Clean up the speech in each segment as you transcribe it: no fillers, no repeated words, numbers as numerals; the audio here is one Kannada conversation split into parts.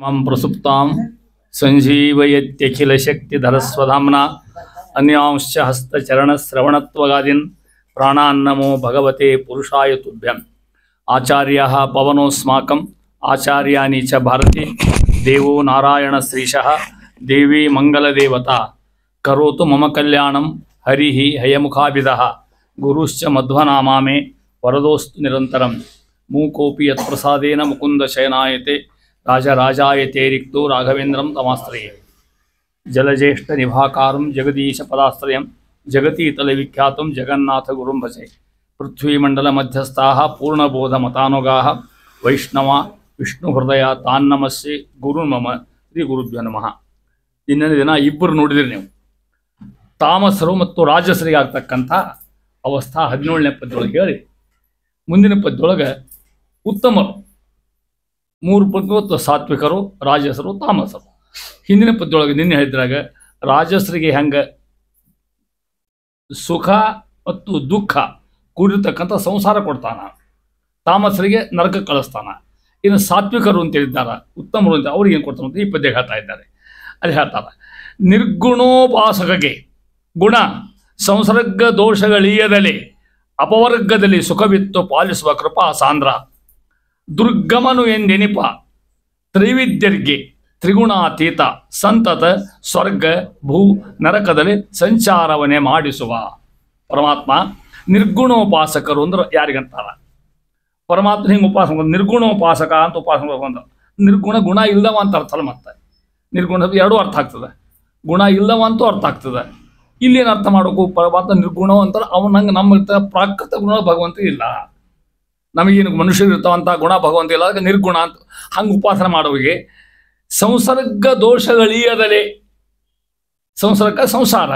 मम प्रसुप्तां संजीवयत्यखिलशक्तिधरस्वधाम्ना अन्यांश्च हस्तचरणश्रवणत्वगादीन् प्राणान्नमो भगवते पुरुषाय तुभ्यम्। आचार्याः पवनोऽस्माकम् आचार्याणि च भारती देवो नारायणश्रीशः देवी मंगलदेवता करोतु मम कल्याणं हरिः हयमुखाभिदः गुरुश्च मध्वनामा मे वरदोस्तु निरन्तरं मूकोऽपि यत्प्रसादेन मुकुन्दशयनायते राजराजायते रिक्तो राघवेन्द्रं तमाश्रये। जलज्येष्ठनिभाकारं जगदीशपदाश्रयं जगतीतलविख्यातं जगन्नाथगुरुं भजे। पृथ्वीमण्डलमध्यस्थाः पूर्णबोधमतानुगाः वैष्णवा विष्णुहृदಯ ತಾನ್ನಮಸ್ಸೆ ಗುರು ಮಮ ಶ್ರೀ ಗುರುಭ್ಯೋ ನಮಃ. ಇನ್ನೊಂದು ದಿನ ಇಬ್ಬರು ನೋಡಿದ್ರಿ ನೀವು, ತಾಮಸರು ಮತ್ತು ರಾಜಸರಿಗೆ ಆಗ್ತಕ್ಕಂಥ ಅವಸ್ಥಾ 17ನೇ ಪದ್ಯದೊಳಗೆ ಹೇಳಿ, ಮುಂದಿನ ಪದ್ಯದೊಳಗೆ ಉತ್ತಮರು 3 ಪದ್ಯ ಸಾತ್ವಿಕರು, ರಾಜಸರು, ತಾಮಸರು. ಹಿಂದಿನ ಪದ್ಯದೊಳಗೆ ನಿನ್ನೆ ಹೇಳಿದ್ರಾಗ ರಾಜಸರಿಗೆ ಹೆಂಗೆ ಸುಖ ಮತ್ತು ದುಃಖ ಕೂಡಿರ್ತಕ್ಕಂಥ ಸಂಸಾರ ಕೊಡ್ತಾನ, ತಾಮಸರಿಗೆ ನರಕ ಕಳಿಸ್ತಾನ. ಇನ್ನು ಸಾತ್ವಿಕರು ಅಂತ ಹೇಳಿದ್ದಾರೆ, ಉತ್ತಮರು ಅಂತ ಅವ್ರಿಗೆ ಏನು ಕೊಡ್ತಾನೆ ಅಂತ ಈ ಪದ್ಯ ಹೇಳ್ತಾ ಇದ್ದಾರೆ. ಅಲ್ಲಿ ಹೇಳ್ತಾರೆ, ನಿರ್ಗುಣೋಪಾಸಕಗೆ ಗುಣ ಸಂಸರ್ಗ ದೋಷಗಳೀಯದಲ್ಲಿ ಅಪವರ್ಗದಲ್ಲಿ ಸುಖವಿತ್ತು ಪಾಲಿಸುವ ಕೃಪಾ ಸಾಂದ್ರ ದುರ್ಗಮನು ಎಂದೆನಿಪ ತ್ರೈವಿದ್ಯರಿಗೆ ತ್ರಿಗುಣಾತೀತ ಸಂತತ ಸ್ವರ್ಗ ಭೂ ನರಕದಲ್ಲಿ ಸಂಚಾರವನ್ನೇ ಮಾಡಿಸುವ ಪರಮಾತ್ಮ. ನಿರ್ಗುಣೋಪಾಸಕರು ಅಂದ್ರೆ ಯಾರಿಗಂತಾರ? ಪರಮಾತ್ಮ ಹಿಂಗೆ ಉಪಾಸಕ, ನಿರ್ಗುಣೋಪಾಸಕ ಅಂತ ಉಪಾಸಕ ಬಂದ. ನಿರ್ಗುಣ ಗುಣ ಇಲ್ಲವ ಅಂತ ಅರ್ಥ ಅಲ್ಲ. ಮತ್ತೆ ನಿರ್ಗುಣ ಎರಡೂ ಅರ್ಥ ಆಗ್ತದೆ, ಗುಣ ಇಲ್ಲವ ಅಂತೂ ಅರ್ಥ ಆಗ್ತದೆ. ಇಲ್ಲೇನು ಅರ್ಥ ಮಾಡಬೇಕು? ಪರಮಾತ್ಮ ನಿರ್ಗುಣ ಅಂತಾರೆ, ಅವನಂಗೆ ನಮ್ಮ ಪ್ರಾಕೃತ ಗುಣ ಭಗವಂತ ಇಲ್ಲ, ನಮಗೇನು ಮನುಷ್ಯರು ಇರ್ತಾವಂಥ ಗುಣ ಭಗವಂತ ಇಲ್ಲ, ಅದಕ್ಕೆ ನಿರ್ಗುಣ ಅಂತ ಹಂಗೆ ಉಪಾಸನೆ ಮಾಡೋರಿಗೆ ಸಂಸರ್ಗ ದೋಷಗಳೀಯದಲೇ. ಸಂಸರ್ಗ ಸಂಸಾರ,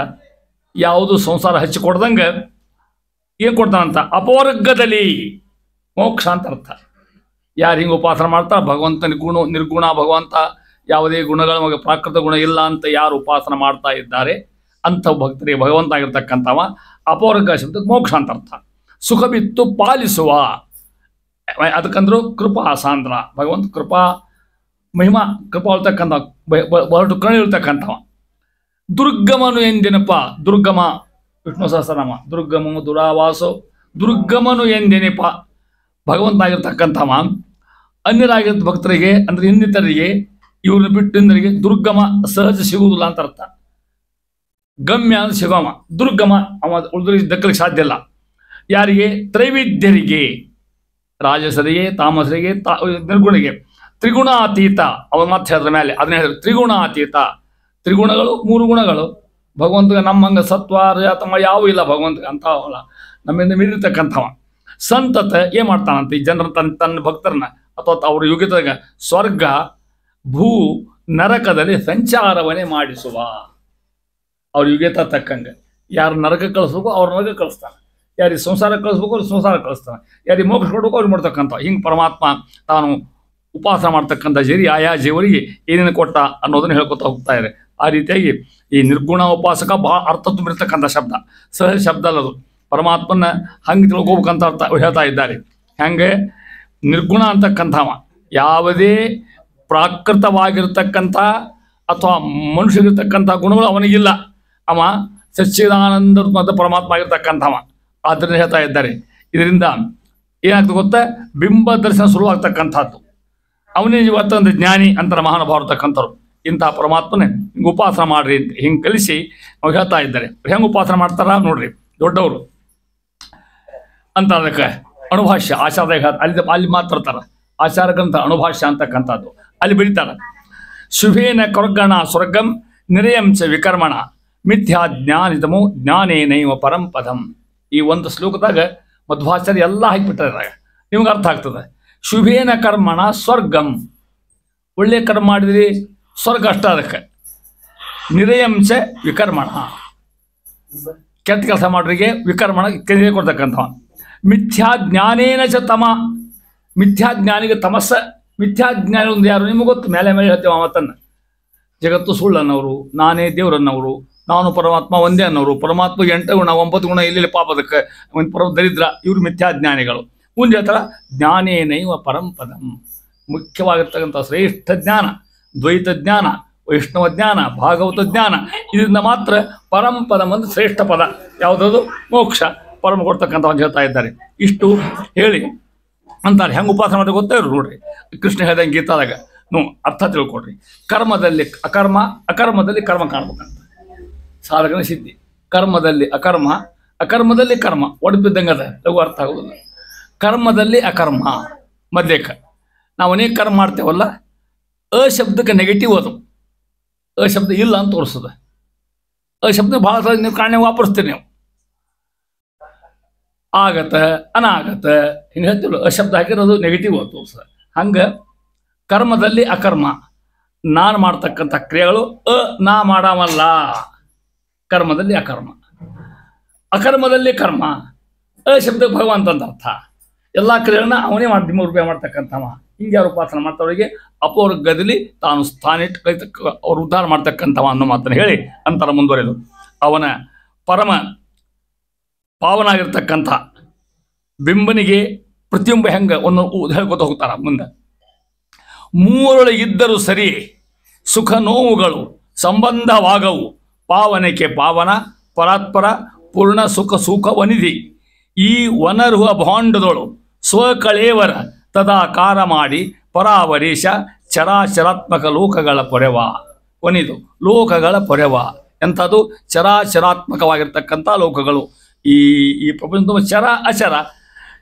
ಯಾವುದು ಸಂಸಾರ ಹಚ್ಚಿಕೊಡ್ದಂಗೆ ಏನು ಕೊಡ್ತಾನಂತ? ಅಪವರ್ಗದಲ್ಲಿ ಮೋಕ್ಷ ಅಂತ ಅರ್ಥ. ಯಾರು ಹಿಂಗೆ ಉಪಾಸನೆ ಮಾಡ್ತಾರೆ, ಭಗವಂತ ನಿರ್ಗುಣ ಭಗವಂತ ಯಾವುದೇ ಗುಣಗಳ ಮಗ ಪ್ರಾಕೃತ ಗುಣ ಇಲ್ಲ ಅಂತ ಯಾರು ಉಪಾಸನೆ ಮಾಡ್ತಾ ಇದ್ದಾರೆ ಅಂಥ ಭಕ್ತರಿಗೆ ಭಗವಂತ ಆಗಿರ್ತಕ್ಕಂಥವ ಅಪವರ್ಗ ಶಬ್ದಕ್ಕೆ ಮೋಕ್ಷ ಅಂತ ಅರ್ಥ. ಸುಖ ಬಿತ್ತು ಪಾಲಿಸುವ, ಅದಕ್ಕಂದ್ರು ಕೃಪಾ ಸಾಂದ್ರ. ಭಗವಂತ ಕೃಪಾ ಮಹಿಮಾ ಕೃಪಾ ಇರ್ತಕ್ಕಂಥ ಬಹಳಷ್ಟು ಕರುಣೆ ಇರ್ತಕ್ಕಂಥವ. ದುರ್ಗಮನು ಎಂದೆನಪ, ದುರ್ಗಮ ವಿಷ್ಣು ಸಹಸ್ರನಾಮ, ದುರ್ಗಮ ದುರಾವಾಸೋ ದುರ್ಗಮನು ಎಂದೆನೆಪ ಭಗವಂತ ಆಗಿರ್ತಕ್ಕಂಥವ. ಅನ್ಯರಾಗಿರ್ತ ಭಕ್ತರಿಗೆ ಅಂದ್ರೆ ಇನ್ನಿತರಿಗೆ, ಇವ್ರನ್ನ ಬಿಟ್ಟಿಂದರಿಗೆ ದುರ್ಗಮ ಸಹಜ ಸಿಗುವುದಿಲ್ಲ ಅಂತ ಅರ್ಥ. ಗಮ್ಯ ಅಂದ್ರೆ ಸಿಗೋಮ, ದುರ್ಗಮ ಅವ ಉಳಿದ್ರಿಗೆ ದಕ್ಕಲಿಕ್ಕೆ ಸಾಧ್ಯ ಇಲ್ಲ. ಯಾರಿಗೆ? ತ್ರೈವಿದ್ಯರಿಗೆ, ರಾಜಸರಿಗೆ, ತಾಮಸರಿಗೆ, ನಿರ್ಗುಣಿಗೆ. ತ್ರಿಗುಣಾತೀತ ಅವ ಮತ್ತೆ ಹೇಳಿದ್ರ ಮೇಲೆ ಅದನ್ನ ಹೇಳಿದ್ರು, ತ್ರಿಗುಣಾತೀತ. ತ್ರಿಗುಣಗಳು 3 ಗುಣಗಳು ಭಗವಂತಗೆ. ನಮ್ಮಂಗೆ ಸತ್ವ ರಜತಮ ಯಾವೂ ಇಲ್ಲ ಭಗವಂತಗೆ, ಅಂಥವಲ್ಲ, ನಮ್ಮಿಂದ ಮೀರಿರ್ತಕ್ಕಂಥವ. ಸಂತತ ಏನು ಮಾಡ್ತಾನಂತ ಈ ಜನರ ತನ್ನ ಭಕ್ತರನ್ನ ಅಥವಾ ಅವ್ರ ಯೋಗ್ಯತೆಗೆ ಸ್ವರ್ಗ ಭೂ ನರಕದಲ್ಲಿ ಸಂಚಾರವನ್ನೇ ಮಾಡಿಸುವ. ಅವ್ರ ಯೋಗ್ಯತೆ ತಕ್ಕಂಗೆ ಯಾರು ನರಕ ಕಳಿಸ್ಬೇಕು ಅವ್ರ ನರಕ ಕಳಿಸ್ತಾನೆ, ಯಾರಿಗೆ ಸಂಸಾರ ಕಳಿಸ್ಬೇಕು ಅವ್ರು ಸಂಸಾರ ಕಳಿಸ್ತಾನೆ, ಯಾರಿಗೆ ಮೋಕ್ಷ ಕೊಡ್ಬೇಕು ಅವ್ರಿಗೆ ಮಾಡ್ತಕ್ಕಂಥ. ಹಿಂಗೆ ಪರಮಾತ್ಮ ತಾನು ಉಪಾಸನೆ ಮಾಡ್ತಕ್ಕಂಥ ಆಯಾ ಜೀವರಿಗೆ ಏನೇನು ಕೊಟ್ಟ ಅನ್ನೋದನ್ನು ಹೇಳ್ಕೊತಾ ಹೋಗ್ತಾ ಇದೆ. ಆ ರೀತಿಯಾಗಿ ಈ ನಿರ್ಗುಣ ಉಪಾಸಕ ಭಾಳ ಅರ್ಥ ತುಂಬಿರ್ತಕ್ಕಂಥ ಶಬ್ದ, ಸಹಜ ಶಬ್ದ ಅಲ್ಲದು. ಪರಮಾತ್ಮನ ಹಂಗೆ ತಿಳ್ಕೊಬೇಕಂತ ಅರ್ಥ ಹೇಳ್ತಾ ಇದ್ದಾರೆ. ಹೆಂಗೆ ನಿರ್ಗುಣ ಅಂತಕ್ಕಂಥವ ಯಾವುದೇ ಪ್ರಾಕೃತವಾಗಿರ್ತಕ್ಕಂಥ ಅಥವಾ ಮನುಷ್ಯರಿರ್ತಕ್ಕಂಥ ಗುಣಗಳು ಅವನಿಗಿಲ್ಲ. ಅವ ಸಚ್ಚಿದಾನಂದ ಮತ್ತು ಪರಮಾತ್ಮ ಆಗಿರ್ತಕ್ಕಂಥವ. ಆದ್ದರಿಂದ ಹೇಳ್ತಾ ಇದ್ದಾರೆ, ಇದರಿಂದ ಏನಾಗ್ತದೆ ಗೊತ್ತಾ? ಬಿಂಬ ದರ್ಶನ ಶುರುವಾಗ್ತಕ್ಕಂಥದ್ದು. ಅವನೇ ಇವತ್ತೊಂದು ಜ್ಞಾನಿ ಅಂತಾರೆ ಮಹಾನುಭಾವರು ಇರ್ತಕ್ಕಂಥವ್ರು. ಇಂತಹ ಪರಮಾತ್ಮನೇ ಹಿಂಗೆ ಉಪಾಸನೆ ಮಾಡ್ರಿ ಅಂತ ಹಿಂಗೆ ಕಲಿಸಿ ಅವ್ರು ಹೇಳ್ತಾ ಇದ್ದಾರೆ. ಹೆಂಗೆ ಉಪಾಸನೆ ಮಾಡ್ತಾರ ನೋಡ್ರಿ ದೊಡ್ಡವರು ಅಂತ. ಅದಕ್ಕೆ ಅಣುಭಾಷ್ಯ ಆಚಾರ್ಯ ಅಲ್ಲಿ ಮಾತಾಡ್ತಾರ. ಆಚಾರ ಗ್ರಂಥ ಅಣುಭಾಷ್ಯ ಅಂತಕ್ಕಂಥದ್ದು ಅಲ್ಲಿ ಬರೀತಾರ. ಶುಭೇನ ಕೊರ್ಗಣ ಸ್ವರ್ಗಂ ನಿರಯಂಚ ವಿಕರ್ಮಣ ಮಿಥ್ಯಾ ಜ್ಞಾನಿತಮೋ ಜ್ಞಾನೇನೈವ ಪರಂಪದಂ. ಈ ಒಂದು ಶ್ಲೋಕದಾಗ ಮಧ್ವಾಚಾರ್ಯ ಎಲ್ಲ ಹಾಕಿಬಿಟ್ಟಿದ್ದಾರೆ, ನಿಮ್ಗೆ ಅರ್ಥ ಆಗ್ತದೆ. ಶುಭೇನ ಕರ್ಮಣ ಸ್ವರ್ಗಂ, ಒಳ್ಳೆ ಕರ್ಮ ಮಾಡಿದ್ರಿ ಸ್ವರ್ಗ ಅಷ್ಟ. ಅದಕ್ಕೆ ನಿರಯಂಚ ವಿಕರ್ಮಣ, ಕೆಟ್ಟ ಕೆಲಸ ಮಾಡ್ರಿಗೆ ವಿಕರ್ಮಣ ಕೆರೆ ಕೊಡ್ತಕ್ಕಂಥವ. ಮಿಥ್ಯಾ ಜ್ಞಾನೇನ ಚ ತಮ, ಮಿಥ್ಯಾಜ್ಞಾನಿಗೆ ತಮಸ್ಸ. ಮಿಥ್ಯಾಜ್ಞಾನಿ ಒಂದು ಯಾರು ನಿಮಗೆ ಗೊತ್ತು, ಮೇಲೆ ಮೇಲೆ ಹೇಳ್ತೇವೆ ಅವತ್ತನ್ನು. ಜಗತ್ತು ಸುಳ್ಳು ಅನ್ನೋರು, ನಾನೇ ದೇವ್ರನ್ನವರು, ನಾನು ಪರಮಾತ್ಮ ಒಂದೇ ಅನ್ನೋರು, ಪರಮಾತ್ಮ 8 ಗುಣ 9 ಗುಣ ಇಲ್ಲಿ ಪಾಪದಕ್ಕೆ ದರಿದ್ರ, ಇವರು ಮಿಥ್ಯಾಜ್ಞಾನಿಗಳು. ಮುಂದೆ ಹೇಳ್ತಾರ ಜ್ಞಾನೇನೈವ ಪರಂಪದಂ, ಮುಖ್ಯವಾಗಿರ್ತಕ್ಕಂಥ ಶ್ರೇಷ್ಠ ಜ್ಞಾನ ದ್ವೈತ ಜ್ಞಾನ, ವೈಷ್ಣವ ಜ್ಞಾನ, ಭಾಗವತ ಜ್ಞಾನ, ಇದರಿಂದ ಮಾತ್ರ ಪರಂಪದ ಒಂದು ಶ್ರೇಷ್ಠ ಪದ ಯಾವುದದು ಮೋಕ್ಷ ಪರಮ ಕೊಡ್ತಕ್ಕಂಥ ಒಂದು ಹೇಳ್ತಾ ಇದ್ದಾರೆ. ಇಷ್ಟು ಹೇಳಿ ಅಂತಾರೆ. ಹೆಂಗೆ ಉಪಾಸನೆ ಮಾಡೋದು ಗೊತ್ತೇ ಇರು ನೋಡ್ರಿ. ಕೃಷ್ಣ ಹೇಳ್ದಂಗೆ ಗೀತಾದಾಗ ಅರ್ಥ ತಿಳ್ಕೊಡ್ರಿ. ಕರ್ಮದಲ್ಲಿ ಅಕರ್ಮ, ಅಕರ್ಮದಲ್ಲಿ ಕರ್ಮ ಕಾಣ್ಬೇಕಂತ ಸಾಧಕನ ಸಿದ್ಧಿ. ಕರ್ಮದಲ್ಲಿ ಅಕರ್ಮ, ಅಕರ್ಮದಲ್ಲಿ ಕರ್ಮ ಒಡಪಿದ್ದಂಗೆ ಅದ, ಲಘು ಅರ್ಥ ಆಗೋದಿಲ್ಲ. ಕರ್ಮದಲ್ಲಿ ಅಕರ್ಮ ಮಧ್ಯಕ್ಕೆ ನಾವು ಅನೇಕ ಕರ್ಮ ಮಾಡ್ತೇವಲ್ಲ, ಅಶಬ್ದಕ್ಕೆ ನೆಗೆಟಿವ್ ಅದು. ಅಶಬ್ದ ಇಲ್ಲ ಅಂತ ತೋರಿಸ್ತದೆ. ಅಶಬ್ದ ಭಾಳ ಸಲ ನೀವು ಕಾರಣ ವಾಪರಿಸ್ತೀರಿ. ನೀವು ಆಗತ್ತ ಅನಾಗತ್ತ ಹಿಂಗೆ ಹೇಳ್ತಿಲ್ಲ, ಅಶಬ್ದ ಹಾಕಿರೋದು ನೆಗೆಟಿವ್ ಅದು ತೋರಿಸ್ತದೆ. ಹಂಗೆ ಕರ್ಮದಲ್ಲಿ ಅಕರ್ಮ, ನಾನು ಮಾಡ್ತಕ್ಕಂಥ ಕ್ರಿಯೆಗಳು ನಾ ಮಾಡಾಮಲ್ಲ. ಕರ್ಮದಲ್ಲಿ ಅಕರ್ಮ, ಅಕರ್ಮದಲ್ಲಿ ಕರ್ಮ, ಅಶಬ್ದಕ್ಕೆ ಭಗವಂತ ಅಂತ ಅರ್ಥ. ಎಲ್ಲ ಕ್ರಿಯೆಗಳನ್ನ ಅವನೇ ಮಾಡಿ ರೂಪಾಯಿ ಮಾಡ್ತಕ್ಕಂಥವ. ಹಿಂಗೆ ಯಾರು ಉಪಾಸನೆ ಮಾಡ್ತವ್ರಿಗೆ ಅಪವರ್ಗದಲ್ಲಿ ತಾನು ಸ್ಥಾನಿಟ್ಟು ಅವ್ರು ಉದ್ಧಾರ ಮಾಡ್ತಕ್ಕಂಥವ ಅನ್ನೋ ಮಾತನ್ನು ಹೇಳಿ ಅಂತರ ಮುಂದುವರೆದು ಅವನ ಪರಮ ಪಾವನಾಗಿರ್ತಕ್ಕಂಥ ಬಿಂಬನಿಗೆ ಪ್ರತಿಯೊಬ್ಬ ಹೆಂಗೆ ಒಂದು ಹೇಳ್ಕೊತ ಹೋಗ್ತಾರ ಮುಂದೆ. ಮೂವರೊಳಗಿದ್ದರೂ ಸರಿ ಸುಖ ನೋವುಗಳು ಸಂಬಂಧವಾಗವು, ಪಾವನಕ್ಕೆ ಪಾವನ ಪರಾತ್ಪರ ಪೂರ್ಣ ಸುಖ ಸುಖವನಿಧಿ. ಈ ವನರ್ಹ ಭಾಂಡದೊಳು ಸ್ವಕಳೇವರ ತದಾಕಾರ ಮಾಡಿ ಪರಾವರೀಶ ಚರಾಚರಾತ್ಮಕ ಲೋಕಗಳ ಪೊರೆವ. ಕೊನಿದು ಲೋಕಗಳ ಪೊರೆವ ಎಂಥದ್ದು? ಚರಾಚರಾತ್ಮಕವಾಗಿರ್ತಕ್ಕಂಥ ಲೋಕಗಳು. ಈ ಪ್ರಪಂಚ ತುಂಬ ಚರ ಅಚರ,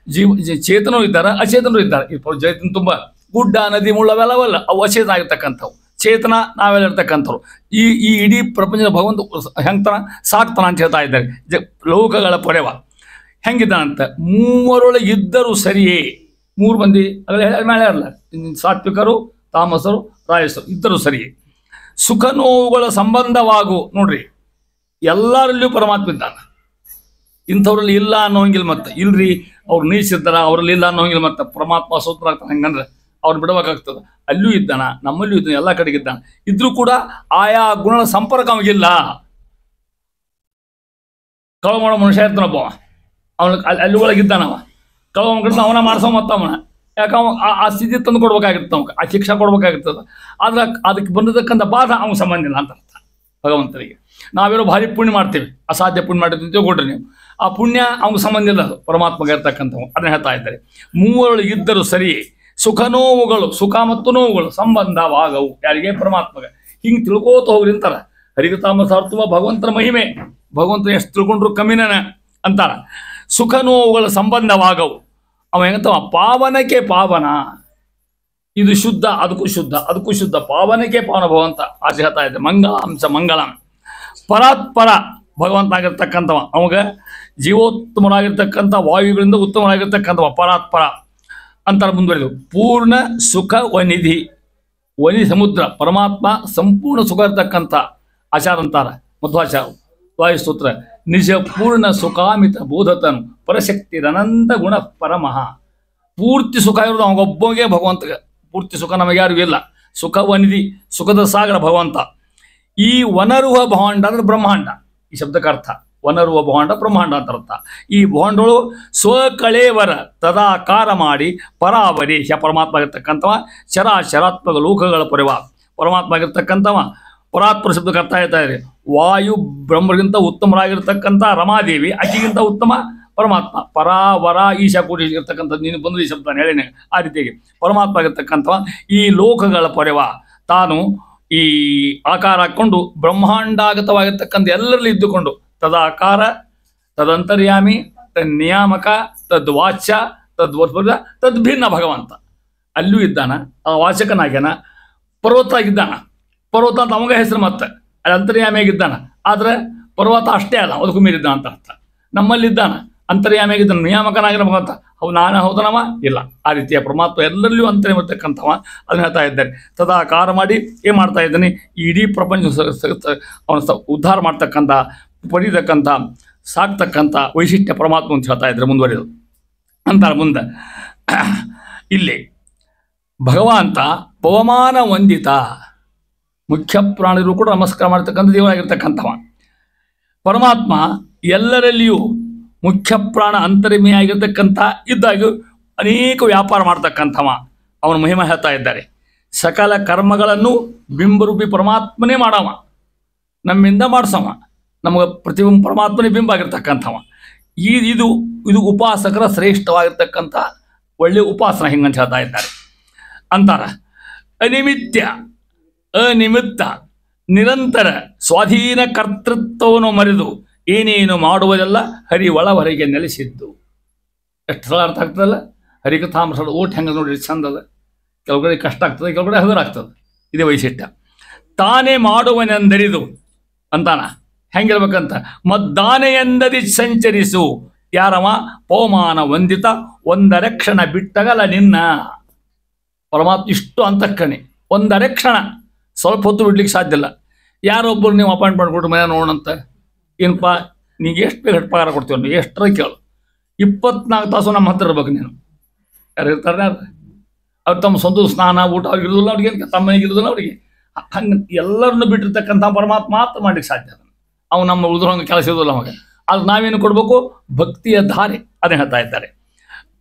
ಚೇತನೂ ಇದ್ದಾರೆ ಅಚೇತನೂ ಇದ್ದಾರೆ. ಈ ಚೇತನ ತುಂಬ ಗುಡ್ಡ ನದಿ ಮುಳ್ಳವೆಲ್ಲವಲ್ಲ, ಅವು ಅಚೇತನ ಆಗಿರ್ತಕ್ಕಂಥವು. ಚೇತನ ನಾವೆಲ್ಲ ಇರ್ತಕ್ಕಂಥವ್ರು. ಈ ಇಡೀ ಪ್ರಪಂಚದ ಭಗವಂತ ಹೆಂಗ್ತಾನ ಸಾಕ್ತಾನ ಅಂತ ಹೇಳ್ತಾ ಇದ್ದಾರೆ. ಲೋಕಗಳ ಪೊರೆವ ಹೆಂಗಿದ್ದಾನಂತ, ಮೂವರೊಳಗೆ ಇದ್ದರೂ ಸರಿಯೇ. ಮೂರು ಮಂದಿ ಅವೆಲ್ಲ ಮೇಲೆ ಇರಲ್ಲ, ಸಾತ್ವಿಕರು, ತಾಮಸರು, ರಾಯಸರು ಇದ್ದರೂ ಸರಿಯೇ. ಸುಖ ನೋವುಗಳ ಸಂಬಂಧವಾಗು. ನೋಡ್ರಿ, ಎಲ್ಲರಲ್ಲಿಯೂ ಪರಮಾತ್ಮ ಇದ್ದಾನೆ. ಇಂಥವ್ರಲ್ಲಿ ಇಲ್ಲ ಅನ್ನೋಂಗಿಲ್ಲ. ಮತ್ತೆ ಇಲ್ರಿ ಅವ್ರು ನೀಚಿರ್ತಾರ, ಅವ್ರಲ್ಲಿ ಇಲ್ಲ ಅನ್ನೋಂಗಿಲ್ಲ. ಮತ್ತೆ ಪರಮಾತ್ಮ ಸೂತ್ರ ಆಗ್ತಾನೆ. ಹಂಗಂದ್ರೆ ಅವ್ರು ಬಿಡಬೇಕಾಗ್ತದೆ. ಅಲ್ಲೂ ಇದ್ದಾನ, ನಮ್ಮಲ್ಲೂ ಇದ್ದಾನೆ, ಎಲ್ಲ ಕಡೆಗೆ ಇದ್ದಾನೆ. ಇದ್ರೂ ಕೂಡ ಆಯಾ ಗುಣಗಳ ಸಂಪರ್ಕ ಅವನಿಗಿಲ್ಲ. ಕಳವ ಮಾಡೋ ಮನುಷ್ಯ ಇರ್ತಾನಪ್ಪ, ಅವನ ಅಲ್ಲಿ ಒಳಗಿದ್ದಾನವ. ಕಳವ ಕಡೆ ಅವನ ಮಾಡ್ಸೋ ಮತ್ತ ಅವನ ಯಾಕೆ ಆ ಸ್ಥಿತಿ ತಂದು ಕೊಡ್ಬೇಕಾಗಿರ್ತದೆ, ಅವ್ಗೆ ಆ ಶಿಕ್ಷೆ ಕೊಡ್ಬೇಕಾಗಿರ್ತದೆ. ಆದ್ರೆ ಅದಕ್ಕೆ ಬಂದಿರತಕ್ಕಂಥ ಬಾಧ ಅವ್ನ ಸಂಬಂಧ ಇಲ್ಲ ಅಂತ ಅರ್ಥ ಭಗವಂತನಿಗೆ. ನಾವೇನೋ ಭಾರಿ ಪುಣ್ಯ ಮಾಡ್ತೀವಿ, ಅಸಾಧ್ಯ ಪುಣ್ಯ ಮಾಡಿರ್ತೀವಿ ತಿಳ್ಕೊಡ್ರಿ ನೀವು. ಆ ಪುಣ್ಯ ಅವ್ನ ಸಂಬಂಧ ಇಲ್ಲ, ಅದು ಪರಮಾತ್ಮಗೆ ಇರ್ತಕ್ಕಂಥವು. ಅದನ್ನ ಹೇಳ್ತಾ ಇದ್ದಾರೆ. ಮೂವರೊಳಗೆ ಇದ್ದರೂ ಸರಿ ಸುಖ ನೋವುಗಳು, ಸುಖ ಮತ್ತು ನೋವುಗಳು ಸಂಬಂಧವಾಗವು. ಯಾರಿಗೆ? ಪರಮಾತ್ಮಗೆ. ಹಿಂಗೆ ತಿಳ್ಕೋತ ಹೋಗ್ರಿ ಅಂತಾರ. ಹರಿಕತಾಮ ಸಾರ್ತುವ ಭಗವಂತನ ಮಹಿಮೆ, ಭಗವಂತನ ಎಷ್ಟು ತಿಳ್ಕೊಂಡ್ರು ಕಮ್ಮಿನ ಅಂತಾರ. ಸುಖ ನೋವುಗಳ ಸಂಬಂಧವಾಗವು. ಅವ ಹೆಂಗತ್ತವ? ಪಾವನಕ್ಕೆ ಪಾವನ. ಇದು ಶುದ್ಧ, ಅದಕ್ಕೂ ಶುದ್ಧ, ಅದಕ್ಕೂ ಶುದ್ಧ. ಪಾವನಕ್ಕೆ ಪಾವನ ಭಗವಂತ ಆಚೆ ಹೇಳ್ತಾ ಇದೆ. ಮಂಗಳಾಂಶ ಮಂಗಳ ಪರಾತ್ಪರ ಭಗವಂತ ಆಗಿರ್ತಕ್ಕಂಥವ. ಅವಾಗ ಜೀವೋತ್ತಮರಾಗಿರ್ತಕ್ಕಂಥ ವಾಯುಗಳಿಂದ ಉತ್ತಮರಾಗಿರ್ತಕ್ಕಂಥವ ಪರಾತ್ಪರ ಅಂತಾರೆ. ಮುಂದುವರೆದು ಪೂರ್ಣ ಸುಖ ವನಿಧಿ. ವನಿ ಸಮುದ್ರ ಪರಮಾತ್ಮ ಸಂಪೂರ್ಣ ಸುಖ ಇರ್ತಕ್ಕಂಥ ಆಚಾರ ಅಂತಾರ ಮಧ್ವಾಚಾರ ವಾಯುಸ್ತೋತ್ರ. ನಿಜ ಪೂರ್ಣ ಸುಖಾಮಿತ ಬೋಧತನು ಪರಶಕ್ತಿರನಂತ ಗುಣ ಪರಮಃ. ಪೂರ್ತಿ ಸುಖ ಇರೋದು ಅವಗೊಬ್ಬಗೆ ಭಗವಂತಗೆ. ಪೂರ್ತಿ ಸುಖ ನಮಗೆ ಯಾರಿಗೂ ಇಲ್ಲ. ಸುಖ ವನಿಧಿ, ಸುಖದ ಸಾಗರ ಭಗವಂತ. ಈ ವನರುವ ಭಾಂಡ ಅಂದ್ರೆ ಬ್ರಹ್ಮಾಂಡ. ಈ ಶಬ್ದಕ್ಕೆ ಅರ್ಥ ವನರುವ ಭಾಂಡ ಬ್ರಹ್ಮಾಂಡ ಅಂತ ಅರ್ಥ. ಈ ಭಾಂಡಗಳು ಸ್ವಕಳೇವರ ತದಾಕಾರ ಮಾಡಿ ಪರಾವರೀಶ ಪರಮಾತ್ಮ ಆಗಿರ್ತಕ್ಕಂಥವ. ಚರಾಚರಾತ್ಮಕ ಲೋಕಗಳ ಪೊರೆವ ಪರಮಾತ್ಮ ಆಗಿರ್ತಕ್ಕಂಥವ. ಪರಾತ್ಪರ ಶಬ್ದಕ್ಕೆ ಅರ್ಥ ಹೇಳ್ತಾ ಇದೆ. ವಾಯು ಬ್ರಹ್ಮರಿಗಿಂತ ಉತ್ತಮರಾಗಿರ್ತಕ್ಕಂಥ ರಮಾದೇವಿ, ಆಕೆಗಿಂತ ಉತ್ತಮ ಪರಮಾತ್ಮ. ಪರಾವರ ಈಶಾ ಕೂಡಿ ಇರ್ತಕ್ಕಂಥದ್ದು ನೀನು ಬಂದು ಈ ಶಬ್ದ ಹೇಳಿನೆ. ಆ ರೀತಿಯಾಗಿ ಪರಮಾತ್ಮ ಆಗಿರ್ತಕ್ಕಂಥವ ಈ ಲೋಕಗಳ ಪೊರೆವ. ತಾನು ಈ ಆಕಾರ ಹಾಕ್ಕೊಂಡು ಬ್ರಹ್ಮಾಂಡಾಗತವಾಗಿರ್ತಕ್ಕಂಥ ಎಲ್ಲರಲ್ಲಿ ಇದ್ದುಕೊಂಡು ತದಾಕಾರ ತದಂತರ್ಯಾಮಿ ತನ್ನಿಯಾಮಕ ತದ್ವಾಚ್ಯ ತದ್ವರ್ಪದ ತದ್ಭಿನ್ನ ಭಗವಂತ ಅಲ್ಲೂ ಇದ್ದಾನ. ಆ ವಾಚಕನಾಗ್ಯಾನ. ಪರ್ವತ ಆಗಿದ್ದಾನ. ಪರ್ವತ ಅಂತ ಅವಾಗ ಹೆಸರು. ಮತ್ತೆ ಅಲ್ಲಿ ಅಂತರ್ಯಾಮಿಯಾಗಿದ್ದಾನ. ಆದರೆ ಪರ್ವತ ಅಷ್ಟೇ ಅಲ್ಲ, ಅದಕ್ಕೂ ಮೀರಿದ್ದಾನ ಅಂತ ಅರ್ಥ. ನಮ್ಮಲ್ಲಿದ್ದಾನ, ಅಂತರ್ಯಾಮಿಯಾಗಿದ್ದಾನ, ನಿಯಾಮಕನಾಗಿರೋ ಭಗವಂತ. ಅವು ನಾನು ಹೌದನವ ಇಲ್ಲ. ಆ ರೀತಿಯ ಪರಮಾತ್ಮ ಎಲ್ಲರಲ್ಲಿಯೂ ಅಂತರ್ಯಮಿರ್ತಕ್ಕಂಥವ. ಅದನ್ನ ಹೇಳ್ತಾ ಇದ್ದಾರೆ. ತದಾಕಾರ ಮಾಡಿ ಏನು ಮಾಡ್ತಾ ಇದ್ದಾನೆ? ಈ ಇಡೀ ಪ್ರಪಂಚ ಅವನ ಉದ್ಧಾರ ಮಾಡ್ತಕ್ಕಂಥ, ಪಡಿತಕ್ಕಂಥ, ಸಾಕ್ತಕ್ಕಂಥ ವೈಶಿಷ್ಟ್ಯ ಪರಮಾತ್ಮ ಅಂತ ಹೇಳ್ತಾ ಇದ್ದಾರೆ. ಮುಂದುವರೆದು ಅಂತಾರೆ ಮುಂದೆ. ಇಲ್ಲಿ ಭಗವಂತ ಪವಮಾನ ವಂದಿತ, ಮುಖ್ಯ ಪ್ರಾಣಿಗಳು ಕೂಡ ನಮಸ್ಕಾರ ಮಾಡ್ತಕ್ಕಂಥ ದೇವರಾಗಿರ್ತಕ್ಕಂಥವ. ಪರಮಾತ್ಮ ಎಲ್ಲರಲ್ಲಿಯೂ ಮುಖ್ಯ ಪ್ರಾಣ ಅಂತರ್ಮಿಯಾಗಿರ್ತಕ್ಕಂಥ ಇದ್ದಾಗೂ ಅನೇಕ ವ್ಯಾಪಾರ ಮಾಡ್ತಕ್ಕಂಥವ. ಅವನ ಮಹಿಮೆ ಹೇಳ್ತಾ ಇದ್ದಾರೆ. ಸಕಲ ಕರ್ಮಗಳನ್ನು ಬಿಂಬರೂಪಿ ಪರಮಾತ್ಮನೇ ಮಾಡವ, ನಮ್ಮಿಂದ ಮಾಡಿಸವ, ನಮಗೆ ಪ್ರತಿಬಿಂಬ ಪರಮಾತ್ಮನೇ ಬಿಂಬ ಆಗಿರ್ತಕ್ಕಂಥವ. ಇದು ಇದು ಉಪಾಸಕರ ಶ್ರೇಷ್ಠವಾಗಿರ್ತಕ್ಕಂಥ ಒಳ್ಳೆಯ ಉಪಾಸನ ಹಿಂಗಂತ ಹೇಳ್ತಾ ಇದ್ದಾರೆ. ಅಂತಾರ ಅನಿಮಿತ್ಯ ಅನಿಮಿತ್ತ ನಿರಂತರ ಸ್ವಾಧೀನ ಕರ್ತೃತ್ವವನ್ನು ಮರೆದು ಏನೇನು ಮಾಡುವುದೆಲ್ಲ ಹರಿ ಒಳವರೆಗೆ ನೆಲೆಸಿದ್ದು. ಎಷ್ಟು ಸಲ ಅರ್ಥ ಆಗ್ತದಲ್ಲ? ಹರಿಕಥಾಮೃತ ಓಟ್ ಹೆಂಗೆ ನೋಡಿ ಚಂದದ, ಕೆಲವು ಕಡೆ ಕಷ್ಟ ಆಗ್ತದೆ, ಕೆಲವು ಕಡೆ ಹಗುರಾಗ್ತದೆ. ಇದೇ ವೈಶಿಷ್ಟ್ಯ. ತಾನೇ ಮಾಡುವನೆಂದರಿದು ಅಂತಾನ. ಹೆಂಗಿರ್ಬೇಕಂತ? ಮದ್ದಾನೆಯೆಂದದಿ ಸಂಚರಿಸು ಯಾರವ ಪವಮಾನ ವಂದಿತ ಒಂದರೆ ಕ್ಷಣ ಬಿಟ್ಟಗಲ್ಲ ನಿನ್ನ. ಪರಮಾತ್ಮ ಇಷ್ಟು ಅಂತಕ್ಕಣೆ, ಒಂದರೆ ಕ್ಷಣ ಸ್ವಲ್ಪ ಹೊತ್ತು ಬಿಡ್ಲಿಕ್ಕೆ ಸಾಧ್ಯ ಇಲ್ಲ. ಯಾರೊಬ್ಬರು ನೀವು ಅಪಾಯಿಂಟ್ ಮಾಡಿಕೊಟ್ರು ಮನೆ ನೋಡೋಣಂತ, ಏನಪ್ಪ ನೀಗೆ ಎಷ್ಟು ಬೇಗ ಪಗಾರ ಕೊಡ್ತೀವಿ ನೀವು ಎಷ್ಟರ ಕೇಳು, 24 ತಾಸು ನಮ್ಮ ಹತ್ರ ಇರ್ಬೇಕು ನೀನು. ಯಾರು ಇರ್ತಾರೆ? ಯಾರು ಅವ್ರು ತಮ್ಮ ಸ್ವಂತ ಸ್ನಾನ ಊಟ ಅವ್ರಿಗೆ ಇರೋದಿಲ್ಲ, ಅವ್ರಿಗೆ ತಮ್ಮ ಮನೆಗೆ ಇರೋದಿಲ್ಲ ಅವರಿಗೆ. ಹಂಗೆ ಎಲ್ಲರನ್ನು ಬಿಟ್ಟಿರ್ತಕ್ಕಂಥ ಪರಮಾತ್ಮ ಮಾತ್ರ ಮಾಡ್ಲಿಕ್ಕೆ ಸಾಧ್ಯ. ಅವ್ನು ನಮ್ಮ ಉಳಿದ್ರಂಗೆ ಕೆಲಸ ಇರೋದಿಲ್ಲ ಅವಾಗ. ಅದು ನಾವೇನು ಕೊಡಬೇಕು? ಭಕ್ತಿಯ ಧಾರೆ. ಅದನ್ನ ಹೇಳ್ತಾ ಇದ್ದಾರೆ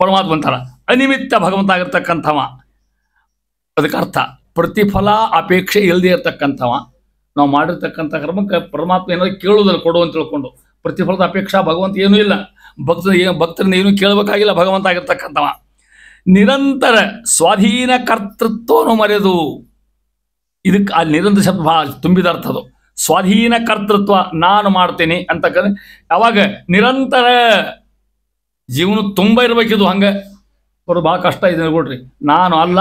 ಪರಮಾತ್ಮ ಅಂತಾರ. ಅನಿಮಿತ್ತ ಭಗವಂತ ಆಗಿರ್ತಕ್ಕಂಥವ. ಅದಕ್ಕೆ ಅರ್ಥ ಪ್ರತಿಫಲ ಅಪೇಕ್ಷೆ ಇಲ್ಲದೆ ಇರತಕ್ಕಂಥವ. ನಾವು ಮಾಡಿರ್ತಕ್ಕಂಥ ಕರ್ಮಕ್ಕೆ ಪರಮಾತ್ಮ ಏನಾದ್ರು ಕೇಳೋದಲ್ಲ, ಕೊಡು ಅಂತ ತಿಳ್ಕೊಂಡು. ಪ್ರತಿಫಲದ ಅಪೇಕ್ಷಾ ಭಗವಂತ ಏನೂ ಇಲ್ಲ. ಭಕ್ತರಿಂದ ಏನು ಕೇಳಬೇಕಾಗಿಲ್ಲ. ಭಗವಂತ ಆಗಿರ್ತಕ್ಕಂಥವ ನಿರಂತರ ಸ್ವಾಧೀನ ಕರ್ತೃತ್ವವನ್ನು ಮರೆದು. ಇದಕ್ಕೆ ಆ ನಿರಂತರ ಶಬ್ದ ಭಾಳ ತುಂಬಿದ ಅರ್ಥ ಅದು. ಸ್ವಾಧೀನ ಕರ್ತೃತ್ವ, ನಾನು ಮಾಡ್ತೇನೆ ಅಂತಕ್ಕಂಥ. ಯಾವಾಗ ನಿರಂತರ ಜೀವನ ತುಂಬ ಇರಬೇಕಿದು. ಹಂಗೆ ಬರೋ ಭಾಳ ಕಷ್ಟ ಇದೆ ನೋಡ್ರಿ. ನಾನು ಅಲ್ಲ,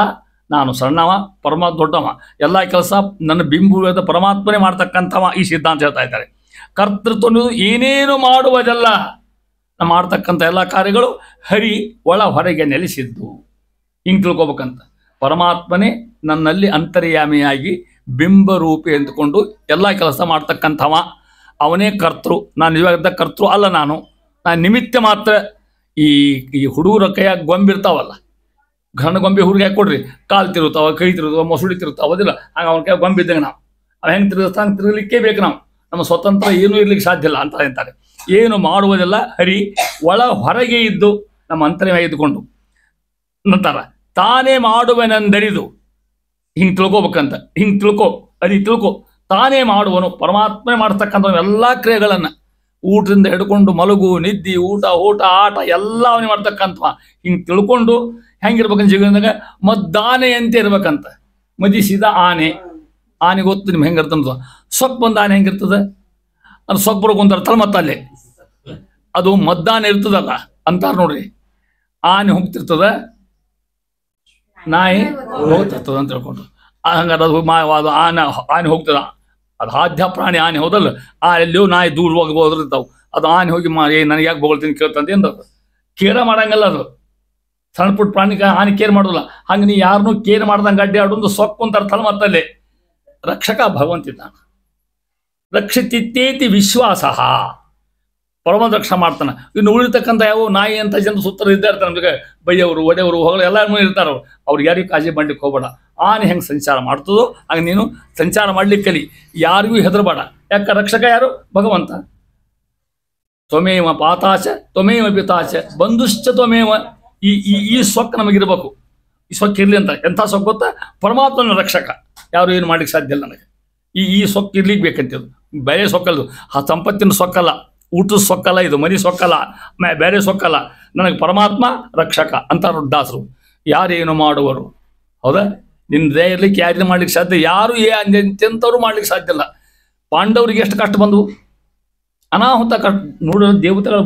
ನಾನು ಸಣ್ಣವ, ಪರಮಾತ್ಮ ದೊಡ್ಡವ, ಎಲ್ಲ ಕೆಲಸ ನನ್ನ ಬಿಂಬುವಾದ ಪರಮಾತ್ಮನೇ ಮಾಡ್ತಕ್ಕಂಥವ. ಈ ಸಿದ್ಧಾಂತ ಹೇಳ್ತಾ ಇದ್ದಾರೆ. ಕರ್ತೃತ್ವ ಅನ್ನೋದು ಏನೇನು ಮಾಡುವುದೆಲ್ಲ, ನಾವು ಮಾಡ್ತಕ್ಕಂಥ ಎಲ್ಲ ಕಾರ್ಯಗಳು ಹರಿ ಒಳ ಹೊರಗೆ ನೆಲೆಸಿದ್ದು. ಹಿಂಗೆ ತಿಳ್ಕೊಬೇಕಂತ. ಪರಮಾತ್ಮನೇ ನನ್ನಲ್ಲಿ ಅಂತರ್ಯಾಮಿಯಾಗಿ ಬಿಂಬರೂಪಿ ಎಂದುಕೊಂಡು ಎಲ್ಲ ಕೆಲಸ ಮಾಡ್ತಕ್ಕಂಥವ. ಅವನೇ ಕರ್ತೃ. ನಾನು ನಿಜವಾಗಿದ್ದ ಕರ್ತೃ ಅಲ್ಲ, ನಾನು ನಿಮಿತ್ತ ಮಾತ್ರ. ಈ ಹುಡುಗರ ಕೈಯಾಗ ಗೊಂಬಿರ್ತಾವಲ್ಲ, ಗಂಡ ಗೊಂಬೆ ಹುಡುಗಿ ಹಾಕಿ ಕೊಡ್ರಿ, ಕಾಲು ತಿರುತ್ತಾವ, ಕೈ ತಿರುತ್ತಾವ, ಮೊಸುಡಿ ತಿರುತ್ತಾವ, ಅದಿಲ್ಲ. ಹಂಗೆ ಅವನ ಕೈ ಗೊಂಬೆ ಇದ್ದಂಗೆ ನಾವು ಅವ ಹೆಂಗೆ ತಿರುಗಿಸ್ತಾ ಹಂಗೆ ತಿರುಗಲಿಕ್ಕೆ ಬೇಕು. ನಾವು ನಮ್ಮ ಸ್ವತಂತ್ರ ಏನೂ ಇರ್ಲಿಕ್ಕೆ ಸಾಧ್ಯ ಇಲ್ಲ ಅಂತ ಅಂತಾರೆ. ಏನು ಮಾಡುವುದೆಲ್ಲ ಹರಿ ಒಳ ಹೊರಗೆ ಇದ್ದು ನಮ್ಮ ಅಂತರ್ಯವಾಗಿ ಇದ್ದುಕೊಂಡು. ನಂತರ ತಾನೇ ಮಾಡುವನೆಂದರಿದು. ಹಿಂಗೆ ತಿಳ್ಕೊಬೇಕಂತ. ಹಿಂಗೆ ತಿಳ್ಕೊ. ತಾನೇ ಮಾಡುವನು ಪರಮಾತ್ಮನೇ ಮಾಡ್ತಕ್ಕಂಥ ಎಲ್ಲ ಕ್ರಿಯೆಗಳನ್ನು, ಊಟದಿಂದ ಹಿಡ್ಕೊಂಡು ಮಲಗು, ನಿದ್ದೆ, ಊಟ ಆಟ ಎಲ್ಲ ಅವನೇ ಮಾಡ್ತಕ್ಕಂಥವ. ಹಿಂಗೆ ತಿಳ್ಕೊಂಡು ಹೆಂಗಿರ್ಬೇಕಂತ ಜೀವನದಾಗ ಮದ್ದಾನೆಯಂತೆ ಇರ್ಬೇಕಂತ. ಮದಿಸಿದ ಆನೆ ಗೊತ್ತು ನಿಮ್ಗೆ ಹೆಂಗಿರ್ತಂತ. ಸೊಪ್ಪು ಬಂದ ಆನೆ ಹೆಂಗಿರ್ತದೆ? ಅದು ಸೊಪ್ಪು ಬರೋಕೊಂತಾರತ್ತಲ್ಲ, ಮತ್ತೆ ಅಲ್ಲೇ ಅದು ಮದ್ದಾನೆ ಇರ್ತದಲ್ಲ ಅಂತಾರ ನೋಡ್ರಿ. ಆನೆ ಹೋಗ್ತಿರ್ತದ, ನಾಯಿ ಹೋಗ್ತಿರ್ತದ ಅಂತ ಹೇಳ್ಕೊಂಡು. ಹಂಗಾರೆ ಅದು ಆನೆ ಹೋಗ್ತದ. ಅದು ಆದ್ಯ ಪ್ರಾಣಿ ಆನೆ ಹೌದಲ್ಲ. ಎಲ್ಲಿಯೋ ನಾಯಿ ದೂರ ಹೋಗ್ಬೋದಿರ್ತಾವೆ. ಅದು ಆನೆ ಹೋಗಿ ನನಗೆ ಯಾಕೆ ಬೋಳ್ತೀನಿ ಕೇಳ್ತಂತ ಏನು ಕೇರ ಮಾಡಂಗಲ್ಲ. ಅದು ಸಣ್ಣ ಪುಟ್ಟ ಪ್ರಾಣಿ ಆನೆ ಕೇರ್ ಮಾಡೋದಿಲ್ಲ. ಹಂಗೆ ನೀ ಯಾರನ್ನೂ ಕೇರ್ ಮಾಡ್ದಂಗೆ ಅಡ್ಡಿ ಆಡೋದು ಸೊಕ್ಕು ಅಂತಾರತ್ತಲ್ಲ, ಮತ್ತಲ್ಲೇ ರಕ್ಷಕ ಭಗವಂತಿದ್ದಾನೆ. ರಕ್ಷಿತಿತ್ತೇತಿ ವಿಶ್ವಾಸ. ಪರಮ ರಕ್ಷಣೆ ಮಾಡ್ತಾನೆ. ಇನ್ನು ಉಳಿರ್ತಕ್ಕಂಥ ಯಾವ ನಾಯಿ ಅಂತ ಜನರು ಸುತ್ತರು ಇರ್ತಾರೆ ನಮಗೆ, ಬೈಯವರು, ಒಡೆಯವರು, ಹೊಗಳು ಎಲ್ಲರೂ ಇರ್ತಾರ. ಅವ್ರಿಗೆ ಯಾರಿಗೂ ಕಾಳಜಿ ಮಾಡ್ಲಿಕ್ಕೆ ಹೋಗಬೇಡ. ಆನೆ ಹೆಂಗೆ ಸಂಚಾರ ಮಾಡ್ತದೋ ಹಾಗೆ ನೀನು ಸಂಚಾರ ಮಾಡ್ಲಿಕ್ಕೆ ಕಲಿ. ಯಾರಿಗೂ ಹೆದರಬೇಡ. ಯಾಕೆ? ರಕ್ಷಕ ಯಾರು? ಭಗವಂತ. ತ್ವಮೇವ ಪಾತಾಚ ತ್ವಮೇವ ಪಿತಾಚ ಬಂಧುಶ್ಚ ತ್ವಮೇವ. ಈ ಸೊಕ್ಕು ನಮಗಿರ್ಬೇಕು. ಈ ಸೊಕ್ಕು ಇರಲಿ ಅಂತ. ಎಂಥ ಸೊಕ್ಕು ಗೊತ್ತಾ? ಪರಮಾತ್ಮನ ರಕ್ಷಕ. ಯಾರು ಏನು ಮಾಡ್ಲಿಕ್ಕೆ ಸಾಧ್ಯ ಇಲ್ಲ ನನಗೆ. ಈ ಸೊಕ್ಕು ಇರ್ಲಿಕ್ಕೆ ಬೇಕಂತಿದ್ದು. ಬೇರೆ ಸೊಕ್ಕಲ್ದು. ಆ ಸಂಪತ್ತಿನ ಸೊಕ್ಕಲ್ಲ, ಊಟದ ಸೊಕ್ಕಲ್ಲ, ಇದು ಮನಿ ಸೊಕ್ಕಲ್ಲ, ಬೇರೆ ಸೊಕ್ಕಲ್ಲ. ನನಗೆ ಪರಮಾತ್ಮ ರಕ್ಷಕ ಅಂತ ದಾಸರು. ಯಾರೇನು ಮಾಡುವರು? ಹೌದಾ? ನಿನ್ನ ದಯ ಇರ್ಲಿಕ್ಕೆ ಯಾರೇನು ಮಾಡ್ಲಿಕ್ಕೆ ಸಾಧ್ಯ? ಯಾರು ಎಂತೆಂಥವ್ರು ಮಾಡ್ಲಿಕ್ಕೆ ಸಾಧ್ಯ ಇಲ್ಲ. ಪಾಂಡವರಿಗೆ ಎಷ್ಟು ಕಷ್ಟ ಬಂದವು, ಅನಾಹುತ ಕಷ್ಟ ನೋಡಿದ್ರೆ. ದೇವತೆಗಳ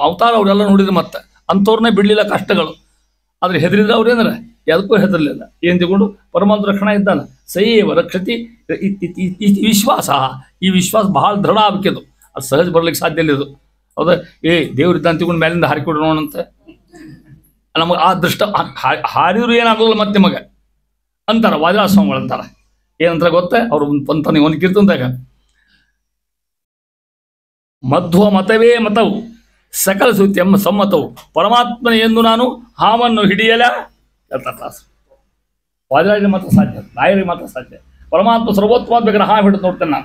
ಅವತಾರ ಅವರೆಲ್ಲ ನೋಡಿದ್ರು, ಮತ್ತೆ ಅಂಥವ್ರನ್ನೇ ಬಿಡಲಿಲ್ಲ ಕಷ್ಟಗಳು. ಆದರೆ ಹೆದರಿದ್ರೆ ಅವ್ರೇನಾರ ಯಾವುದಕ್ಕೂ ಹೆದರಲಿಲ್ಲ. ಏನು ತಗೊಂಡು ಪರಮಾತ್ಮ ರಕ್ಷಣಾ ಇದ್ದಾನೆ. ಸೈವ ರಕ್ಷತಿ ವಿಶ್ವಾಸ. ಈ ವಿಶ್ವಾಸ ಬಹಳ ದೃಢ ಆಗ್ಬೇಕಿದು. ಅದು ಸಹಜ ಬರ್ಲಿಕ್ಕೆ ಸಾಧ್ಯ ಇಲ್ಲ ಇದು. ಹೌದಾ? ದೇವ್ರಿದ್ದ ಅಂತಿಕೊಂಡು ಮೇಲಿಂದ ಹಾರಿಕೊಡೋಣಂತ ನಮಗೆ ಆ ದೃಷ್ಟ ಹಾರಿದ್ರು ಏನಾಗೋದಿಲ್ಲ ಮತ್ತೆ ನಿಮಗೆ ಅಂತಾರ ವಾದಿರಾಜಸ್ವಾಮಿಗಳು ಅಂತಾರ. ಏನಂತ ಗೊತ್ತೇ? ಅವ್ರು ಒಂದು ಕೀರ್ತನದಾಗ ಮಧ್ವ ಮತವೇ ಮತವು ಸಕಲ ಸುತ್ಯಮ್ಮ ಸಮ್ಮತವು ಪರಮಾತ್ಮನ ಎಂದು ನಾನು ಹಾವನ್ನು ಹಿಡಿಯಲ ಹೇಳ್ತಾರೆ. ವಾದಿರಾಜರಿಗೆ ಮಾತ್ರ ಸಾಧ್ಯ, ರಾಯರಿಗೆ ಮಾತ್ರ ಸಾಧ್ಯ. ಪರಮಾತ್ಮ ಸರ್ವೋತ್ತಮ ಬೇಕಾದ್ರೆ ಹಾವು ಹಿಡಿದು ನೋಡ್ತೇನೆ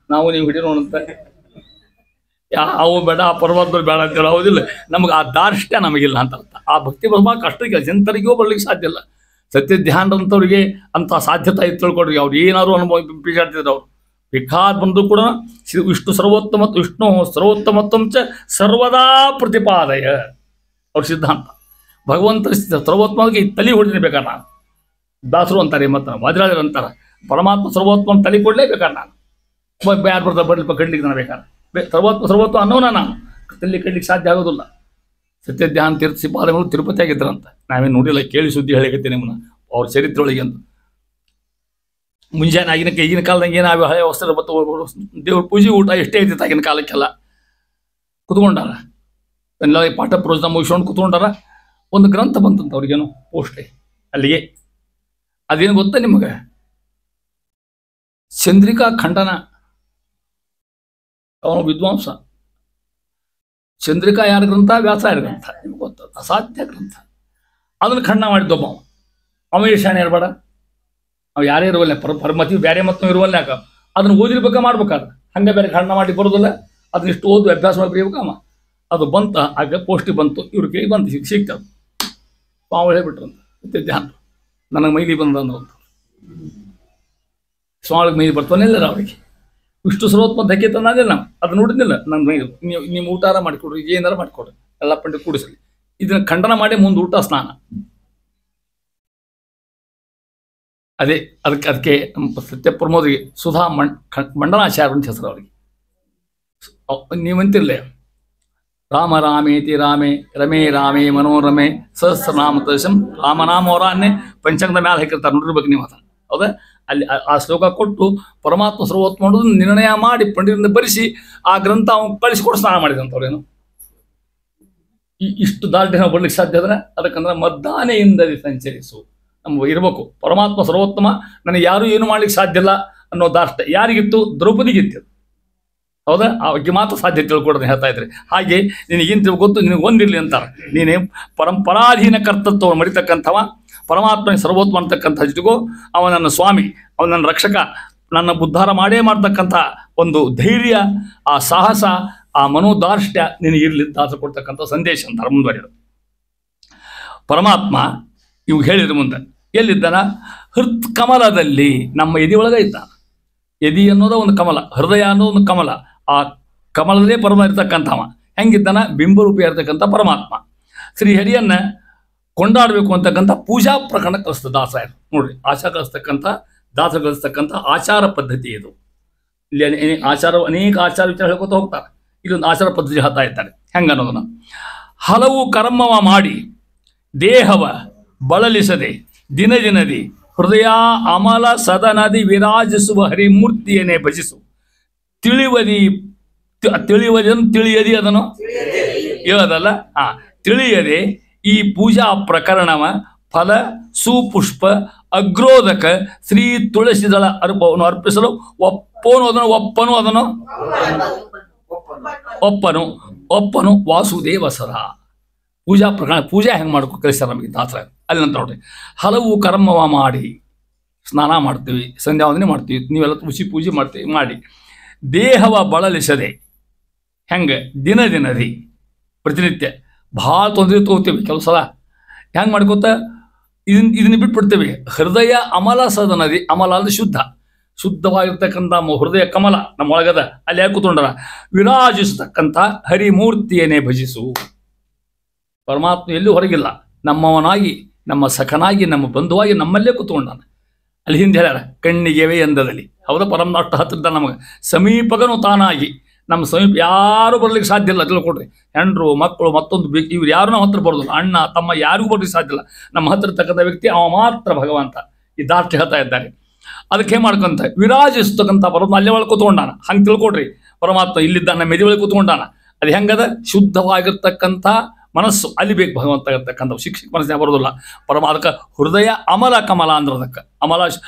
ನಾವು ನೀವು ಹಿಡಿಯೋಣಂತ. ಯಾವ ಬೇಡ, ಪರಮಾತ್ಮ ಬೇಡ ಅಂತೇಳಿ ಹೌದಿಲ್ಲ. ನಮಗೆ ಆ ದಾರ್ಷ್ಟ್ಯ ನಮಗಿಲ್ಲ ಅಂತ ಅರ್ಥ. ಆ ಭಕ್ತಿ ಬಹಳ ಕಷ್ಟಕ್ಕೆ ಜನರಿಗೂ ಬರ್ಲಿಕ್ಕೆ ಸಾಧ್ಯ ಇಲ್ಲ. ಸತ್ಯ ಧ್ಯಾನದಂಥವ್ರಿಗೆ ಅಂತ ಸಾಧ್ಯತೆ ಇತ್ತು ತಿಳ್ಕೊಡ್ರಿ. ಅವ್ರು ಏನಾದ್ರು ಅನುಭವ ಬೀಜಾಡ್ತಿದ್ರು. ಅವ್ರು ಬೇಕಾದ್ ಬಂದು ಕೂಡ ವಿಷ್ಣು ಸರ್ವೋತ್ತಮತ್ವಂ ಚ ಸರ್ವದಾ ಪ್ರತಿಪಾದಯ ಅವ್ರ ಸಿದ್ಧಾಂತ. ಭಗವಂತ ಸರ್ವೋತ್ತಮಕ್ಕೆ ತಲೆ ಹೊಡಿಬೇಕಾ ನಾನು, ದಾಸರು ಅಂತಾರೆ, ಮತ್ತು ವಾದಿರಾಜರು ಅಂತಾರೆ ಪರಮಾತ್ಮ ಸರ್ವೋತ್ತಮ ತಲೆ ಕೊಡಲೇಬೇಕಾ ನಾನು, ಯಾರು ಬರ್ದ ಬರ್ಲಿಪ್ಪ ಕಡ್ಲಿಕ್ಕೆ ನಾನು ಬೇಕಾದ್ರೆ ಸರ್ವೋತ್ತಮ ಅನ್ನೋನ ನಾನು ತಲೆ ಕಡ್ಲಿಕ್ಕೆ ಸಾಧ್ಯ ಆಗೋದಿಲ್ಲ. ಸತ್ಯಧ್ಯಾನ ತೀರ್ಥ ಶ್ರೀಪಾದಗಳು ತಿರುಪತಿ ಆಗಿದ್ರಂತ, ನಾವೇನು ನೋಡಿಲ್ಲ, ಕೇಳಿ ಸುದ್ದಿ ಹೇಳಿಕತ್ತೀನಿ ನಿಮ್ಮನ್ನ ಅವ್ರ ಚರಿತ್ರೆ ಒಳಗೆ ಅಂತ. ಮುಂಜಾನೆ ಈಗಿನ ಕಾಲದಂಗೆ ಏನು ಹಳೆ ವಸ್ತ್ರ ಮತ್ತು ದೇವ್ರ ಪೂಜೆ ಊಟ ಎಷ್ಟೇ ಇದ್ದಿತ್ತು ಆಗಿನ ಕಾಲಕ್ಕೆಲ್ಲ. ಕುತ್ಕೊಂಡಾರ ಎಲ್ಲ ಪಾಠ ಪ್ರೋಜನ ಮುಗಿಸ್ಕೊಂಡು ಕುತ್ಕೊಂಡಾರ. ಒಂದು ಗ್ರಂಥ ಬಂತಂತ ಅವ್ರಿಗೇನು ಪೋಸ್ಟೇ ಅಲ್ಲಿಗೆ. ಅದೇನು ಗೊತ್ತಾ ನಿಮಗೆ? ಚಂದ್ರಿಕಾ ಖಂಡನ. ಅವನು ವಿದ್ವಾಂಸ. ಚಂದ್ರಿಕಾ ಯಾರ ಗ್ರಂಥ? ವ್ಯಾಸಾಯರ ಗ್ರಂಥ. ನಿಮ್ಗೆ ಗೊತ್ತದ, ಅಸಾಧ್ಯ ಗ್ರಂಥ. ಅದನ್ನು ಖಂಡನ ಮಾಡಿದ್ದೊಬ್ಬ ಅವ ಈಶಾನ್ಯ ಇರಬೇಡ, ಅವು ಯಾರೇ ಇರುವಲ್ಲ, ಪರಮತಿ ಬೇರೆ ಮತ್ತು ಇರುವಲ್ಲ. ಯಾಕ ಅದನ್ನು ಓದಿರ್ಬೇಕಾ ಮಾಡ್ಬೇಕಾದ್ರೆ ಹಂಗೆ ಬೇರೆ ಖಂಡನ ಮಾಡಿ ಬರೋದಿಲ್ಲ. ಅದನ್ನ ಇಷ್ಟು ಓದು ಅಭ್ಯಾಸ ಮಾಡಿ ಬರೀಬೇಕಮ್ಮ. ಅದು ಬಂತ, ಆಗ ಪೋಸ್ಟಿಗೆ ಬಂತು, ಇವ್ರ ಕೈಗೆ ಬಂತು, ಸಿಗ್ತದೆ. ಪಾವು ಹೇಳಿಬಿಟ್ರಂತ ಧ್ಯಾನ ನನಗೆ ಮೈಲಿ ಬಂದಂತ ಸ್ವಾಮಿಗೆ ಮೈಲಿ ಬರ್ತಾನಿಲ್ಲ ಅವರಿಗೆ. ಇಷ್ಟು ಸರ್ವೋತ್ಮ ಧಕ್ಕೆ ತಂದಿಲ್ಲ ನಾವು, ಅದು ನೋಡಿದ್ನಿಲ್ಲ. ನನ್ನ ಮೈ ನಿಮ್ಮ ಊಟಾರ ಮಾಡಿಕೊಡ್ರಿ, ಏನಾರ ಮಾಡಿಕೊಡ್ರಿ, ಎಲ್ಲ ಪಂಡಿತ ಕೂಡಿಸಲಿ. ಇದನ್ನ ಖಂಡನ ಮಾಡಿ ಮುಂದೆ ಊಟ ಸ್ನಾನ. ಅದಕ್ಕೆ ಸತ್ಯಪ್ರಮೋದಿಗೆ ಸುಧಾ ಮಂಡನಾಚಾರ್ಯ ಅಂತ ಹೆಸರು ಅವರಿಗೆ. ನೀವಂತಿರ್ಲೇ ರಾಮ ರಾಮೇತಿ ರಾಮೇ ರಮೇ ರಾಮೇ ಮನೋರಮೆ ಸಹಸ್ರನಾಮ ತದಶಂ ರಾಮನಾಮ ಅವರನ್ನೇ ಪಂಚಾಂಗದ ಮೇಲೆ ಹಾಕಿರ್ತಾರೆ, ನೋಡಿರ್ಬೇಕು ನೀವು ಅದನ್ನು. ಹೌದಾ? ಅಲ್ಲಿ ಆ ಶ್ಲೋಕ ಕೊಟ್ಟು ಪರಮಾತ್ಮ ಸರ್ವೋತ್ತಮ ಮಾಡೋದು ನಿರ್ಣಯ ಮಾಡಿ ಪಂಡಿತರಿಂದ ಬರೆಸಿ ಆ ಗ್ರಂಥ ಅವನು ಕಳಿಸಿಕೊಟ್ಟು ಸ್ನಾನ ಮಾಡಿದಂಥವ್ರೇನು. ಇಷ್ಟು ದಾಲ್ಟಿ ನಾವು ಬರ್ಲಿಕ್ಕೆ ಸಾಧ್ಯ ಅದ್ರೆ ಅದಕ್ಕಂದ್ರೆ ಮದ್ದಾನೆಯಿಂದಲೇ ಸಂಚರಿಸು ನಮ್ಗೆ ಇರಬೇಕು. ಪರಮಾತ್ಮ ಸರ್ವೋತ್ತಮ, ನನಗೆ ಯಾರೂ ಏನು ಮಾಡ್ಲಿಕ್ಕೆ ಸಾಧ್ಯ ಇಲ್ಲ ಅನ್ನೋ ದಾಷ್ಟ ಯಾರಿಗಿತ್ತು? ದ್ರೌಪದಿಗಿತ್ತು. ಹೌದಾ? ಅವಕ್ಕೆ ಮಾತ್ರ ಸಾಧ್ಯ ತಿಳ್ಕೊಡೋದು ಹೇಳ್ತಾ ಇದ್ರಿ. ಹಾಗೆ ನಿನಗೇನು ಗೊತ್ತು, ನಿನಗೆ ಒಂದಿರಲಿ ಅಂತಾರೆ. ನೀನೇ ಪರಾಧೀನ ಕರ್ತೃತ್ವ ಮರಿತಕ್ಕಂಥವ, ಪರಮಾತ್ಮ ಸರ್ವೋತ್ತಮ ಅಂತಕ್ಕಂಥ ಜೊತೆಗೂ ಅವ ನನ್ನ ಸ್ವಾಮಿ, ಅವನ ನನ್ನ ರಕ್ಷಕ, ನನ್ನ ಉದ್ಧಾರ ಮಾಡೇ ಮಾಡ್ತಕ್ಕಂಥ ಒಂದು ಧೈರ್ಯ, ಆ ಸಾಹಸ, ಆ ಮನೋದಾರ್ಷ್ಟ್ಯ ನಿನಗಿರಲಿ ದಾಸ ಕೊಡ್ತಕ್ಕಂಥ ಸಂದೇಶ ಅಂತಾರೆ. ಮುಂದುವರಿಯೋದು ಪರಮಾತ್ಮ ಇವು ಹೇಳಿದ್ರು. ಮುಂದೆ ಎಲ್ಲಿದ್ದಾನ? ಹೃತ್ ಕಮಲದಲ್ಲಿ, ನಮ್ಮ ಎದಿ ಒಳಗೆ ಇದ್ದಾನ. ಎದಿ ಅನ್ನೋದ ಒಂದು ಕಮಲ, ಹೃದಯ ಅನ್ನೋದು ಒಂದು ಕಮಲ. ಆ ಕಮಲದೇ ಪರಮ ಇರ್ತಕ್ಕಂಥವ. ಹೆಂಗಿದ್ದಾನ? ಬಿಂಬರೂಪಿ ಇರ್ತಕ್ಕಂಥ ಪರಮಾತ್ಮ. ಶ್ರೀಹರಿಯನ್ನ ಕೊಂಡಾಡಬೇಕು ಅಂತಕ್ಕಂಥ ಪೂಜಾ ಪ್ರಕರಣ ಕಲಿಸ್ತದೆ ದಾಸರಾಯರು. ನೋಡ್ರಿ, ಆಚಾರ ಕಲಿಸ್ತಕ್ಕಂಥ, ದಾಸರು ಕಲಿಸ್ತಕ್ಕಂಥ ಆಚಾರ ಪದ್ಧತಿ ಇದು. ಇಲ್ಲಿ ಅನೇಕ ಆಚಾರ ವಿಚಾರ ಹೇಳ್ಕೊತ ಹೋಗ್ತಾರೆ. ಇಲ್ಲೊಂದು ಆಚಾರ ಪದ್ಧತಿ ಹೇಳ್ತಾ ಇದ್ದಾರೆ. ಹೆಂಗನ್ನೋದನ್ನ, ಹಲವು ಕರ್ಮವ ಮಾಡಿ ದೇಹವ ಬಳಲಿಸದೆ ದಿನ ದಿನದಿ ಹೃದಯ ಅಮಲ ಸದನದಿ ವಿರಾಜಿಸುವ ಹರಿಮೂರ್ತಿಯನ್ನೇ ಭಜಿಸು. ತಿಳಿವದಿ ತಿಳಿಯದಿ ಅದನ್ನು ಹೇಳೋದಲ್ಲ, ತಿಳಿಯದೆ ಈ ಪೂಜಾ ಪ್ರಕರಣವ ಫಲ ಸುಪುಷ್ಪ ಅಗ್ರೋದಕ ಶ್ರೀ ತುಳಸಿದಳ ಅರ್ಪಿಸಲು ಒಪ್ಪನು ವಾಸುದೇವ ಸದಾ. ಪೂಜಾ ಪ್ರಕರಣ, ಪೂಜಾ ಹೆಂಗೆ ಮಾಡ್ಕೊ ಕಲಿಸ್ತಾರೆ ನಮಗೆ ದಾಸರ. ಅಲ್ಲಿ ನಂತರ ನೋಡ್ರಿ, ಹಲವು ಕರ್ಮವ ಮಾಡಿ, ಸ್ನಾನ ಮಾಡ್ತೀವಿ, ಸಂಧ್ಯಾವಂದನೆ ಮಾಡ್ತೀವಿ, ನೀವೆಲ್ಲ ತುಳಸಿ ಪೂಜೆ ಮಾಡ್ತೀವಿ ಮಾಡಿ ದೇಹವ ಬಳಲಿಸದೆ ಹೆಂಗೆ ದಿನ ದಿನದಿ ಪ್ರತಿನಿತ್ಯ ಭಾಳ ತೊಂದರೆ ತಗೋತೀವಿ. ಕೆಲವು ಸಲ ಹೆಂಗೆ ಮಾಡ್ಕೋತ ಇದನ್ನ ಬಿಟ್ಬಿಡ್ತೇವೆ. ಹೃದಯ ಅಮಲ ಸದನದಿ, ಅಮಲ ಅಂದ್ರೆ ಶುದ್ಧವಾಗಿರ್ತಕ್ಕಂಥ ಹೃದಯ ಕಮಲ ನಮ್ಮ ಒಳಗದ, ಅಲ್ಲಿ ಯಾಕೆ ಕೂತ್ಕೊಂಡಾರ? ವಿರಾಜಿಸತಕ್ಕಂಥ ಹರಿಮೂರ್ತಿಯನ್ನೇ ಭಜಿಸು. ಪರಮಾತ್ಮ ಎಲ್ಲೂ ಹೊರಗಿಲ್ಲ, ನಮ್ಮವನಾಗಿ, ನಮ್ಮ ಸಖನಾಗಿ, ನಮ್ಮ ಬಂಧುವಾಗಿ ನಮ್ಮಲ್ಲೇ ಕೂತ್ಕೊಂಡಾನ. ಅಲ್ಲಿ ಹಿಂದೆ ಹೇಳ್ಯಾರ, ಕಣ್ಣಿಗೆವೆ ಎಂದದಲ್ಲಿ. ಹೌದಾ? ಪರಮ ಅಷ್ಟು ಹತ್ತಿರ ನಮಗೆ ಸಮೀಪಗನು ತಾನಾಗಿ. ನಮ್ಮ ಸಮೀಪ ಯಾರು ಬರ್ಲಿಕ್ಕೆ ಸಾಧ್ಯ ಇಲ್ಲ, ತಿಳ್ಕೊಡ್ರಿ. ಹೆಂಡ್ರು ಮಕ್ಕಳು ಮತ್ತೊಂದು ಬೇಕು, ಇವ್ರು ಯಾರು ನಾವು ಹತ್ರ ಬರೋದಿಲ್ಲ. ಅಣ್ಣ ತಮ್ಮ ಯಾರಿಗೂ ಬರ್ಲಿಕ್ಕೆ ಸಾಧ್ಯ ಇಲ್ಲ. ನಮ್ಮ ಹತ್ರ ತಕ್ಕಂಥ ವ್ಯಕ್ತಿ ಅವ ಮಾತ್ರ ಭಗವಂತ. ಈ ದಾರ್ಷ್ಟ್ಯ ಹೇಳ್ತಾ ಇದ್ದಾರೆ. ಅದಕ್ಕೆ ಏನು ಮಾಡ್ಕೊಂತ ವಿರಾಜಿಸ್ತಕ್ಕಂಥ ಪರಮಾತ್ಮ ಅಲ್ಲೇ ಒಳಗೆ ಕೂತ್ಕೊಂಡಾನ. ಹಂಗೆ ತಿಳ್ಕೊಡ್ರಿ, ಪರಮಾತ್ಮ ಇಲ್ಲಿದ್ದಾನ, ಮೆದಿ ಒಳಗೆ ಕೂತ್ಕೊಂಡಾನ. ಅದು ಹೆಂಗದ? ಶುದ್ಧವಾಗಿರ್ತಕ್ಕಂಥ ಮನಸ್ಸು ಅಲ್ಲಿ ಬೇಕು ಭಗವಂತ ಇರ್ತಕ್ಕಂಥ. ಶಿಕ್ಷಕ ಮನಸ್ಸಿನ ಬರೋದಿಲ್ಲ. ಅದಕ್ಕೆ ಹೃದಯ ಅಮಲ ಕಮಲ ಅಂದ್ರೆ ಅದಕ್ಕೆ ಅಮಲ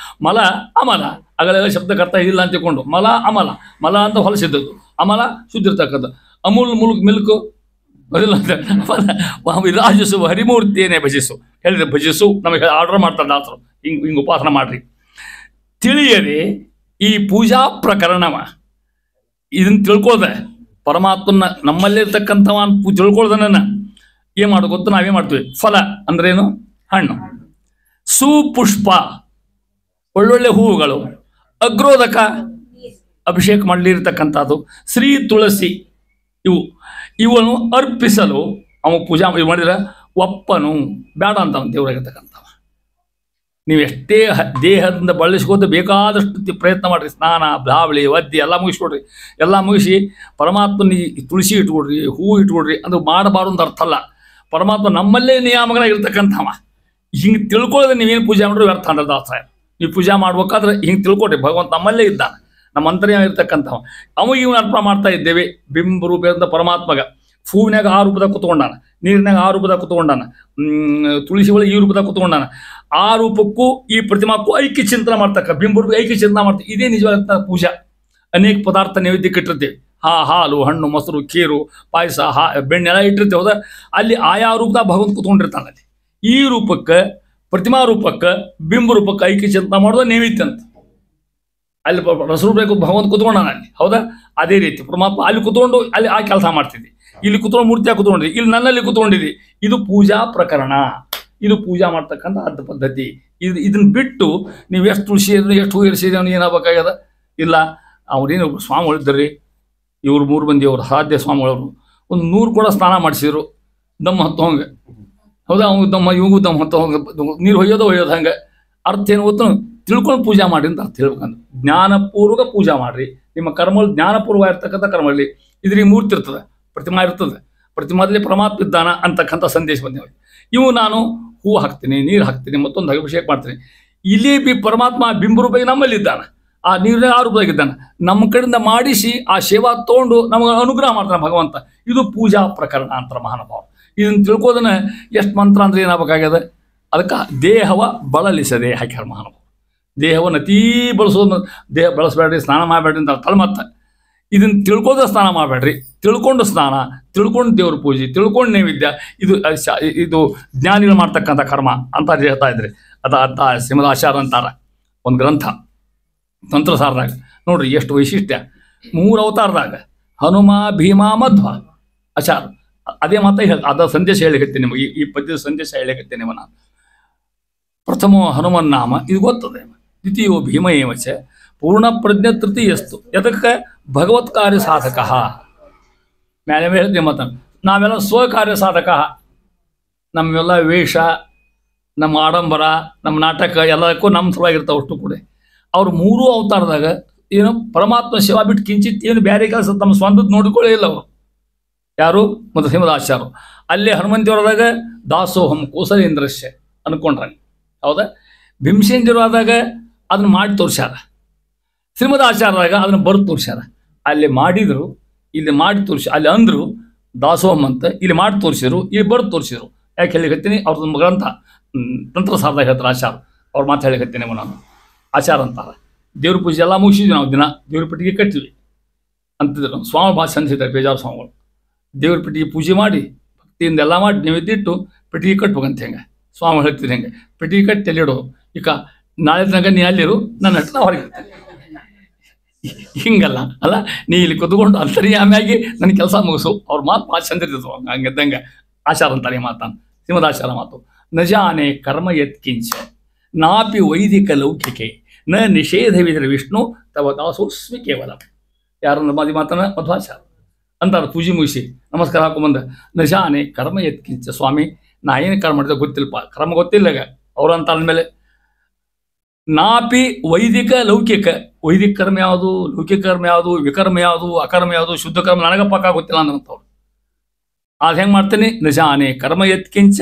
ಮಲ ಅಮಲ ಅಗಲ ಶಬ್ದಕ್ಕೆ ಅರ್ಥ ಇಲ್ಲ ಅಂತ ತಿಳ್ಕೊಂಡು ಮಲ ಅಮಲ, ಮಲ ಅಂತ ಹೊಲಸಿದ್ದದ್ದು, ಅಮಲ ಶುದ್ಧ ಇರ್ತಕ್ಕಂಥ. ಅಮೂಲ್ ಮಿಲ್ಕು ಅದಿಲ್ಲ ಅಂತ ವಿರಾಜಿಸು ಹರಿಮೂರ್ತಿಯನ್ನೇ ಭಜಿಸು ಹೇಳಿದ್ರೆ ಭಜಿಸು. ನಮಗೆ ಆರ್ಡರ್ ಮಾಡ್ತಾರೆ ದಾಸರು, ಹಿಂಗೆ ಉಪಾಸನ ಮಾಡ್ರಿ. ತಿಳಿಯದೆ ಈ ಪೂಜಾ ಪ್ರಕರಣವ ಇದನ್ನ ತಿಳ್ಕೊಳ್ದೆ ಪರಮಾತ್ಮನ ನಮ್ಮಲ್ಲೇ ಇರ್ತಕ್ಕಂಥವ ತಿಳ್ಕೊಳ್ದನ ಏನು ಮಾಡೋದು ಗೊತ್ತು? ನಾವೇ ಮಾಡ್ತೀವಿ. ಫಲ ಅಂದ್ರೇನು? ಹಣ್ಣು. ಸುಪುಷ್ಪ ಒಳ್ಳೊಳ್ಳೆ ಹೂವುಗಳು, ಅಗ್ರೋದಕ ಅಭಿಷೇಕ ಮಾಡಲಿರ್ತಕ್ಕಂಥದ್ದು, ಶ್ರೀ ತುಳಸಿ ಇವನು ಅರ್ಪಿಸಲು ಅವ ಪೂಜಾ ಮಾಡಿದ್ರೆ ಒಪ್ಪನು ಬೇಡ ಅಂತ ಅವನು ದೇವರಾಗಿರ್ತಕ್ಕಂಥವ. ನೀವು ಎಷ್ಟೇ ದೇಹದಿಂದ ಬಳಸ್ಕೋತ ಬೇಕಾದಷ್ಟು ಪ್ರಯತ್ನ ಮಾಡಿರಿ, ಸ್ನಾನ ಬ್ರಾವಳಿ ಒದ್ದಿ ಎಲ್ಲ ಮುಗಿಸ್ಕೊಡ್ರಿ. ಎಲ್ಲ ಮುಗಿಸಿ ಪರಮಾತ್ಮನ ತುಳಸಿ ಇಟ್ಕೊಡ್ರಿ, ಹೂವು ಇಟ್ಕೊಡ್ರಿ. ಅದು ಮಾಡಬಾರ್ದು ಅಂತ ಅರ್ಥ ಅಲ್ಲ. ಪರಮಾತ್ಮ ನಮ್ಮಲ್ಲೇ ನಿಯಾಮಕನಾಗಿರ್ತಕ್ಕಂಥವ. ಹಿಂಗೆ ತಿಳ್ಕೊಳ್ಳೋದ್ರೆ ನೀವೇನು ಪೂಜೆ ಮಾಡಿದ್ರು ವ್ಯರ್ಥ ಅಂದ್ರೆ ದಾಸರಾಯ. ನೀವು ಪೂಜೆ ಮಾಡ್ಬೇಕಾದ್ರೆ ಹಿಂಗೆ ತಿಳ್ಕೊಡ್ರಿ, ಭಗವಂತ ನಮ್ಮಲ್ಲೇ ಇದ್ದಾನೆ, ನಮ್ಮ ಅಂತರ್ಯಾಮ ಇರ್ತಕ್ಕಂಥವ. ಅವಾಗ ಇವನು ಅರ್ಪಣೆ ಮಾಡ್ತಾ ಇದ್ದೇವೆ. ಬಿಂಬ ರೂಪದಿಂದ ಪರಮಾತ್ಮಗ ಹೂವಿನಾಗ ಆ ರೂಪದಾಗ ಕುತ್ಕೊಂಡಾನ, ನೀರಿನಾಗ ಆ ರೂಪದಾಗ ಕುತ್ಕೊಂಡಾನ, ತುಳಸಿ ಒಳಗೆ ಈ ರೂಪದಾಗ ಕುತ್ಕೊಂಡಾನ. ಆ ರೂಪಕ್ಕೂ ಈ ಪ್ರತಿಮಾಕ್ಕೂ ಐಕ್ಯ ಚಿಂತನೆ ಮಾಡ್ತಕ್ಕ, ಬಿಂಬರಿಗೂ ಐಕ್ಯ ಚಿಂತನೆ ಮಾಡ್ತೀವಿ. ಇದೇ ನಿಜವಾದ ಪೂಜಾ. ಅನೇಕ ಪದಾರ್ಥ ನೈವೇದ್ಯಕ್ಕೆ ಇಟ್ಟಿರ್ತೀವಿ. ಹಾಲು, ಹಣ್ಣು, ಮೊಸರು, ಖೀರು, ಪಾಯಸ, ಬೆಣ್ಣೆ ಎಲ್ಲ ಇಟ್ಟಿರ್ತೀವಿ. ಹೌದಾ? ಅಲ್ಲಿ ಆಯಾ ರೂಪದಾಗ ಭಗವಂತ ಕುತ್ಕೊಂಡಿರ್ತಾನೆ. ಅಲ್ಲಿ ಈ ರೂಪಕ್ಕೆ, ಪ್ರತಿಮಾ ರೂಪಕ್ಕೆ, ಬಿಂಬ ರೂಪಕ್ಕೆ ಐಕ್ಯ ಚಿಂತನೆ ಮಾಡೋದು ನೈವೇದ್ಯ ಅಂತ. ಅಲ್ಲಿ ರಸರೂಪಕ್ಕೆ ಭಗವಂತ ಕುತ್ಕೊಂಡಾನ ಅಲ್ಲಿ. ಹೌದಾ? ಅದೇ ರೀತಿ ಪರಮಾತ್ಮ ಅಲ್ಲಿ ಕುತ್ಕೊಂಡು ಅಲ್ಲಿ ಆ ಕೆಲಸ ಮಾಡ್ತಿದ್ದಿ. ಇಲ್ಲಿ ಕುತ್ಕೊಂಡು ಮೂರ್ತಿಯಾಗಿ ಕುತ್ಕೊಂಡಿದ್ದಿ, ಇಲ್ಲಿ ನನ್ನಲ್ಲಿ ಕುತ್ಕೊಂಡಿದ್ದಿ. ಇದು ಪೂಜಾ ಪ್ರಕರಣ. ಇದು ಪೂಜಾ ಮಾಡ್ತಕ್ಕಂಥ ಅರ್ಧ ಪದ್ಧತಿ. ಇದನ್ನ ಬಿಟ್ಟು ನೀವು ಎಷ್ಟು ತುಳಸಿ ಎಷ್ಟು ಹೂ ಇರಿಸಿದ್ರೆ ಅವ್ನು ಏನಾಗಬೇಕಾಗ್ಯದ? ಇಲ್ಲ, ಅವ್ರೇನು ಸ್ವಾಮಿಗಳು ಇದ್ದರ್ರಿ, ಇವ್ರು 3 ಮಂದಿ ಅವರು ಸಾಧ್ಯ ಸ್ವಾಮಿಗಳವರು ಒಂದು 100 ಕೂಡ ಸ್ನಾನ ಮಾಡಿಸಿದ್ರು ದಮ್ಮ ಹತ್ತು ಹಂಗೆ. ಹೌದಾ? ಅವ್ನು ದಮ್ಮ, ಇವಂಗೂ ದಮ್ಮ ಹತ್ತು ಹಂಗೆ, ನೀರು ಹೊಯ್ಯೋದು ಹಂಗೆ. ಅರ್ಥ ಏನು ಗೊತ್ತು? ತಿಳ್ಕೊಂಡು ಪೂಜಾ ಮಾಡಿ ಅಂತ ಅರ್ಥ ಹೇಳ್ಬೇಕಂದ್ರೆ. ಜ್ಞಾನಪೂರ್ವಕ ಪೂಜಾ ಮಾಡ್ರಿ. ನಿಮ್ಮ ಕರ್ಮಗಳು ಜ್ಞಾನಪೂರ್ವ ಇರ್ತಕ್ಕಂಥ ಕರ್ಮಲ್ಲಿ ಇದ್ರಿಗೆ ಮೂರ್ತಿ ಇರ್ತದೆ, ಪ್ರತಿಮಾ ಇರ್ತದೆ. ಪ್ರತಿಮಾದಲ್ಲಿ ಪರಮಾತ್ಮ ಇದ್ದಾನ ಅಂತಕ್ಕಂಥ ಸಂದೇಶ ಬಂದೇವೆ. ಇವು ನಾನು ಹೂ ಹಾಕ್ತೀನಿ, ನೀರು ಹಾಕ್ತೀನಿ, ಮತ್ತೊಂದು ಅಭಿಷೇಕ ಮಾಡ್ತೀನಿ. ಇಲ್ಲಿ ಪರಮಾತ್ಮ ಬಿಂಬರೂಪಾಗಿ ನಮ್ಮಲ್ಲಿ ಇದ್ದಾನೆ, ಆ ನೀರಿನ ಆ ರೂಪದಾಗಿದ್ದಾನೆ. ನಮ್ಮ ಕಡೆಯಿಂದ ಮಾಡಿಸಿ ಆ ಸೇವಾ ತೊಗೊಂಡು ನಮಗೆ ಅನುಗ್ರಹ ಮಾಡ್ತಾನೆ ಭಗವಂತ. ಇದು ಪೂಜಾ ಪ್ರಕರಣ ಅಂತಾರೆ ಮಹಾನುಭಾವ. ಇದನ್ನು ತಿಳ್ಕೋದನ್ನ ಎಷ್ಟು ಮಂತ್ರ ಅಂದ್ರೆ ಏನಾಗಬೇಕಾಗ್ಯದ? ಅದಕ್ಕೆ ದೇಹವ ಬಳಲಿಸದೆ ಹಾಕ್ಯಾರ ಮಹಾನುಭಾವ. ದೇಹವನ್ನು ಅತೀ ಬಳಸೋದು, ದೇಹ ಬಳಸಬೇಡ್ರಿ, ಸ್ನಾನ ಮಾಡಬೇಡ್ರಿ ಅಂತ ಅರ್ಥ. ಮತ್ತೆ ಇದನ್ನು ತಿಳ್ಕೋದ ಸ್ನಾನ ಮಾಡಬೇಡ್ರಿ, ತಿಳ್ಕೊಂಡು ಸ್ನಾನ, ತಿಳ್ಕೊಂಡು ದೇವ್ರ ಪೂಜೆ, ತಿಳ್ಕೊಂಡು ನೈವೇದ್ಯ. ಇದು ಜ್ಞಾನಿಗಳು ಮಾಡ್ತಕ್ಕಂಥ ಕರ್ಮ ಅಂತ ಹೇಳ್ತಾ ಇದ್ರಿ. ಅಂತ ಶ್ರೀಮದ್ ಆಚಾರ ಅಂತಾರ ಒಂದು ಗ್ರಂಥ ತಂತ್ರಸಾರದಾಗ. ನೋಡ್ರಿ ಎಷ್ಟು ವೈಶಿಷ್ಟ್ಯ. 3 ಅವತಾರದಾಗ ಹನುಮ, ಭೀಮ, ಮಧ್ವ, ಆಚಾರ. ಅದೇ ಮಾತ ಅದ ಸಂದೇಶ ಹೇಳಿಕತ್ತೇನೆ ನಿಮಗೆ. ಈ ಪದ್ಯದ ಸಂದೇಶ ಹೇಳಿಕತ್ತೇನೆ ನಾನು. ಪ್ರಥಮೋ ಹನುಮನ್ ನಾಮ, ಇದು ಗೊತ್ತದೆ. ದ್ವಿತೀಯೋ ಭೀಮ ಏವಚ, ಪೂರ್ಣ ಪ್ರಜ್ಞೆ ತೃತೀಯಸ್ತು ಯದಕ್ಕೆ ಭಗವತ್ ಕಾರ್ಯ ಸಾಧಕ. ಮೇಲೆ ಹೇಳ್ತೀವಿ ಮತ್ತ ನಾವೆಲ್ಲ ಸ್ವಕಾರ್ಯ ಸಾಧಕ. ನಮ್ಮೆಲ್ಲ ವೇಷ, ನಮ್ಮ ಆಡಂಬರ, ನಮ್ಮ ನಾಟಕ ಎಲ್ಲದಕ್ಕೂ ನಮ್ಮ ಸಲುವಾಗಿರ್ತಾವೆ ಅಷ್ಟು ಕೂಡ. ಅವ್ರು 3 ಅವತಾರದಾಗ ಏನು ಪರಮಾತ್ಮ ಸೇವಾ ಬಿಟ್ಟು ಕಿಂಚಿತ್ ಏನು ಬೇರೆ ಕೆಲಸ ತಮ್ಮ ಸ್ವಂತದ್ದು ನೋಡಿಕೊಳ್ಳೇ ಇಲ್ಲ ಅವರು. ಯಾರು? ಮತ್ತು ಶ್ರೀಮದ್ ಆಚಾರ್ಯರು. ಅಲ್ಲೇ ಹನುಮಂತಿಯವರದಾಗ ದಾಸೋಹಂ ಕೋಸಲೇಂದ್ರಶ್ಯ ಅನ್ಕೊಂಡ್ರ. ಹೌದಾ? ಭೀಮಸೇನರಾದಾಗ ಅದನ್ನ ಮಾಡಿ ತೋರ್ಸ್ಯಾರ. ಶ್ರೀಮದ್ ಆಚಾರ್ಯದಾಗ ಅದನ್ನು ಬರೆದು ತೋರ್ಸ್ಯಾರ. ಅಲ್ಲಿ ಮಾಡಿದ್ರು, ಇಲ್ಲಿ ಮಾಡಿ ತೋರಿಸಿ, ಅಲ್ಲಿ ಅಂದರು ದಾಸೋಹಂ ಅಂತ, ಇಲ್ಲಿ ಮಾಡಿ ತೋರಿಸಿದ್ರು, ಇಲ್ಲಿ ಬರೆದು ತೋರಿಸಿದ್ರು. ಯಾಕೆ ಹೇಳಿಕತ್ತೀನಿ? ಅವ್ರದ್ದು ಗ್ರಂಥ ತಂತ್ರಸಾರದಾಗ ಹೇಳ್ತಾರೆ ಆಚಾರ. ಅವ್ರ ಮಾತು ಹೇಳಿಕತ್ತೀನಿ ನಾನು. ಆಚಾರ ಅಂತಾರೆ. ದೇವ್ರ ಪೂಜೆ ಎಲ್ಲ ಮುಗಿಸಿದ್ವಿ ನಾವು. ದಿನ ದೇವ್ರ ಪೆಟ್ಟಿಗೆ ಕಟ್ತೀವಿ ಅಂತಿದ್ರು. ಸ್ವಾಮಿ ಭಾಷೆ ಅಂದಿದ್ದಾರೆ ಬೇಜಾರು ಸ್ವಾಮಿಗಳು. ದೇವ್ರ ಪೆಟ್ಟಿಗೆ ಪೂಜೆ ಮಾಡಿ ಭಕ್ತಿಯಿಂದ ಎಲ್ಲ ಮಾಡಿ ನೈವೇದ್ಯ ಪೆಟ್ಟಿಗೆ ಕಟ್ಬೇಕಂತ. ಹೆಂಗೆ ಸ್ವಾಮಿ ಹೇಳ್ತೀರಿ, ಹೆಂಗೆ ಪೆಟ್ಟಿಗೆ ಕಟ್ಟಿ ಎಲ್ಲಿಡೋದು. ಈಗ ನಾಳೆ ತನಕ ನೀ ಅಲ್ಲಿರು, ನನ್ನ ಹತ್ರ ನಾ ಹೊರಗೆ ಇರ್ತೀನಿ. ಹಿಂಗಲ್ಲ ಅಲ್ಲ, ನೀ ಇಲ್ಲಿ ಕುತ್ಕೊಂಡು ಅಂತರ್ಯಾಮಿಯಾಗಿ ನನ್ನ ಕೆಲಸ ಮುಗಿಸು. ಅವ್ರ ಮಾತು ಭಾಷೆ ಚಂದಿರ್ತಿದ್ವು. ಹಂಗಿದ್ದಂಗೆ ಆಚಾರ ಅಂತಾರೆ ಈ ಮಾತನ್ನು. ಶ್ರೀಮದ್ ಆಚಾರ ಮಾತು. ನ ಜಾನೆ ಕರ್ಮ ಯತ್ಕಿಂಚ ನಾಪಿ ವೈದಿಕ ಲೌಕಿಕೆ ನ ನಿಷೇಧವಿದ್ರೆ ವಿಷ್ಣು ತವ ದಾಸೋಸ್ಮಿ ಕೇವಲ. ಯಾರನ್ನ ಮಾದಿ ಮಾತನ್ನ ಮಧ್ವಾಚಾರ ಅಂತಾರೆ. ಪೂಜೆ ಮುಗಿಸಿ ನಮಸ್ಕಾರ ಹಾಕೊಂಬಂದ. ನ ಜಾನೆ ಕರ್ಮ ಯತ್ಕಿಂಚ, ಸ್ವಾಮಿ ನಾ ಏನು ಕರ್ಮ ಮಾಡಿದೆ ಗೊತ್ತಿಲ್ಲಪ್ಪ, ಕರ್ಮ ಗೊತ್ತಿಲ್ಲ ಅವ್ರು ಅಂತ ಅಂದಮೇಲೆ. ನಾಪಿ ವೈದಿಕ ಲೌಕಿಕ, ವೈದಿಕ ಕರ್ಮ ಯಾವುದು, ಲೌಕಿಕ ಕರ್ಮ ಯಾವುದು, ವಿಕರ್ಮ ಯಾವುದು, ಅಕರ್ಮ ಯಾವುದು, ಶುದ್ಧ ಕರ್ಮ ನನಗ ಪಕ್ಕ ಗೊತ್ತಿಲ್ಲ ಅಂದಂಥವ್ರು. ಅದು ಹೆಂಗೆ ಮಾಡ್ತೀನಿ? ನಿಜಾನೆ ಕರ್ಮ ಯತ್ಕಿಂಚ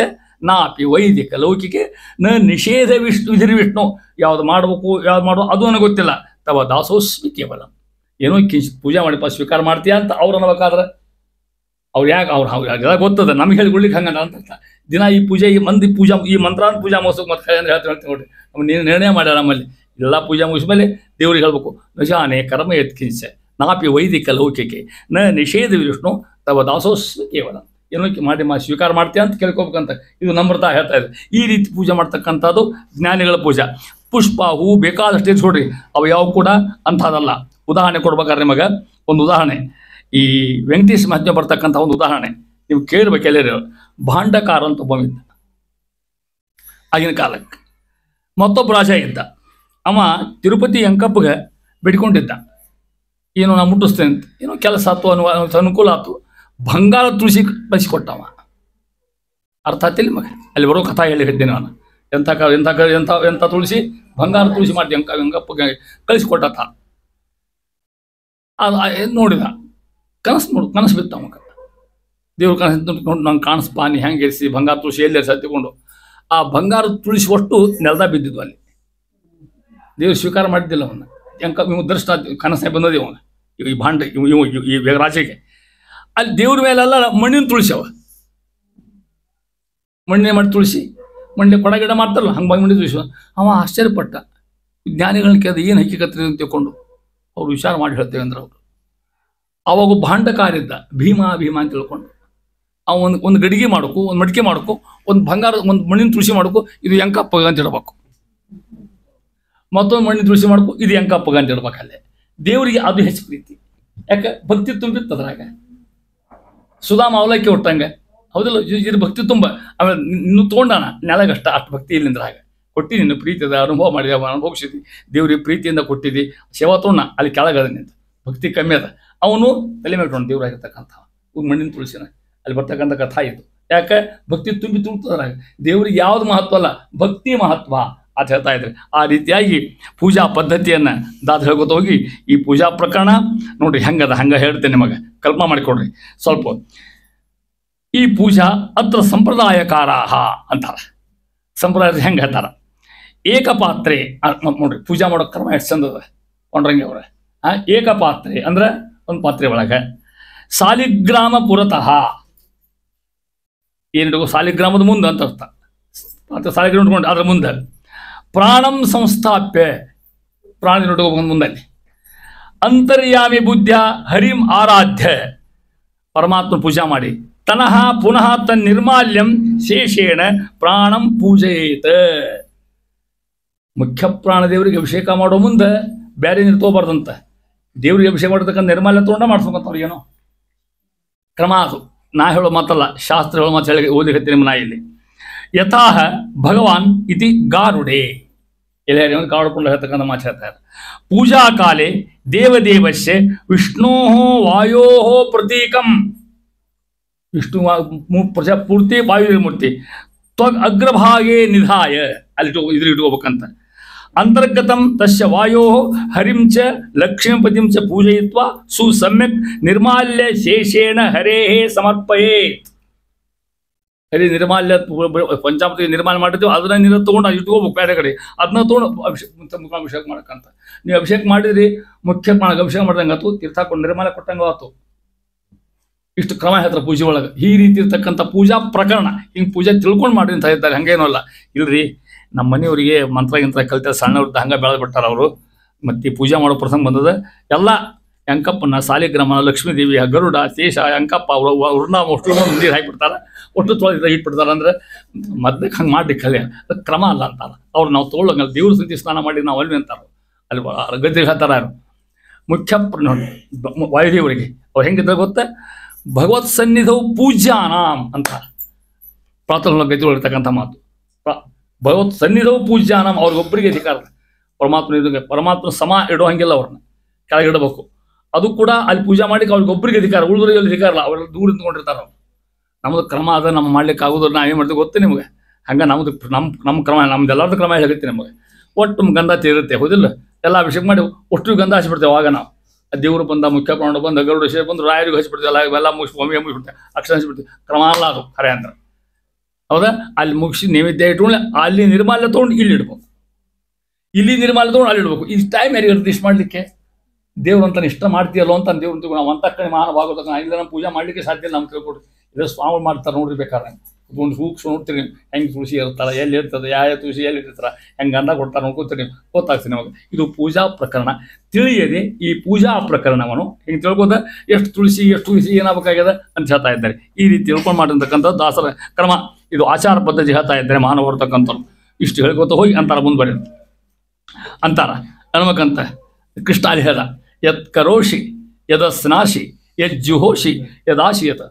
ನಾಪಿ ವೈದಿಕ ಲೌಕಿಕೆ ನ ನಿಷೇಧ ವಿಧಿರ್ ವಿಷ್ಣು. ಯಾವ್ದು ಮಾಡ್ಬೇಕು, ಯಾವ್ದು ಮಾಡೋ ಅದು ನನಗೆ ಗೊತ್ತಿಲ್ಲ. ತವ ದಾಸೋಸ್ಮಿ ಕೇವಲ. ಏನೋ ಕಿಂಚಿತ್ ಪೂಜೆ ಮಾಡಿಪ್ಪ, ಸ್ವೀಕಾರ ಮಾಡ್ತೀಯಾ ಅಂತ ಅವ್ರು ಅನ್ಬೇಕಾದ್ರೆ. ಅವ್ರು ಯಾಕೆ ಎಲ್ಲ ಗೊತ್ತದ, ನಮ್ಗೆ ಹೇಳಿಕೊಳ್ಳಿಕ್ಕೆ ಹಂಗಲ್ಲ ಅಂತ. ದಿನ ಈ ಪೂಜೆ, ಈ ಮಂದಿ ಪೂಜಾ, ಈ ಮಂತ್ರಾಂತ ಪೂಜಾ ಮೋಸಕ್ಕೆ ಮತ್ತೆ ಹೇಳ್ತೀನಿ ನೋಡ್ರಿ. ನೀನು ನಿರ್ಣಯ ಮಾಡ್ಯಾರ ನಮ್ಮಲ್ಲಿ. ಎಲ್ಲ ಪೂಜೆ ಮುಗಿಸ್ಮೇಲೆ ದೇವ್ರಿಗೆ ಹೇಳ್ಬೇಕು. ನಜಾನೆ ಕರ್ಮ ಯತ್ಕಿಂಚ ನಾಪಿ ವೈದಿಕ ಲೌಕಿಕೆ ನ ನಿಷೇಧ ವಿಷ್ಣು ತವ ದಾಸೋಸ್ಮಿ ಕೇವಲ. ಏನೋ ಮಾಡಿ ಸ್ವೀಕಾರ ಮಾಡ್ತೀಯ ಅಂತ ಕೇಳ್ಕೊಬೇಕಂತ ಇದು ನಮ್ರತಾ ಹೇಳ್ತಾ ಇದೆ. ಈ ರೀತಿ ಪೂಜೆ ಮಾಡ್ತಕ್ಕಂಥದ್ದು ಜ್ಞಾನಿಗಳ ಪೂಜಾ. ಪುಷ್ಪ, ಹೂ ಬೇಕಾದಷ್ಟೇ ನೋಡ್ರಿ, ಅವು ಯಾವ ಕೂಡ ಅಂಥದ್ದಲ್ಲ. ಉದಾಹರಣೆ ಕೊಡ್ಬೇಕಾದ್ರೆ ನಿಮಗೆ ಒಂದು ಉದಾಹರಣೆ, ಈ ವೆಂಕಟೇಶ್ ಮಹಾತ್ಮೆ ಬರ್ತಕ್ಕಂಥ ಒಂದು ಉದಾಹರಣೆ ನೀವು ಕೇಳಬೇಕು. ಎಲ್ಲರೂ ಭಾಂಡಕಾರ ಅಂತ ಒಬ್ಬ ಇದ್ದ ಆಗಿನ ಕಾಲಕ್ಕೆ. ಮತ್ತೊಬ್ಬ ರಾಜ ಇದ್ದ. ಅವ ತಿರುಪತಿ ಅಂಕಪ್ಪಗೆ ಬಿಡ್ಕೊಂಡಿದ್ದ, ಏನೋ ನಾ ಮುಟ್ಟಿಸ್ತೇನೆ ಅಂತ. ಏನೋ ಕೆಲಸ ಆಯ್ತು ಅನುಕೂಲ ಆಯ್ತು, ಬಂಗಾರ ತುಳಸಿ ಕಳಿಸಿಕೊಟ್ಟವ. ಅರ್ಥ ಆಗ್ತಿಲ್ಲ ಮಗ, ಅಲ್ಲಿ ಬರೋ ಕಥಾ ಹೇಳಿದ್ದೀನಿ ನಾನು. ಎಂಥ ಎಂಥ ಎಂಥ ಎಂಥ ತುಳಸಿ, ಬಂಗಾರ ತುಳಸಿ ಮಾಡಿ ಅಂಕಪ್ಪಗೆ ಕಳಿಸಿಕೊಟ್ಟ. ಅದು ನೋಡಿದ, ಕನಸು ಬಿತ್ತ ಮಗ. ದೇವ್ರ ಕನಸು ನೋಡು, ನಂಗೆ ಕಾಣಿಸ್ಪಾ, ನೀ ಹೆಂಗೆ ಎರಿಸಿ ಬಂಗಾರ ತುಳಸಿ ಎಲ್ಲಿ ಸತ್ತಿಕೊಂಡು. ಆ ಬಂಗಾರ ತುಳಸಿ ಒಟ್ಟು ನೆಲದ ಬಿದ್ದಿದ್ವು ಅಲ್ಲಿ. ದೇವ್ರು ಸ್ವೀಕಾರ ಮಾಡಿದ್ದಿಲ್ಲ ಅವನ್ನ. ಇವ್ ದರ್ಶನ ಕನಸೇ ಬಂದದ ಅವನು, ಈ ಭಾಂಡ ಈ ರಾಜೆಗೆ. ಅಲ್ಲಿ ದೇವ್ರ ಮೇಲೆಲ್ಲ ಮಣ್ಣಿನ ತುಳಸಿ ಅವ, ಮಣ್ಣೆ ಮಾಡಿ ತುಳಸಿ, ಮಣ್ಣೆ ಕೊಡ ಗಿಡ ಮಾಡ್ತಾರಲ್ಲ ಹಂಗೆ ಮಣ್ಣೆ ತುಳಸಿ. ಅವ ಆಶ್ಚರ್ಯಪಟ್ಟ, ಜ್ಞಾನಿಗಳನ್ನ ಕೇಳಿದ ಏನು ಹಕ್ಕಿಕತ್ರಿ ಅಂತ ತಿಳ್ಕೊಂಡು. ಅವ್ರು ವಿಚಾರ ಮಾಡಿ ಹೇಳ್ತೇವೆ ಅಂದ್ರೆ ಅವರು. ಅವಾಗ ಭಾಂಡಕಾರಿದ್ದ ಭೀಮಾ ಅಂತ ತಿಳ್ಕೊಂಡು, ಅವ ಒಂದು ಗಡಿಗೆ ಮಾಡಬೇಕು, ಒಂದು ಮಡಿಕೆ ಮಾಡಬೇಕು, ಒಂದು ಬಂಗಾರ ಒಂದು ಮಣ್ಣಿನ ತುಳಸಿ ಮಾಡಬೇಕು, ಇದು ಎಂಕಪ್ಪಗ ಅಂತ ಇಡಬೇಕು. ಮತ್ತೊಂದು ಮಣ್ಣಿನ ತುಳಸಿ ಮಾಡಬೇಕು, ಇದು ಎಂಕಪ್ಪಗ ಅಂತ ಇಡ್ಬೇಕು. ಅಲ್ಲೇ ದೇವರಿಗೆ ಅದು ಹೆಚ್ಚು ಪ್ರೀತಿ. ಯಾಕೆ ಭಕ್ತಿ ತುಂಬಿತ್ತು ಅದ್ರಾಗ. ಸುಧಾಮ ಅವಲಕ್ಕಿ ಒಟ್ಟಂಗೆ ಹೌದಿಲ್ಲ, ಇದು ಭಕ್ತಿ ತುಂಬ. ಆಮೇಲೆ ಇನ್ನು ತೊಗೊಂಡಾನ ನೆಲಗಷ್ಟ ಅಷ್ಟು ಭಕ್ತಿ ಇಲ್ಲಿಂದ್ರಾಗ ಕೊಟ್ಟಿ, ನಿನ್ನ ಪ್ರೀತಿದ ಅನುಭವ ಮಾಡಿದೆ, ಅನುಭವಿಸಿದ್ವಿ, ದೇವ್ರಿಗೆ ಪ್ರೀತಿಯಿಂದ ಕೊಟ್ಟಿದ್ದಿ, ಸೇವಾ ತೊಗೊಂಡ ಅಲ್ಲಿ ಕೆಳಗದ ನಿಂತ ಭಕ್ತಿ ಕಮ್ಮಿ ಅದ. ಅವನು ತಲೆ ಮೇಲೆ ತೊಗೊಂಡು ದೇವ್ರಾಗಿರ್ತಕ್ಕಂಥ ಮಣ್ಣಿನ ತುಳಸಿನ ಅಲ್ಲಿ ಬರ್ತಕ್ಕಂಥ ಕಥಾ ಇದು. ಯಾಕೆ ಭಕ್ತಿ ತುಂಬಿತದ್ರಾಗ. ದೇವ್ರಿಗೆ ಯಾವ್ದು ಮಹತ್ವ ಅಲ್ಲ, ಭಕ್ತಿ ಮಹತ್ವ ಅಂತ ಹೇಳ್ತಾ ಇದ್ರೆ. ಆ ರೀತಿಯಾಗಿ ಪೂಜಾ ಪದ್ಧತಿಯನ್ನು ದಾದ ಹೇಳ್ಕೊತ ಹೋಗಿ ಈ ಪೂಜಾ ಪ್ರಕರಣ ನೋಡ್ರಿ ಹೆಂಗದ, ಹಂಗೆ ಹೇಳ್ತೇನೆ ನಿಮಗೆ, ಕಲ್ಪನಾ ಮಾಡಿಕೊಡ್ರಿ ಸ್ವಲ್ಪ. ಈ ಪೂಜಾ ಅತ್ರ ಸಂಪ್ರದಾಯಕಾರಾಹ ಅಂತಾರ. ಸಂಪ್ರದಾಯ ಹೆಂಗೆ ಹೇಳ್ತಾರ, ಏಕಪಾತ್ರೆ ನೋಡ್ರಿ ಪೂಜಾ ಮಾಡೋ ಕ್ರಮ ಎಷ್ಟು ಚಂದದ ಕೊಂಡ್ರಂಗೆ ಅವ್ರೆ. ಏಕಪಾತ್ರೆ ಅಂದ್ರೆ ಒಂದು ಪಾತ್ರೆ ಒಳಗೆ ಸಾಲಿಗ್ರಾಮ ಪುರತಃ, ಏನಿಡು ಸಾಲಿಗ್ರಾಮದ ಮುಂದೆ ಅಂತ ಅರ್ಥ. ಪಾತ್ರೆ ಸಾಲಿಗ್ರಾಮ ಇಟ್ಕೊಂಡು ಅದ್ರ ಮುಂದೆ ಪ್ರಾಣಂ ಸಂಸ್ಥಾಪ್ಯ, ಪ್ರಾಣಿ ನೋಡ್ಕೋಬೇಕು ಮುಂದಲ್ಲಿ. ಅಂತರ್ಯಾಮಿ ಬುದ್ಧ ಹರಿಂ ಆರಾಧ್ಯ, ಪರಮಾತ್ಮ ಪೂಜಾ ಮಾಡಿ ತನಃ ಪುನಃ ತನ್ ನಿರ್ಮಾಲ್ಯಂ ಶೇಷೇಣ ಪ್ರಾಣಂ ಪೂಜೆಯೇತ. ಮುಖ್ಯ ಪ್ರಾಣ ದೇವರಿಗೆ ಅಭಿಷೇಕ ಮಾಡೋ ಮುಂದೆ ಬೇರೆ ನೀರು ತಗೋಬಾರ್ದಂತ. ದೇವರಿಗೆ ಅಭಿಷೇಕ ಮಾಡತಕ್ಕಂಥ ನಿರ್ಮಾಲ್ಯ ತೊಗೊಂಡ ಮಾಡ್ಸ್ಬೇಕಂತ ಅವ್ರಿಗೇನೋ ಕ್ರಮ. ಅದು ನಾ ಹೇಳೋ ಮಾತಲ್ಲ, ಶಾಸ್ತ್ರ ಹೇಳೋ ಮಾತು ಹೇಳಿ ಓದಿಕತ್ತೀನಿ ನಿಮ್ಮ ನಾಯಲ್ಲಿ. ಯಥಾಹ ಭಗವಾನ್ ಇತಿ ಗಾರುಡೆ, ಎಲ್ಲ ಗಾರುಡ್ಕೊಂಡು ಹೇಳ್ತಕ್ಕಂಥ ಮಾತು ಹೇಳ್ತಾರೆ. ಪೂಜಾ ಕಾಲೇ ದೇವದೇವಸ್ಯ ವಿಷ್ಣೋ ವಾಯೋ ಪ್ರತೀಕಂ, ವಿಷ್ಣು ಪೂರ್ತಿ ವಾಯು ಮೂರ್ತಿ ತ್ವಗ್ ಅಗ್ರಭಾಗೇ ನಿಧಾಯ, ಅಲ್ಲಿ ಇದ್ರ ಇಟ್ಕೋಬೇಕಂತ. ಅಂತರ್ಗತಂ ತಸ್ಯ ವಾಯೋ ಹರಿಂ ಚ ಲಕ್ಷ್ಮೀಪತಿಂ ಚ ಪೂಜಯಿತ್ವಾ ಸುಸಮ್ಯಕ್ ನಿರ್ಮಾಲ್ಯ ಶೇಷೇಣ ಹರೇಹೇ ಸಮರ್ಪಯೇತ್. ಹರಿ ನಿರ್ಮಾಲ್ಯ ಪಂಚಾಮೃತಿ ನಿರ್ಮಾಲ್ಯ ಮಾಡಿರ್ತೀವಿ, ಅದನ್ನ ನೀರು ತೊಗೊಂಡು ಅಲ್ಲಿ ಇಟ್ಕೋಬೇಕು ಬೇರೆ ಕಡೆ, ಅದನ್ನ ತೊಗೊಂಡು ಮುಖಾಭಿಷೇಕ ಮಾಡಕ್ಕಂತ. ನೀವು ಅಭಿಷೇಕ ಮಾಡಿದ್ರಿ, ಮುಖ್ಯ ಮಾಡಕ್ಕೆ ಅಭಿಷೇಕ ಮಾಡ್ದಂಗೆ ಆತು, ತೀರ್ಥಾಕೊಂಡು ನಿರ್ಮಾಲ್ಯ ಕೊಟ್ಟಂಗೆ ಆತು. ಇಷ್ಟು ಕ್ರಮ ಹೇಳ್ತಾರೆ ಪೂಜೆ ಒಳಗೆ. ಈ ರೀತಿ ಇರ್ತಕ್ಕಂಥ ಪೂಜಾ ಪ್ರಕರಣ, ಹಿಂಗೆ ಪೂಜೆ ತಿಳ್ಕೊಂಡು ಮಾಡಿ ಅಂತ ಹೇಳ್ತಾರೆ. ಹಂಗೇನೂ ಅಲ್ಲ. ಇಲ್ರಿ ನಮ್ಮ ಮನೆಯವರಿಗೆ ಮಂತ್ರ ಗಿಂತ್ರ ಕಲಿತ ಸಣ್ಣವ್ರದ್ದು ಹಂಗೆ ಬೆಳೆದು ಬಿಟ್ಟಾರ ಅವರು. ಮತ್ತು ಈ ಪೂಜೆ ಮಾಡೋ ಪ್ರಸಂಗ ಬಂದದ. ಎಲ್ಲ ಅಂಕಪ್ಪನ ಸಾಲಿಗ್ರಾಮ ಲಕ್ಷ್ಮೀದೇವಿ ಗರುಡ ಶೇಷ ಅಂಕಪ್ಪ ಅವ್ರನ್ನ ಅಷ್ಟು ನೀರು ಹಾಕಿಬಿಡ್ತಾರೆ, ಒಟ್ಟು ತೊಳೆದ ಇಟ್ಬಿಡ್ತಾರೆ. ಅಂದ್ರೆ ಮೊದಲಕ್ಕೆ ಹಂಗೆ ಮಾಡ್ಲಿಕ್ಕೆ ಕಲೆ ಅದು ಕ್ರಮ ಅಲ್ಲ ಅಂತಾರೆ ಅವ್ರು. ನಾವು ತೊಗೊಳ್ಳಂಗಲ್ಲ, ದೇವ್ರ ಸಂತಿ ಸ್ನಾನ ಮಾಡಿ ನಾವು ಅಲ್ವಿ ಅಂತಾರೆ. ಅಲ್ಲಿ ಗದ್ದೆ ಹೇಳ್ತಾರೆ ಯಾರು ಮುಖ್ಯ ವಾಯುದೇವರಿಗೆ. ಅವ್ರು ಹೆಂಗಿದ್ರೆ ಗೊತ್ತಾ, ಭಗವತ್ ಸನ್ನಿಧವು ಪೂಜ್ಯಾನಾಂ ಅಂತ ಪ್ರಾತಃ ಗದ್ದೆ ಇರ್ತಕ್ಕಂಥ ಮಾತು. ಭಗವತ್ ಸನ್ನಿಧವು ಪೂಜ್ಯಾನಾಂ, ಅವ್ರಿಗೊಬ್ಬರಿಗೆ ಅಧಿಕಾರ. ಪರಮಾತ್ಮ ಸಮ ಇಡೋ ಹಂಗಿಲ್ಲ, ಅವ್ರನ್ನ ಕೆಳಗಿಡಬೇಕು. ಅದು ಕೂಡ ಅಲ್ಲಿ ಪೂಜೆ ಮಾಡ್ಲಿಕ್ಕೆ ಅವ್ರಿಗೊಬ್ಬರಿಗೆ ಅಧಿಕಾರ, ಉಳಿದವರಿಗೆ ಅಲ್ಲಿ ಅಧಿಕಾರ ಇಲ್ಲ. ಅವರೆಲ್ಲ ದೂರ ನಿಂತ್ಕೊಂಡಿರ್ತಾರೆ. ಅವ್ರು ನಮ್ಮದು ಕ್ರಮ ಅದ, ನಮ್ಮ ಮಾಡ್ಲಿಕ್ಕೆ ಆಗೋದು ನಾವೇನು ಮಾಡ್ತೀವಿ ಗೊತ್ತೇ ನಿಮಗೆ. ಹಂಗೆ ನಮ್ಮದು ನಮ್ಮ ಕ್ರಮ, ನಮ್ದೆಲ್ಲರದ್ದು ಕ್ರಮ ಹೇಳುತ್ತೆ ನಿಮಗೆ. ಒಟ್ಟು ಗಂಧ ತೀರುತ್ತೆ ಹೌದಿಲ್ಲ, ಎಲ್ಲ ಅಭಿಷೇಕ ಮಾಡಿ ಒಟ್ಟು ಗಂಧ ಹಚ್ಚಿಬಿಡ್ತೇವೆ. ಆವಾಗ ನಾವು ದೇವರು ಬಂದ, ಮುಖ್ಯ ಪ್ರಾಣ ಬಂದ, ಗರುಡ ಶೇಷ ಬಂದು, ರಾಯರಿಗೆ ಹಚ್ಚಿಬಿಡ್ತೇವೆ. ಎಲ್ಲ ಮುಗಿಸಿ ಒಮ್ಮೆಗೆ ಮುಗಿಸ್ಬಿಡ್ತೇವೆ, ಅಕ್ಷರ ಹಚ್ಚಿಬಿಡ್ತೇವೆ. ಕ್ರಮ ಅಲ್ಲ ಅದು ಖರೆ ಅಂದ್ರೆ, ಹೌದಾ? ಅಲ್ಲಿ ಮುಗಿಸಿ ನೈವೇದ್ಯ ಇಟ್ಕೊಂಡ್ರೆ ಅಲ್ಲಿ ನಿರ್ಮಾಲ್ಯ ತೊಗೊಂಡು ಇಲ್ಲಿ ಇಡ್ಬೇಕು, ಇಲ್ಲಿ ನಿರ್ಮಾಲ್ಯ ತೊಗೊಂಡು ಅಲ್ಲಿ ಇಡ್ಬೇಕು. ಈ ಟೈಮ್ ಯಾರಿಗೆ ಇರುತ್ತೆ ಇಷ್ಟು ಮಾಡಲಿಕ್ಕೆ? ದೇವ್ರು ಅಂತ ಇಷ್ಟ ಮಾಡ್ತೀಯಲ್ಲೋ ಅಂತ ದೇವ್ರು ನಾವು ಅಂತ ಕಡೆ ಮಹಾನುಭಾಗದ ಇಲ್ಲ, ನಮ್ಮ ಪೂಜೆ ಮಾಡಲಿಕ್ಕೆ ಸಾಧ್ಯ ಇಲ್ಲ. ನಮ್ಮ ತಿಳ್ಕೊಡ್ರಿ, ಇದೇ ಸ್ವಾಮಿ ಮಾಡ್ತಾರೆ ನೋಡ್ರಿ. ಬೇಕಾದ್ರೆ ಒಂದು ಹೂಕ್ಸ್ ನೋಡ್ತೀರಿ ಹೆಂಗೆ ತುಳಸಿ ಇರ್ತಾಳೆ, ಎಲ್ಲಿ ಇರ್ತದೆ, ಯಾವ ತುಳಸಿ ಎಲ್ಲಿ ಇರ್ತಾರೆ, ಹೆಂಗೆ ಗಂಧ ಕೊಡ್ತಾರೆ ನೋಡ್ಕೊತೀರಿ, ಗೊತ್ತಾಗ್ತೀನಿ ಅವಾಗ. ಇದು ಪೂಜಾ ಪ್ರಕರಣ. ತಿಳಿಯದೆ ಈ ಪೂಜಾ ಪ್ರಕರಣವನ್ನು ಹಿಂಗೆ ತಿಳ್ಕೋದ ಎಷ್ಟು ತುಳಸಿ ಏನಾಗಬೇಕಾಗ್ಯದ ಅಂತ ಹೇಳ್ತಾ ಇದ್ದಾರೆ. ಈ ರೀತಿ ತಿಳ್ಕೊಂಡು ಮಾಡಿರ್ತಕ್ಕಂಥದ್ದು ದಾಸರ ಕ್ರಮ. ಇದು ಆಚಾರ ಪದ್ಧತಿ ಹೇಳ್ತಾ ಇದ್ದಾರೆ ಮಾನವ ಇರ್ತಕ್ಕಂಥವ್ರು. ಇಷ್ಟು ಹೇಳ್ಕೊತ ಹೋಗಿ ಅಂತಾರ ಮುಂದೆ ಬರೀ ಅಂತಾರ ಅನ್ಬೇಕಂತ. ಕೃಷ್ಣ ಅಲ್ಲಿ ಹೇಳ್ದ, ಯತ್ ಕರೋಷಿ ಯದ ಸ್ನಾಶಿ ಯಜ್ಜುಹೋಷಿ ಯದಾಶಿಯತ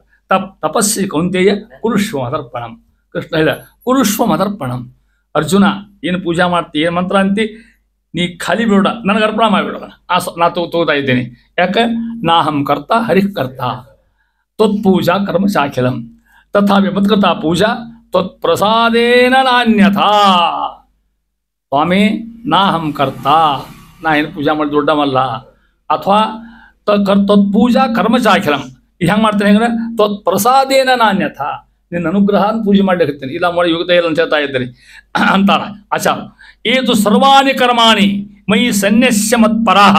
ತಪಸ್ಸಿ ಕೌಂತೆಯ ಕುರುಶ್ವ ಮದರ್ಪಣಂ. ಕೃಷ್ಣ ಹೇಳ ಕುರುಶ್ವ ಮದರ್ಪಣಂ. ಅರ್ಜುನ ಏನು ಪೂಜಾ ಮಾಡ್ತಿ, ಏನು ಮಂತ್ರ ಅಂತಿ, ನೀ ಖಾಲಿ ಬಿಡ, ನನಗೆ ಅರ್ಪಣ ಮಾಡಿಬಿಡೋಣ. ನಾ ತಗೋತಾ ಇದ್ದೇನೆ. ಯಾಕೆ? ನಾಹಂ ಕರ್ತ ಹರಿಃ ಕರ್ತ ತ್ವತ್ಪೂಜಾ ಕರ್ಮ ಶಾಖಿಲಂ ತಥಾಪಿ ಮತ್ಕೃತಾ ಪೂಜಾ ತ್ವತ್ಪ್ರಸಾದೇನ ನಾನ್ಯಥಾ. ಸ್ವಾಮಿ ನಾಹಂ ಕರ್ತ, ನಾ ಏನು ಪೂಜಾ ಮಾಡಿ ದೊಡ್ಡವಲ್ಲ. ಅಥವಾ ತ್ವತ್ಪೂಜಾ ಕರ್ಮ ಶಾಖಿಲಂ, ಇದು ಹೆಂಗೆ ಮಾಡ್ತೇನೆ ಹೆಂಗ್ರೆ? ತ್ವತ್ಪ್ರಸಾದೇನ ನಾನ್ಯಥಾ, ನಿನ್ನ ಅನುಗ್ರಹ ಪೂಜೆ ಮಾಡ್ಲಿಕ್ಕೆ ಇಲ್ಲ ಮಾಡಿ ಯುಗತ ಇಲ್ಲ ಅಂತ ಹೇಳ್ತಾ ಇದ್ದೀರಿ ಅಂತಾರ ಆಚಾರ. ಏತು ಸರ್ವಾಣಿ ಕರ್ಮಾಣಿ ಮೈ ಸನ್ಯಸ್ಯ ಮತ್ಪರಾಹ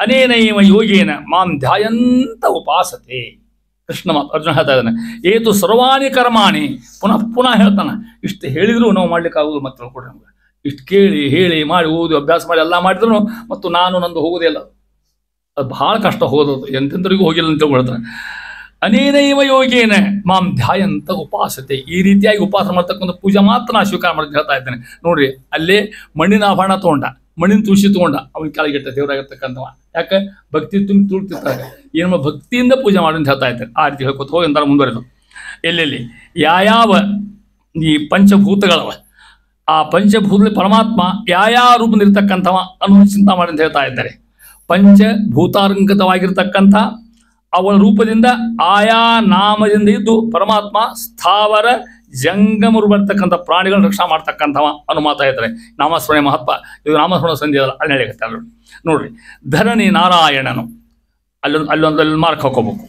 ಅನೇನೈವ ಯೋಗೇನ ಮಾಂ ಧ್ಯಾಯಂತ ಉಪಾಸತೆ. ಕೃಷ್ಣ ಅರ್ಜುನ ಹೇಳ್ತಾ ಇದ್ದಾನೆ, ಏತು ಸರ್ವಾಣಿ ಕರ್ಮಾಣಿ, ಪುನಃ ಪುನಃ ಹೇಳ್ತಾನೆ. ಇಷ್ಟು ಹೇಳಿದ್ರು ನಾವು ಮಾಡ್ಲಿಕ್ಕೆ ಆಗುದು. ಮತ್ತೆ ಹೇಳ್ಕೊಡ್ರಿ ನಮ್ಗೆ, ಇಷ್ಟು ಕೇಳಿ ಹೇಳಿ ಮಾಡಿ ಓದಿ ಅಭ್ಯಾಸ ಮಾಡಿ ಎಲ್ಲ ಮಾಡಿದ್ರು ಮತ್ತು ನಾನು ನಂದು ಹೋಗೋದೇ ಇಲ್ಲ. ಅದು ಭಾಳ ಕಷ್ಟ ಹೋಗೋದು, ಎಂತೆಂದರಿಗೂ ಹೋಗಿಲ್ಲ ಅಂತ ಹೇಳ್ತಾರೆ. ಅನೇನೈವ ಯೋಗೇನ ಮಾಂ ಧ್ಯಾಯಂತ ಉಪಾಸತೆ, ಈ ರೀತಿಯಾಗಿ ಉಪವಾಸ ಮಾಡ್ತಕ್ಕಂಥ ಪೂಜೆ ಮಾತ್ರ ನಾ ಸ್ವೀಕಾರ ಮಾಡಿ ಹೇಳ್ತಾ ಇದ್ದೇನೆ. ನೋಡ್ರಿ, ಅಲ್ಲೇ ಮಣ್ಣಿನ ಆಭರಣ ತೊಗೊಂಡ, ಮಣ್ಣಿನ ತುಳಸಿ ತೊಗೊಂಡ, ಅವನ ಕೆಳಗಿಟ್ಟ ದೇವರಾಗಿರ್ತಕ್ಕಂಥವ. ಯಾಕೆ? ಭಕ್ತಿ ತುಂಬಿ ತುಳ್ತಿರ್ತಾರೆ. ಏನು ಭಕ್ತಿಯಿಂದ ಪೂಜೆ ಮಾಡಿ ಅಂತ ಹೇಳ್ತಾ ಇದ್ದಾರೆ. ಆ ರೀತಿ ಹೇಳ್ಕೊತ ಹೋಗಿ ಅಂತಾರೆ ಮುಂದುವರೆದು. ಎಲ್ಲೆಲ್ಲಿ ಯಾವ ಈ ಪಂಚಭೂತಗಳವ, ಆ ಪಂಚಭೂತದಲ್ಲಿ ಪರಮಾತ್ಮ ಯಾವ ರೂಪದಲ್ಲಿರ್ತಕ್ಕಂಥವ ಅನ್ನೋ ಚಿಂತೆ ಮಾಡಿ ಅಂತ ಹೇಳ್ತಾ ಇದ್ದಾರೆ. ಪಂಚಭೂತಾರಂಗತವಾಗಿರ್ತಕ್ಕಂಥ ಅವಳ ರೂಪದಿಂದ ಆಯಾ ನಾಮದಿಂದ ಇದ್ದು ಪರಮಾತ್ಮ ಸ್ಥಾವರ ಜಂಗಮರು ಬರ್ತಕ್ಕಂಥ ಪ್ರಾಣಿಗಳನ್ನ ರಕ್ಷಣಾ ಮಾಡ್ತಕ್ಕಂಥವ ಅನ್ನೋ ಮಾತಾ ಇದ್ದಾರೆ. ನಾಮಸ್ಮರಣೆ ಮಹತ್ವ ಇದು ನಾಮಸ್ಮರಣ ಸಂಧಿ ಅದಲ್ಲ, ಅಲ್ಲಿ ನಡೆಯುತ್ತೆ. ಅಲ್ಲಿ ನೋಡ್ರಿ, ಧರಣಿ ನಾರಾಯಣನು ಅಲ್ಲೊಂದಲ್ಲಿ ಮಾರ್ಕ್ ಹಾಕೋಬೇಕು.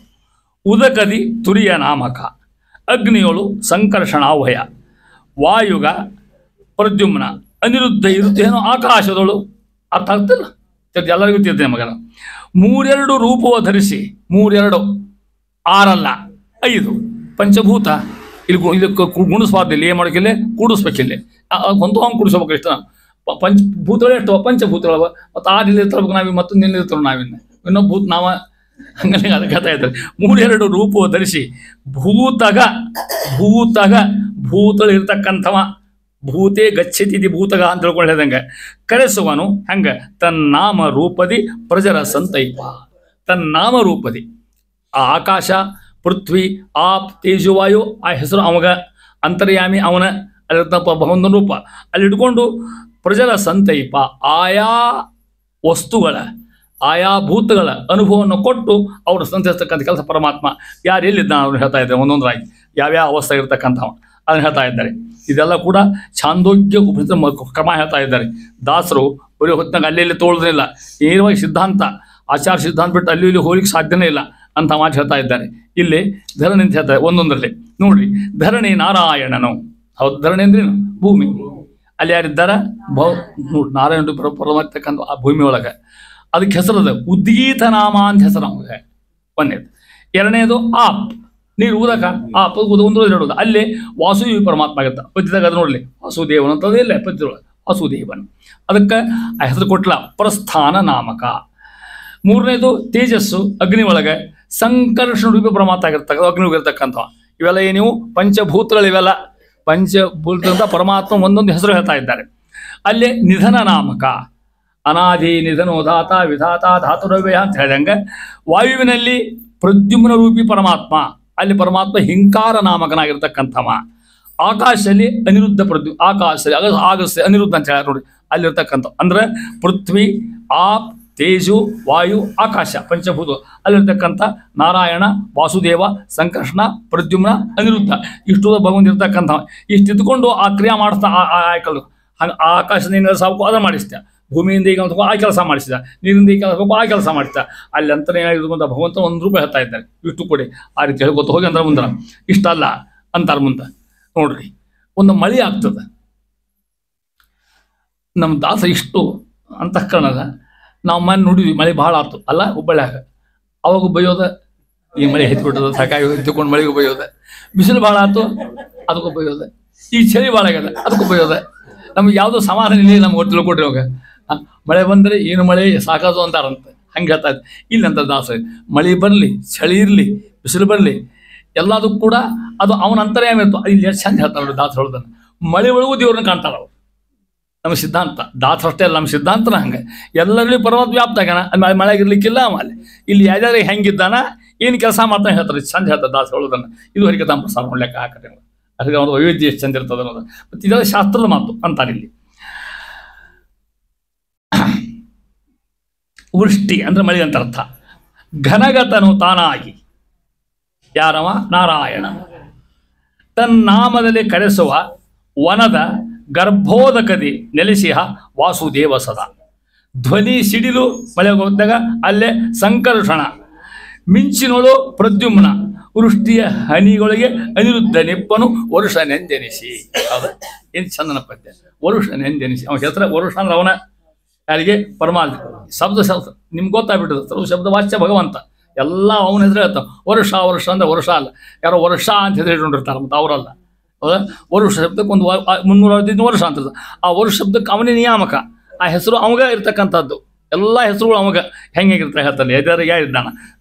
ಉದಕದಿ ತುರಿಯ ನಾಮಕ, ಅಗ್ನಿಯೋಳು ಸಂಕರ್ಷಣಾವಯ, ವಾಯುಗ ಪ್ರದ್ಯುಮ್ನ, ಅನಿರುದ್ಧ ಇರುತ್ತೇನೋ ಆಕಾಶದಳು. ಅರ್ಥ ಆಗ್ತಿಲ್ಲ, ಎಲ್ಲರಿಗೂ ಗೊತ್ತಿರುತ್ತೆ ಮಗನ. ಮೂರೆರಡು ರೂಪವ ಧರಿಸಿ, ಮೂರೆರಡು 6 ಅಲ್ಲ 5 ಪಂಚಭೂತ ಇಲ್ಲಿ ಗುಣಿಸ್ಬಾರ್ದು. ಇಲ್ಲಿ ಏನು ಮಾಡೋಕ್ಕಿಲ್ಲ, ಕೂಡಿಸ್ಬೇಕಿಲ್ಲ. ಒಂದು ಹಂಗೆ ಕೂಡಿಸ್ಬೇಕು. ಇಷ್ಟ ಪಂಚಭೂತಗಳು ಎಷ್ಟು? ಪಂಚಭೂತಗಳು. ಮತ್ತು ಇಲ್ಲಿ ಇರ್ತಿರ್ಬೇಕು ನಾವಿ, ಮತ್ತು ನಿಲ್ಲಿರ್ತಾರೆ ನಾವಿನ್ನ ಇನ್ನೊಬ್ಬ ಭೂತ ನಾವ ಹಂಗಲ್ಲಿ ಅದಕ್ಕೆ ಹೇಳ್ತಾ ಇದ್ದಾರೆ. 3 ರೂಪವ ಧರಿಸಿ ಭೂತಗ ಭೂತಗಳು ಇರ್ತಕ್ಕಂಥವ, ಭೂತೇ ಗಚ್ಚತಿ ಭೂತಗ ಅಂತ ತಿಳ್ಕೊಂಡು ಹೇಳ್ದಂಗೆ ಕರೆಸುವನು. ಹಂಗೆ ತನ್ನಾಮ ರೂಪದಿ ಪ್ರಜರ ಸಂತೈಪ, ತನ್ನಾಮ ರೂಪದಿ ಆ ಆಕಾಶ ಪೃಥ್ವಿ ಆಪ್ ತೇಜುವಾಯು ಆ ಹೆಸರು ಅವಾಗ ಅಂತರ್ಯಾಮಿ ಅವನ ಅಲ್ಲಿರ್ತಪ್ಪ ಭಗವಂತನ ರೂಪ ಅಲ್ಲಿ ಇಟ್ಕೊಂಡು ಪ್ರಜರ ಸಂತೈಪ ಆಯಾ ವಸ್ತುಗಳ ಆಯಾ ಭೂತಗಳ ಅನುಭವವನ್ನು ಕೊಟ್ಟು ಅವರು ಸಂತೈಸ್ತಕ್ಕಂಥ ಕೆಲಸ ಪರಮಾತ್ಮ ಯಾರು ಎಲ್ಲಿದ್ದಾನೆ ಅವ್ರು ಹೇಳ್ತಾ ಇದ್ದಾರೆ. ಒಂದೊಂದರಾಗಿ ಯಾವ್ಯಾವ ಅವಸ್ಥೆ ಇರ್ತಕ್ಕಂಥವ ಅದನ್ನು ಹೇಳ್ತಾ ಇದ್ದಾರೆ. ಇದೆಲ್ಲ ಕೂಡ ಛಾಂದೋಗ್ಯ ಉಪನಿಷತ್ ಕ್ರಮ ಹೇಳ್ತಾ ಇದ್ದಾರೆ. ದಾಸರು ಬರೀ ಹೊತ್ತಿನಾಗ ಅಲ್ಲಿ ತೋಳೋದಿಲ್ಲ, ನೇರವಾಗಿ ಸಿದ್ಧಾಂತ ಆಚಾರ ಸಿದ್ಧಾಂತ ಬಿಟ್ಟು ಅಲ್ಲಿ ಇಲ್ಲಿ ಹೋಗ್ಲಿಕ್ಕೆ ಸಾಧ್ಯನೇ ಇಲ್ಲ ಅಂತ ಮಾತು ಹೇಳ್ತಾ ಇದ್ದಾರೆ. ಇಲ್ಲಿ ಧರಣಿ ಅಂತ ಹೇಳ್ತಾರೆ ಒಂದೊಂದರಲ್ಲಿ. ನೋಡ್ರಿ, ಧರಣಿ ನಾರಾಯಣನು, ಹೌದು ಧರಣಿ ಅಂದ್ರೇನು? ಭೂಮಿ. ಅಲ್ಲಿ ಯಾರಿದ್ದಾರ? ನಾರಾಯಣ ಪರಮಾತ್ಮಕ್ಕಂಥ ಆ ಭೂಮಿ ಒಳಗೆ ಅದಕ್ಕೆ ಹೆಸರದ ಉದ್ಗೀತ ನಾಮ ಅಂತ ಹೆಸರು ನಮಗೆ. ಒಂದೇದು. ಎರಡನೇದು ಆಪ್, ನೀರು ಉದಕ, ಆಪ್ ಒಂದು ಹೇಳೋದು. ಅಲ್ಲಿ ವಾಸುದೇವ ಪರಮಾತ್ಮ ಆಗುತ್ತೆ ಪದ್ಯದಾಗ. ಅದು ನೋಡಲಿ, ವಾಸುದೇವನ್ ಅಂತದೇ ಇಲ್ಲ ಪದ್ಯದೊಳಗೆ, ವಾಸುದೇವನ್ ಅದಕ್ಕೆ ಆ ಹೆಸರು ಕೊಟ್ಟಲ. ಪ್ರಸ್ಥಾನ ನಾಮಕ. ಮೂರನೇದು ತೇಜಸ್ಸು, ಅಗ್ನಿ ಒಳಗೆ ಸಂಕರ್ಷಣ ರೂಪಿ ಪರಮಾತ್ಮ ಆಗಿರ್ತಕ್ಕ ಅಗ್ನಿ ಇರ್ತಕ್ಕಂಥವ. ಇವೆಲ್ಲ ನೀವು ಪಂಚಭೂತಗಳು, ಇವೆಲ್ಲ ಪಂಚಭೂತ ಪರಮಾತ್ಮ ಒಂದೊಂದು ಹೆಸರು ಹೇಳ್ತಾ ಇದ್ದಾರೆ. ಅಲ್ಲಿ ನಿಧನ ನಾಮಕ, ಅನಾದಿ ನಿಧನೋದಾತ ವಿಧಾತ ಧಾತುರವ್ಯ ಅಂತ ಹೇಳಿದಂಗೆ. ವಾಯುವಿನಲ್ಲಿ ಪ್ರದ್ಯುಮ್ನ ರೂಪಿ ಪರಮಾತ್ಮ, ಅಲ್ಲಿ ಪರಮಾತ್ಮ ಹಿಂಕಾರ ನಾಮಕನಾಗಿರ್ತಕ್ಕಂಥವ. ಆಕಾಶದಲ್ಲಿ ಅನಿರುದ್ಧ ಆಕಾಶದಲ್ಲಿ ಆಗಸ್ಯ ಅನಿರುದ್ಧ ಅಂತ ಹೇಳಿ ನೋಡಿ ಅಲ್ಲಿರ್ತಕ್ಕಂಥ. ಅಂದ್ರೆ ಪೃಥ್ವಿ ಆಪ್ ತೇಜು ವಾಯು ಆಕಾಶ ಪಂಚಭೂತ ಅಲ್ಲಿರ್ತಕ್ಕಂಥ ನಾರಾಯಣ ವಾಸುದೇವ ಸಂಕರ್ಷಣ ಪ್ರದ್ಯುಮ್ನ ಅನಿರುದ್ಧ ಇಷ್ಟು ಭಗವಂತ ಇರ್ತಕ್ಕಂಥವ. ಇಷ್ಟು ಇದ್ಕೊಂಡು ಆ ಕ್ರಿಯೆ ಮಾಡಿಸ್ತಾ ಆಯ್ಕಲ್ಲು ಹಂಗೆ ಆಕಾಶದಿಂದ ಸಾಕು ಅದನ್ನು ಮಾಡಿಸ್ತ, ಭೂಮಿಯಿಂದ ಈಗ ಆ ಕೆಲಸ ಮಾಡಿಸಿದ, ನೀರಿಂದ ಈ ಕೆಲಸ ಆ ಕೆಲಸ ಮಾಡಿಸ್ತ. ಅಲ್ಲಿ ಅಂತಲೇ ಇದ್ಕೊಂಡ ಭಗವಂತ ಒಂದು ರೂಪಾಯಿ ಹೇಳ್ತಾ ಇದ್ದಾರೆ. ಇಷ್ಟು ಕೊಡಿ ಆ ರೀತಿ ಹೇಳ್ಕೊತ ಹೋಗಿ ಅಂದ್ರೆ ಮುಂದೆ ಇಷ್ಟಲ್ಲ ಅಂತಾರೆ. ಮುಂದೆ ನೋಡ್ರಿ, ಒಂದು ಮಳೆ ಆಗ್ತದೆ. ನಮ್ಮ ದಾಸ ಇಷ್ಟು ಅಂತಃಕರಣದ ನಾವು ಮನೆ ನೋಡಿದ್ವಿ, ಮಳೆ ಭಾಳ ಆಯ್ತು ಅಲ್ಲ ಹುಬ್ಬಳ್ಳಿಯಾಗ. ಅವಾಗ ಬೈಯೋದ, ಈ ಮಳೆ ಹೆತ್ಬಿಟ್ಟದ ಸಾಕಾಗಿ ತಿಳ್ಕೊಂಡು ಮಳೆಗೂ ಬೈಯೋದ. ಬಿಸಿಲು ಭಾಳ ಆಯ್ತು ಅದಕ್ಕೂ ಬೈಯೋದ. ಈ ಚಳಿ ಭಾಳ ಆಗ್ಯದ ಅದಕ್ಕೂ ಬೈಯೋದ. ನಮ್ಗೆ ಯಾವುದೋ ಸಮಾಧಾನ ಇಲ್ಲ, ನಮ್ಗೆ ಒಟ್ಟು ತಿಳ್ಕೊಟ್ರಿ ಅವಾಗ. ಮಳೆ ಬಂದರೆ ಏನು ಮಳೆ ಸಾಕಾದು ಅಂತಾರಂತೆ, ಹಂಗೆ ಹೇಳ್ತಾ ಇದ್ದೆ. ಇಲ್ಲಂತ ದಾಸ ಮಳೆ ಬರಲಿ ಚಳಿ ಇರಲಿ ಬಿಸಿಲು ಬರಲಿ ಎಲ್ಲದಕ್ಕೂ ಕೂಡ ಅದು ಅವನ ಅಂತರ್ಯಾಮಿ ಇತ್ತು. ಇಲ್ಲಿ ಎಷ್ಟು ಚಂದ ಹೇಳ್ತಾರೆ ನೋಡಿ ದಾಸ ಹೇಳೋದನ್ನು. ಮಳೆ ಒಳಗೂ ದೇವ್ರನ್ನ ಕಾಣ್ತಾರೆ ಅವ್ರು. ನಮ್ಮ ಸಿದ್ಧಾಂತ ದಾಸರಷ್ಟೇ ಅಲ್ಲ, ನಮ್ಮ ಸಿದ್ಧಾಂತನ ಹಂಗೆ ಎಲ್ಲರಲ್ಲಿ ಪರಮಾತ್ಮ ವ್ಯಾಪ್ತ ಆಗ್ಯಾನ. ಅಲ್ಲಿ ಮಳೆಗಿರ್ಲಿಕ್ಕಿಲ್ಲ ಆಮೇಲೆ ಇಲ್ಲಿ ಯಾರ್ಯಾರು ಹೆಂಗಿದ್ದಾನ ಏನು ಕೆಲಸ ಮಾಡ್ತಾನೆ ಹೇಳ್ತಾರೆ. ಚಂದ ಹೇಳ್ತಾರೆ ದಾಸ ಹೇಳೋದನ್ನು. ಇದು ಹರಿಕೆ ಪ್ರಸಾರ ಮಾಡ್ಲಿಕ್ಕೆ ಹಾಕತ್ತೆ. ಅದಕ್ಕೆ ಅವ್ರದ್ದು ವೈವಿಧ್ಯ ಎಷ್ಟು ಚಂದ ಇರ್ತದೆ ಅನ್ನೋದು. ಮತ್ತು ಇದೆಲ್ಲ ಶಾಸ್ತ್ರದ ಮಾತು ಅಂತಾರೆ ಇಲ್ಲಿ. ವೃಷ್ಟಿ ಅಂದರೆ ಮಳೆ ಅಂತ ಅರ್ಥ. ಘನಗತನು ತಾನಾಗಿ ಯಾರವ? ನಾರಾಯಣ. ತನ್ನಾಮದಲ್ಲಿ ಕರೆಸುವ ವನದ ಗರ್ಭೋದಕದಿ ನೆಲೆಸಿಹ ವಾಸುದೇವ ಸದಾ. ಧ್ವನಿ ಸಿಡಿಲು ಮಳೆ ಹೋದಾಗ ಅಲ್ಲೇ ಸಂಕರ್ಷಣ, ಮಿಂಚಿನೊಳು ಪ್ರದ್ಯುಮ್ನ, ವೃಷ್ಟಿಯ ಹನಿಗಳಿಗೆ ಅನಿರುದ್ಧ ನಿಪ್ಪನು ವರುಷನೆಂದೆನಿಸಿ. ಹೌದಾ? ಏನು ಚಂದನ ಪದ್ಯ. ವರುಷನೆಂದೆನಿಸಿ. ಅವನ ಹೆಸರ ವರುಷ ಅಂದ್ರೆ ಅವನ ಯಾರಿಗೆ? ಪರಮಾತ್ಮ. ಶಬ್ದ ನಿಮ್ಗೆ ಗೊತ್ತಾಗ್ಬಿಟ್ಟದ. ಸರ್ವ ಶಬ್ದ ವಾಚ್ಯ ಭಗವಂತ. ಎಲ್ಲ ಅವನ ಹೆಸರು ಹೇಳ್ತಾವ. ವರುಷ ವರುಷ ಅಂದ್ರೆ ವರ್ಷ ಅಲ್ಲ, ಯಾರೋ ವರ್ಷ ಅಂತ ಹೆಸರು ಇಟ್ಕೊಂಡಿರ್ತಾರೆ, ಮತ್ತು ಅವರಲ್ಲ. ಹೌದಾ? ವರುಷ ಶಬ್ದಕ್ಕೆ ಒಂದು 365 ವರ್ಷ ಅಂತದ. ಆ ವರುಷ ಶಬ್ದಕ್ಕೆ ಅವನೇ ನಿಯಾಮಕ. ಆ ಹೆಸರು ಅವಾಗ ಇರ್ತಕ್ಕಂಥದ್ದು. ಎಲ್ಲ ಹೆಸರುಗಳು ಅವಾಗ ಹೆಂಗಿರ್ತಾರೆ ಹೇಳ್ತಾರೆ. ಎದರಿಗೆ ಇದ್ದಾನ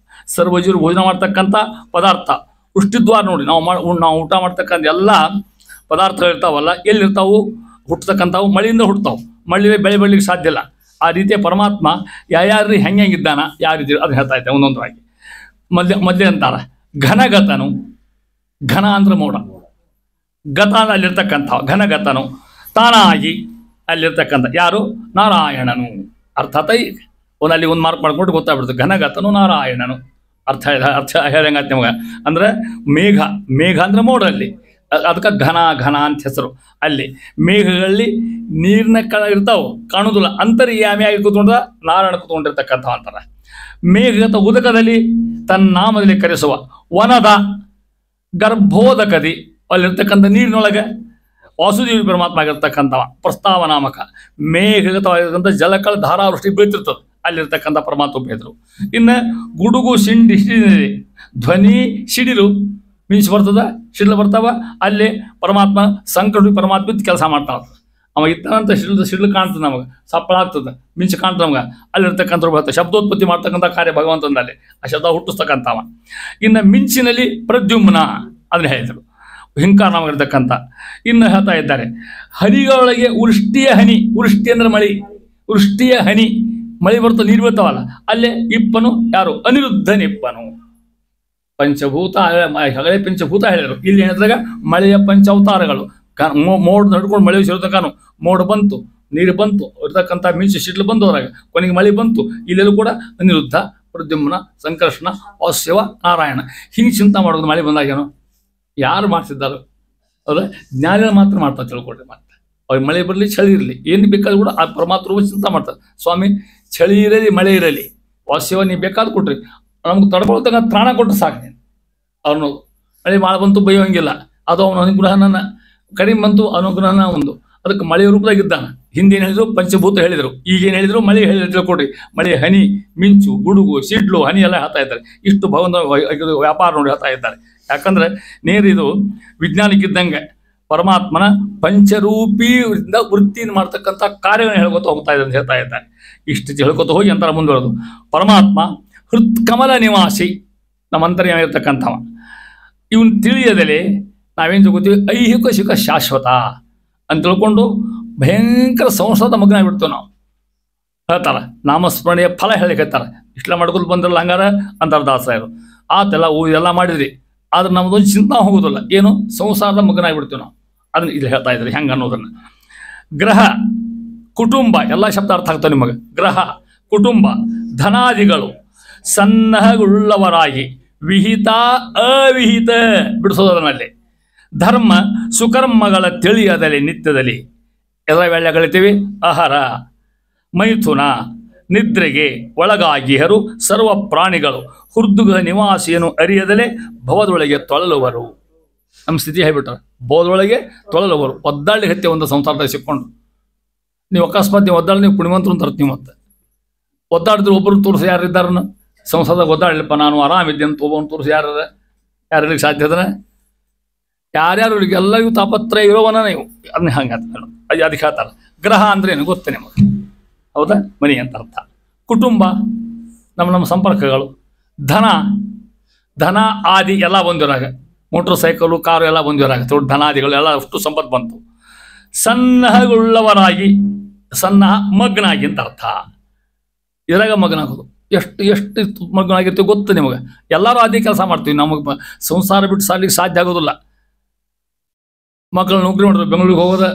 ಸರ್ವಜೀವರು ಭೋಜನ ಮಾಡ್ತಕ್ಕಂಥ ಪದಾರ್ಥ ವೃಷ್ಟಿದ್ವಾರ. ನೋಡಿ, ನಾವು ಊಟ ಮಾಡ್ತಕ್ಕಂಥ ಎಲ್ಲ ಪದಾರ್ಥಗಳು ಇರ್ತಾವಲ್ಲ, ಎಲ್ಲಿರ್ತಾವು? ಹುಟ್ಟತಕ್ಕಂಥವು ಮಳೆಯಿಂದ ಹುಟ್ಟತಾವು. ಮಳೆ ಬೆಳೆ ಬೆಳಿಲಿಕ್ಕೆ ಸಾಧ್ಯ ಇಲ್ಲ. ಆ ರೀತಿಯ ಪರಮಾತ್ಮ ಯಾರ್ಯಾರು ಹೆಂಗಿದ್ದಾನ, ಯಾವ ರೀತಿ ಅದನ್ನ ಹೇಳ್ತಾ ಇದ್ದೆ ಒಂದೊಂದಾಗಿ. ಮೊದಲೇ ಅಂತಾರ ಘನಗತನು. ಘನ ಅಂದ್ರೆ ಮೋಡ, ಗತ ಅಂದ್ರೆ ಅಲ್ಲಿರ್ತಕ್ಕಂಥ ಘನಗತನು, ತಾನಾಗಿ ಅಲ್ಲಿರ್ತಕ್ಕಂಥ ಯಾರು? ನಾರಾಯಣನು. ಅರ್ಥಾತ್ ಅಲ್ಲಿ ಒಂದು ಮಾರ್ಕ್ ಮಾಡ್ಕೊಂಡು ಗೊತ್ತಾಗ್ಬಿಡ್ತು. ಘನಗತನು ನಾರಾಯಣನು. ಅರ್ಥ ಹೇಳಂಗತ್ತೆ ಮಗ. ಅಂದ್ರೆ ಮೇಘ ಅಂದ್ರೆ ಮೋಡ. ಅಲ್ಲಿ ಅದಕ್ಕೆ ಘನ ಅಂತ ಹೆಸರು. ಅಲ್ಲಿ ಮೇಘಗಳಲ್ಲಿ ನೀರಿನ ಇರ್ತಾವೆ, ಕಾಣುದಿಲ್ಲ. ಅಂತರ್ಯಾಮಿಯಾಗಿ ಕೂತ್ಕೊಂಡ್ರ ನಾರಾಯಣ ಕೂತ್ಕೊಂಡಿರ್ತಕ್ಕಂಥ ಅಂತಾರೆ. ಮೇಘಗತ ಉದಕದಲ್ಲಿ ತನ್ನ ನಾಮದಲ್ಲಿ ಕರೆಸುವ ವನದ ಗರ್ಭೋದಕದಿ, ಅಲ್ಲಿರ್ತಕ್ಕಂಥ ನೀರಿನೊಳಗೆ ವಾಸುದೇವಿ ಪರಮಾತ್ಮ ಆಗಿರ್ತಕ್ಕಂಥವ. ಪ್ರಸ್ತಾವ ನಾಮಕ. ಮೇಘಗತವಾಗಿರ್ತಕ್ಕಂಥ ಜಲಕಳ ಧಾರಾವೃಷ್ಟಿ ಬೀಳ್ತಿರ್ತದೆ, ಅಲ್ಲಿರ್ತಕ್ಕಂಥ ಪರಮಾತ್ಮ ಬೇದರು. ಇನ್ನು ಗುಡುಗು ಸಿಡಿಲಿ ಧ್ವನಿ ಸಿಡಿಲು ಮಿಂಚು ಬರ್ತದ, ಸಿಡಿಲು ಬರ್ತಾವ. ಅಲ್ಲಿ ಪರಮಾತ್ಮ ಸಂಕಟ ಪರಮಾತ್ಮ ಕೆಲಸ ಮಾಡ್ತಾವ. ಅವ ಇತ್ತಂತ ಸಿಡಿಲು ಕಾಣ್ತದೆ ನಮಗೆ, ಸಪ್ಪಳ ಆಗ್ತದೆ, ಮಿಂಚು ಕಾಣ್ತದೆ ನಮ್ಗೆ. ಅಲ್ಲಿರ್ತಕ್ಕಂಥ ಬರ್ತಾರೆ. ಶಬ್ದೋತ್ಪತ್ತಿ ಮಾಡ್ತಕ್ಕಂಥ ಕಾರ್ಯ ಭಗವಂತನಲ್ಲಿ ಆ ಶಬ್ದ ಹುಟ್ಟಿಸ್ತಕ್ಕಂಥವ. ಇನ್ನು ಮಿಂಚಿನಲ್ಲಿ ಪ್ರದ್ಯುಮ್ನ ಅದನ್ನ ಹೇಳಿದರು, ಹಿಂಕಾರ ನಮಗಿರ್ತಕ್ಕಂಥ. ಇನ್ನು ಹೇಳ್ತಾ ಇದ್ದಾರೆ ಹನಿಗಳೊಳಗೆ ವೃಷ್ಟಿಯ ಹನಿ. ವೃಷ್ಟಿ ಅಂದ್ರೆ ಮಳೆ. ವೃಷ್ಟಿಯ ಹನಿ ಮಳೆ ಬರ್ತದೆ, ನೀರು ಬರ್ತಾವಲ್ಲ, ಅಲ್ಲೇ ಇಪ್ಪನು ಯಾರು? ಅನಿರುದ್ಧ ನಿಪ್ಪನು. ಪಂಚಭೂತ ಹಗಲೇ ಪಂಚಭೂತ ಹೇಳಿದರು. ಇಲ್ಲಿ ಹೇಳಿದಾಗ ಮಳೆಯ ಪಂಚಾವತಾರಗಳು. ಮೋಡ ನಡ್ಕೊಂಡು ಮಳೆ ಸಿರತಕ್ಕನು. ಮೋಡ ಬಂತು, ನೀರು ಬಂತು, ಇರ್ತಕ್ಕಂಥ ಮಿಂಚು ಸಿಡ್ಲು ಬಂದು ಹೋದಾಗ ಕೊನೆಗೆ ಮಳೆ ಬಂತು. ಇಲ್ಲೆಲ್ಲೂ ಕೂಡ ಅನಿರುದ್ಧ, ಪ್ರದ್ಯುಮ್ನ, ಸಂಕರ್ಷಣ, ವಾಸುದೇವ, ನಾರಾಯಣ. ಹಿಂಗೆ ಚಿಂತೆ ಮಾಡೋದು. ಮಳೆ ಬಂದಾಗೇನೋ ಯಾರು ಮಾಡ್ತಿದ್ದಾರೋ ಹೌದಾ? ಜ್ಞಾನಿಗಳು ಮಾತ್ರ ಮಾಡ್ತಾರೆ. ತಿಳ್ಕೊಳ್ರಿ. ಮತ್ತೆ ಅವ್ರಿಗೆ ಮಳೆ ಬರಲಿ ಚಳಿ ಇರಲಿ ಏನು ಬೇಕಾದ್ರೂ ಕೂಡ ಆ ಪರಮಾತ್ಮ ಚಿಂತೆ ಮಾಡ್ತಾರೆ. ಸ್ವಾಮಿ ಚಳಿ ಇರಲಿ ಮಳೆ ಇರಲಿ ವಾಸುದೇವ ನೀವು ಬೇಕಾದ ಕೊಟ್ರಿ, ನಮ್ಗೆ ತಡ್ಕೊಳ್ತಕ್ಕ ತ್ರಾಣ ಕೊಟ್ಟು ಸಾಕು. ನೀನು ಅವನು ಮಳೆ ಭಾಳ ಬಂತು ಬೈಯೋಂಗಿಲ್ಲ, ಅದು ಅವನ ಅನುಗ್ರಹನ ಕಡಿಮೆ ಬಂತು, ಅನುಗ್ರಹನ ಒಂದು. ಅದಕ್ಕೆ ಮಳೆ ರೂಪದಾಗಿದ್ದಾನ. ಹಿಂದೇನು ಹೇಳಿದ್ರು? ಪಂಚಭೂತ ಹೇಳಿದರು. ಈಗೇನು ಹೇಳಿದ್ರು? ಮಳೆ ಹೇಳಿದ್ರು. ಕೊಡ್ರಿ. ಮಳೆ ಹನಿ, ಮಿಂಚು, ಗುಡುಗು, ಸಿಡ್ಲು, ಹನಿ ಎಲ್ಲ ಹೇಳ್ತಾ ಇದ್ದಾರೆ. ಇಷ್ಟು ಭಗವಂತ ವ್ಯಾಪಾರ ನೋಡಿ ಹೇಳ್ತಾ ಇದ್ದಾರೆ. ಯಾಕಂದ್ರೆ ನೇರಿದು ವಿಜ್ಞಾನಕ್ಕಿದ್ದಂಗೆ ಪರಮಾತ್ಮನ ಪಂಚರೂಪಿ ವೃತ್ತಿಯಿಂದ ಮಾಡ್ತಕ್ಕಂಥ ಕಾರ್ಯಗಳನ್ನ ಹೇಳ್ಕೊತ ಹೋಗ್ತಾ ಇದೆ ಅಂತ ಹೇಳ್ತಾ ಇದ್ದಾರೆ. ಇಷ್ಟು ಹೇಳ್ಕೊತ ಹೋಗಿ ಅಂತಾರೆ ಮುಂದುವರೆದು ಪರಮಾತ್ಮ ಹೃತ್ಕಮಲ ನಿವಾಸಿ, ನಮ್ಮ ಅಂತರ್ಯಾಮಿರ್ತಕ್ಕಂಥವ. ಇವನು ತಿಳಿಯದಲೆ ನಾವೇನು ತಗೋತೀವಿ? ಐಹಿಕ ಸುಖ ಶಾಶ್ವತ ಅಂತ ತಿಳ್ಕೊಂಡು ಭಯಂಕರ ಸಂಸಾರದ ಮಗ್ನ ಆಗ್ಬಿಡ್ತೇವೆ ನಾವು. ಹೇಳ್ತಾರೆ ನಾಮಸ್ಮರಣೆಯ ಫಲ ಹೇಳಿಕತ್ತಾರೆ. ಇಷ್ಟೆಲ್ಲ ಮಾಡ್ಕೊಂಡು ಬಂದ್ರಲ್ಲ ಹಂಗಾರ ಅಂತಾರೆ ದಾಸರು. ಆತೆಲ್ಲ ಎಲ್ಲ ಮಾಡಿದ್ರಿ, ಆದ್ರೆ ನಮ್ದೊಂದು ಚಿಂತ ಹೋಗೋದಿಲ್ಲ. ಏನು? ಸಂಸಾರದ ಮಗನ ಆಗಿಬಿಡ್ತೀವಿ ನಾವು. ಅದನ್ನ ಇಲ್ಲಿ ಹೇಳ್ತಾ ಇದ್ರಿ ಹೆಂಗೆ ಅನ್ನೋದನ್ನು. ಗ್ರಹ, ಕುಟುಂಬ ಎಲ್ಲ ಶಬ್ದ ಅರ್ಥ ಆಗ್ತವೆ ನಿಮಗೆ. ಗ್ರಹ, ಕುಟುಂಬ, ಧನಾದಿಗಳು ಸನ್ನಹಗುಳ್ಳವರಾಗಿ ವಿಹಿತ ಅವಿಹಿತ ಬಿಡಿಸೋದರಲ್ಲಿ ಧರ್ಮ ಸುಕರ್ಮಗಳ ತಿಳಿಯದಲ್ಲಿ ನಿತ್ಯದಲ್ಲಿ ಎಲ್ಲ ವೇಳೆಗಳಿತೀವಿ. ಆಹಾರ, ಮೈಥುನ, ನಿದ್ರೆಗೆ ಒಳಗಾಗಿಹರು ಸರ್ವ ಪ್ರಾಣಿಗಳು ಹೃದ್ದುಗ ನಿವಾಸಿಯನ್ನು ಅರಿಯದಲೇ ಭವದೊಳಗೆ ತೊಳಲುವರು. ನಮ್ಮ ಸ್ಥಿತಿ ಹೇಳ್ಬಿಟ್ರೆ ಭವದೊಳಗೆ ತೊಳಲುವರು. ಒದ್ದಾಳಿ ಹತ್ಯೆ ಒಂದು ಸಂಸಾರದಾಗ ಸಿಕ್ಕೊಂಡು ನೀವು ಅಕಸ್ಮಾತ್ ನೀವು ಒದ್ದಾಳಿ ನೀವು ಪುಣ್ಯವಂತರು ತರ್ತೀವಿ. ಮತ್ತೆ ಒದ್ದಾಡಿದ್ರು ಒಬ್ಬರು ತೋರಿಸಿ ಯಾರಿದ್ದಾರನ್ನ ಸಂಸಾರದಾಗ ಒದ್ದಾಡಲಿಪ್ಪ ನಾನು ಆರಾಮಿದ್ದೆ ಅಂತ ಒಬ್ಬನು ತೋರಿಸಿ ಯಾರಿರ್ಲಿಕ್ಕೆ ಸಾಧ್ಯ ಅದನ್ನ? ಯಾರ್ಯಾರು ಎಲ್ಲರಿಗೂ ತಾಪತ್ರಯ ಇರೋವನ ನೀವು ಅದನ್ನ ಹಂಗೆ ಅದಕ್ಕೆ ಹೇಳ್ತಾರೆ. ಗ್ರಹ ಅಂದ್ರೆ ಏನು ಗೊತ್ತೇ ನಿಮಗೆ? ಹೌದಾ? ಮನಿ ಅಂತ ಅರ್ಥ. ಕುಟುಂಬ ನಮ್ಮ ಸಂಪರ್ಕಗಳು. ಧನ ಆದಿ ಎಲ್ಲ ಬಂದಿರಾಗ, ಮೋಟ್ರ್ ಸೈಕಲು ಕಾರು ಎಲ್ಲ ಬಂದಿರಾಗ ದೊಡ್ಡ ಧನಾದಿಗಳು ಎಲ್ಲ ಅಷ್ಟು ಸಂಪತ್ತು ಬಂತು. ಸನ್ನಹಗುಳ್ಳವರಾಗಿ, ಸನ್ನಹ ಮಗ್ನಾಗಿ ಅಂತ ಅರ್ಥ. ಇದ್ರಾಗ ಮಗ್ನಾಗೋದು. ಎಷ್ಟು ಮಗ್ನಾಗಿರ್ತೀವಿ ಗೊತ್ತು ನಿಮಗೆ? ಎಲ್ಲರೂ ಅದೇ ಕೆಲಸ ಮಾಡ್ತೀವಿ. ನಮಗೆ ಸಂಸಾರ ಬಿಟ್ಟು ಸಾಲಿಗೆ ಸಾಧ್ಯ ಆಗೋದಿಲ್ಲ. ಮಕ್ಕಳು ನೌಕರಿ ಮಾಡಿದ್ರು ಬೆಂಗಳೂರಿಗೆ ಹೋಗೋದ,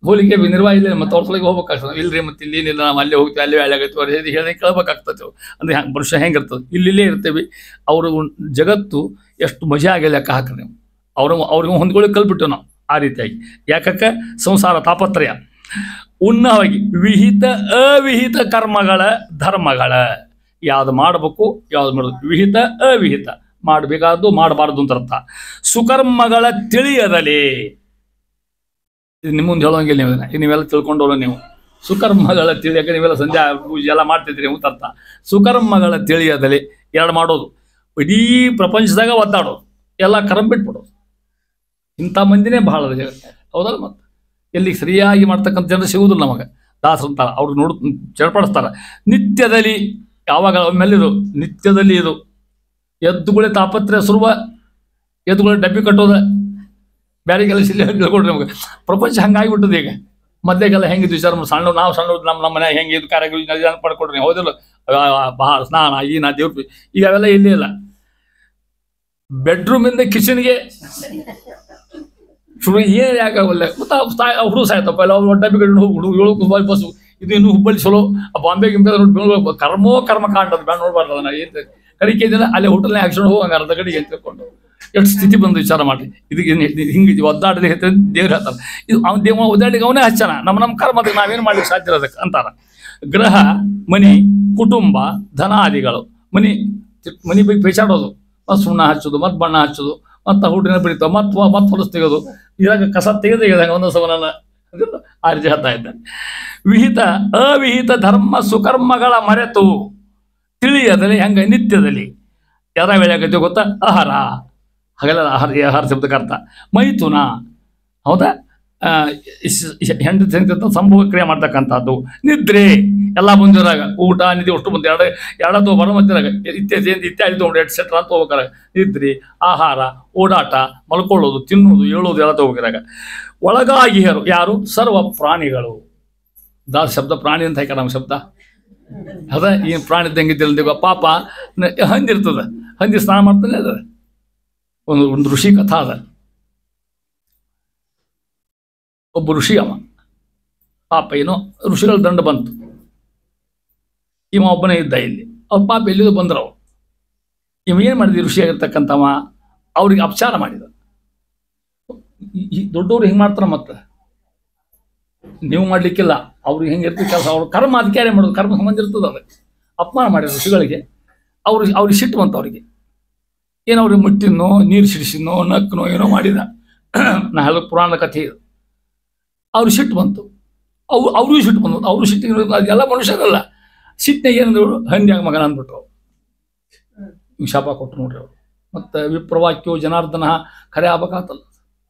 ಹೋಲಿಕೆ ನಿರ್ವಾಹ ಮತ್ತೆ ಅವ್ರ ಸಲಗೆ ಹೋಗ್ಬೇಕಾಗ್ತದೆ. ಇಲ್ರಿ ಮತ್ತೆ ಇಲ್ಲೇನಿಲ್ಲ, ನಾವು ಅಲ್ಲೇ ಹೋಗ್ತೀವಿ, ಅಲ್ಲೇ ಆಗೈತಿ ಅವ್ರು ಹೇಳಿ ಕೇಳ್ಬೇಕಾಗ್ತದೆ. ಅಂದ್ರೆ ಮನುಷ್ಯ ಹೆಂಗಿರ್ತದೆ, ಇಲ್ಲೇ ಇರ್ತೇವೆ. ಅವರು ಜಗತ್ತು ಎಷ್ಟು ಮಜಾ ಆಗಿ ಲೆಕ್ಕ ಹಾಕ್ರಿ ನೀವು. ಅವ್ರಿಗೆ ಹೊಂದ್ಕೊಳ್ಳಿ ಕಲ್ಬಿಟ್ಟು ನಾವು ಆ ರೀತಿಯಾಗಿ. ಯಾಕಕ್ಕೆ ಸಂಸಾರ ತಾಪತ್ರಯ. ಉನ್ನವಾಗಿ ವಿಹಿತ ಅವಿಹಿತ ಕರ್ಮಗಳ ಧರ್ಮಗಳ ಯಾವ್ದು ಮಾಡಬೇಕು ಯಾವ್ದು ಮಾಡೋದು, ವಿಹಿತ ಅವಿಹಿತ, ಮಾಡಬೇಕಾದ್ದು ಮಾಡಬಾರ್ದು ಅಂತ ಅರ್ಥ. ಸುಕರ್ಮಗಳ ತಿಳಿಯದಲೇ, ನಿಮ್ಮ ಮುಂದೆ ಹೇಳೋಂಗಿಲ್ಲ ನೀವು, ನೀವೆಲ್ಲ ತಿಳ್ಕೊಂಡೋಲ್ಲ ನೀವು. ಸುಕರ್ಮಗಳ ತಿಳಿಯಕ್ಕೆ ನೀವೆಲ್ಲ ಸಂಧ್ಯಾ ಪೂಜೆ ಎಲ್ಲ ಮಾಡ್ತಿದ್ರಿ ಅಂತ ಅರ್ಥ. ಸುಕರ್ಮಗಳ ತಿಳಿಯದಲೇ ಎರಡು ಮಾಡೋದು, ಇಡೀ ಪ್ರಪಂಚದಾಗ ಒದ್ದಾಡೋದು, ಎಲ್ಲ ಕರ್ಮ ಬಿಟ್ಬಿಡೋದು. ಇಂಥ ಮಂದಿನೇ ಬಹಳ ಜಗತ್ತೆ, ಹೌದಲ್ಲ? ಮತ್ತೆ ಎಲ್ಲಿ ಸರಿಯಾಗಿ ಮಾಡ್ತಕ್ಕಂಥ ಜನರು ಸಿಗುವುದಿಲ್ಲ ನಮಗೆ. ದಾಸರು ಅಂತಾರೆ, ಅವ್ರು ಚೇರ್ಪಡಿಸ್ತಾರೆ. ನಿತ್ಯದಲ್ಲಿ ಯಾವಾಗ ಒಮ್ಮೆಲ್ಲಿದು ನಿತ್ಯದಲ್ಲಿ ಇದು ಎದ್ದುಗಳೇ ತಾಪತ್ರೆ ಸುರುವ, ಎದ್ದುಗಳೇ ಡಬ್ಬಿ ಕಟ್ಟೋದ, ಬೇರೆ ಕೆಲಸ ಇಲ್ಲಿ ಹೇಳ್ಕೊಡ್ರಿ ನಮಗೆ. ಪ್ರಪಂಚ ಹಂಗಾಗಿಬಿಟ್ಟದ ಈಗ. ಮೊದಲೇಗೆಲ್ಲ ಹೆಂಗಿದ್ದು ವಿಚಾರ ಸಣ್ಣ ನಾವು ಸಣ್ಣ ನಮ್ಮ ಮನೆ ಹೆಂಗೆ ಇದು ಕಾರ್ಯ ಪಡ್ಕೊಡ್ರಿ, ಹೌದಿಲ್ಲ? ಬಹಳ ಸ್ನಾನ ಈನ ದೇವ್ರ, ಈಗ ಅವೆಲ್ಲ ಇಲ್ಲಿ ಇಲ್ಲ. ಬೆಡ್ರೂಮಿಂದ ಕಿಚನ್ಗೆ ಶುರು ಏನು ಯಾಕಾಗಲ್ಲ. ಮತ್ತು ಹುಡುಗ ಸಾಯ್ತಪ್ಪ ಎಲ್ಲ ಡಬ್ಬಿ ಕಡೆ ಹುಡುಗ ಬಸ್ಸು ಇದು ಇನ್ನೂ ಹುಬ್ಬಳ್ಳಿ ಚಲೋ, ಬಾಂಬೆ ಗಿಂಬೆ ಬೆಂಗಳೂರು ಕರ್ಮ ಕಾಂಡದ ಬೇಡ ನೋಡ್ಬಾರ್ದು. ಅದನ್ನ ಏನು ಕಡಿಕೆ ಇದೆಯಲ್ಲ ಅಲ್ಲೇ ಹೋಟೆಲ್ನೇ ಹಾಕ್ಸ್ಕೊಂಡು ಹೋಗಂಗ ಅರ್ಧ ಕಡೆಗೆ ಅಂತ ತಿಳ್ಕೊಂಡು ಎಷ್ಟು ಸ್ಥಿತಿ ಬಂದು ವಿಚಾರ ಮಾಡಿ. ಇದಕ್ಕೆ ಹಿಂಗೆ ಒದ್ದಾಡಲಿ ಹೇಳ್ತಾರೆ ದೇವ್ರು ಹೇಳ್ತಾರೆ. ಇದು ಅವ್ನು ದೇವ ಒದ್ದಾಡಿಗೆ ಅವನೇ ಹಚ್ಚನ, ನಮ್ಮ ಕರ್ಮದ ನಾವೇನು ಮಾಡ್ಲಿಕ್ಕೆ ಸಾಧ್ಯ ಇರೋದಕ್ಕೆ ಅಂತಾರೆ. ಗ್ರಹ ಮನಿ ಕುಟುಂಬ ಧನಾದಿಗಳು, ಮನಿ ಬಗ್ಗೆ ಪೇಚಾಡೋದು, ಮತ್ತು ಸುಣ್ಣ ಹಚ್ಚೋದು, ಮತ್ತು ಬಣ್ಣ ಹಚ್ಚೋದು, ಮತ್ತು ಹುಟ್ಟಿನ ಬಿಡಿತಾವ, ಮತ್ತು ಹೊಲಸು ತೆಗೆದು, ಇದ್ರಾಗ ಕಸ ತೆಗೆದಂಗೆ ಒಂದೊಂದು ಸವನನ್ನ ಆ ರೀತಿ ಹೇಳ್ತಾ ಇದ್ದಾನೆ. ವಿಹಿತ ಅವಿಹಿತ ಧರ್ಮ ಸುಕರ್ಮಗಳ ಮರೆತು ತಿಳಿಯದಲ್ಲಿ ಹೆಂಗ ನಿತ್ಯದಲ್ಲಿ ಯಾರ ವೇಳೆ ಆಗತ್ತೆ ಗೊತ್ತಾ? ಆಹಾರ, ಹಾಗೆಲ್ಲ ಆಹಾರ ಶಬ್ದಕ್ಕೆ ಅರ್ಥ. ಮೈಥುನ, ಹೌದಾ? ಹೆಂಡತಿ ಸಂಭೋಗ ಕ್ರಿಯೆ ಮಾಡ್ತಕ್ಕಂಥದ್ದು. ನಿದ್ರೆ ಎಲ್ಲ ಬಂದಿರಾಗ, ಊಟ ನಿಧಿ ಅಷ್ಟು ಬಂದು ಎರಡತ್ತು ಬರೋ ಮಧ್ಯರಾಗ ಇತ್ಯಾದಿ ತೊಗೊಂಡು ಎಟ್ಸೆಟ್ರಾ ಅಂತ ಹೋಗ್ಬೇಕಾಗ ನಿದ್ರೆ, ಆಹಾರ, ಓಡಾಟ, ಮಲ್ಕೊಳ್ಳೋದು, ತಿನ್ನೋದು, ಹೇಳೋದು ಎಲ್ಲ ತಗೋಗಿರಾಗ. ಒಳಗಾಗಿಯರು ಯಾರು? ಸರ್ವ ಪ್ರಾಣಿಗಳು. ದಾಸ ಶಬ್ದ ಪ್ರಾಣಿ ಅಂತ ಹಾಕ್ಯಾರ ನಮ್ಮ ಶಬ್ದ. ಅದ ಈ ಪ್ರಾಣಿ ತಂಗಿದ್ದಿಲ್ಲ ಪಾಪ ಹಂದಿರ್ತದ, ಹಂದಿ ಸ್ನಾನ ಮಾಡ್ತಾನೆ ಅದ. ಒಂದು ಋಷಿ ಕಥಾ ಅದ. ಒಬ್ಬ ಋಷಿ ಅವ ಪಾಪ, ಏನೋ ಋಷಿಗಳ ದಂಡ ಬಂತು, ಇವ ಒಬ್ಬನೇ ಇದ್ದ ಇಲ್ಲಿ. ಅವ್ರ ಪಾಪ ಎಲ್ಲಿದು ಬಂದ್ರವು. ಇವ ಏನು ಮಾಡಿದ್ವಿ ಋಷಿಯಾಗಿರ್ತಕ್ಕಂಥವ ಅವ್ರಿಗೆ ಅಪಚಾರ ಮಾಡಿದ. ದೊಡ್ಡವ್ರು ಹಿಂಗೆ ಮಾಡ್ತಾರ, ಮತ್ತೆ ನೀವು ಮಾಡ್ಲಿಕ್ಕಿಲ್ಲ, ಅವ್ರಿಗೆ ಹೆಂಗಿರ್ತೀವಿ ಕೆಲಸ, ಅವ್ರ ಕರ್ಮ ಅಧಿಕಾರಿ ಮಾಡೋದು, ಕರ್ಮ ಸಂಬಂಧ ಇರ್ತದೆ. ಅದಕ್ಕೆ ಅಪಮಾನ ಮಾಡಿದ್ರು ಋಷಿಗಳಿಗೆ. ಅವ್ರಿಗೆ ಸಿಟ್ಟು ಬಂತು ಅವರಿಗೆ. ಏನೋ ಅವ್ರಿಗೆ ಮುಟ್ಟಿನೋ, ನೀರು ಸಿಡಿಸಿನೋ, ನಕ್ಕನೋ ಏನೋ ಮಾಡಿದ. ನಾ ಹೇಳೋ ಪುರಾಣದ ಕಥೆ ಇದು. ಅವ್ರಿಗೆ ಸಿಟ್ಟು ಬಂತು, ಅವ್ರಿಗೂ ಸಿಟ್ಟು ಬಂತು. ಅವರು ಸಿಟ್ಟಿಗೆ ಅದೆಲ್ಲ ಮನುಷ್ಯರಲ್ಲ. ಸಿಟ್ಟಿನಾಗ ಏನಂದ್ರು, ಹಂದಿಯಾಗ ಮಗನ ಅಂದ್ಬಿಟ್ರು. ಶಾಪ ಕೊಟ್ಟರು ನೋಡ್ರಿ ಅವರು. ಮತ್ತು ವಿಪ್ರವಾಕ್ಯೋ ಜನಾರ್ದನ ಖರೆ ಆಗ್ಬೇಕಾತಲ್ಲ,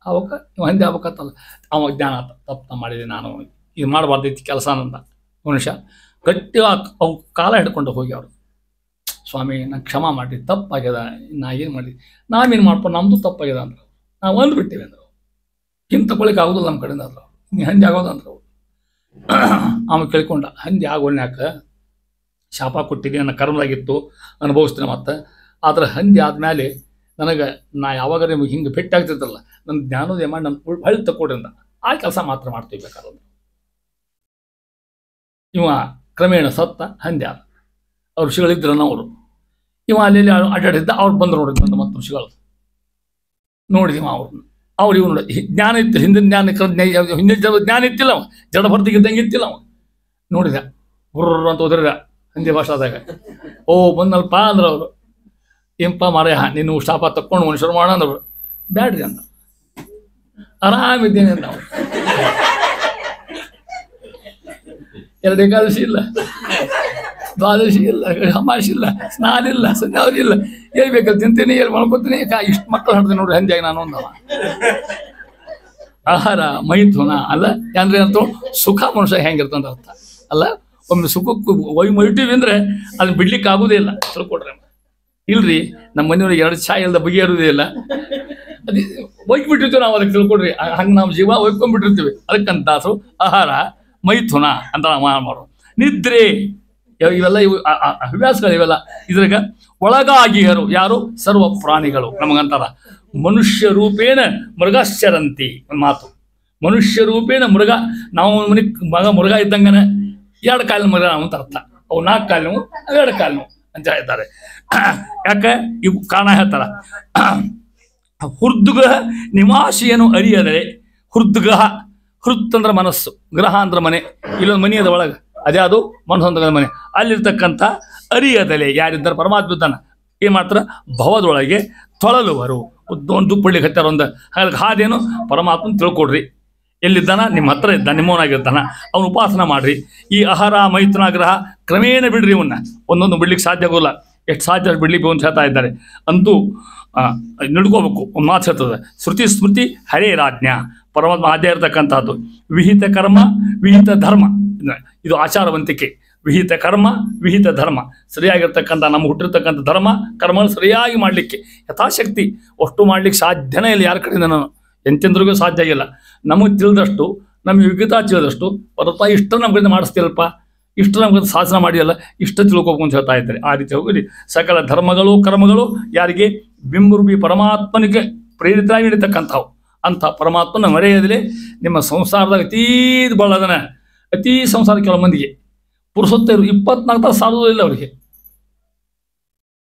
ಅವಕ್ಕ ಇವ ಹಂದಿ ಆಗ್ಬೇಕಾತಲ್ಲ. ಅವ ಜ್ಞಾನ ಆತ, ತಪ್ಪು ಮಾಡಿದೆ ನಾನು, ಇದು ಮಾಡಬಾರ್ದೈತಿ ಕೆಲಸ ಅಂತ ಮನುಷ್ಯ. ಗಟ್ಟಿ ಅವು ಕಾಲ ಹಿಡ್ಕೊಂಡು ಹೋಗಿ ಅವರು, ಸ್ವಾಮಿ ನಾನು ಕ್ಷಮಾ ಮಾಡಿ, ತಪ್ಪಾಗ್ಯದ, ನಾ ಏನು ಮಾಡಿ, ನಾವೇನು ಮಾಡ್ಕೊಂಡು ನಮ್ಮದು ತಪ್ಪಾಗ್ಯದ ಅಂದ್ರೆ ನಾವು ಅಂದ್ಬಿಟ್ಟಿವಿ ಅಂದ್ರೆ ಹಿಂಗೆ ತಗೊಳ್ಳಿಕ್ಕೆ ಆಗೋದಿಲ್ಲ ನಮ್ಮ ಕಡೆಯಿಂದ ಅಂದ್ರೆ ನೀ ಹಂದಿ ಆಗೋದಂದ್ರೆ ಅವ್ರು. ಆಮೇಲೆ ಕೇಳ್ಕೊಂಡ, ಹಂದಿ ಆಗೋಣ್ಯಾಕ ಶಾಪ ಕೊಟ್ಟಿದ್ದೀನಿ, ನನ್ನ ಕರ್ಮದಾಗಿತ್ತು, ಅನುಭವಿಸ್ತೀನಿ. ಮತ್ತು ಆದ್ರೆ ಹಂದಿ ಆದಮೇಲೆ ನನಗೆ ನಾ ಯಾವಾಗ ನಿಮಗೆ ಹಿಂಗೆ ಭೇಟಿ ಆಗ್ತಿರ್ತಲ್ಲ, ನನ್ನ ಜ್ಞಾನೋದಯ ಮಾಡಿ ನನ್ನ ಹೊಳ್ಳಿ ತಕ್ಕೊಡ್ರಿಂದ ಆ ಕೆಲಸ ಮಾತ್ರ ಮಾಡ್ತೀವಿ ಬೇಕಾದ್ರೆ. ಇವ ಕ್ರಮೇಣ ಸತ್ತ, ಹಂದಿ ಆದ. ಅವ್ರು ಋಷಿಗಳಿದ್ರನ್ನ ಅವರು. ಇವ ಅಲ್ಲಿ ಅಡ್ಡಾಡಿದ್ದ, ಅವ್ರು ಬಂದರು ನೋಡಿದ್ ಬಂದು ಮತ್ತು ಋಷಿಗಳು ನೋಡಿದಿವ ಅವ್ರನ್ನ. ಅವ್ರು ಇವ್ ನೋಡಿ ಜ್ಞಾನ ಇತ್ತು, ಹಿಂದಿನ ಜ್ಞಾನ ಇತ್ತಿಲ್ಲ, ಅವ ಜಡ ಭರ್ತಿಗಿದ್ದಂಗೆ ಇತ್ತಿಲ್ಲ. ಅವ ನೋಡಿದ, ಹುರ್ರ ಅಂತ ಹೋದ್ರಿದ ಹಿಂದಿ ಭಾಷಾದಾಗ. ಓ ಬಂದಲ್ಪ ಅಂದ್ರೆ ಅವರು, ಏನಪ್ಪ ಮಾರೇ ನೀನು ಶಾಪ ತಕ್ಕೊಂಡು ಮನುಷ್ಯರು ಮಾಡ ಅಂದ್ರು. ಬ್ಯಾಡ್ರಿ ಅಂದ, ಆರಾಮಿದ್ದೇನೆ ನಾವು. ಎರಡು ಏಕಾದಶಿ ಇಲ್ಲ, ದ್ವಾದಶಿ ಇಲ್ಲ, ಅಮಾವಾಸ್ಯೆ ಇಲ್ಲ, ಸ್ನಾನ ಇಲ್ಲ, ಸಂಧ್ಯಾವಧಿ ಇಲ್ಲ, ಏನು ಬೇಕಲ್ಲ ತಿಂತೀನಿ, ಎಲ್ಲಿ ಮಾಡ್ಕೊತೀನಿ. ಇಷ್ಟು ಮಕ್ಕಳು ಹಾಡ್ತೀನಿ ನೋಡ್ರಿ ಹಂದಿಯಾಗಿ ನಾನು ಅಂದವ. ಆಹಾರ ಮೈಥುನ ಅಲ್ಲ ಅಂದ್ರೆ ಅಂತ ಸುಖ ಮನುಷ್ಯ ಹೆಂಗಿರ್ತಂತ ಅರ್ಥ ಅಲ್ಲ. ಒಮ್ಮೆ ಸುಖಕ್ಕೆ ಮೈಟಿವಿ ಅಂದ್ರೆ ಅದನ್ನ ಬಿಡ್ಲಿಕ್ಕೆ ಆಗೋದೇ ಇಲ್ಲ. ತಿಳ್ಕೊಡ್ರಿ ಇಲ್ರಿ, ನಮ್ಮ ಮನೆಯವ್ರಿಗೆ 2 ಚಾಯ್ ಇಲ್ಲದ ಬಗೆಹರುವುದೇ ಇಲ್ಲ. ಅದು ಒಯ್ಬಿಟ್ಟಿರ್ತೀವಿ ನಾವು, ಅದಕ್ಕೆ ತಿಳ್ಕೊಡ್ರಿ. ಹಂಗೆ ನಾವು ಜೀವ ಒಯ್ಕೊಂಡ್ಬಿಟ್ಟಿರ್ತೀವಿ. ಅದಕ್ಕಂತ ಆಹಾರ ಮೈಥುನ ಅಂತ ನಾವು ಮಾಡೋ. ನಿದ್ರೆ ಇವೆಲ್ಲ ಇವು ಹವ್ಯಾಸಗಳು, ಇವೆಲ್ಲ ಇದ್ರಾಗ ಒಳಗಾಗಿಯರು ಯಾರು? ಸರ್ವ ಪ್ರಾಣಿಗಳು. ನಮಗಂತಾರ ಮನುಷ್ಯ ರೂಪೇಣ ಮೃಗಶ್ಚರಂತಿ. ಒಂದು ಮಾತು, ಮನುಷ್ಯ ರೂಪೇಣ ಮೃಗ. ನಾವು ಮನೆ ಮೃಗ ಇದ್ದಂಗನ, ಎರಡು ಕಾಲಿನ ಮೃಗ ಅಂತ ಅರ್ಥ. ಅವು 4 ಕಾಲಿನವು, 2 ಕಾಲಿನವು ಅಂತ ಹೇಳ್ತಾರೆ. ಯಾಕೆ ಇವು ಕಾರಣ ಹೇಳ್ತಾರ. ಹೃದ್ಗ್ರಹ ನಿವಾಸಿಯನ್ನು ಅರಿಯದರೆ, ಹೃದ್ಗ್ರಹ, ಹೃತ್ ಅಂದ್ರೆ ಮನಸ್ಸು, ಗ್ರಹ ಅಂದ್ರೆ ಮನೆ, ಇಲ್ಲೊಂದು ಮನೆ ಅದ ಒಳಗೆ, ಅದೇ ಅದು ಮನಸ್ಸೊಂದ ಮನೆ. ಅಲ್ಲಿರ್ತಕ್ಕಂಥ ಅರಿಯದಲೆ ಯಾರಿದ್ದಾರೆ ಪರಮಾತ್ಮ ಇದ್ದಾನ, ಏನ್ ಮಾಡ್ತಾರ, ಭವದೊಳಗೆ ತೊಳಲುವರು. ಒಂದು ಪುಳ್ಳಿ ಕಟ್ಟಾರ ಒಂದು. ಹಾಗಾಗಿ ಹಾದೇನು ಪರಮಾತ್ಮನ ತಿಳ್ಕೊಡ್ರಿ. ಎಲ್ಲಿದ್ದಾನ, ನಿಮ್ಮ ಹತ್ರ ಇದ್ದಾನ, ನಿಮ್ಮವನಾಗಿರ್ತಾನ, ಅವನು ಉಪಾಸನ ಮಾಡ್ರಿ. ಈ ಆಹಾರ ಮೈಥುನ ಗ್ರಹ ಕ್ರಮೇಣ ಬಿಡ್ರಿ, ಇವನ್ನ ಒಂದೊಂದು ಬಿಡ್ಲಿಕ್ಕೆ ಸಾಧ್ಯ ಆಗೋಲ್ಲ. ಎಷ್ಟು ಸಾಧ್ಯ ಬಿಡ್ಲಿಕ್ಕೆ ಅಂತ ಹೇಳ್ತಾ ಇದ್ದಾರೆ. ಅಂತೂ ನಡ್ಕೋಬೇಕು. ಒಂದು ಮಾತು ಹೇಳ್ತದೆ, ಶ್ರುತಿ ಸ್ಮೃತಿ ಹರೇ ರಾಜ್ಞ, ಪರಮಾತ್ಮ ಆದ್ಯ ಇರತಕ್ಕಂಥದ್ದು. ವಿಹಿತ ಕರ್ಮ ವಿಹಿತ ಧರ್ಮ, ಇದು ಆಚಾರವಂತಿಕೆ. ವಿಹಿತ ಕರ್ಮ ವಿಹಿತ ಧರ್ಮ, ಸರಿಯಾಗಿರ್ತಕ್ಕಂಥ ನಮ್ಮ ಹುಟ್ಟಿರ್ತಕ್ಕಂಥ ಧರ್ಮ ಕರ್ಮಗಳು ಸರಿಯಾಗಿ ಮಾಡಲಿಕ್ಕೆ ಯಥಾಶಕ್ತಿ ಅಷ್ಟು ಮಾಡ್ಲಿಕ್ಕೆ ಸಾಧ್ಯನೇ ಇಲ್ಲ ಯಾರ ಕಡೆಯಿಂದ. ನಾನು ಎಂತೆಂದ್ರಿಗೂ ಸಾಧ್ಯ ಇಲ್ಲ. ನಮಗೆ ತಿಳಿದಷ್ಟು, ನಮಗೆ ಯೋಗ್ಯತಾ ತಿಳಿದಷ್ಟು ಹೊರತ ಇಷ್ಟ ನಮ್ಮ ಕಡೆಯಿಂದ ಮಾಡಿಸ್ತಿಲ್ಲಪ್ಪ, ಇಷ್ಟು ನಮ್ಗೆ ಸಾಧನ ಮಾಡಿಯಲ್ಲ, ಇಷ್ಟ ತಿಳ್ಕೊಬೇಕು ಅಂತ ಹೇಳ್ತಾ ಇದ್ದಾರೆ. ಆ ರೀತಿ ಹೋಗಿ ಸಕಲ ಧರ್ಮಗಳು ಕರ್ಮಗಳು ಯಾರಿಗೆ ಬಿಂಬರೂಪಿ ಪರಮಾತ್ಮನಿಗೆ ಪ್ರೇರಿತರಾಗಿ ನಡೀತಕ್ಕಂಥವು. ಅಂಥ ಪರಮಾತ್ಮನ ಮರೆಯದಲ್ಲಿ ನಿಮ್ಮ ಸಂಸಾರದಾಗ ಅತೀ ಬಳದನ, ಅತೀ ಸಂಸಾರ ಕೆಲವು ಮಂದಿಗೆ ಪುರುಸೊತ್ತರು 24 ತಾಸು ಸಾಲೋದಿಲ್ಲ ಅವರಿಗೆ.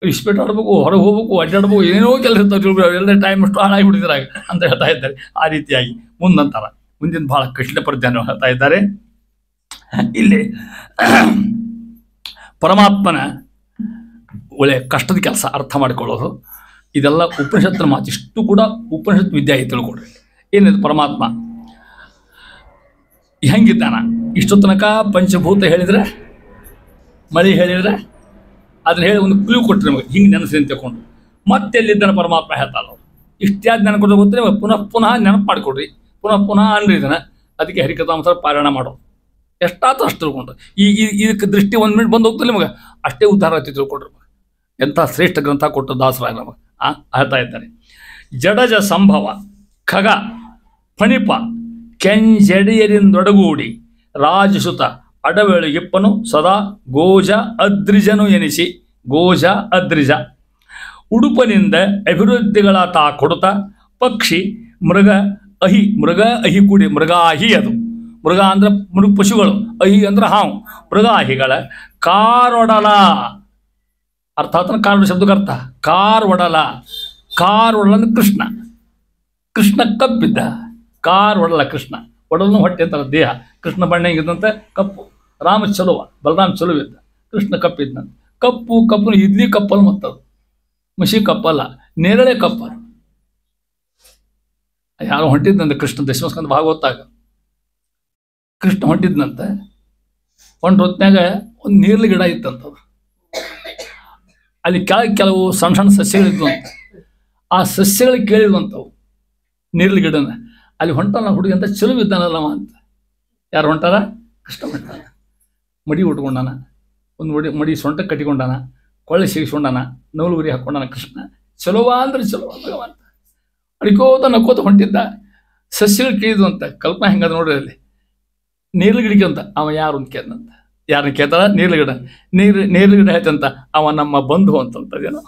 ಇಸ್ಪೇಟ್ ಆಡ್ಬೇಕು, ಹೊರಗೆ ಹೋಗ್ಬೇಕು, ಅಡ್ಡಾಡ್ಬೇಕು, ಏನೇನೋ ಕೆಲಸ ಇರ್ತಾವೆ, ಎಲ್ಲ ಟೈಮ್ ಅಷ್ಟು ಹಾಳಾಗಿಬಿಟ್ಟಿದ್ದಾರೆ ಅಂತ ಹೇಳ್ತಾ ಇದ್ದಾರೆ. ಆ ರೀತಿಯಾಗಿ ಮುಂದಂತಾರ ಮುಂದಿನ ಬಹಳ ಕಠಿಣ ಪರ್ಯಾಯ ಹೇಳ್ತಾ ಇದ್ದಾರೆ. ಇಲ್ಲಿ ಪರಮಾತ್ಮನ ಒಳ್ಳೆ ಕಷ್ಟದ ಕೆಲಸ ಅರ್ಥ ಮಾಡಿಕೊಳ್ಳೋದು, ಇದೆಲ್ಲ ಉಪನಿಷತ್ತಿನ ಮಾತು. ಇಷ್ಟು ಕೂಡ ಉಪನಿಷತ್ ವಿದ್ಯೆ ಆಗಿ ತಿಳ್ಕೊಡ್ರಿ. ಏನಿದೆ ಪರಮಾತ್ಮ ಹೆಂಗಿದ್ದಾನ, ಇಷ್ಟು ತನಕ ಪಂಚಭೂತ ಹೇಳಿದ್ರೆ, ಮಳೆ ಹೇಳಿದ್ರೆ, ಅದನ್ನ ಹೇಳಿ ಒಂದು ಕ್ಲೂ ಕೊಟ್ಟರೆ ನಮಗೆ ಹಿಂಗೆ ನೆನಸಿ ಅಂತ ತಿಳ್ಕೊಂಡು ಮತ್ತೆಲ್ಲಿದ್ದಾನೆ ಪರಮಾತ್ಮ ಹೇಳ್ತಾರ. ಅವ್ರು ಇಷ್ಟ್ಯಾದ ನೆನಕೊಡ್ರೆ ಗೊತ್ತೇ, ಪುನಃ ಪುನಃ ನೆನಪು ಮಾಡಿಕೊಡ್ರಿ, ಪುನಃ ಪುನಃ ಅನ್ರಿ ಇದನ್ನ. ಅದಕ್ಕೆ ಹರಿಕಥಾಂಸ ಪಾರಾಯಣ ಮಾಡೋದು ಎಷ್ಟಾತ ಅಷ್ಟು ತಿಳ್ಕೊಂಡು ಇದಕ್ಕೆ ದೃಷ್ಟಿ 1 ಮಿನಿಟ್ ಬಂದು ಹೋಗ್ತದೆ ನಿಮಗೆ, ಅಷ್ಟೇ ಉದ್ಧಾರ ಆಯ್ತು ತಿಳ್ಕೊಡ್ರಿ. ಎಂಥ ಶ್ರೇಷ್ಠ ಗ್ರಂಥ ಕೊಟ್ಟು ದಾಸರಾಯ ನಮಗೆ ಹೇಳ್ತಾ ಇದ್ದಾರೆ. ಜಡಜ ಸಂಭವ ಖಗ ಫಣಿಪ ಕೆಂಜಡಿಯರಿಂದೊಡಗೂಡಿ ರಾಜಸುತ ಅಡವೇಳಿಗಿಪ್ಪನು ಸದಾ ಗೋಜ ಅದ್ರಿಜನು ಎನಿಸಿ, ಗೋಜ ಅದ್ರಿಜ ಉಡುಪನಿಂದ ಅಭಿವೃದ್ಧಿಗಳ ತಾ ಕೊಡುತ್ತ ಪಕ್ಷಿ ಮೃಗ ಅಹಿ, ಮೃಗ ಅಹಿ ಕೂಡಿ ಮೃಗಾಹಿ, ಅದು ಮೃಗ ಅಂದ್ರೆ ಮೃಗ ಪಶುಗಳು, ಅಹಿ ಅಂದ್ರೆ ಹಾವು, ಮೃಗಾಹಿಗಳ ಕಾರೊಡಲ, ಅರ್ಥಾತ್ ಕಾರೊಡ ಶಬ್ದಕ್ಕೆ ಅರ್ಥ ಕಾರೊಡಲ. ಕಾರೊಡಲ ಅಂದ್ರೆ ಕೃಷ್ಣ, ಕೃಷ್ಣ ಕಪ್ಪಿದ್ದ, ಕಾರೊಡಲ ಕೃಷ್ಣ, ಒಡಲನು ಹೊಟ್ಟೆ ಅಂತಾರೆ ದೇಹ. ಕೃಷ್ಣ ಬಣ್ಣ ಹೆಂಗಿದ್ದಂತೆ ಕಪ್ಪು, ರಾಮ ಚಲುವ, ಬಲರಾಮ ಚಲುವಿದ್ದ, ಕೃಷ್ಣ ಕಪ್ಪಿದ್ದಂತೆ. ಕಪ್ಪು ಕಪ್ಪು ಇಡ್ಲಿ ಕಪ್ಪಲ್ ಮತ್ತದು, ಮಸಿ ಕಪ್ಪಲ್ಲ, ನೇರಳೆ ಕಪ್ಪಲ್ಲ. ಯಾರು ಹೊಂಟಿದ್ದಂತೆ ಕೃಷ್ಣ ದಶಮಸ್ಕಂದ ಭಾಗವತ್ತಾಗ ಕೃಷ್ಣ ಹೊಂಟಿದ್ನಂತೆ. ಒಂದು ಹೊತ್ನಾಗ ಒಂದು ನೀರ್ಲಿ ಗಿಡ ಇತ್ತಂತದು, ಅಲ್ಲಿ ಕೆಳಗೆ ಕೆಲವು ಸಣ್ಣ ಸಣ್ಣ ಸಸ್ಯಗಳಿದ್ವು ಅಂತ. ಆ ಸಸ್ಯಗಳಿಗೆ ಕೇಳಿದ್ವಂತವು ನೀರ್ಲಿ ಗಿಡನ. ಅಲ್ಲಿ ಹೊಂಟಾನ ಹುಡುಗಿ ಅಂತ ಚಲುವಿದ್ದಾನಲ್ಲವ ಅಂತ. ಯಾರು ಹೊಂಟಾರ? ಕೃಷ್ಣ ಹೊಂಟಾನ. ಮಡಿ ಉಟ್ಕೊಂಡಾನ, ಒಂದು ಮಡಿ ಸೊಂಟ ಕಟ್ಟಿಕೊಂಡಾನ, ಕೊಳ್ಳೆ ಸಿಗಿಸ್ಕೊಂಡಾನ, ನವಲು ಉರಿ ಹಾಕ್ಕೊಂಡಾನ. ಕೃಷ್ಣ ಚಲೋವ ಅಂದ್ರೆ ಚಲೋವ ಭಗವಂತ. ಅಡಿಕೋತ ನಕ್ಕೋತ ಹೊಂಟಿದ್ದ. ಸಸ್ಯಗಳು ಕೇಳಿದ್ವು ಅಂತ. ಕಲ್ಪನಾ ಹೆಂಗದ ನೋಡ್ರಿ. ಅಲ್ಲಿ ನೀರ್ಲಿ ಗಿಡಕ್ಕೆ ಅಂತ ಅವ ಯಾರು ಅಂತ ಕೇಳ್ದಂತ. ಯಾರನ್ನ ಕೇಳ್ತಾರ? ನೀರ್ಲಿ ಗಿಡ. ನೀರ್ಲಿ ಗಿಡ ಹೇಳ್ತಂತ ಅವ ನಮ್ಮ ಬಂಧು ಅಂತಂತದೇನೋ.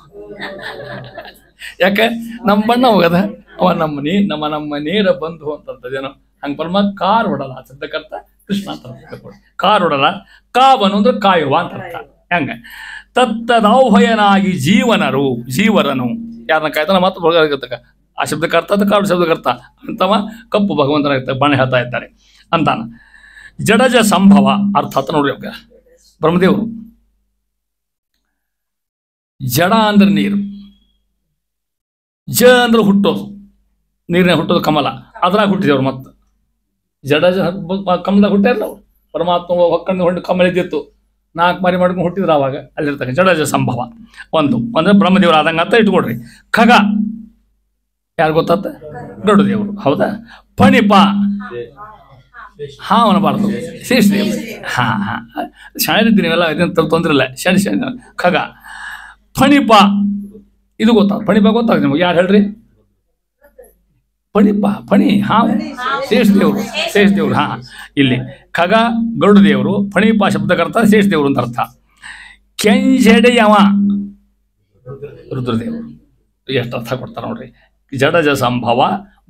ಯಾಕೆ ನಮ್ಮ ಬಣ್ಣ ಹೋಗದ, ಅವ ನಮ್ಮ ನೇರ ಬಂಧು ಅಂತಂತದೇನೋ. ಹಂಗೆ ಪರಮ ಕಾರ್ ಹೊಡಲ್ಲ ಶಬ್ದಕ್ಕರ್ಥ ಕೃಷ್ಣ ಅಂತ. ಕಾರ್ ಹೊಡಲ್ಲ, ಕಾವನು ಅಂದ್ರೆ ಕಾಯುವ ಅಂತ ಅರ್ಥ. ಹೆಂಗ ತತ್ತದೌಭಯನಾಗಿ ಜೀವರನು ಯಾರನ್ನ ಕಾಯ್ತಾನ ಮತ್ತು ಬರಗತ್ತಕ. ಆ ಶಬ್ದಕ್ಕರ್ಥ ಅದು ಕಾಡು ಶಬ್ದಕ್ಕರ್ಥ ಅಂತವ ಕಪ್ಪು ಭಗವಂತನ ಬಣ್ಣ ಹೇಳ್ತಾ ಇದ್ದಾರೆ ಅಂತಾನ. ಜಡಜ ಸಂಭವ ಅರ್ಥಾತ್ ನೋಡ್ರಿ, ಬ್ರಹ್ಮದೇವರು ಜಡ ಅಂದ್ರೆ ನೀರು, ಜ ಅಂದ್ರೆ ಹುಟ್ಟೋದು, ನೀರಿನ ಹುಟ್ಟೋದು ಕಮಲ, ಅದ್ರಾಗ ಹುಟ್ಟಿದವ್ರು. ಮತ್ತು ಜಡಜ ಕಮಲದಾಗ ಹುಟ್ಟ್ಯಾರಲ್ಲ ಅವ್ರು. ಪರಮಾತ್ಮ ಹೊಕ್ಕಂಡು ಹೊಂಡು ಕಮಲ ಇದ್ದಿತ್ತು, 4 ಮಾರಿ ಮಾಡ್ಕೊಂಡು ಹುಟ್ಟಿದ್ರು. ಅವಾಗ ಅಲ್ಲಿರ್ತಕ್ಕ ಜಡಜ ಸಂಭವ ಒಂದು ಅಂದ್ರೆ ಬ್ರಹ್ಮದೇವರು ಆದಂಗೆ ಅಂತ ಇಟ್ಕೊಡ್ರಿ. ಖಗ ಯಾರು ಗೊತ್ತಾತ? ಗರುಡ ದೇವರು. ಹೌದಾ? ಫಣಿಪ ಹಾಂ ಅನ್ನಬಾರ್ದು, ಶೇಷದೇವರು. ಶಾಣಿದ್ದೀನಿ ನೀವೆಲ್ಲ, ಇದನ್ನ ತೊಂದರೆ ಇಲ್ಲ. ಶನಿ ಖಗ ಫಣಿಪ ಇದು ಗೊತ್ತಾಗ. ಫಣಿಪ ಗೊತ್ತಾಗ ನಿಮಗೆ? ಯಾರು ಹೇಳ್ರಿ? ಫಣಿಪ ಫಣಿ ಹಾಂ ಶೇಷದೇವರು. ಹಾಂ ಇಲ್ಲಿ ಖಗ ಗರುಡ ದೇವರು, ಫಣಿಪ ಶಬ್ದಕ್ಕರ್ಥ ಶೇಷದೇವರು ಅಂತ ಅರ್ಥ. ಕೆಂಜಡೆಯವ ರುದ್ರದೇವರು. ಎಷ್ಟು ಅರ್ಥ ಕೊಡ್ತಾರೆ ನೋಡ್ರಿ. ಜಡಜ ಸಂಭವ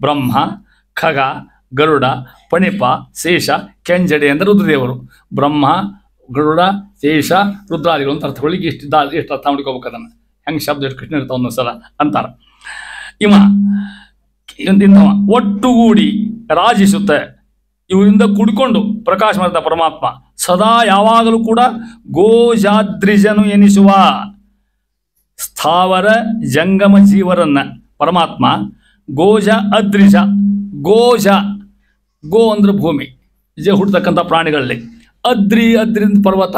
ಬ್ರಹ್ಮ, ಖಗ ಗರುಡ, ಪಣಿಪ, ಶೇಷ, ಕೆಂಜಡೆ ಅಂದರೆ ರುದ್ರದೇವರು. ಬ್ರಹ್ಮ, ಗರುಡ, ಶೇಷ, ರುದ್ರಾದಿಗಳು ಅಂತ ಅರ್ಥಗಳಿಗೆ ಎಷ್ಟು ಅರ್ಥ ಮಾಡ್ಕೋಬೇಕು ಅದನ್ನು. ಹೆಂಗೆ ಶಬ್ದ ಎಷ್ಟು ಕೃಷ್ಣ ಇರ್ತಾವ ಒಂದೊಂದ್ಸಲ ಅಂತಾರೆ. ಇಂಥವ ಒಟ್ಟುಗೂಡಿ ರಾಜಿಸುತ್ತ ಇವರಿಂದ ಕುಡ್ಕೊಂಡು ಪ್ರಕಾಶ ಮಾಡಿದ ಪರಮಾತ್ಮ ಸದಾ ಯಾವಾಗಲೂ ಕೂಡ ಗೋಜಾದ್ರಿಜನು ಎನಿಸುವ ಸ್ಥಾವರ ಜಂಗಮ ಜೀವರನ್ನ ಪರಮಾತ್ಮ ಗೋಜ ಅದ್ರಿಜ. ಗೋಜ, ಗೋ ಅಂದ್ರೆ ಭೂಮಿ, ಜ ಹುಟ್ಟತಕ್ಕಂಥ ಪ್ರಾಣಿಗಳಲ್ಲಿ. ಅದ್ರಿಂದ ಪರ್ವತ,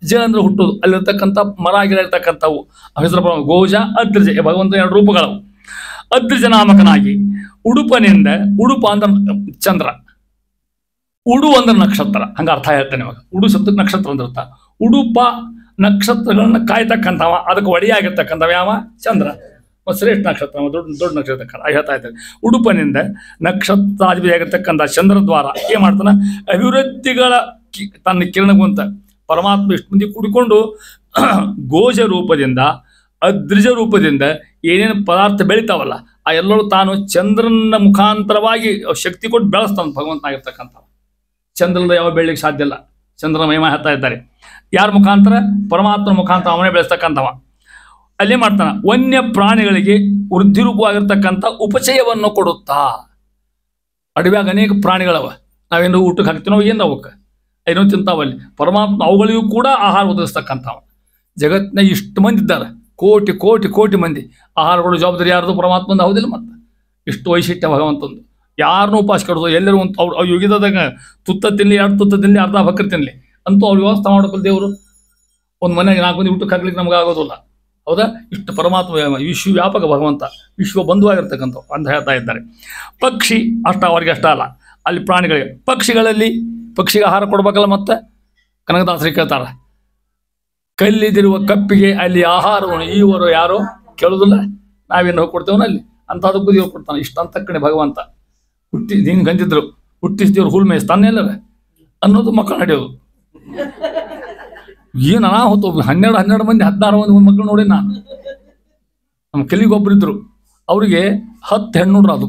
ಜ ಅಂದ್ರೆ ಹುಟ್ಟುದು, ಅಲ್ಲಿರ್ತಕ್ಕಂಥ ಮರ ಗಿಡ ಇರ್ತಕ್ಕಂಥವು ಹೆಸರು ಗೋಜ ಅದ್ರಿಜ. ಭಗವಂತ ಎರಡು ರೂಪಗಳವು. ಅದ್ರಿಜ ನಾಮಕನಾಗಿ ಉಡುಪನಿಂದ, ಉಡುಪ ಅಂದ್ರೆ ಚಂದ್ರ, ಉಡು ಅಂದ್ರೆ ನಕ್ಷತ್ರ, ಹಂಗ ಅರ್ಥ ಹೇಳ್ತಾನೆ ಇವಾಗ. ಉಡು ಶಬ್ದಕ್ಕೆ ನಕ್ಷತ್ರ ಅಂದಿರ್ತ. ಉಡುಪ ನಕ್ಷತ್ರಗಳನ್ನ ಕಾಯ್ತಕ್ಕಂಥವ, ಅದಕ್ಕೆ ಒಡೆಯಾಗಿರ್ತಕ್ಕಂಥವ ಯಾವ? ಚಂದ್ರ. ಶ್ರೇಷ್ಠ ನಕ್ಷತ್ರ, ದೊಡ್ಡ ನಕ್ಷತ್ರ ಹೇಳ್ತಾ ಇದ್ದಾರೆ. ಉಡುಪನಿಂದ ನಕ್ಷತ್ರಾಧಿಪತಿಯಾಗಿರ್ತಕ್ಕಂಥ ಚಂದ್ರ ದ್ವಾರ ಏನ್ ಮಾಡ್ತಾನ? ಅಭಿವೃದ್ಧಿಗಳ ತನ್ನ ಕಿರಣಗುಂತ ಪರಮಾತ್ಮ ಇಷ್ಟು ಮಂದಿ ಕೂಡಿಕೊಂಡು ಗೋಜ ರೂಪದಿಂದ, ಅದ್ರಿಜ ರೂಪದಿಂದ ಏನೇನು ಪದಾರ್ಥ ಬೆಳಿತಾವಲ್ಲ ಆ ಎಲ್ಲರೂ ತಾನು ಚಂದ್ರನ ಮುಖಾಂತರವಾಗಿ ಶಕ್ತಿ ಕೊಟ್ಟು ಬೆಳೆಸ್ತಾನ ಭಗವಂತ ಆಗಿರ್ತಕ್ಕಂಥ. ಚಂದ್ರದ ಯಾವ ಬೆಳಲಿಕ್ಕೆ ಸಾಧ್ಯ ಇಲ್ಲ. ಚಂದ್ರನ ಮಹಿಮಾ ಹೇಳ್ತಾ ಇದ್ದಾರೆ. ಯಾರ ಮುಖಾಂತರ? ಪರಮಾತ್ಮನ ಮುಖಾಂತರ ಅವನೇ ಬೆಳೆಸ್ತಕ್ಕಂಥವ. ಅಲ್ಲೇ ಮಾಡ್ತಾನ ವನ್ಯ ಪ್ರಾಣಿಗಳಿಗೆ ವೃದ್ಧಿರೂಪವಾಗಿರ್ತಕ್ಕಂಥ ಉಪಚಯವನ್ನು ಕೊಡುತ್ತಾ. ಅಡವ್ಯಾಗ ಅನೇಕ ಪ್ರಾಣಿಗಳವ, ನಾವೇನು ಊಟಕ್ಕೆ ಹಾಕ್ತೀನೋ ಏನು ಅವಕ್ಕೆ ಏನೋ ತಿಂತಾವಲ್ಲಿ. ಪರಮಾತ್ಮ ಅವುಗಳಿಗೂ ಕೂಡ ಆಹಾರ ಒದಗಿಸ್ತಕ್ಕಂಥವ. ಜಗತ್ತಿನ ಇಷ್ಟು ಮಂದಿ ಇದ್ದಾರೆ, ಕೋಟಿ ಕೋಟಿ ಕೋಟಿ ಮಂದಿ. ಆಹಾರ ಕೊಡೋ ಜವಾಬ್ದಾರಿ ಯಾರ್ದು? ಪರಮಾತ್ಮಂದು. ಹೌದಿಲ್ಲ? ಮತ್ತೆ ಇಷ್ಟು ವೈಶಿಷ್ಟ್ಯ ಭಗವಂತಂದು. ಯಾರನ್ನೂ ಉಪವಾಸ ಕೆಡೋದು, ಎಲ್ಲರೂ ಒಂದು ಅವ್ರು ಯುಗಿದಾಗ ತುತ್ತ ತಿನ್ನಲಿ, 2 ತುತ್ತ ತಿನ್ನಲಿ, ಅರ್ಧ ಭಕ್ರ ತಿನ್ನಲಿ ಅಂತೂ ಅವ್ರು ವ್ಯವಸ್ಥೆ ಮಾಡೋಕ್ಕಲ್ಲ ದೇವರು. ಒಂದು ಮನೆಗೆ 4 ಮಂದಿ ಊಟಕ್ಕೆ ಹಾಕ್ಲಿಕ್ಕೆ ನಮ್ಗೆ ಆಗೋದಿಲ್ಲ. ಹೌದಾ? ಇಷ್ಟು ಪರಮಾತ್ಮ ವಿಶ್ವವ್ಯಾಪಕ ಭಗವಂತ, ವಿಶ್ವ ಬಂಧುವಾಗಿರ್ತಕ್ಕಂಥ ಅಂತ ಹೇಳ್ತಾ ಇದ್ದಾರೆ. ಪಕ್ಷಿ ಅಷ್ಟ, ಅವರಿಗೆ ಅಷ್ಟ ಅಲ್ಲ, ಅಲ್ಲಿ ಪ್ರಾಣಿಗಳಿಗೆ. ಪಕ್ಷಿಗಳಲ್ಲಿ ಪಕ್ಷಿಗೆ ಆಹಾರ ಕೊಡ್ಬೇಕಲ್ಲ. ಮತ್ತೆ ಕನಕದಾಸರಿಗೆ ಕೇಳ್ತಾರೆ, ಕಲ್ಲಿದಿರುವ ಕಪ್ಪಿಗೆ ಅಲ್ಲಿ ಆಹಾರವನ್ನು ಈವರು ಯಾರೋ ಕೇಳೋದಿಲ್ಲ, ನಾವೇನು ಹೋಗಿ ಕೊಡ್ತೇವನ ಅಲ್ಲಿ ಅಂಥದಕ್ಕೂ ದೇವ್ರು ಕೊಡ್ತಾನೆ. ಇಷ್ಟ ಅಂತ ಕಡೆ ಭಗವಂತ ಹಿಂಗೆ ಗಂಜಿದ್ರು, ಹುಟ್ಟಿಸ್ದೇವ್ರು ಹುಲ್ ಮೇಯಿಸ್ತಾನೆಲ್ಲರ ಅನ್ನೋದು ಮಕ್ಕಳು ನಡೆಯೋದು. ಏನು ಅನಾಹುತ! 12 ಮಂದಿ 16 ಮಂದಿ ಮಕ್ಕಳು ನೋಡಿ ನಾನು. ನಮ್ಮ ಕಲಿಗೊಬ್ಬರಿದ್ರು, ಅವರಿಗೆ 10 ಹೆಣ್ಣುಡ್ರು. ಅದು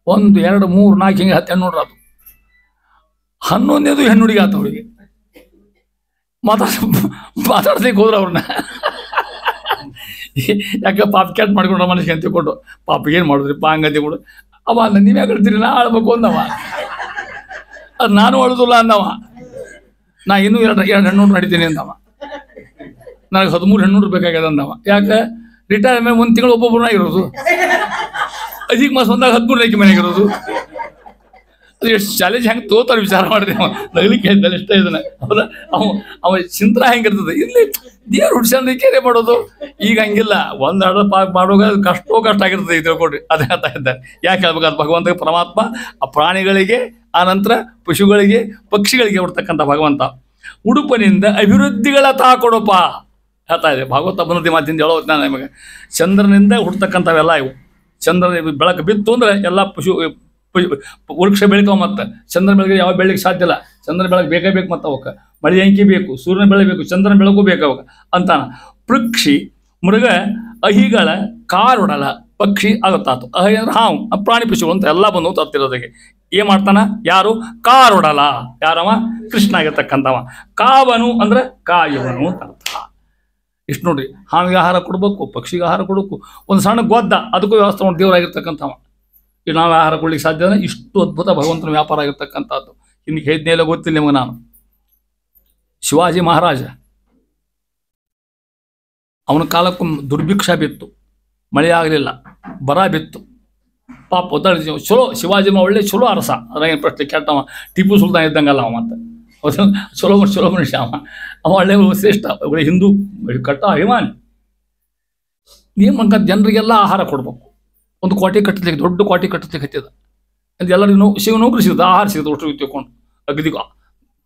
1 2 3 4 ಹಿಂಗೆ 10 ಹೆಣ್ಣುಡ್ರು. ಅದು 11ನೇದು ಹೆಣ್ಣುಡಿಗೆ ಆತ. ಅವರಿಗೆ ಮಾತಾಡ್ಲಿಕ್ಕೆ ಹೋದ್ರು ಅವ್ರನ್ನ. ಯಾಕೆ ಪಾಪ ಕ್ಯಾಟ್ ಮಾಡ್ಕೊಂಡ್ರ ಮನಸ್ಸಿಗೆ ಅಂತ ತಿಳ್ಕೊಂಡು, ಪಾಪ ಏನು ಮಾಡಿದ್ರಿಪ್ಪ ಹಂಗಂತ ಕೊಡು. ಅವ ಅಲ್ಲ, ನೀವೇ ಹೇಳ್ತೀರಿ ನಾ ಆಳ್ಬೇಕು ಅಂದವ. ಅದು ನಾನು ಅಳುದಿಲ್ಲ ಅಂದವ. ನಾ ಇನ್ನೂ 2 ಹೆಣ್ಣುಡ್ರು ನಡೀತೀನಿ ಅಂದವ. ನನಗೆ 13 ಹೆಣ್ಣುಡ್ರು ಬೇಕಾಗ್ಯದ ಅಂದವ. ಯಾಕೆ? ರಿಟೈರ್ ಮೇಲೆ 1 ತಿಂಗಳು ಒಬ್ಬೊಬ್ಬನಾಗಿರೋದು, ಅಧಿಕ ಮಾಸ ಬಂದಾಗ 13 ನೈಕಿ ಮನೆಯಾಗಿರೋದು. ಅದು ಎಷ್ಟು ಚಾಲೆಂಜ್ ಹೆಂಗೆ ತೋತಾರೆ ವಿಚಾರ ಮಾಡಿದೆ. ಅವ ನಗಲಿಕ್ಕೆ ಇದ್ದಲ್ಲ ಇಷ್ಟ ಇದನ್ನ. ಹೌದಾ? ಅವ ಚಿಂತ್ರ ಹೆಂಗಿರ್ತದೆ. ಇಲ್ಲಿ ದೇವ್ರು ಹುಡ್ಸಂದಕ್ಕೇನೆ ಮಾಡೋದು. ಈಗ ಹಂಗಿಲ್ಲ, 1 ಅರ್ಧ ಪಾಕ್ ಮಾಡುವಾಗ ಕಷ್ಟ ಆಗಿರ್ತದೆ. ಇದು ಕೊಡ್ರಿ ಅದು ಹೇಳ್ತಾ ಇದ್ದಾರೆ. ಯಾಕೆ ಹೇಳ್ಬೇಕಾದ್ರೆ ಭಗವಂತ ಪರಮಾತ್ಮ ಆ ಪ್ರಾಣಿಗಳಿಗೆ, ಆ ನಂತರ ಪಶುಗಳಿಗೆ, ಪಕ್ಷಿಗಳಿಗೆ ಕೊಡ್ತಕ್ಕಂಥ ಭಗವಂತ. ಉಡುಪನಿಂದ ಅಭಿವೃದ್ಧಿಗಳ ತಾಕೊಡಪ್ಪ ಹೇಳ್ತಾ ಇದೆ. ಭಾಗವತ ಅಭಿವೃದ್ಧಿ ಮಾತಿಂದ ಹೇಳೋ ನಾನು ನಿಮಗೆ. ಚಂದ್ರನಿಂದ ಹುಡ್ತಕ್ಕಂಥವೆಲ್ಲ ಇವು. ಚಂದ್ರನ ಬೆಳಕು ಬಿತ್ತು ಅಂದರೆ ಎಲ್ಲ ವೃಕ್ಷ ಬೆಳಿತಾವ. ಮತ್ತೆ ಚಂದ್ರ ಬೆಳಗ್ಗೆ ಯಾವ ಬೆಳಗ್ಗೆ ಸಾಧ್ಯ ಇಲ್ಲ. ಚಂದ್ರ ಬೆಳಗ್ಗೆ ಬೇಕೇ ಬೇಕು. ಮತ್ತೆ ಅವಕ್ಕೆ ಮಳೆ ಅಂಕಿ ಬೇಕು, ಸೂರ್ಯನ ಬೆಳೆ ಬೇಕು, ಚಂದ್ರನ ಬೆಳಕು ಬೇಕು ಅವಾಗ ಅಂತಾನ. ಪೃಕ್ಷಿ, ಮೃಗ, ಅಹಿಗಳ, ಕಾರುಡಲ, ಪಕ್ಷಿ ಆಗುತ್ತಾತು. ಅಹಿ ಅಂದ್ರೆ ಹಾವು, ಪ್ರಾಣಿ ಪಶು ಅಂತ ಎಲ್ಲ ಬಂದು ತತ್ತಿರೋದಕ್ಕೆ ಏನ್ ಮಾಡ್ತಾನ? ಯಾರು? ಕಾರುಡಲ. ಯಾರವ? ಕೃಷ್ಣ ಆಗಿರ್ತಕ್ಕಂಥವ. ಕಾವನು ಅಂದ್ರೆ ಕಾಯುವನು ಅಂತ ಅರ್ಥ. ಇಷ್ಟು ನೋಡ್ರಿ, ಹಾವಿಗೆ ಆಹಾರ ಕೊಡ್ಬೇಕು, ಪಕ್ಷಿಗೆ ಆಹಾರ ಕೊಡಬೇಕು. ಒಂದು ಸಣ್ಣ ಗೊದ್ದ, ಅದಕ್ಕೂ ವ್ಯವಸ್ಥೆ ಮಾಡಿ ದೇವರಾಗಿರ್ತಕ್ಕಂಥವ. ಈಗ ನಾವು ಆಹಾರ ಕೊಡ್ಲಿಕ್ಕೆ ಸಾಧ್ಯ. ಇಷ್ಟು ಅದ್ಭುತ ಭಗವಂತನ ವ್ಯಾಪಾರ ಆಗಿರ್ತಕ್ಕಂಥದ್ದು. ಇನ್ನು ಹೇಳಿದ್ನೆಲ್ಲ ಗೊತ್ತಿಲ್ಲ ನಿಮಗೆ ನಾನು. ಶಿವಾಜಿ ಮಹಾರಾಜ, ಅವನ ಕಾಲಕ್ಕೂ ದುರ್ಭಿಕ್ಷ ಬಿತ್ತು, ಮಳೆ ಆಗಲಿಲ್ಲ, ಬರ ಬಿತ್ತು. ಪಾಪ ಒದ್ದಾಡಿ ಚಲೋ ಶಿವಾಜಿ ಒಳ್ಳೆ ಚಲೋ ಅರಸ. ಅದೇನು ಪ್ರಶ್ನೆ ಕೆಟ್ಟವ, ಟಿಪ್ಪು ಸುಲ್ತಾನ್ ಇದ್ದಂಗಲ್ಲ ಅವ. ಮತ್ತೆ ಚಲೋ ಮನುಷ್ಯ ಅವ ಒಳ್ಳೆ ಶ್ರೇಷ್ಠ, ಒಳ್ಳೆ ಹಿಂದೂ ಕಟ್ಟ ಅಭಿಮಾನಿ. ನೇಮಕ ಜನರಿಗೆಲ್ಲ ಆಹಾರ ಕೊಡ್ಬೇಕು. ಒಂದು ಕೋಟೆ ಕಟ್ಟಲಿಕ್ಕೆ, ದೊಡ್ಡ ಕೋಟೆ ಕಟ್ಟಲಿಕ್ಕೆ ಹತ್ತಿದ ಅಂತ ಎಲ್ಲರಿಗೂ ನೌಕರಿ ಸಿಗುತ್ತೆ, ಆಹಾರ ಸಿಗುತ್ತೆ. ಅಷ್ಟು ತಿಳ್ಕೊಂಡು ಅಗದಿ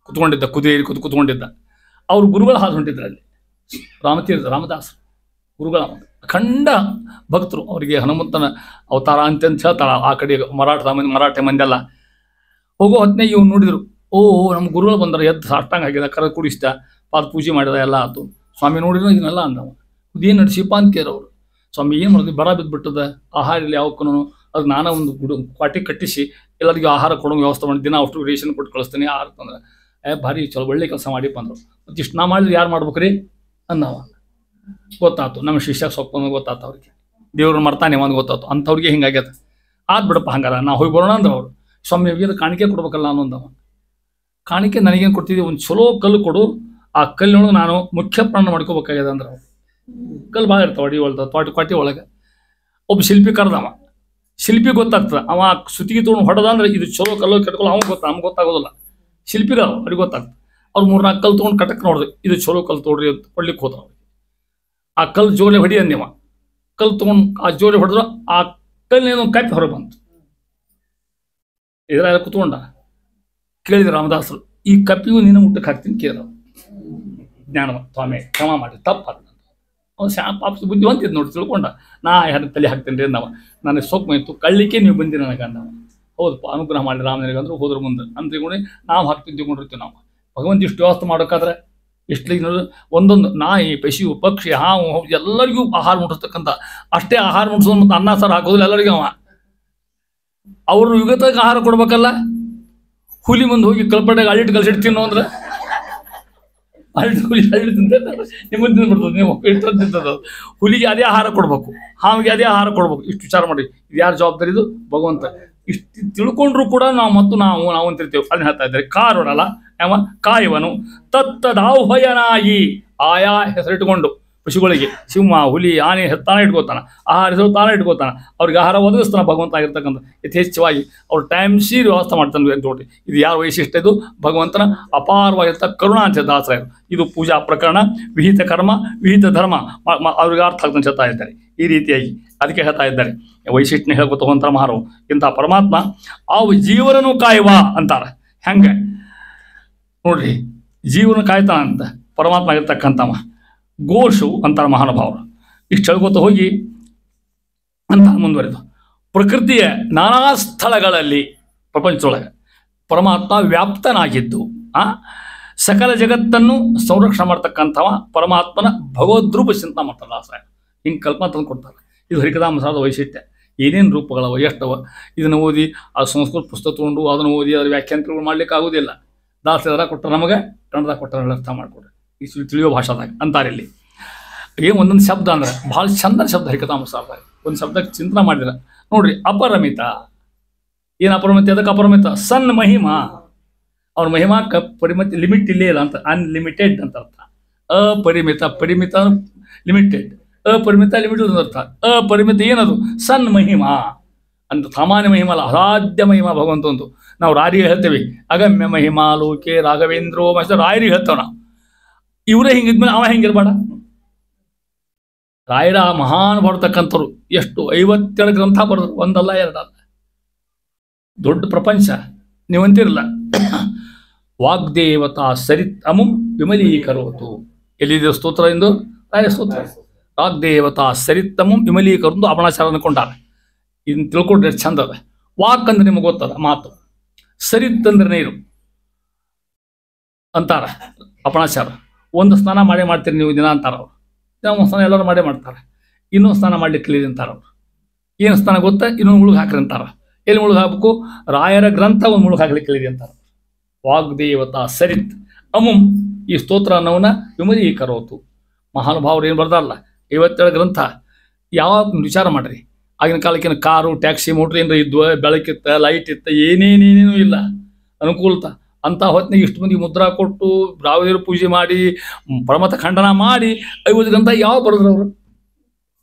ಕುತ್ಕೊಂಡಿದ್ದ, ಕುದುರೆ ಕುತ್ಕೊಂಡಿದ್ದ. ಅವ್ರ ಗುರುಗಳ ಹಾದು ಹೊಂಟಿದ್ರು ಅಲ್ಲಿ. ರಾಮದಾಸ್ ಗುರುಗಳ ಅಖಂಡ ಭಕ್ತರು. ಅವರಿಗೆ ಹನುಮಂತನ ಅವತಾರ ಅಂತ ಹೇಳ್ತಾರ. ಆ ಕಡೆ ಮರಾಠ ಮಂದೆಲ್ಲ ಹೋಗೋ ಹೊತ್ತಿನ ಇವ್ನು ನೋಡಿದ್ರು. ನಮ್ಮ ಗುರುಗಳು ಬಂದರು, ಎದ್ದು ಸಾಷ್ಟಾಂಗ ಹಾಕಿದ, ಕರ ಕುಡಿಸ್ದ, ಪಾದ ಪೂಜೆ ಮಾಡಿದ, ಎಲ್ಲ ಆಯ್ತು. ಸ್ವಾಮಿ ನೋಡಿದ್ರು ಇದನ್ನೆಲ್ಲ ಅಂದವ. ಇದೇನು ನಡ್ಸಿಪ್ಪ ಅಂತ ಕೇರವ್ರು. ಸ್ವಾಮಿ ಏನು ಮಾಡಿದ್ವಿ? ಬರ ಬಿದ್ದುಬಿಟ್ಟದ, ಆಹಾರ ಇಲ್ಲಿ ಯಾವಕ್ಕೂ ಅದು ನಾನು ಒಂದು ಕ್ವಾಟಿ ಕಟ್ಟಿಸಿ ಎಲ್ಲರಿಗೂ ಆಹಾರ ಕೊಡೋ ವ್ಯವಸ್ಥೆ ಮಾಡಿ ದಿನ ಅಷ್ಟು ರೇಷನ್ ಕೊಟ್ಟು ಕಳಿಸ್ತೀನಿ ಆಹಾರ ತಂದ್ರೆ ಭಾರಿ ಚಲೋ ಒಳ್ಳೆ ಕೆಲಸ ಮಾಡಿ ಬಂದರು. ಮತ್ತು ಇಷ್ಟು ನಾ ಮಾಡಿದ್ರೆ ಯಾರು ಮಾಡ್ಬೇಕ್ರಿ ಅನ್ನವ ಗೊತ್ತಾಯ್ತು. ನಮ್ಮ ಶಿಷ್ಯ ಸೊಪ್ಪು ಗೊತ್ತಾಯ್ತು ಅವ್ರಿಗೆ, ದೇವ್ರನ್ನ ಮರ್ತಾನೆ ಒಂದು ಗೊತ್ತಾಯ್ತು. ಅಂಥವ್ರಿಗೆ ಹಿಂಗಾಗ್ಯದ. ಆದ್ ಬಿಡಪ್ಪ ಹಂಗಾರ ನಾವು ಹೋಗಿ ಬರೋಣ ಅಂದ್ರೆ ಅವರು ಸ್ವಾಮಿ ಹೋಗಿದ್ರೆ ಕಾಣಿಕೆ ಕೊಡ್ಬೇಕಲ್ಲ ಅನ್ನೊಂದವ. ಕಾಣಿಕೆ ನನಗೇನು ಕೊಡ್ತಿದ್ದೆ, ಒಂದು ಚಲೋ ಕಲ್ಲು ಕೊಡು, ಆ ಕಲ್ಲಿನೊಳಗೆ ನಾನು ಮುಖ್ಯ ಪ್ರಾಣ ಮಾಡ್ಕೋಬೇಕಾಗ್ಯದ ಅಂದ್ರೆ ಅವ್ರು ಕಲ್ಲು ಭಾಳ ಇರ್ತಾವೆ ಅಡಿ ಒಳಗೆ ಕ್ವಾಟಿ ಒಳಗೆ. ಒಬ್ಬ ಶಿಲ್ಪಿ ಕರೆದವ, ಶಿಲ್ಪಿ ಗೊತ್ತಾಗ್ತದೆ ಅವ ಸುತ್ತಿಗೆ ತೊಗೊಂಡು ಹೊಡೆದ ಅಂದ್ರೆ ಇದು ಚಲೋ ಕಲ್ಲು ಕೆಟ್ಕೊಳ್ಳೋ ಅವ್ನು ನಮ್ಗೆ ಗೊತ್ತಾಗೋದಿಲ್ಲ. ಶಿಲ್ಪಿಗ ಅವ್ರಿಗೆ ಗೊತ್ತಾಗ್ತದೆ. ಅವ್ರು 3-4 ಕಲ್ಲು ತೊಗೊಂಡು ಕಟಕ್ ನೋಡಿದೆ, ಇದು ಚಲೋ ಕಲ್ಲು ತೊಗೊಳ್ರಿ ಅಂತ ಕೊಡ್ಲಿಕ್ಕೆ ಹೋದ ಅವ್ರಿಗೆ. ಆ ಕಲ್ಲು ಜೋಲೆ ಹೊಡಿ ಅಂದೇವ, ಕಲ್ಲು ತೊಗೊಂಡು ಆ ಜೋಲೆ ಹೊಡೆದ್ರು ಆ ಕಲ್ಲಿನೇನೋ ಕಪ್ಪಿ ಹೊರಗೆ ಬಂತು. ಇದ್ರಾಗ ಕುತ್ಕೊಂಡ ಕೇಳಿದ್ರು ರಾಮದಾಸರು, ಈ ಕಪ್ಪಿಗೂ ನೀನು ಊಟಕ್ಕೆ ಹಾಕ್ತೀನಿ ಕೇಳಿದ್ರು. ಜ್ಞಾನವ ಸ್ವಾಮಿ ಕ್ಷಮ ಮಾಡಿ ತಪ್ಪಾದ ಅವ್ನು ಪಾಪ ಬುದ್ಧಿವಂತಿದ್ ನೋಡಿ ತಿಳ್ಕೊಂಡ. ನಾ ಯಾರು ತಲೆ ಹಾಕ್ತೇನೆ ರೀ ನಾವು, ನನಗೆ ಸೊಪ್ಪು ಇತ್ತು ಕಳ್ಳಿಕ್ಕೆ ನೀವು ಬಂದಿ ನನಗೆ ಅಂದ. ಹೌದಪ್ಪ ಅನುಗ್ರಹ ಮಾಡಿ ರಾಮನಿಗೆ ಅಂದ್ರು ಹೋದ್ರ ಮುಂದೆ ಅಂದ್ರಿಗೊಂಡು ನಾವು ಹಾಕ್ತೀನಿ ತಿಳ್ಕೊಂಡಿರ್ತೀವಿ. ನಾವು ಭಗವಂತ ಇಷ್ಟು ವ್ಯವಸ್ಥೆ ಮಾಡೋಕ್ಕಾದ್ರೆ ಎಷ್ಟು ಒಂದೊಂದು ನಾಯಿ ಪಶು ಪಕ್ಷಿ ಹಾವು ಎಲ್ಲರಿಗೂ ಆಹಾರ ಮುಟ್ಟಿಸ್ತಕ್ಕಂಥ ಅಷ್ಟೇ ಆಹಾರ ಮುಟ್ಟಿಸೋದು. ಮತ್ತು ಅನ್ನ ಸಾರು ಹಾಕೋದಿಲ್ಲ ಎಲ್ಲರಿಗೂ ಅವ. ಅವರು ಯುಗತಾಗ ಆಹಾರ ಕೊಡ್ಬೇಕಲ್ಲ. ಹುಲಿ ಮುಂದೆ ಹೋಗಿ ಕಲ್ಪಟ್ಟೆಗೆ ಅಳ್ಳಿಟ್ಟು ಕಲ್ಸಿಟ್ಟು ತಿನ್ನೋ ಅಂದ್ರೆ ಹುಲಿ ಹಳ್ಳಿ ತಿಂತದೆ, ನಿಮ್ಮನ್ನು ತಿಂದ್ಬಿಡ್ತದೆ. ನೀವು ಇಟ್ಟು ತಿಂತದ ಹುಲಿಗೆ ಅದೇ ಆಹಾರ ಕೊಡ್ಬೇಕು, ಹಾವಿಗೆ ಅದೇ ಆಹಾರ ಕೊಡ್ಬೇಕು. ಇಷ್ಟು ವಿಚಾರ ಮಾಡಿ, ಇದು ಯಾರು ಜವಾಬ್ದಾರಿ? ಇದು ಭಗವಂತ. ಇಷ್ಟು ತಿಳ್ಕೊಂಡ್ರು ಕೂಡ ನಾವು ಅಂತಿರ್ತೇವೆ. ಅದನ್ನ ಹೇಳ್ತಾ ಇದ್ದಾರೆ ಕಾರೋಡಲ್ಲ ಯಾವ ಕಾಯುವನು ತತ್ತದಾಹ್ವಯನಾಗಿ ಆಯಾ ಹೆಸರಿಟ್ಕೊಂಡು ಪಶುಗಳಿಗೆ ಸಿಂಹ ಹುಲಿ ಆನೆ ತಾನೇ ಇಟ್ಕೋತಾನೆ, ಆಹಾರ ಹೆಸರು ತಾನೇ ಇಟ್ಕೋತಾನೆ, ಅವ್ರಿಗೆ ಆಹಾರ ಒದಗಿಸ್ತಾನೆ ಭಗವಂತ ಆಗಿರ್ತಕ್ಕಂಥ. ಯಥೇಚ್ಛವಾಗಿ ಅವ್ರು ಟೈಮ್ ಸೀರಿ ವ್ಯವಸ್ಥೆ ಮಾಡ್ತಾನೆ ಅಂತ ನೋಡಿ. ಇದು ಯಾರ ವೈಶಿಷ್ಟ್ಯ? ಇದು ಭಗವಂತನ ಅಪಾರವಾಗಿರ್ತ ಕರುಣಾ ಅಂತ ದಾಸರ. ಇದು ಪೂಜಾ ಪ್ರಕರಣ, ವಿಹಿತ ಕರ್ಮ ವಿಹಿತ ಧರ್ಮ ಅವ್ರಿಗೆ ಅರ್ಥ ಆಗ್ತಂತ ಹೇಳ್ತಾ ಇದ್ದಾರೆ. ಈ ರೀತಿಯಾಗಿ ಅದಕ್ಕೆ ಹೇಳ್ತಾ ಇದ್ದಾರೆ ವೈಶಿಷ್ಟ್ಯ ಹೇಳ್ಕೊತ ಹೋಗ್ತಾರ ಮಹಾರಾವ್. ಇಂಥ ಪರಮಾತ್ಮ ಅವು ಜೀವನನು ಕಾಯುವ ಅಂತಾರ. ಹೆಂಗೆ ನೋಡ್ರಿ, ಜೀವನ ಕಾಯ್ತಾನಂತ ಪರಮಾತ್ಮ ಆಗಿರ್ತಕ್ಕಂಥವ. ಗೋಷು ಅಂತಾರ ಮಹಾನುಭಾವರು. ಇಷ್ಟು ಹೇಳ್ಕೊತ ಹೋಗಿ ಅಂತ ಮುಂದುವರೆದು ಪ್ರಕೃತಿಯ ನಾನಾ ಸ್ಥಳಗಳಲ್ಲಿ ಪ್ರಪಂಚದೊಳಗೆ ಪರಮಾತ್ಮ ವ್ಯಾಪ್ತನಾಗಿದ್ದು ಸಕಲ ಜಗತ್ತನ್ನು ಸಂರಕ್ಷಣೆ ಮಾಡ್ತಕ್ಕಂಥವ ಪರಮಾತ್ಮನ ಭಗವದ್ರೂಪ ಚಿಂತನೆ ಮಾಡ್ತಾರಲ್ಲ ಆಶ್ರಯ. ಹಿಂಗೆ ಕಲ್ಪನೆ ತಂದು ಕೊಡ್ತಾರೆ. ಇದು ಹರಿಕಥಾಮೃತದ ವೈಶಿಷ್ಟ್ಯ. ಏನೇನು ರೂಪಗಳವ ಎಷ್ಟವ ಇದನ್ನು ಓದಿ ಆ ಸಂಸ್ಕೃತ ಪುಸ್ತಕ ತೊಗೊಂಡು ಅದನ್ನು ಓದಿ ಅದ್ರ ವ್ಯಾಖ್ಯಾನಗಳು ಮಾಡ್ಲಿಕ್ಕೆ ಆಗೋದಿಲ್ಲ. ದಾಸರ ಕೊಟ್ಟರೆ ನಮಗೆ ಕನ್ನಡದಾಗ ಕೊಟ್ಟರೆ ಅರ್ಥ ಮಾಡಿಕೊಡ್ರಿ ಈ ತಿಳಿಯೋ ಭಾಷಾದಾಗ ಅಂತಾರೆ. ಇಲ್ಲಿ ಏನು ಒಂದೊಂದು ಶಬ್ದ ಅಂದ್ರೆ ಭಾಳ ಚಂದ ಶಬ್ದ ಹರಿಕಥಾಮೃತ. ಒಂದು ಶಬ್ದಕ್ಕೆ ಚಿಂತನೆ ಮಾಡಿದ್ರೆ ನೋಡ್ರಿ, ಅಪರಮಿತ. ಏನು ಅಪರಮಿತ? ಅದಕ್ಕೆ ಅಪರಮಿತ ಸನ್ ಮಹಿಮಾ. ಅವ್ರ ಮಹಿಮಾಕ್ಕೆ ಪರಿಮಿತಿ ಲಿಮಿಟ್ ಇಲ್ಲೇ ಇಲ್ಲ ಅಂತ, ಅನ್ಲಿಮಿಟೆಡ್ ಅಂತ ಅರ್ಥ. ಅಪರಿಮಿತ, ಪರಿಮಿತ ಲಿಮಿಟೆಡ್, ಅಪರಿಮಿತ ಲಿಮಿಟೆಡ್ ಅಂತ ಅರ್ಥ. ಅಪರಿಮಿತ ಏನದು? ಸನ್ ಮಹಿಮಾ ಅಂತ. ಸಾಮಾನ್ಯ ಮಹಿಮಾ ಅಲ್ಲ, ಅಸಾಧ್ಯ ಮಹಿಮಾ ಭಗವಂತಂದು. ನಾವು ರಾರಿಗೆ ಹೇಳ್ತೇವೆ ಅಗಮ್ಯ ಮಹಿಮಾ ಲೋಕೆ ರಾಘವೇಂದ್ರೋ ಮಸ್ತ ರಾಯರಿಗೆ ಹೇಳ್ತೇವೆ ನಾವು. ಇವರೇ ಹಿಂಗಿದ್ಮೇಲೆ ಅವ ಹೆಂಗಿರ್ಬೇಡ. ರಾಯರ ಮಹಾನ್ ಬರ್ತಕ್ಕಂಥವ್ರು ಎಷ್ಟು 57 ಗ್ರಂಥ ಬರೆದ್ರು, ಒಂದಲ್ಲ ಎರಡಲ್ಲ. ದೊಡ್ಡ ಪ್ರಪಂಚ ನೀವಂತಿರಲ್ಲ. ವಾಗ್ದೇವತಾ ಸರಿತ್ ಅಮುಂ ವಿಮಲೀಕರೋತು. ಎಲ್ಲಿದೆ ಸ್ತೋತ್ರ ಎಂದು? ರಾಯ ಸ್ತೋತ್ರ. ವಾಗ್ದೇವತಾ ಸರಿತ್ತಮುಂ ವಿಮಲೀಕರೊಂದು ಅಪಣಾಚಾರ ಅನ್ಕೊಂಡಾರ. ಇದನ್ನ ತಿಳ್ಕೊಂಡ್ರೆ ಚಂದ ಅದ. ವಾಕ್ ಅಂದ್ರೆ ನಿಮಗೆ ಗೊತ್ತದ ಮಾತು, ಸರಿತ್ ಅಂದ್ರೆ ನೀರು ಅಂತಾರ ಅಪಣಾಚಾರ. ಒಂದು ಸ್ನಾನ ಮಾಡೇ ಮಾಡ್ತೀರಿ ನೀವು ದಿನ ಅಂತಾರ ಅವ್ರು. ಒಂದು ಸ್ನಾನ ಎಲ್ಲರೂ ಮಾಡೇ ಮಾಡ್ತಾರೆ. ಇನ್ನೊಂದು ಸ್ನಾನ ಮಾಡ್ಲಿಕ್ಕೆ ಕಲೀರಿ ಅಂತಾರ ಅವ್ರು. ಏನು ಸ್ನಾನ ಗೊತ್ತಾ? ಇನ್ನೊಂದು ಮುಳುಗು ಹಾಕ್ರಿ ಅಂತಾರ. ಎಲ್ಲಿ ಮುಳುಗು ಹಾಕಬೇಕು? ರಾಯರ ಗ್ರಂಥ ಒಂದು ಮುಳುಗು ಹಾಕ್ಲಿಕ್ಕೆ ಕಲೀರಿ ಅಂತಾರ. ವಾಗ್ದೇವತಾ ಸರಿತ್ ಅಮುಂ, ಈ ಸ್ತೋತ್ರ ಅನ್ನೋನ ವಿಮಲೀಕರೋತು. ಮಹಾನುಭಾವರು ಏನು ಬರ್ದಾರಲ್ಲ 57 ಗ್ರಂಥ. ಯಾವಾಗ ವಿಚಾರ ಮಾಡ್ರಿ, ಆಗಿನ ಕಾಲಕ್ಕಿನ ಕಾರು ಟ್ಯಾಕ್ಸಿ ಮೋಟ್ರ್ ಏನಾರ ಇದ್ವ, ಬೆಳಕಿತ್ತ ಲೈಟ್ ಇತ್ತ, ಏನೇನೇನೇನೂ ಇಲ್ಲ ಅನುಕೂಲತ. ಅಂಥ ಹೊತ್ತಿನಾಗ ಇಷ್ಟು ಮಂದಿ ಮುದ್ರಾ ಕೊಟ್ಟು ರಾವದೇವ್ರ ಪೂಜೆ ಮಾಡಿ ಪರಮತ ಖಂಡನ ಮಾಡಿ 50 ಗ್ರಂಥ ಯಾವ ಬರೆದ್ರು ಅವರು?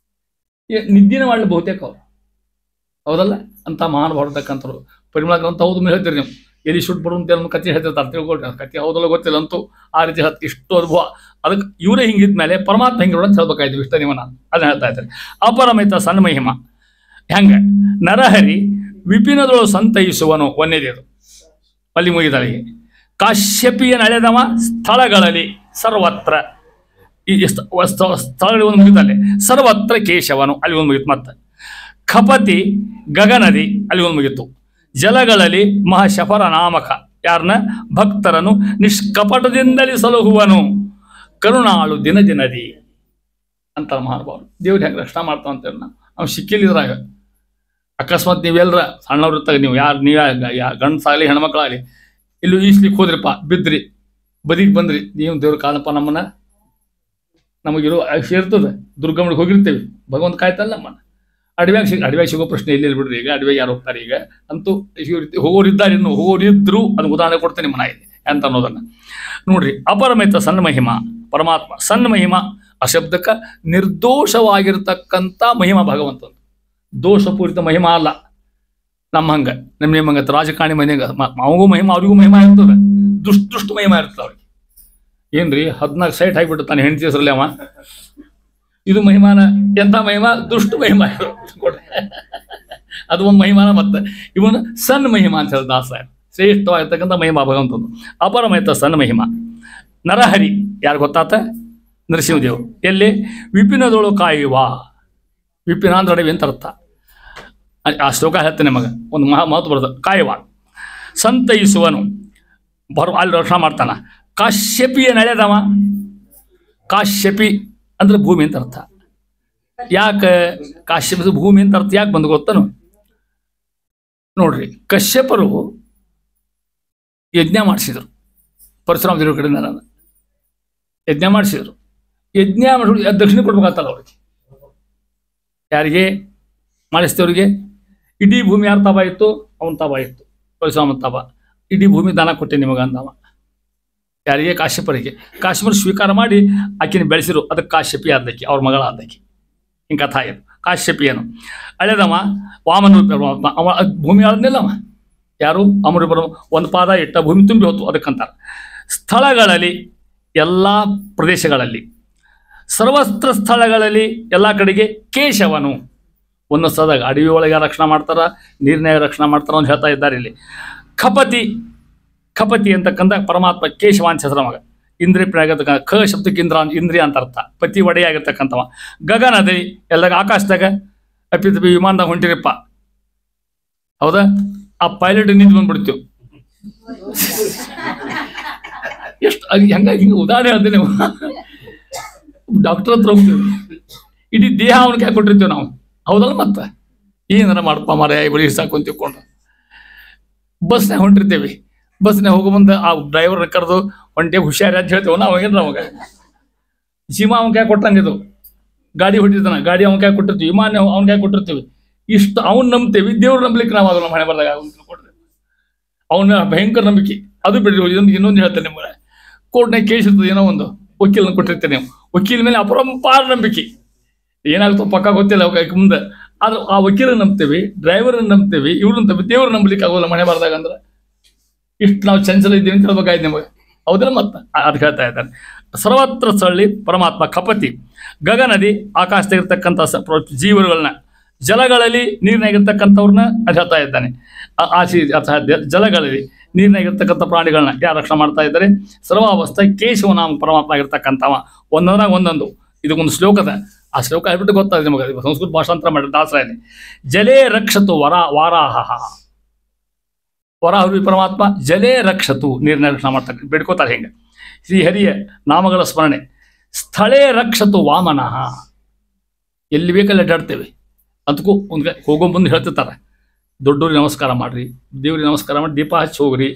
ನಿದ್ದಿನ ಮಾಡಲಿ ಬಹುತೇಕ ಅವರು, ಹೌದಲ್ಲ? ಅಂತ ಮಹಾನುಭಾವರು ಇರ್ತಕ್ಕಂಥವ್ರು. ಪರಿಮಳ ಗ್ರಂಥ ಹೌದು ಮೇಲೆ ಹೇಳ್ತೀರಿ ನೀವು. ಎಲ್ಲಿ ಶೂಟ್ ಬರುವಂತೆ ಅನ್ನೋ ಕಥೆ ಹೇಳ್ತಿರ್ತಾರೆ, ತಿಳ್ಕೊಳ್ರಿ. ಆ ಕಥೆ ಹೌದಲ್ಲ ಗೊತ್ತಿಲ್ಲ ಅಂತೂ ಆ ರೀತಿ ಇಷ್ಟು ಅನುಭವ. ಅದಕ್ಕೆ ಇವರೇ ಹಿಂಗಿದ್ಮೇಲೆ ಪರಮಾತ್ಮ ಹೆಂಗಿರೋಣ ಅಂತ ಹೇಳ್ಬೇಕಾಯ್ತು. ಇಷ್ಟ ನೀವು ನಾನು ಅದನ್ನ ಹೇಳ್ತಾ ಇದ್ದಾರೆ. ಅಪರಮಿತ ಸಣ್ಣ ಮಹಿಮ ಹೆಂಗೆ? ನರಹರಿ ವಿಪಿನದೊಳು ಸಂತೈಸುವನು. ಒಂದೇದು ಅಲ್ಲಿ ಮುಗಿದಳಿಗೆ. ಕಾಶ್ಯಪಿಯ ನಡೆದವ ಸ್ಥಳಗಳಲ್ಲಿ ಸರ್ವತ್ರ. ಈ ಸ್ಥಳಗಳಲ್ಲಿ ಒಂದು ಮುಗಿದಲ್ಲಿ ಸರ್ವತ್ರ ಕೇಶವನು, ಅಲ್ಲಿ ಒಂದು ಮುಗಿತು. ಮತ್ತೆ ಖಪತಿ ಗಗನದಿ, ಅಲ್ಲಿ ಒಂದು ಮುಗಿತು. ಜಲಗಳಲ್ಲಿ ಮಹಾಶಫರ ನಾಮಕ, ಯಾರನ್ನ? ಭಕ್ತರನ್ನು ನಿಷ್ಕಪಟದಿಂದಲೇ ಸಲಹುವನು. ಕರುಣಾಳು ದಿನ ದಿನದಿ ಅಂತ ಮಹಾನುಭಾವರು. ದೇವ್ರು ಹೆಂಗೆ ರಕ್ಷಣೆ ಮಾಡ್ತಾವ ಅಂತೇಳಿ ನಾವು ಸಿಕ್ಕಿಲ್ಲಿದ್ರಾಗ ಅಕಸ್ಮಾತ್ ನೀವೆಲ್ಲರ ಸಣ್ಣವ್ರು ಇರ್ತಾಗ ನೀವು ನೀವು ಗಂಡಸಾಗಲಿ ಹೆಣ್ಮಕ್ಳಾಗಲಿ ಇಲ್ಲೂ ಈಸ್ಲಿಕ್ಕೆ ಹೋದ್ರಿಪ್ಪ, ಬಿದ್ರಿ, ಬದಿಗೆ ಬಂದ್ರಿ, ನೀವು ದೇವ್ರ ಕಾಲಪ್ಪ ನಮ್ಮನ್ನ, ನಮಗಿರೋ ಆಯುಷ್ಯ ಇರ್ತದೆ, ದುರ್ಗಮ್ಮನಿಗೆ ಹೋಗಿರ್ತೇವೆ, ಭಗವಂತ ಕಾಯ್ತಲ್ಲ ನಮ್ಮನ್ನ. ಅಡವ್ಯಾಗ ಸಿಗೋ ಪ್ರಶ್ನೆ ಇಲ್ಲಿ ಬಿಡ್ರಿ. ಈಗ ಅಡವ್ಯಾಗ ಯಾರು ಹೋಗ್ತಾರೆ? ಈಗ ಅಂತೂ ಹೋಗೋರಿದ್ದಾರೆ, ಇನ್ನು ಹೋಗೋರಿದ್ರು ಅದಕ್ಕೆ ಉದಾಹರಣೆ ಕೊಡ್ತೇನೆ ನಿಮ್ಮ ಮನೆಯಲ್ಲಿ ಅಂತ ಅನ್ನೋದನ್ನ ನೋಡ್ರಿ. ಅಪರಮಿತ ಸಣ್ಣ ಮಹಿಮಾ ಪರಮಾತ್ಮ. ಸಣ್ಣ ಮಹಿಮಾ ಆ ಶಬ್ದಕ್ಕೆ ನಿರ್ದೋಷವಾಗಿರ್ತಕ್ಕಂಥ ಮಹಿಮಾ ಭಗವಂತಂದು. ದೋಷಪೂರಿತ ಮಹಿಮಾ ಅಲ್ಲ. ನಮ್ಮ ನಿಮ್ಮಂಗ ರಾಜಕಾರಣಿ ಮನೆಗೆ ಅವಗೂ ಮಹಿಮಾ, ಅವ್ರಿಗೂ ಮಹಿಮಾ ಇರ್ತದೆ, ದುಷ್ಟ ಮಹಿಮಾ ಇರ್ತದೆ ಅವ್ರಿಗೆ. ಏನ್ರಿ 14 ಸೈಟ್ ಹಾಕಿಬಿಟ್ಟು ತಾನೆ ಹೆಂಡತಿ ಹೆಸರಲ್ಲಿ ಅವ, ಇದು ಮಹಿಮಾನ. ಎಂಥ ಮಹಿಮಾ? ದುಷ್ಟ ಮಹಿಮಾ ಕೊಡ್ರಿ. ಅದು ಒಂದು ಮಹಿಮಾನ. ಮತ್ತೆ ಇವನು ಸಣ್ಣ ಮಹಿಮಾ ಅಂತ ಹೇಳಿ ದಾಸರಾಯ. ಶ್ರೇಷ್ಠವಾಗಿರ್ತಕ್ಕಂಥ ಮಹಿಮಾ ಭಗವಂತಂದು. ಅಪರಮಿತ ಸಣ್ಣ ಮಹಿಮಾ. ನರಹರಿ ಯಾರು ಗೊತ್ತಾತ? ನರಸಿಂಹದೇವ್. ಎಲ್ಲಿ? ವಿಪಿನದೊಳು ಕಾಯುವ. ವಿಪಿನ ಅಂದ್ರೆ ಅಡವಿ ಅಂತ ಅರ್ಥ. ಆ ಶ್ಲೋಕ ಹೇಳ್ತೇನೆ ನಿಮಗೆ, ಒಂದು ಮಹತ್ವ ಬರ್ತದೆ. ಕಾಯುವ, ಸಂತೈಸುವನು, ಅಲ್ಲಿ ರಕ್ಷಣೆ ಮಾಡ್ತಾನ. ಕಾಶ್ಯಪಿಯ ನಡೆದವ. ಕಾಶ್ಯಪಿ ಅಂದ್ರೆ ಭೂಮಿ ಅಂತ ಅರ್ಥ. ಯಾಕೆ ಕಾಶ್ಯಪ ಭೂಮಿ ಅಂತ ಅರ್ಥ ಯಾಕೆ ಬಂದು ಗೊತ್ತನು? ನೋಡ್ರಿ, ಕಶ್ಯಪರು ಯಜ್ಞ ಮಾಡಿಸಿದ್ರು. ಪರಶುರಾಮ ದೇವ್ರ ಕಡೆಯಿಂದ ನಾನು ಯಜ್ಞ ಮಾಡಿಸಿದ್ರು. ಯಜ್ಞ ಮಾಡಿ ದಕ್ಷಿಣ ಕೊಡ್ಬೇಕಾಗ್ತಲ್ಲ ಅವ್ರಿಗೆ. ಯಾರಿಗೆ ಮಾಡಿಸ್ತೇವ್ರಿಗೆ? ಇಡೀ ಭೂಮಿ ಯಾರು ತಾಪ ಇತ್ತು? ಅವನ ತಾಪ ಇತ್ತು, ಪರಶುರಾಮ ತಾಪ. ಇಡೀ ಭೂಮಿ ದಾನ ಕೊಟ್ಟೆ ನಿಮಗೆ ಅಂದವ. ಯಾರಿಗೆ? ಕಾಶ್ಯಪರಿಗೆ. ಕಾಶ್ಯಪರು ಸ್ವೀಕಾರ ಮಾಡಿ ಆಕಿನ ಬೆಳೆಸಿರು. ಅದಕ್ಕೆ ಕಾಶ್ಯಪಿ ಆದಕ್ಕೆ, ಅವ್ರ ಮಗಳ ಆದಕ್ಕೆ. ಹಿಂಗೆ ಕಥಾ ಏನು? ಕಾಶ್ಯಪಿಯನು ಅಳೆದವ ವಾಮನ ಪರಮಾತ್ಮ. ಅವ ಭೂಮಿ ಆಳದ್ನಿಲ್ಲವ. ಯಾರು? ಅಮರು ಬರೋ ಒಂದು ಪಾದ ಇಟ್ಟ ಭೂಮಿ ತುಂಬಿ ಹೋತು, ಅದಕ್ಕಂತಾರೆ. ಸ್ಥಳಗಳಲ್ಲಿ, ಎಲ್ಲ ಪ್ರದೇಶಗಳಲ್ಲಿ, ಸರ್ವಸ್ತ್ರ ಸ್ಥಳಗಳಲ್ಲಿ, ಎಲ್ಲ ಕಡೆಗೆ ಕೇಶವನು. ಒಂದು ಸ್ಥಳದಾಗ ಅಡವಿ ಒಳಗೆ ರಕ್ಷಣೆ ಮಾಡ್ತಾರ, ನೀರಿನಾಗ ರಕ್ಷಣೆ ಮಾಡ್ತಾರ ಅಂತ ಹೇಳ್ತಾ ಇದ್ದಾರೆ ಇಲ್ಲಿ. ಖಪತಿ. ಖಪತಿ ಅಂತಕ್ಕಂಥ ಪರಮಾತ್ಮ ಕೇಶವ ಅಂತ ಹೆಸರ ಮಗ. ಇಂದ್ರಿಯ ಆಗಿರ್ತಕ್ಕಂಥ ಖ ಶಬ್ದಕ್ಕೆ ಇಂದ್ರಿಯ ಅಂತ ಅರ್ಥ. ಪತಿ ಒಡೆಯಾಗಿರ್ತಕ್ಕಂಥವ. ಗಗನದಿ, ಎಲ್ಲಾಗ ಆಕಾಶದಾಗ ಅಪ್ಪಿತಪ್ಪಿ ವಿಮಾನದಾಗ ಹೊಂಟಿರಪ್ಪ, ಹೌದಾ? ಆ ಪೈಲಟ್ ನಿಂತು ಬಂದ್ಬಿಡ್ತೀವಿ. ಎಷ್ಟು ಹೆಂಗಾಗಿ ಹಿಂಗೆ ಉದಾಹರಣೆ ಹೇಳ್ತೀವಿ. ನೀವು ಡಾಕ್ಟರ್ ಹತ್ರ ಹೋಗ್ತೀವಿ, ಇಡೀ ದೇಹ ಅವನಿಗೆ ಯಾಕೆ ಕೊಟ್ಟಿರ್ತೀವಿ ನಾವು, ಹೌದಲ್ಲ? ಮತ್ತೆ ಏನಾರ ಮಾಡಪ್ಪ ಮಾರ ಬರೀ ಸಾಕು ತಿಳ್ಕೊಂಡು ಬಸ್ನಾಗ ಹೊಂಟಿರ್ತೀವಿ. ಬಸ್ನಾಗ ಹೋಗೋ ಮುಂದೆ ಆ ಡ್ರೈವರ್ನ ಕರೆದು ಹೊಂಟೆ ಹುಷಾರಿ ಅಂತ ಹೇಳ್ತೇವೆ ನಾವು. ಅವಾಗೇನ್ರ ಅವಾಗ ಜೀವ ಅವನ ಕೈ ಕೊಟ್ಟಂಗಿದ್ದು, ಗಾಡಿ ಹೊಟ್ಟಿರ್ತಾನೆ, ಗಾಡಿ ಅವನ ಕೈ ಕೊಟ್ಟಿರ್ತೀವಿ, ವಿಮಾನ ಅವನ ಕೈ ಕೊಟ್ಟಿರ್ತೀವಿ. ಇಷ್ಟು ಅವ್ನು ನಂಬ್ತೇವಿ, ದೇವ್ರು ನಂಬಲಿಕ್ಕೆ ನಾವು ಅದನ್ನ ಮನೆ ಬರ್ದಾಗ ಕೊಡ್ತೇವೆ. ಅವನ ಭಯಂಕರ ನಂಬಿಕೆ. ಅದು ಬಿಡ್ರಿ. ಇನ್ನೊಂದು ಹೇಳ್ತೇನೆ ನಿಮ್ಗೆ, ಕೋರ್ಟ್ನಾಗ ಕೇಸ್ ಇರ್ತದೆ, ಏನೋ ಒಂದು ವಕೀಲನ ಕೊಟ್ಟಿರ್ತೇನೆ. ನೀವು ವಕೀಲ ಮೇಲೆ ಅಪರಂಪಾರ ನಂಬಿಕೆ. ಏನಾಗ್ತೋ ಪಕ್ಕ ಗೊತ್ತಿಲ್ಲ ಅವಾಗ ಮುಂದೆ. ಆದ್ರೆ ಆ ವಕೀಲನ ನಂಬ್ತೇವಿ, ಡ್ರೈವರನ್ನ ನಂಬ್ತೇವಿ, ಇವ್ರನ್ನ ನಂಬ್ತೀವಿ, ದೇವ್ರು ನಂಬಲಿಕ್ಕೆ ಆಗೋಲ್ಲ ಮನೆ ಬರ್ದಾಗ. ಅಂದ್ರೆ ಇಷ್ಟು ನಾವು ಚಂಚಲ ಇದ್ದೀವಿ ಅಂತ ಹೇಳ್ಬೇಕಾಯ್ತು ನಿಮಗೆ, ಹೌದಲ್ಲ? ಮತ್ತೆ ಅದು ಹೇಳ್ತಾ ಇದ್ದಾನೆ. ಸರ್ವತ್ರ ಸ್ಥಳಿ ಪರಮಾತ್ಮ ಖಪತಿ. ಗಗನದಿ, ಆಕಾಶದಾಗಿರ್ತಕ್ಕಂಥ ಜೀವಗಳನ್ನ, ಜಲಗಳಲ್ಲಿ ನೀರಿನಾಗಿರ್ತಕ್ಕಂಥವ್ರನ್ನ ಅದು ಹೇಳ್ತಾ ಇದ್ದಾನೆ. ಜಲಗಳಲ್ಲಿ ನೀರಿನಾಗಿರ್ತಕ್ಕಂಥ ಪ್ರಾಣಿಗಳನ್ನ ಯಾರು ರಕ್ಷಣೆ ಮಾಡ್ತಾ ಇದ್ದಾರೆ? ಸರ್ವಾವಸ್ಥೆ ಕೇಶವ ನಾಮ ಪರಮಾತ್ಮ ಆಗಿರ್ತಕ್ಕಂಥವ. ಒಂದೊಂದಾಗ ಒಂದೊಂದು. ಇದಕ್ಕೊಂದು ಶ್ಲೋಕದ, ಆ ಶ್ಲೋಕ ಹೇಳ್ಬಿಟ್ಟು ಗೊತ್ತಾಗಿದೆ ನಿಮಗೆ. ಸಂಸ್ಕೃತ ಭಾಷಾಂತರ ಮಾಡಿದ ದಾಸರಾಯನೆ. ಜಲೇ ರಕ್ಷತು ವಾರಾಹ. ವರಾಹುರಿ ಪರಮಾತ್ಮ ಜಲೇ ರಕ್ಷತು, ನೀರಿನ ರಕ್ಷಣೆ ಮಾಡ್ತಾರೆ, ಬೇಡ್ಕೋತಾರೆ. ಹೆಂಗೆ ಶ್ರೀಹರಿಯ ನಾಮಗಳ ಸ್ಮರಣೆ. ಸ್ಥಳೇ ರಕ್ಷತು ವಾಮನಃ. ಎಲ್ಲಿ ಬೇಕಲ್ಲಿ ಅಡ್ಡಾಡ್ತೇವೆ. ಅದಕ್ಕೂ ಒಂದು ಹೋಗೋ ಮುಂದೆ ಹೇಳ್ತಿರ್ತಾರೆ, ದೊಡ್ಡವ್ರಿಗೆ ನಮಸ್ಕಾರ ಮಾಡಿರಿ, ದೇವ್ರಿಗೆ ನಮಸ್ಕಾರ ಮಾಡಿ ದೀಪ ಹಚ್ಚಿ ಹೋಗ್ರಿ.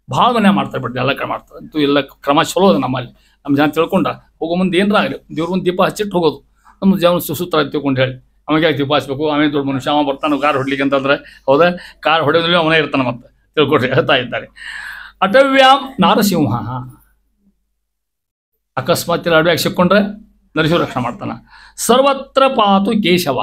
ಭಾಳ ಮನೆ ಮಾಡ್ತಾರೆ, ಬಿಡ್ರಿ ಎಲ್ಲ ಕಡೆ ಮಾಡ್ತಾರೆ. ಅಂತೂ ಎಲ್ಲ ಕ್ರಮ ಚಲೋ ಅದ ನಮ್ಮಲ್ಲಿ. ನಮ್ಮ ಜನ ತಿಳ್ಕೊಂಡ್ರೆ ಹೋಗೋ ಮುಂದೆ ಏನರ ಆಗಲಿ ದೇವ್ರ ಒಂದು ದೀಪ ಹಚ್ಚಿಟ್ಟು ಹೋಗೋದು. ನಮ್ಮ ಜೀವನ ಸುಸೂತ್ರ ತಿಳ್ಕೊಂಡು ಹೇಳಿ ಅವಾಗ ದೀಪ ಹಚ್ಬೇಕು. ಆಮೇಲೆ ದೊಡ್ಡ ಮನುಷ್ಯ ಅವ ಬರ್ತಾನೆ ಕಾರ್ ಹೊಡ್ಲಿಕ್ಕೆ ಅಂತಂದ್ರೆ, ಹೌದಾ? ಕಾರ್ ಹೊಡೆದ್ರೆ ಅವನೇ ಇರ್ತಾನೆ. ಮತ್ತೆ ತಿಳ್ಕೊಡ್ರಿ, ಹೇಳ್ತಾ ಇದ್ದಾರೆ. ಅಟವ್ಯಾಂ ನಾರಸಿಂಹ. ಅಕಸ್ಮಾತ್ ಅಡವ್ಯಾಗ ಸಿಕ್ಕೊಂಡ್ರೆ ನರಸಿಂಹ ರಕ್ಷಣೆ ಮಾಡ್ತಾನೆ. ಸರ್ವತ್ರ ಪಾತು ಕೇಶವ.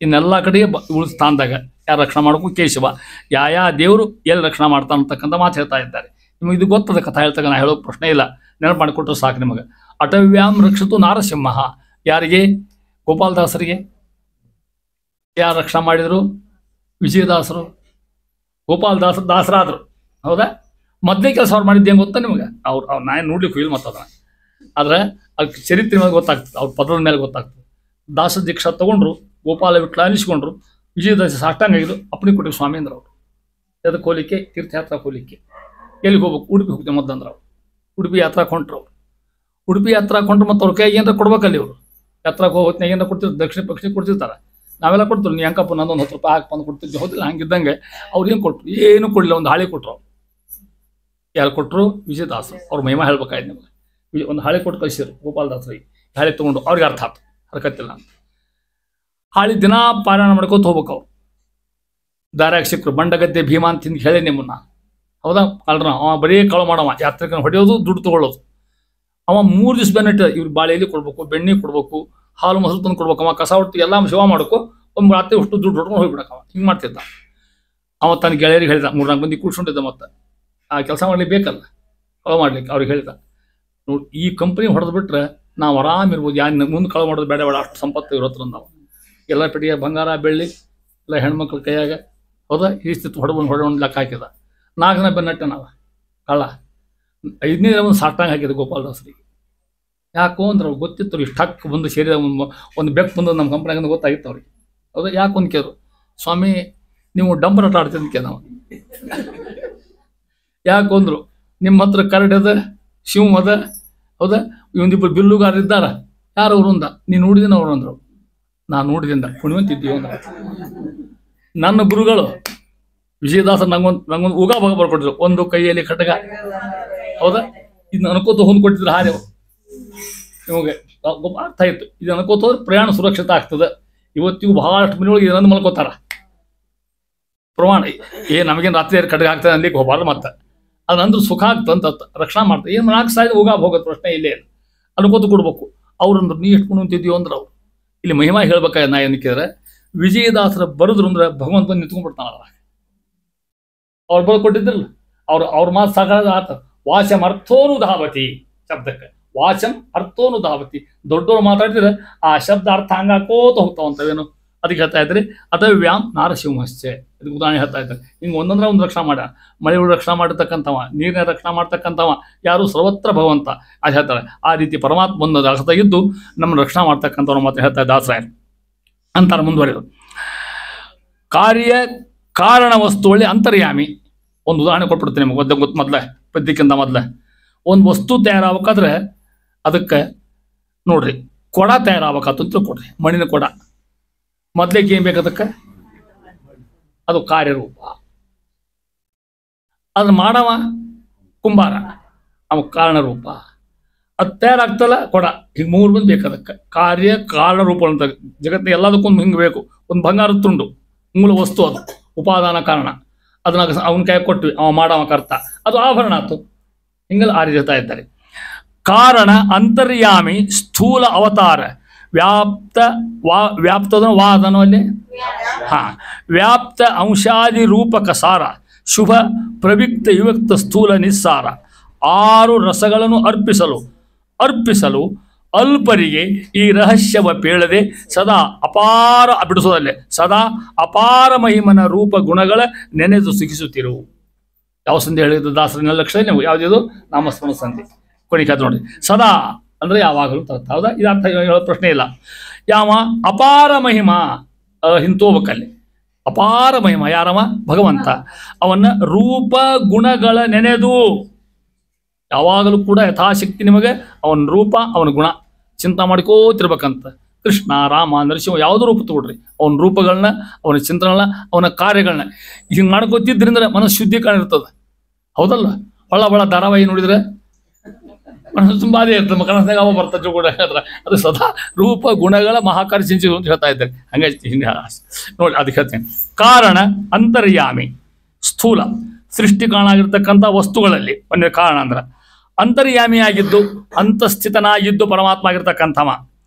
ಇನ್ನೆಲ್ಲ ಕಡೆಗೆ ಉಳಿದ ಸ್ಥಾನದಾಗ ಯಾರು ರಕ್ಷಣೆ ಮಾಡೋಕ್ಕೂ ಕೇಶವ. ಯಾ ದೇವರು ಎಲ್ಲಿ ರಕ್ಷಣೆ ಮಾಡ್ತಾನೆ ಅಂತಕ್ಕಂಥ ಮಾತು ಹೇಳ್ತಾ ಇದ್ದಾರೆ. ನಿಮಗೆ ಇದು ಗೊತ್ತದ ಕಥಾ ಹೇಳ್ತಾಗ ನಾ ಹೇಳೋ ಪ್ರಶ್ನೆ ಇಲ್ಲ, ನೆನಪು ಮಾಡಿಕೊಟ್ರೆ ಸಾಕು ನಿಮಗೆ. ಅಟವ್ಯಾಂ ರಕ್ಷತು ನಾರಸಿಂಹ. ಯಾರಿಗೆ? ಗೋಪಾಲದಾಸರಿಗೆ. ಯಾರು ರಕ್ಷಣೆ ಮಾಡಿದರು? ವಿಜಯದಾಸರು. ದಾಸರಾದರು, ಹೌದಾ? ಮೊದಲೇ ಕೆಲಸ ಅವ್ರು ಮಾಡಿದ್ದು ಹೆಂಗೆ ಗೊತ್ತಾ ನಿಮಗೆ? ಅವ್ರು ನಾನು ನೋಡ್ಲಿಕ್ಕೆ ಇಲ್ಲ ಮತ್ತೆ ಅದನ್ನು. ಆದರೆ ಅದು ಚರಿತ್ರೆ ಮೇಲೆ ಗೊತ್ತಾಗ್ತದೆ, ಅವ್ರ ಪದದ ಮೇಲೆ ಗೊತ್ತಾಗ್ತದೆ. ದಾಸ ದೀಕ್ಷಾ ತೊಗೊಂಡ್ರು, ಗೋಪಾಲ ವಿಟ್ಲ ಅನಿಸ್ಕೊಂಡ್ರು, ವಿಜಯದಾಸ ಸಾಷ್ಟಾಂಗಿದ್ರು, ಅಪ್ಪಣೆ ಕೊಟ್ಟಿಗೆ ಸ್ವಾಮಿ ಅಂದ್ರೆ ಅವರು. ಅದಕ್ಕೆ ಹೋಲಿಕ್ಕೆ ತೀರ್ಥಯಾತ್ರಾ ಹೋಲಿಕ್ಕೆ. ಎಲ್ಲಿಗೆ ಹೋಗ್ಬೇಕು? ಉಡುಪಿ ಹೋಗ್ತೇವೆ ಮೊದಲಂದ್ರೆ ಅವ್ರು. ಉಡುಪಿ ಯಾತ್ರಾ ಕೊಂಡ್ರು ಅವ್ರು. ಉಡುಪಿ ಯಾತ್ರಾ ಕೊಂಡ್ರು ಮತ್ತು ಅವ್ರ ಕೈಗೆ ಏನಾರ ಕೊಡ್ಬೇಕಲ್ಲಿ. ಅವರು ಯಾತ್ರಾಕ್ಕೆ ಹೋಗೋತ್ನಾಗ ಏನಾರ ಕೊಡ್ತಿರ್ತಾರೆ, ದಕ್ಷಿಣ ಪಕ್ಷಿಗೆ ಕೊಡ್ತಿರ್ತಾರೆ. ನಾವೆಲ್ಲ ಕೊಡ್ತೀವಿ, ನೀ ಹೆಂಕಪ್ಪ ನಂದೊಂದು 10 ರೂಪಾಯಿ ಹಾಕಿ ಬಂದು ಕೊಡ್ತಿದ್ವಿ, ಹೌದಿಲ್ಲ? ಹಂಗಿದ್ದಂಗೆ ಅವ್ರು ಏನು ಕೊಟ್ಟರು? ಏನು ಕೊಡಲಿಲ್ಲ, ಒಂದು ಹಾಳೆ ಕೊಟ್ಟರು. ಯಾರು ಕೊಟ್ಟರು? ವಿಜಯದಾಸರು. ಅವ್ರ ಮಹಿಮಾ ಹೇಳ್ಬೇಕಾಯ್ತು ನಿಮಗೆ. ಒಂದು ಹಾಳೆ ಕೊಟ್ಟು ಕಳಿಸಿದ್ರು ಗೋಪಾಲದಾಸರಿಗೆ. ಹಾಳೆ ತೊಗೊಂಡು ಅವ್ರಿಗೆ ಅರ್ಥ ಆಯ್ತು, ಹರಕತ್ತಿಲ್ಲ ಅಂತ. ಹಾಳಿ ದಿನಾ ಪಾರಾಯಣ ಮಾಡ್ಕೋತ ಹೋಗ್ಬೇಕು. ಅವ್ರು ದಾರ್ಯಾಗ ಸಿಕ್ಕರು, ಬಂಡಗದ್ದೆ ಭೀಮಾ ಅಂತ ಹಿಂಗೆ ಹೇಳಿ ನಿಮ್ಮನ್ನ, ಹೌದಾ? ಅಲ್ರ ಅವ ಬರೀ ಕಳು ಮಾಡವ, ಯಾತ್ರಿಕನ ಹೊಡೆಯೋದು, ದುಡ್ಡು ತೊಗೊಳ್ಳೋದು. ಅವ 3 ದಿವಸ ಬೆನ್ನಟ್ಟ ಇವ್ರು ಬಾಳೆಯಲ್ಲಿ ಕೊಡ್ಬೇಕು, ಬೆಣ್ಣೆ ಕೊಡ್ಬೇಕು, ಹಾಲು ಮೊಸರು ತಂದು ಕೊಡ್ಬೇಕು, ಅವ ಕಸ ಹೊಟ್ಟು ಎಲ್ಲ ಸೇವಾ ಮಾಡ್ಕೊ, ಒಂದು ರಾತ್ರಿ ಅಷ್ಟು ದುಡ್ಡು ಹೊಡ್ಕೊಂಡು ಹೋಗ್ಬಿಡಕ. ಅವ ಹಿಂಗೆ ಮಾಡ್ತಿದ್ದ. ಅವ ತನ್ನ ಗೆಳೆಯರಿಗೆ ಹೇಳಿದ, 3-4 ಮಂದಿ ಕೂಡ್ಸ್ಕೊಂಡಿದ್ದ. ಮತ್ತೆ ಆ ಕೆಲಸ ಮಾಡ್ಲಿಕ್ಕೆ ಬೇಕಲ್ಲ, ಕಳು ಮಾಡ್ಲಿಕ್ಕೆ. ಅವ್ರಿಗೆ ಹೇಳಿದ, ನೋಡಿ ಈ ಕಂಪ್ನಿ ಹೊಡೆದು ಬಿಟ್ರೆ ನಾವು ಆರಾಮಿರ್ಬೋದು, ಯಾರು ಮುಂದೆ ಕಳು ಮಾಡೋದು ಬೇಡ ಬೇಡ, ಅಷ್ಟು ಸಂಪತ್ತು ಇರೋತ್ರ ನಾವು ಎಲ್ಲ ಪೆಟ್ಟಿಗೆ ಬಂಗಾರ ಬೆಳ್ಳಿ ಎಲ್ಲ ಹೆಣ್ಮಕ್ಳ ಕೈಯಾಗ, ಹೌದಾ? ಈ ಸ್ಥಿತಿ ಹೊಡೆದು ಲೆಕ್ಕ ಹಾಕಿದ. 4 ಜನ ಬೆನ್ನಟ್ಟೆ ನಾವು ಕಳ್ಳ. 5ನೇ ಒಂದು ಸಾಟಾಂಗ ಹಾಕಿದ ಗೋಪಾಲದಾಸರಿಗೆ. ಯಾಕೋ ಅಂದ್ರೆ ಅವ್ರಿಗೆ ಗೊತ್ತಿತ್ತು, ಇಷ್ಟು ಹಕ್ಕು ಬಂದು ಸೇರಿದ ಒಂದು ಬೆಕ್ಕು ಬಂದು ನಮ್ಮ ಕಂಪ್ನಿಯಾಗ ಗೊತ್ತಾಗಿತ್ತು ಅವ್ರಿಗೆ, ಹೌದಾ? ಯಾಕೆ ಒಂದು ಕೇಳಿದ್ರು, ಸ್ವಾಮಿ ನೀವು ಡಂಬರ್ ಆಟ ಆಡ್ತಿದ್ದಕ್ಕೆ ನಾವು. ಯಾಕೊಂದ್ರು, ನಿಮ್ಮ ಹತ್ರ ಕರಡಿ ಅದ, ಶಿವ ಅದ, ಹೌದಾ? ಇವೊಂದಿಬ್ಬರು ಬಿಲ್ಲುಗಾರ ಇದ್ದಾರ, ಯಾರು ಅವರು ಅಂದ. ನೀನು ನೋಡಿದಿನ ಅವರು ಅಂದರು. ನಾನು ನೋಡಿದಿಂದ ಕುಣಿವಂತಿದ್ದೀವಿ ಅಂದ್ರೆ. ನನ್ನ ಗುರುಗಳು ವಿಜಯದಾಸರು ನಂಗೊಂದು ಉಗಾ ಭಾಗ ಬರ್ಕೊಟ್ಟಿದ್ರು, ಒಂದು ಕೈಯಲ್ಲಿ ಖಡ್ಗ, ಹೌದಾ? ಇದನ್ನ ಅನ್ಕೋತ ಹೊಂದ್ಕೊಟ್ಟಿದ್ರು ಹಾರೆ. ನಿಮಗೆ ಅರ್ಥ ಆಯ್ತು, ಇದು ಅನ್ಕೋತ ಹೋದ್ರೆ ಪ್ರಯಾಣ ಸುರಕ್ಷಿತ ಆಗ್ತದೆ. ಇವತ್ತಿಗೂ ಬಹಳಷ್ಟು ಮನೆಯೊಳಗೆ ಇದನ್ನು ಮಲ್ಕೋತಾರ. ಪ್ರಮಾಣ ನಮಗೇನು ರಾತ್ರಿ ಖಡ್ಗ ಆಗ್ತದೆ ಅನ್ಲಿಕ್ಕೆ ಹೋಗಬಾರ್ದು. ಮತ್ತೆ ಅದಂದ್ರೆ ಸುಖ ಆಗ್ತಂತ ರಕ್ಷಣೆ ಮಾಡ್ತಾರೆ. ಏನು 4 ಸಾಯ್ದು ಉಗಾ ಹೋಗೋದು ಪ್ರಶ್ನೆ ಇಲ್ಲೇ ಅನ್ಕೋತ ಕೊಡ್ಬೇಕು. ಅವ್ರಂದ್ರೆ ನೀ ಎಷ್ಟು ಕುಣಿಂತಿದ್ದೀವಿ ಅಂದ್ರೆ ಅವ್ರು ಇಲ್ಲಿ ಮಹಿಮಾ ಹೇಳ್ಬೇಕಾಗ ನಾ ಏನು ಕೇಳಿದ್ರೆ, ವಿಜಯದಾಸರ ಬರೆದ್ರು ಅಂದ್ರೆ ಭಗವಂತ ಬಂದು ನಿಂತ್ಕೊಂಡ್ಬಿಡ್ತಾನಲ್ಲ. ಅವ್ರು ಬರೆದು ಕೊಟ್ಟಿದ್ರಲ್ಲ, ಅವ್ರ ಮಾತು ಸಾಕಾಗ ಆತ. ವಾಚಂ ಅರ್ಥೋನು ಧಾವತಿ ಶಬ್ದಕ್ಕೆ, ವಾಚಂ ಅರ್ಥೋನು ಧಾವತಿ. ದೊಡ್ಡವ್ರು ಮಾತಾಡಿದ್ರೆ ಆ ಶಬ್ದ ಅರ್ಥ ಹಂಗಾಕೋತ ಹೋಗ್ತಾವಂತವೇನು, ಅದಕ್ಕೆ ಹೇಳ್ತಾ ಇದ್ರಿ. ಅಥವ್ಯಾಮ್ ನಾರಸಿಂಹಶ್ಚೆ, ಇದಕ್ಕೆ ಉದಾಹರಣೆ ಹೇಳ್ತಾ ಇದ್ದಾರೆ. ಹಿಂಗೆ ಒಂದೊಂದ್ರೆ ಒಂದು ರಕ್ಷಣೆ ಮಾಡ, ಮಳೆ ರಕ್ಷಣೆ ಮಾಡಿರ್ತಕ್ಕಂಥವ, ನೀರಿನ ರಕ್ಷಣೆ ಮಾಡ್ತಕ್ಕಂಥವ ಯಾರು? ಸರ್ವತ್ರ ಭಗವಂತ. ಅದು ಹೇಳ್ತಾರೆ. ಆ ರೀತಿ ಪರಮಾತ್ಮ ಒಂದು ಅರ್ಥ ಇದ್ದು ನಮ್ಮನ್ನು ರಕ್ಷಣೆ ಮಾಡ್ತಕ್ಕಂಥವ್ರು ಮಾತ್ರ ಹೇಳ್ತಾರೆ ದಾಸರಾಯರು ಅಂತಾರೆ. ಮುಂದುವರೆದು ಕಾರ್ಯ ಕಾರಣ ವಸ್ತುವಲ್ಲಿ ಅಂತರ್ಯಾಮಿ. ಒಂದು ಉದಾಹರಣೆ ಕೊಟ್ಬಿಡ್ತೀನಿ ನಿಮಗೆ. ಮೊದಲೇ ಪದ್ಯಕ್ಕಿಂತ ಮೊದಲೇ ಒಂದು ವಸ್ತು ತಯಾರಾಗಬೇಕಾದ್ರೆ ಅದಕ್ಕೆ ನೋಡ್ರಿ, ಕೊಡ ತಯಾರಾಗಬೇಕಂತ ತಿಳ್ಕೊಡ್ರಿ. ಮಣ್ಣಿನ ಕೊಡ ಮೊದಲಿಗೆ ಏನು ಬೇಕು ಅದಕ್ಕೆ? ಅದು ಕಾರ್ಯರೂಪ. ಅದನ್ನ ಮಾಡವ ಕುಂಬಾರ, ಅವ ಕಾರಣರೂಪ. ಅದು ತಯಾರಾಗ್ತಲ್ಲ ಕೊಡ. ಹಿಂಗೆ 3 ಮಂದಿ ಬೇಕು ಅದಕ್ಕೆ. ಕಾರ್ಯ ಕಾರಣ ರೂಪ ಅಂತ ಜಗತ್ತಿನ ಎಲ್ಲದಕ್ಕೊಂದು ಹಿಂಗೆ ಬೇಕು. ಒಂದು ಬಂಗಾರದ ತುಂಡು ಮೂಲ ವಸ್ತು, ಅದು ಉಪಾದಾನ ಕಾರಣ. ಅದನ್ನ ಅವನ ಕೈ ಕೊಟ್ವಿ, ಅವ ಮಾಡವ ಕರ್ತ, ಅದು ಆಭರಣ ಆಯ್ತು. ಹಿಂಗೆಲ್ಲ ಆರಿತಾ ಇದ್ದಾರೆ. ಕಾರಣ ಅಂತರ್ಯಾಮಿ ಸ್ಥೂಲ ಅವತಾರ ವ್ಯಾಪ್ತ ವ್ಯಾಪ್ತದ ವಾದನೋ ಅಲ್ಲಿ ವ್ಯಾಪ್ತ ಅಂಶಾದಿ ರೂಪಕ ಸಾರ ಶುಭ ಪ್ರವಿಕ್ತ ವಿವಕ್ತ ಸ್ಥೂಲ ನಿಸ್ಸಾರ. 6 ರಸಗಳನ್ನು ಅರ್ಪಿಸಲು ಅಲ್ಪರಿಗೆ ಈ ರಹಸ್ಯವ ಪೇಳದೆ ಸದಾ ಅಪಾರ ಬಿಡಿಸೋದಲ್ಲೇ ಸದಾ ಅಪಾರ ಮಹಿಮನ ರೂಪ ಗುಣಗಳ ನೆನೆದು ಸುಖಿಸುತ್ತಿರು. ಯಾವ ಸಂಧಿ ಹೇಳಿದ್ದು ದಾಸರ ಲಕ್ಷ ನೀವು ಯಾವುದಿದು? ನಾಮಸ್ಮರಣ ಸಂಧಿ. ಕೊಣಿಕಾದ ನೋಡಿ. ಸದಾ ಅಂದರೆ ಯಾವಾಗಲೂ ತರ್ತ, ಹೌದಾ? ಇದು ಅರ್ಥ ಹೇಳೋ ಪ್ರಶ್ನೆ ಇಲ್ಲ. ಯಾವ ಅಪಾರ ಮಹಿಮಾ ಹಿಂತೋಬಕಲ್ಲಿ ಅಪಾರ ಮಹಿಮಾ ಯಾರವ? ಭಗವಂತ. ಅವನ್ನ ರೂಪ ಗುಣಗಳ ನೆನೆದು ಯಾವಾಗಲೂ ಕೂಡ ಯಥಾಶಕ್ತಿ ನಿಮಗೆ ಅವನ ರೂಪ ಅವನ ಗುಣ ಚಿಂತೆ ಮಾಡ್ಕೋತಿರ್ಬೇಕಂತ. ಕೃಷ್ಣ, ರಾಮ, ನರಸಿಂಹ ಯಾವುದೋ ರೂಪ ತಗೊಳ್ರಿ, ಅವನ ರೂಪಗಳನ್ನ, ಅವನ ಚಿಂತನೆಗಳನ್ನ, ಅವನ ಕಾರ್ಯಗಳನ್ನ ಹಿಂಗೆ ಮಾಡ್ಕೋತಿದ್ರಿಂದ ಮನಸ್ಸು ಶುದ್ಧೀಕರಣ ಇರ್ತದೆ, ಹೌದಲ್ಲ? ಹೊಳ ಧಾರಾವಾಹಿ ನೋಡಿದ್ರೆ ಮನಸ್ಸು ತುಂಬ ಅದೇ ಇರ್ತದೆ. ಕನಸ್ನಾಗ ಅವ ಬರ್ತದೆ ಕೂಡ ಹೇಳ್ತಾರೆ. ಅದು ಸದಾ ರೂಪ ಗುಣಗಳ ಮಹಾಕಾರ್ಯ ಸಿಂಚಿದ್ರು ಅಂತ ಹೇಳ್ತಾ ಇದ್ದಾರೆ. ಹಂಗೆ ಹಿಂಗೆ ನೋಡಿ ಅದಕ್ಕೆ ಹೇಳ್ತೇನೆ. ಕಾರಣ ಅಂತರ್ಯಾಮಿ ಸ್ಥೂಲ ಸೃಷ್ಟಿ ಕಾರಣಾಗಿರ್ತಕ್ಕಂಥ ವಸ್ತುಗಳಲ್ಲಿ ಒಂದೇ ಕಾರಣ ಅಂದ್ರೆ ಅಂತರ್ಯಾಮಿಯಾಗಿದ್ದು ಅಂತಸ್ಥಿತನಾಗಿದ್ದು ಪರಮಾತ್ಮ ಆಗಿರ್ತಕ್ಕಂಥವ.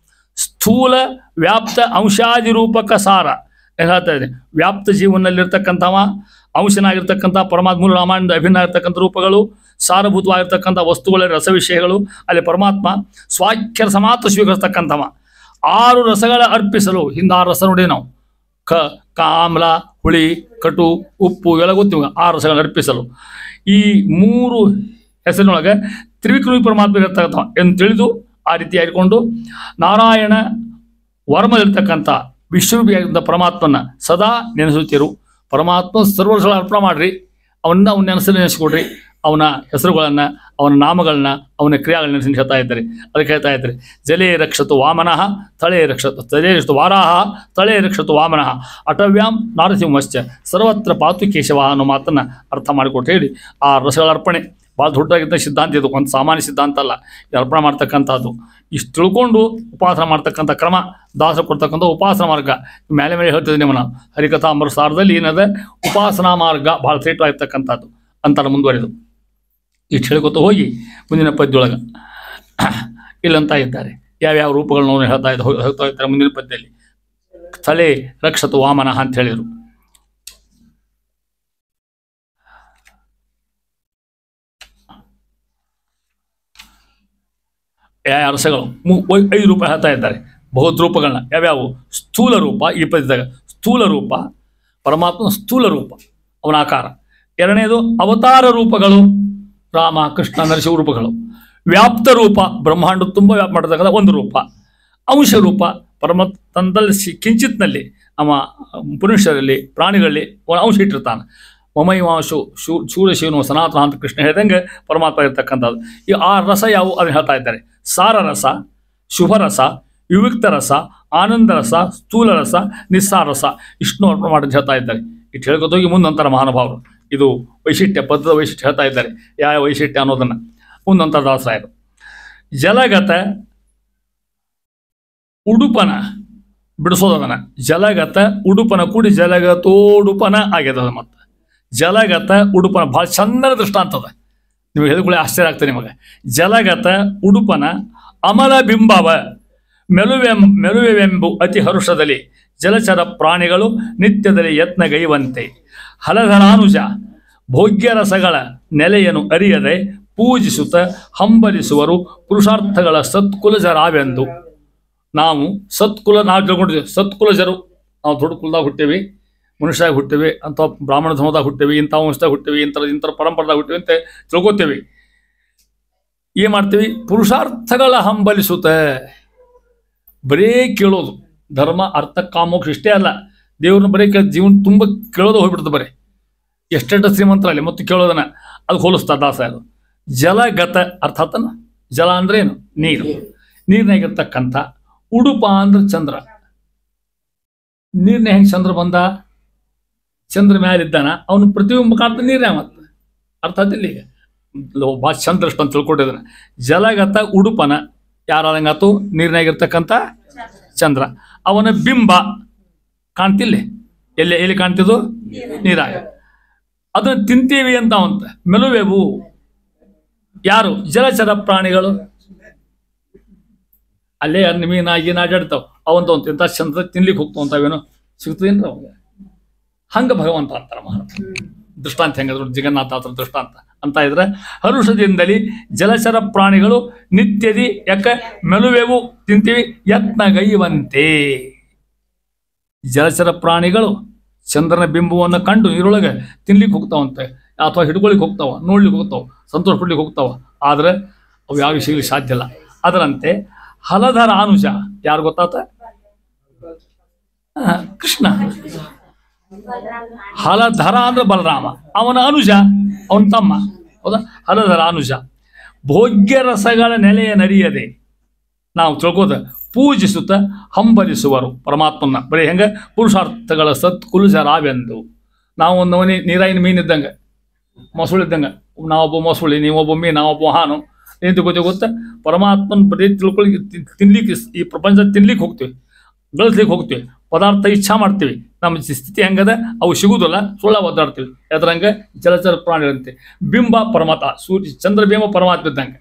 ಸ್ಥೂಲ ವ್ಯಾಪ್ತ ಅಂಶಾದಿ ರೂಪಕ ಸಾರ ಹೇಳ್ತಾ ಇದ್ದೀನಿ. ವ್ಯಾಪ್ತ ಜೀವನದಲ್ಲಿರ್ತಕ್ಕಂಥವ, ಅಂಶನಾಗಿರ್ತಕ್ಕಂಥ ಪರಮಾತ್ಮ ಮೂಲ ರಾಮಾಯಣದ ಅಭಿನ್ನ ಆಗಿರ್ತಕ್ಕಂಥ ರೂಪಗಳು, ಸಾರಭೂತವಾಗಿರ್ತಕ್ಕಂಥ ವಸ್ತುಗಳ ರಸ ವಿಷಯಗಳು, ಅಲ್ಲಿ ಪರಮಾತ್ಮ ಸ್ವಾಖ್ಯರ ಸಮಾತ್ರ ಸ್ವೀಕರಿಸ್ತಕ್ಕಂಥವ. 6 ರಸಗಳ ಅರ್ಪಿಸಲು, ಹಿಂದೆ 6 ರಸ ನೋಡಿ ನಾವು, ಆಮ್ಲ, ಹುಳಿ, ಕಟು, ಉಪ್ಪು ಇವೆಲ್ಲ ಗೊತ್ತಿವ. 6 ರಸಗಳನ್ನು ಅರ್ಪಿಸಲು ಈ 3 ಹೆಸರಿನೊಳಗೆ ತ್ರಿವಿಕ್ರಮಿ ಪರಮಾತ್ಮ ಇರ್ತಕ್ಕಂಥ ಎಂದು ತಿಳಿದು ಆ ರೀತಿ ಆಡಿಕೊಂಡು ನಾರಾಯಣ ವರ್ಮದಲ್ಲಿರ್ತಕ್ಕಂಥ ವಿಶ್ವರೂಪಿಯಾಗಿದ್ದ ಪರಮಾತ್ಮನ ಸದಾ ನೆನೆಸುತ್ತಿರು. ಪರಮಾತ್ಮ ಸರ್ವರ್ಷಗಳ ಅರ್ಪಣೆ ಮಾಡ್ರಿ, ಅವನ್ನ ನೆನೆಸಿಕೊಡ್ರಿ. ಅವನ ಹೆಸರುಗಳನ್ನು, ಅವನ ನಾಮಗಳನ್ನ, ಅವನ ಕ್ರಿಯಾಗಳನ್ನ ಹೇಳ್ತಾ ಇದ್ದಾರೆ. ಅದಕ್ಕೆ ಹೇಳ್ತಾ ಇದ್ದಾರೆ, ಜಲೇ ರಕ್ಷತು ವಾಮನಃ ತಳೇ ರಕ್ಷತು, ಜಲೇ ರಕ್ಷತು ವಾರಾಹ ತಳೇ ರಕ್ಷತು ವಾಮನಃ ಅಟವ್ಯಾಂ ನಾರಸಿಂಹಶ್ಚ ಸರ್ವತ್ರ ಪಾತು ಕೇಶವ ಅನ್ನೋ ಮಾತನ್ನು ಅರ್ಥ ಮಾಡಿಕೊಟ್ಟು ಹೇಳಿ, ಆ ರಸಗಳ ಅರ್ಪಣೆ ಭಾಳ ದೊಡ್ಡದಾಗಿದ್ದ ಸಿದ್ಧಾಂತ. ಇದು ಒಂದು ಸಾಮಾನ್ಯ ಸಿದ್ಧಾಂತ ಅಲ್ಲ, ಅರ್ಪಣೆ ಮಾಡ್ತಕ್ಕಂಥದ್ದು. ಇಷ್ಟು ತಿಳ್ಕೊಂಡು ಉಪಾಸನ ಮಾಡ್ತಕ್ಕಂಥ ಕ್ರಮ, ದಾಸ ಕೊಡ್ತಕ್ಕಂಥ ಉಪಾಸನ ಮಾರ್ಗ. ಮೇಲೆ ಮೇಲೆ ಹೇಳ್ತಿದ್ದೀನಿ ನಿಮ್ಮನ್ನ, ಹರಿಕಥಾ ಅಮೃತಸಾರದಲ್ಲಿ ಏನದ ಉಪಾಸನಾ ಮಾರ್ಗ ಭಾಳ ಶ್ರೇಷ್ಠವಾಗಿರ್ತಕ್ಕಂಥದ್ದು ಅಂತ ಮುಂದುವರೆದು ಇಷ್ಟು ಹೇಳ್ಕೊತ ಹೋಗಿ ಮುಂದಿನ ಪದ್ಯೊಳಗೆ ಇಲ್ಲಂತ ಇದ್ದಾರೆ. ಯಾವ್ಯಾವ ರೂಪಗಳನ್ನ ಹೇಳ್ತಾ ಇದ್ದಾರೆ ಮುಂದಿನ ಪದ್ಯದಲ್ಲಿ. ತಲೆ ರಕ್ಷತು ವಾಮನಃ ಅಂತ ಹೇಳಿದರು. ಯಾವ ರಸಗಳು 5 ರೂಪ ಹೇಳ್ತಾ ಇದ್ದಾರೆ. ಬಹುತ್ ರೂಪಗಳನ್ನ ಯಾವ್ಯಾವು? ಸ್ಥೂಲ ರೂಪ, ಈ ಪದ್ಯದಾಗ ಸ್ಥೂಲ ರೂಪ, ಪರಮಾತ್ಮನ ಸ್ಥೂಲ ರೂಪ ಅವನ ಆಕಾರ. ಎರಡನೇದು ಅವತಾರ ರೂಪಗಳು, ರಾಮ ಕೃಷ್ಣ ನರಸಿಂಹ ರೂಪಗಳು. ವ್ಯಾಪ್ತ ರೂಪ, ಬ್ರಹ್ಮಾಂಡ ತುಂಬ ವ್ಯಾಪ ಮಾಡತಕ್ಕಂಥ ಒಂದು ರೂಪ. ಅಂಶ ರೂಪ, ಪರಮಾತ್ಮದಲ್ಲಿ ಕಿಂಚಿತ್ನಲ್ಲಿ ಅವ ಪುರುಷರಲ್ಲಿ ಪ್ರಾಣಿಗಳಲ್ಲಿ ಒಂದು ಅಂಶ ಇಟ್ಟಿರ್ತಾನೆ. ಮಮೈವಾಂಶು ಶೂರಶಿವನು ಸನಾತನ ಅಂತ ಕೃಷ್ಣ ಹೇಳಿದಂಗೆ ಪರಮಾತ್ಮ ಇರ್ತಕ್ಕಂಥದ್ದು. ಈ 6 ರಸ ಯಾವುವು ಅದನ್ನು ಹೇಳ್ತಾ ಇದ್ದಾರೆ. ಸಾರರಸ, ಶುಭರಸ, ವಿವಿಕ್ತ ರಸ, ಆನಂದ ರಸ, ಸ್ಥೂಲ ರಸ, ನಿಸ್ಸಾರ ರಸ, ಇಷ್ಟು ಅರ್ಪಣೆ ಮಾಡಿ ಹೇಳ್ತಾ ಇದ್ದಾರೆ. ಇಟ್ಟು ಹೇಳ್ಕೊತೋಗಿ ಮುಂದಂತರ ಮಹಾನುಭಾವರು ಇದು ವೈಶಿಷ್ಟ್ಯ, ಪದ್ಧದ ವೈಶಿಷ್ಟ್ಯ ಹೇಳ್ತಾ ಇದ್ದಾರೆ. ಯಾವ ವೈಶಿಷ್ಟ್ಯ ಅನ್ನೋದನ್ನು ಮುಂದಂತರ ದಾಸರಾಯರು. ಜಲಗತ ಉಡುಪನ ಬಿಡಿಸೋದನ್ನ, ಜಲಗತ ಉಡುಪನ ಕೂಡಿ ಜಲಗತೋಡುಪನ ಆಗ್ಯದ. ಮತ್ತು ಜಲಗತ ಉಡುಪನ ಭಾಳ ಚಂದನ ದೃಷ್ಟಾಂತದ, ನಿಮಗೆ ಹೇಳಿಕೊಳ್ಳಿ ಆಶ್ಚರ್ಯ ಆಗ್ತದೆ ನಿಮಗೆ. ಜಲಗತ ಉಡುಪನ ಅಮಲ ಬಿಂಬವ ಮೆಲುವೆವೆಂಬು ಅತಿ ಹರುಷದಲ್ಲಿ ಜಲಚರ ಪ್ರಾಣಿಗಳು ನಿತ್ಯದಲ್ಲಿ ಯತ್ನಗೈವಂತೆ. ಹಲಧರಾನುಜ ಭೋಗ್ಯರಸಗಳ ನೆಲೆಯನ್ನು ಅರಿಯದೆ ಪೂಜಿಸುತ್ತ ಹಂಬಲಿಸುವರು ಪುರುಷಾರ್ಥಗಳ ಸತ್ಕುಲಜರಾವೆಂದು. ನಾವು ನಾವು ತಿಳ್ಕೊಂಡಿದ್ದೀವಿ, ಸತ್ಕುಲಜರು, ನಾವು ದೊಡ್ಡ ಕುಲದಾಗ ಹುಟ್ಟೇವಿ, ಮನುಷ್ಯರಾಗಿ ಹುಟ್ಟೇವಿ, ಅಂತ ಬ್ರಾಹ್ಮಣ ಧರ್ಮದಾಗ ಹುಟ್ಟೇವಿ, ಇಂಥ ವಂಶದಾಗ ಹುಟ್ಟೇವಿ, ಇಂಥರ ಪರಂಪರೆದಾಗ ಹುಟ್ಟೇವಿ ಅಂತ ತಿಳ್ಕೊತೇವಿ. ಏನು ಮಾಡ್ತೀವಿ? ಪುರುಷಾರ್ಥಗಳ ಹಂಬಲಿಸುತ್ತೆ. ಬರೇ ಕೇಳೋದು, ಧರ್ಮ ಅರ್ಥ ಕಾಮೋಕ್ಷ ಇಷ್ಟೇ ಅಲ್ಲ, ದೇವ್ರನ್ನ ಬರೀ ಜೀವನ ತುಂಬ ಕೇಳೋದು ಹೋಗ್ಬಿಡ್ತದೆ. ಬರೀ ಎಷ್ಟೆಷ್ಟು ಶ್ರೀಮಂತರಲ್ಲಿ ಮತ್ತು ಕೇಳೋದನ್ನ ಅದು ಹೋಲಿಸ್ತಾ ದಾಸರು. ಜಲಗತ ಅರ್ಥಾತನ, ಜಲ ಅಂದ್ರೆ ಏನು? ನೀರು. ನೀರಿನಾಗಿರ್ತಕ್ಕಂಥ ಉಡುಪ ಅಂದ್ರೆ ಚಂದ್ರ. ನೀರಿನ ಹೆಂಗೆ ಚಂದ್ರ ಬಂದ? ಚಂದ್ರ ಮ್ಯಾಲಿದ್ದಾನ, ಅವನು ಪ್ರತಿಬಿಂಬ ಕಾಣ್ತ ನೀರೇ ಮತ್ತೆ ಅರ್ಥ ಆತಿಲ್ಲ. ಈಗ ಭಾಳ ಚಂದ್ರ ಅಷ್ಟು ಅಂತ ತಿಳ್ಕೊಂಡಿದ್ದಾನೆ. ಜಲಗತ ಉಡುಪನ ಯಾರಂಗಾತು? ನೀರಿನಾಗಿರ್ತಕ್ಕಂಥ ಚಂದ್ರ. ಅವನ ಬಿಂಬ ಕಾಣ್ತಿಲ್ಲ, ಎಲ್ಲಿ ಕಾಣ್ತಿದ್ದು? ನೀರಾಗ. ಅದನ್ನು ತಿಂತೀವಿ ಅಂತ ಅವಂತ ಮೆಲುವೆವು ಯಾರು? ಜಲಚರ ಪ್ರಾಣಿಗಳು. ಅಲ್ಲೇ ಮೀನಾಗಿ ಆಡಾಡ್ತಾವ ಅವಂತ ಇಂಥ ಚಂದ್ರ ತಿನ್ಲಿಕ್ಕೆ ಹೋಗ್ತಾವಂತಾವೇನೋ ಸಿಗ್ತದೇನ್ರ ಅವಾಗ. ಹಂಗ ಭಗವಂತ ಅಂತಾರ ಮಹಾರಾಜ. ದೃಷ್ಟಾಂತ ಹೆಂಗದ್ರು ಜಗನ್ನಾಥ ದೃಷ್ಟಾಂತ ಅಂತ ಇದ್ರೆ, ಹರುಷದಿಂದಲಿ ಜಲಚರ ಪ್ರಾಣಿಗಳು ನಿತ್ಯದಿ ಯಾಕೆ ಮೆಲುವೆವು ತಿಂತೀವಿ ಯತ್ನಗೈವಂತೆ. ಜಲಚರ ಪ್ರಾಣಿಗಳು ಚಂದ್ರನ ಬಿಂಬವನ್ನು ಕಂಡು ನೀರೊಳಗೆ ತಿನ್ಲಿಕ್ಕೆ ಹೋಗ್ತಾವಂತೆ, ಅಥವಾ ಹಿಡ್ಕೊಳಿಕ್ಕೆ ಹೋಗ್ತಾವ, ನೋಡ್ಲಿಕ್ಕೆ ಹೋಗ್ತಾವ, ಸಂತೋಷ ಪಡ್ಲಿಕ್ಕೆ ಹೋಗ್ತಾವ. ಆದರೆ ಅವು ಯಾವ ಸಿಗ್ಲಿಕ್ಕೆ ಸಾಧ್ಯ ಇಲ್ಲ. ಅದರಂತೆ ಹಲಧರ ಅನುಜ ಯಾರು ಗೊತ್ತಾತ? ಕೃಷ್ಣ. ಹಲಧರ ಅಂದ್ರೆ ಬಲರಾಮ, ಅವನ ಅನುಜ, ಅವನ ತಮ್ಮ. ಹೌದಾ? ಹಲಧರ ಅನುಜ. ಭೋಗ್ಯ ರಸಗಳ ನೆಲೆಯ ನರಿಯದೆ ನಾವು ತಿಳ್ಕೋದ ಪೂಜಿಸುತ್ತ ಹಂಬಲಿಸುವರು ಪರಮಾತ್ಮನ. ಬರೀ ಹೆಂಗೆ? ಪುರುಷಾರ್ಥಗಳ ಸತ್ಕುಲಜರಾವೆಂದು. ನಾವು ಒಂದು ನವನಿ ನೀರಾಯಿನ ಮೀನಿದ್ದಂಗೆ, ಮೊಸಳಿದ್ದಂಗೆ. ನಾವೊಬ್ಬ ಮೊಸಳಿ, ನೀವೊಬ್ಬ ಮೀನು, ನಾವೊಬ್ಬ ಹಾನು. ಏನು ಗೊತ್ತಾ? ಪರಮಾತ್ಮನ ಬರೀ ತಿಳ್ಕೊಳ್ಳಿ, ತಿನ್ಲಿಕ್ಕೆ, ಈ ಪ್ರಪಂಚ ತಿನ್ಲಿಕ್ಕೆ ಹೋಗ್ತೀವಿ, ಗಳಿಸ್ಲಿಕ್ಕೆ ಹೋಗ್ತೀವಿ, ಪದಾರ್ಥ ಇಚ್ಛಾ ಮಾಡ್ತೀವಿ. ನಮ್ಮ ಸ್ಥಿತಿ ಹೆಂಗದ? ಅವು ಸಿಗುವುದಿಲ್ಲ, ಸುಳ್ಳ ಒದ್ದಾಡ್ತೀವಿ. ಯಾವ್ದ್ರಂಗೆ? ಜಲಚರ ಪ್ರಾಣಿಗಳಂತೆ. ಬಿಂಬ ಪರಮಾತ್ಮ, ಸೂರ್ಯ ಚಂದ್ರ ಬಿಂಬ ಪರಮಾತ್ಮ ಇದ್ದಂಗೆ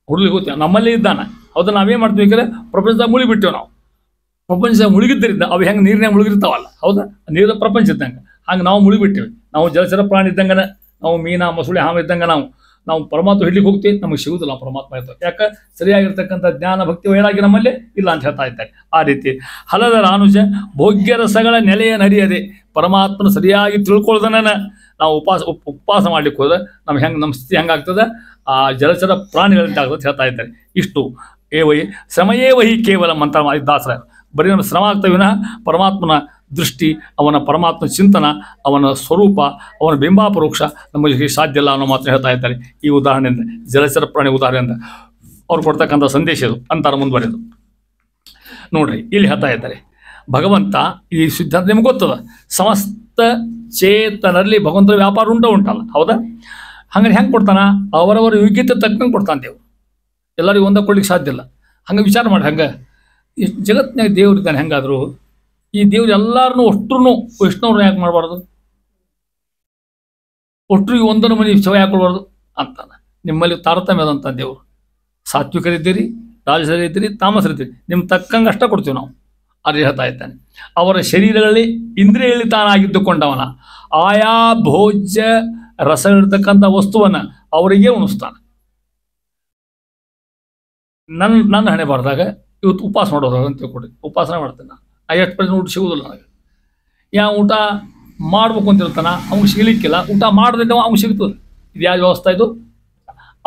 ಹುಡ್ಲಿಕ್ಕೆ ಹೋಗ್ತೀವಿ. ನಮ್ಮಲ್ಲೇ ಇದ್ದಾನೆ. ಹೌದಾ? ನಾವೇನು ಮಾಡ್ತೀವಿ? ಯಾಕಂದ್ರೆ ಪ್ರಪಂಚದಾಗ ಮುಳುಗಿಬಿಟ್ಟೇವೆ ನಾವು. ಪ್ರಪಂಚದಾಗ ಮುಳುಗಿದ್ದರಿಂದ ಅವು ಹೆಂಗೆ ನೀರಿನಾಗ ಮುಳುಗಿರ್ತಾವಲ್ಲ, ಹೌದಾ? ನೀರು ಪ್ರಪಂಚ ಇದ್ದಂಗೆ ಹಂಗೆ ನಾವು ಮುಳುಗಿಬಿಟ್ಟಿವಿ. ನಾವು ಜಲಚರ ಪ್ರಾಣಿ ಇದ್ದಂಗೆ, ನಾವು ಮೀನಾ ಮೊಸಳಿ ಹಾವು ಇದ್ದಂಗೆ ನಾವು ಪರಮಾತ್ಮ ಹಿಡ್ಲಿಕ್ಕೆ ಹೋಗ್ತೀವಿ, ನಮಗೆ ಸಿಗುದಿಲ್ಲ ಪರಮಾತ್ಮ ಇರ್ತವೆ. ಯಾಕೆ? ಸರಿಯಾಗಿರ್ತಕ್ಕಂಥ ಜ್ಞಾನ ಭಕ್ತಿ ವೈರಾಗಿ ನಮ್ಮಲ್ಲಿ ಇಲ್ಲ ಅಂತ ಹೇಳ್ತಾ ಇದ್ದಾರೆ. ಆ ರೀತಿ ಹಲದರ ಅನುಜ ಭೋಗ್ಯ ರಸಗಳ ನೆಲೆಯ ನರಿಯದೆ ಪರಮಾತ್ಮನ ಸರಿಯಾಗಿ ತಿಳ್ಕೊಳ್ಳೋದನ್ನ ನಾವು ಉಪವಾಸ ಮಾಡ್ಲಿಕ್ಕೆ ಹೋದ್ರೆ ನಮ್ಮ ಸ್ಥಿತಿ ಹೆಂಗಾಗ್ತದೆ? ಆ ಜಲಚರ ಪ್ರಾಣಿಗಳಿಂದ ಆಗ್ತದೆ ಹೇಳ್ತಾ ಇದ್ದಾರೆ. ಇಷ್ಟು ಶ್ರಮಯೇ ವಹಿ ಕೇವಲ ಮಂತ್ರ ದಾಸರ. ಬರೀ ನಮ್ಮ ಶ್ರಮ ಆಗ್ತವೆ ವಿನಃ ಪರಮಾತ್ಮನ ದೃಷ್ಟಿ, ಅವನ ಪರಮಾತ್ಮ ಚಿಂತನ, ಅವನ ಸ್ವರೂಪ, ಅವನ ಬಿಂಬಾಪರೋಕ್ಷ ನಮಗೆ ಸಾಧ್ಯ ಇಲ್ಲ ಅನ್ನೋ ಮಾತ್ರ ಹೇಳ್ತಾ ಇದ್ದಾರೆ. ಈ ಉದಾಹರಣೆಯಿಂದ, ಜಲಚರ ಪ್ರಾಣಿ ಉದಾಹರಣೆಯಿಂದ ಅವ್ರು ಕೊಡ್ತಕ್ಕಂಥ ಸಂದೇಶ ಇದು ಅಂತಾರೆ ಮುಂದುವರೆದು. ನೋಡ್ರಿ, ಇಲ್ಲಿ ಹೇಳ್ತಾ ಇದ್ದಾರೆ ಭಗವಂತ ಈ ಸಿದ್ಧಾಂತ ನಿಮ್ಗೆ ಗೊತ್ತದ, ಸಮಸ್ತ ಚೇತನಲ್ಲಿ ಭಗವಂತನ ವ್ಯಾಪಾರ ಉಂಟಲ್ಲ, ಹೌದಾ? ಹಂಗಾರೆ ಹೆಂಗೆ ಕೊಡ್ತಾನ? ಅವರವರ ಯೋಗ್ಯತೆ ತಕ್ಕಂಗೆ ಕೊಡ್ತಾನೆ ದೇವ್ರು. ಎಲ್ಲರಿಗೂ ಒಂದ ಕೊಡ್ಲಿಕ್ಕೆ ಸಾಧ್ಯ ಇಲ್ಲ. ಹಂಗೆ ವಿಚಾರ ಮಾಡಿ, ಹಂಗೆ ಇಷ್ಟು ಜಗತ್ತಿನಾಗ ದೇವ್ರಿದ್ದಾನೆ. ಹೆಂಗಾದ್ರು ಈ ದೇವ್ರು ಎಲ್ಲಾರನ್ನೂ ಅಷ್ಟ್ರೂ ವೈಷ್ಣವ್ರನ್ನ ಯಾಕೆ ಮಾಡಬಾರ್ದು? ಒಟ್ಟರಿಗೆ ಒಂದೊಂದು ಮನೆ ಶವ ಯಾಕೆ ಕೊಡ್ಬಾರ್ದು ಅಂತಾನೆ. ನಿಮ್ಮಲ್ಲಿ ತಾರತಮ್ಯ ಅದಂತ ದೇವರು. ಸಾತ್ವಿಕರಿದ್ದೀರಿ, ರಾಜಸರಿದ್ದೀರಿ, ತಾಮಸರಿದ್ದೀರಿ, ನಿಮ್ಮ ತಕ್ಕಂಗೆ ಅಷ್ಟ ಕೊಡ್ತೀವಿ ನಾವು. ಅದು ಹೇಳ್ತಾ ಇದ್ದಾನೆ. ಅವರ ಶರೀರಗಳಲ್ಲಿ ಇಂದ್ರಿಯಲ್ಲಿ ತಾನಾಗಿದ್ದುಕೊಂಡವನ ಆಯಾ ಭೋಜ್ಯ ರಸ ಇರ್ತಕ್ಕಂಥ ವಸ್ತುವನ್ನು ಅವರಿಗೆ ಉಣಿಸ್ತಾನೆ. ನನ್ನ ಹಣೆ ಬಾರ್ದಾಗ ಇವತ್ತು ಉಪವಾಸ ಮಾಡೋದು ಅಂತ ತಿಳ್ಕೊಡಿ, ಉಪವಾಸನೆ ಮಾಡ್ತೇನೆ ನಾನು. ಎಷ್ಟು ಪರ್ಸೆಂಟ್ ಊಟ ಸಿಗೋದಿಲ್ಲ ನನಗೆ. ಯಾವ ಊಟ ಮಾಡ್ಬೇಕು ಅಂತಿರ್ತಾನ, ಅವ್ನಿಗೆ ಸಿಗಲಿಕ್ಕಿಲ್ಲ. ಊಟ ಮಾಡಿದ್ರೆ ಅವ್ನಿಗೆ ಸಿಗ್ತದೆ. ಇದು ಯಾವ ವ್ಯವಸ್ಥೆ ಇದು?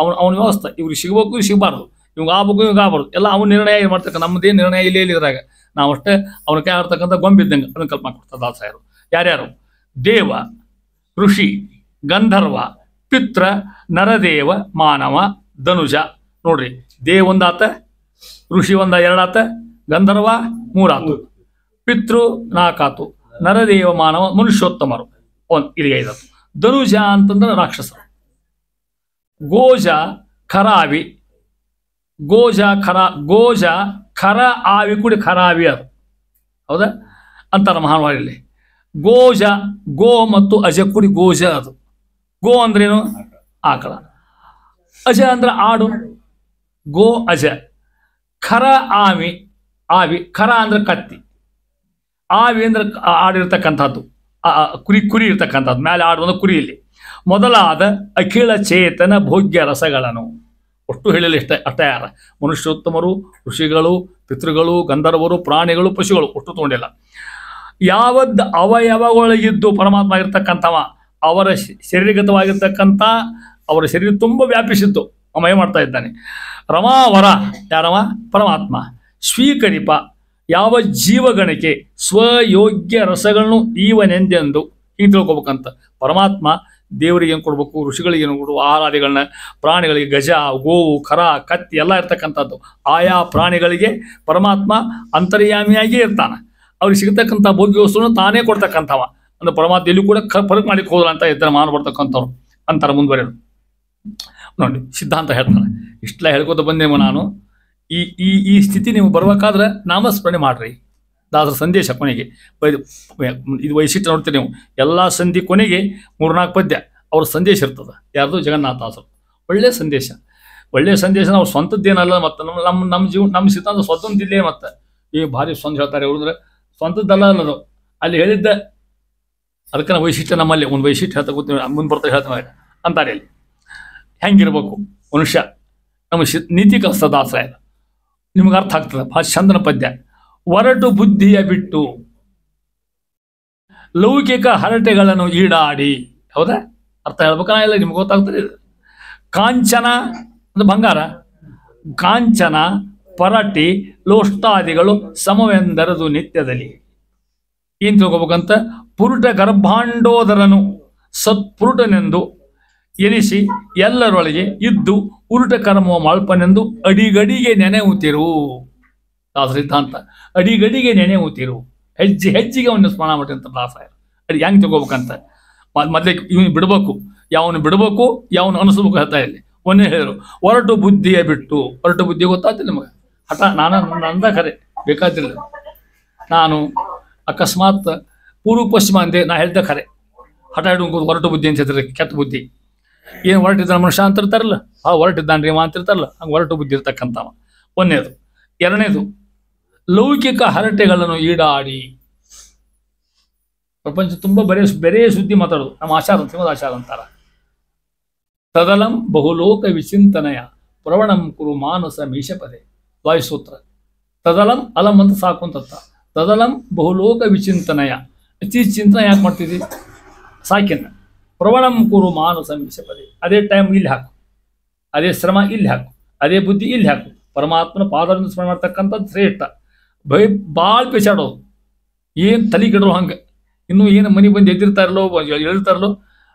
ಅವನ ವ್ಯವಸ್ಥೆ. ಇವ್ರಿಗೆ ಸಿಗಬೇಕು, ಇವ್ರಿಗೆ ಸಿಗಬಾರ್ದು, ಇವ್ಗೆ ಆಗ್ಬೇಕು, ಇವ್ಗೆ ಆಗ್ಬಾರ್ದು, ಎಲ್ಲ ಅವ್ನು ನಿರ್ಣಯ ಮಾಡ್ತಕ್ಕ. ನಮ್ಮದೇನು ನಿರ್ಣಯ ಇಲ್ಲೇ ಇದ್ರಾಗ ನಾವು ಅಷ್ಟೇ ಅವ್ನ ಕೈ ಆಡ್ತಕ್ಕಂಥ ಗೊಂಬಿದ್ದಂಗೆ ಅದನ್ನು ಕಲ್ಪನೆ ಕೊಡ್ತಾರೆ ದಾಸರು. ಯಾರ್ಯಾರು? ದೇವ, ಋಷಿ, ಗಂಧರ್ವ, ಪಿತ್ರ, ನರದೇವ, ಮಾನವ, ಧನುಜ. ನೋಡ್ರಿ, ದೇವ ಒಂದಾತ, ಋಷಿ ಎರಡಾತ, ಗಂಧರ್ವ ಮೂರಾತು, ಪಿತೃ ನಾಲ್ಕಾತು, ನರದೇವ, ಮಾನವ, ಮನುಷ್ಯೋತ್ತಮರು ಇಲ್ಲಿಗೆ ಐದಾತು. ಧನುಜ ಅಂತಂದ್ರೆ ರಾಕ್ಷಸರು. ಗೋಜ ಖರಾವಿ, ಗೋಜ ಖರ ಆವಿ ಕೂಡಿ ಖರಾವಿ ಅದು, ಹೌದಾ ಅಂತಾರ ಮಹಾನ್ವಾರಿಯಲ್ಲಿ. ಗೋಜ, ಗೋ ಮತ್ತು ಅಜ ಕೂಡಿ ಗೋಜ ಅದು. ಗೋ ಅಂದ್ರೇನು? ಆಕಳ. ಅಜ ಅಂದ್ರೆ ಆಡು, ಗೋ ಅಜ. ಖರ ಆವಿ, ಖರ ಅಂದ್ರೆ ಕತ್ತಿ. ಆವಿ ಅಂದ್ರೆ ಆಡಿರ್ತಕ್ಕಂಥದ್ದು, ಕುರಿ ಇರ್ತಕ್ಕಂಥದ್ದು, ಮೇಲೆ ಆಡುವಂಥ ಕುರಿಯಲ್ಲಿ. ಮೊದಲಾದ ಅಖಿಲ ಚೇತನ ಭೋಗ್ಯ ರಸಗಳನ್ನು ಒಟ್ಟು ಹೇಳಲಿ ಅಷ್ಟೇ ಯಾರ ಮನುಷ್ಯೋತ್ತಮರು, ಋಷಿಗಳು, ಪಿತೃಗಳು, ಗಂಧರ್ವರು, ಪ್ರಾಣಿಗಳು, ಪಶುಗಳು ಒಟ್ಟು ತಗೊಂಡಿಲ್ಲ. ಯಾವದ್ದು ಅವಯವಗಳಿದ್ದು ಪರಮಾತ್ಮ ಇರ್ತಕ್ಕಂಥವ ಅವರ ಶರೀರಗತವಾಗಿರ್ತಕ್ಕಂಥ ಅವರ ಶರೀರ ತುಂಬ ವ್ಯಾಪಿಸಿದ್ದು ಅಮಯ ಮಾಡ್ತಾ ಇದ್ದಾನೆ. ರಮಾವರ ಯಾರವ? ಪರಮಾತ್ಮ. ಸ್ವೀಕರಿಪ ಯಾವ ಜೀವಗಣಕ್ಕೆ ಸ್ವಯೋಗ್ಯ ರಸಗಳನ್ನು ಈವನೆಂದೆಂದು ಹಿಂಗೆ ತಿಳ್ಕೊಬೇಕಂತ. ಪರಮಾತ್ಮ ದೇವರಿಗೆ ಏನು ಕೊಡ್ಬೇಕು, ಋಷಿಗಳಿಗೆ ಏನು ಕೊಡು, ಆಹಾರಾದಿಗಳನ್ನ, ಪ್ರಾಣಿಗಳಿಗೆ ಗಜ, ಗೋವು, ಖರ, ಕತ್ತಿ ಎಲ್ಲ ಇರ್ತಕ್ಕಂಥದ್ದು. ಆಯಾ ಪ್ರಾಣಿಗಳಿಗೆ ಪರಮಾತ್ಮ ಅಂತರ್ಯಾಮಿಯಾಗಿ ಇರ್ತಾನೆ. ಅವ್ರಿಗೆ ಸಿಗತಕ್ಕಂಥ ಭೋಗ್ಯ ವಸ್ತುವನ್ನು ತಾನೇ ಕೊಡ್ತಕ್ಕಂಥವ. ಅಂದ್ರೆ ಪರಮಾತ್ಮ ಎಲ್ಲೂ ಕೂಡ ಫರಕ್ ಮಾಡ್ಲಿಕ್ಕೆ ಹೋದ್ರ ಅಂತ ಇದ್ದಾರೆ ಮಾಡ್ಬರ್ತಕ್ಕಂಥವ್ರು ಅಂತಾರೆ ಮುಂದುವರೆದು. ನೋಡಿ, ಸಿದ್ಧಾಂತ ಹೇಳ್ತಾನೆ. ಇಷ್ಟೆಲ್ಲ ಹೇಳ್ಕೊತ ಬಂದೇಮೋ ನಾನು. ಈ ಸ್ಥಿತಿ ನೀವು ಬರ್ಬೇಕಾದ್ರೆ ನಾಮಸ್ಮರಣೆ ಮಾಡ್ರಿ. ದಾಸರ ಸಂದೇಶ ಕೊನೆಗೆ ಇದು ವೈಶಿಷ್ಟ್ಯ ನೋಡ್ತೀರಿ ನೀವು. ಎಲ್ಲ ಸಂಧಿ ಕೊನೆಗೆ 3-4 ಪದ್ಯ ಅವ್ರ ಸಂದೇಶ ಇರ್ತದೆ. ಯಾರ್ದು? ಜಗನ್ನಾಥದಾಸರು. ಒಳ್ಳೆಯ ಸಂದೇಶ ನಾವು ಸ್ವಂತದ್ದೇನಲ್ಲ. ಮತ್ತು ನಮ್ಮ ಸಿದ್ಧಾಂತ ಸ್ವತಂತ್ರದಿಲ್ಲೇ. ಮತ್ತು ಈ ಭಾರಿ ಸ್ವಂತ ಹೇಳ್ತಾರೆ ಇವರು ಅಂದ್ರೆ ಸ್ವಂತದ್ದಲ್ಲ ಅನ್ನೋದು ಅಲ್ಲಿ ಹೇಳಿದ್ದ. ಅದಕ್ಕೆ ನಾವು ವೈಶಿಷ್ಟ್ಯ ನಮ್ಮಲ್ಲಿ ಒಂದು ವೈಶಿಷ್ಟ್ಯ ಹೇಳ್ತಾ ಕೂತೀವಿ, ಮುಂದೆ ಬರ್ತಾ ಹೇಳ್ತಾನೆ ಅಂತಾರೆ. ಇಲ್ಲಿ ಹೆಂಗಿರ್ಬೇಕು ಮನುಷ್ಯ, ನಮ್ಮ ನೀತಿ ಕಲಿಸ್ತ ದಾಸರಾಯ. ನಿಮ್ಗೆ ಅರ್ಥ ಆಗ್ತದೆ. ಭಾಳ ಚಂದನ ಪದ್ಯ. ಒರಟು ಬುದ್ಧಿಯ ಬಿಟ್ಟು ಲೌಕಿಕ ಹರಟೆಗಳನ್ನು ಈಡಾಡಿ. ಹೌದಾ? ಅರ್ಥ ಹೇಳ್ಬೇಕಲ್ಲ, ಇಲ್ಲ ನಿಮ್ಗೆ ಗೊತ್ತಾಗ್ತದೆ. ಕಾಂಚನ ಅಂದ್ರೆ ಬಂಗಾರ, ಕಾಂಚನ, ಪರಟಿ, ಲೋಷ್ಟಾದಿಗಳು ಸಮವೆಂದರದು ನಿತ್ಯದಲ್ಲಿ. ಏನು ತಿಳ್ಕೊಬೇಕಂತ? ಪುರುಟ ಗರ್ಭಾಂಡೋದರನು ಸತ್ಪುರುಟನೆಂದು ಎನಿಸಿ ಎಲ್ಲರೊಳಗೆ ಇದ್ದು ಉರುಟ ಕರ್ಮ ಮಾಳ್ಪನೆಂದು ಅಡಿಗಡಿಗೆ ನೆನೆಯುತ್ತಿರು. ಸಿದ್ಧಾಂತ ಅಡಿಗಡಿಗೆ ನೆನೆಯುತ್ತಿರು, ಹೆಜ್ಜೆಗೆ ಅವನ್ನ ಸ್ಮರಣ ಮಾಡಿ ಅಂತ ದಾಸಾಯ. ಅಡಿ ಹೆಂಗೆ ತಗೋಬೇಕಂತ ಮೊದಲೇ ಇವನು ಬಿಡ್ಬೇಕು, ಯಾವನು ಬಿಡ್ಬೇಕು, ಯಾವನು ಅನಿಸ್ಬೇಕು ಹೇಳ್ತಾ ಇಲ್ಲಿ. ಒಂದೇ ಹೇಳಿದ್ರು, ಒರಟು ಬುದ್ಧಿಯ ಬಿಟ್ಟು. ಒರಟು ಬುದ್ಧಿ ಗೊತ್ತಾಗ್ತಿಲ್ಲ ನಿಮಗೆ? ಹಠ ನಂದ ಖರೆ ಬೇಕಾದಿಲ್ಲ. ನಾನು ಅಕಸ್ಮಾತ್ ಪೂರ್ವ ಪಶ್ಚಿಮ ಅಂದೆ, ನಾ ಹೇಳ್ದೆ ಖರೆ. ಹಠ ಹಿಡ್ಕೊಂಡು ಹೊರಟು ಬುದ್ಧಿ ಅಂತ ಹೇಳ್ತಾರೆ, ಕೆಟ್ಟ ಬುದ್ಧಿ. ಏನು ಹೊರಟಿದ್ದಾನೆ ಮನುಷ್ಯ ಅಂತಿರ್ತಾರಲ್ಲ, ಹೊರಟಿದ್ದಾನ್ರಿ ಅವ ಅಂತಿರ್ತಾರಲ್ಲ, ಹಂಗೆ ಹೊರಟು ಬುದ್ಧಿ ಇರ್ತಕ್ಕಂಥವ. ಒಂದನೇದು. ಎರಡನೇದು, ಲೌಕಿಕ ಹರಟೆಗಳನ್ನು ಈಡಾಡಿ. ಪ್ರಪಂಚ ತುಂಬ ಬೇರೆ ಸುದ್ದಿ ಮಾತಾಡೋದು. ನಮ್ಮ ಆಚಾರ ಶ್ರೀಮದ್ ಆಚಾರ ಅಂತಾರ. ತದಲಂ ಬಹುಲೋಕ ವಿಚಿಂತನಯ ಪ್ರವಣಂ ಕುರು ಮಾನಸ ಮೀಶಪದೆ. ವಾಯುಸೂತ್ರ. ತದಲಂ ಅಲಂ ಅಂತ ಸಾಕು ಅಂತ. ತದಲಂ ಬಹುಲೋಕ ವಿಚಿಂತನಯ, ಅತಿ ಚಿಂತನೆ ಯಾಕೆ ಮಾಡ್ತಿದ್ವಿ? ಸಾಕಿನ. ಪ್ರವಣಂ ಕುರು ಮಾನಸ ಮೀಶಪದೆ. ಅದೇ ಟೈಮ್ ಇಲ್ಲಿ ಹಾಕು, ಅದೇ ಶ್ರಮ ಇಲ್ಲಿ ಹಾಕು, ಅದೇ ಬುದ್ಧಿ ಇಲ್ಲಿ ಹಾಕು. ಪರಮಾತ್ಮನ ಪಾದವನ್ನು ಸ್ಮರಣೆ ಮಾಡ್ತಕ್ಕಂಥದ್ದು ಶ್ರೇಷ್ಠ. ಭಾಳ ಪೇಚಾಡೋದು. ಏನು ತಲೆ ಕೆಡರು ಹಂಗೆ ಇನ್ನೂ ಏನು ಮನೆ ಬಂದು ಎದ್ದಿರ್ತಾರಲ್ಲೋ ಎಳ್ತಾರಲ್ಲೋ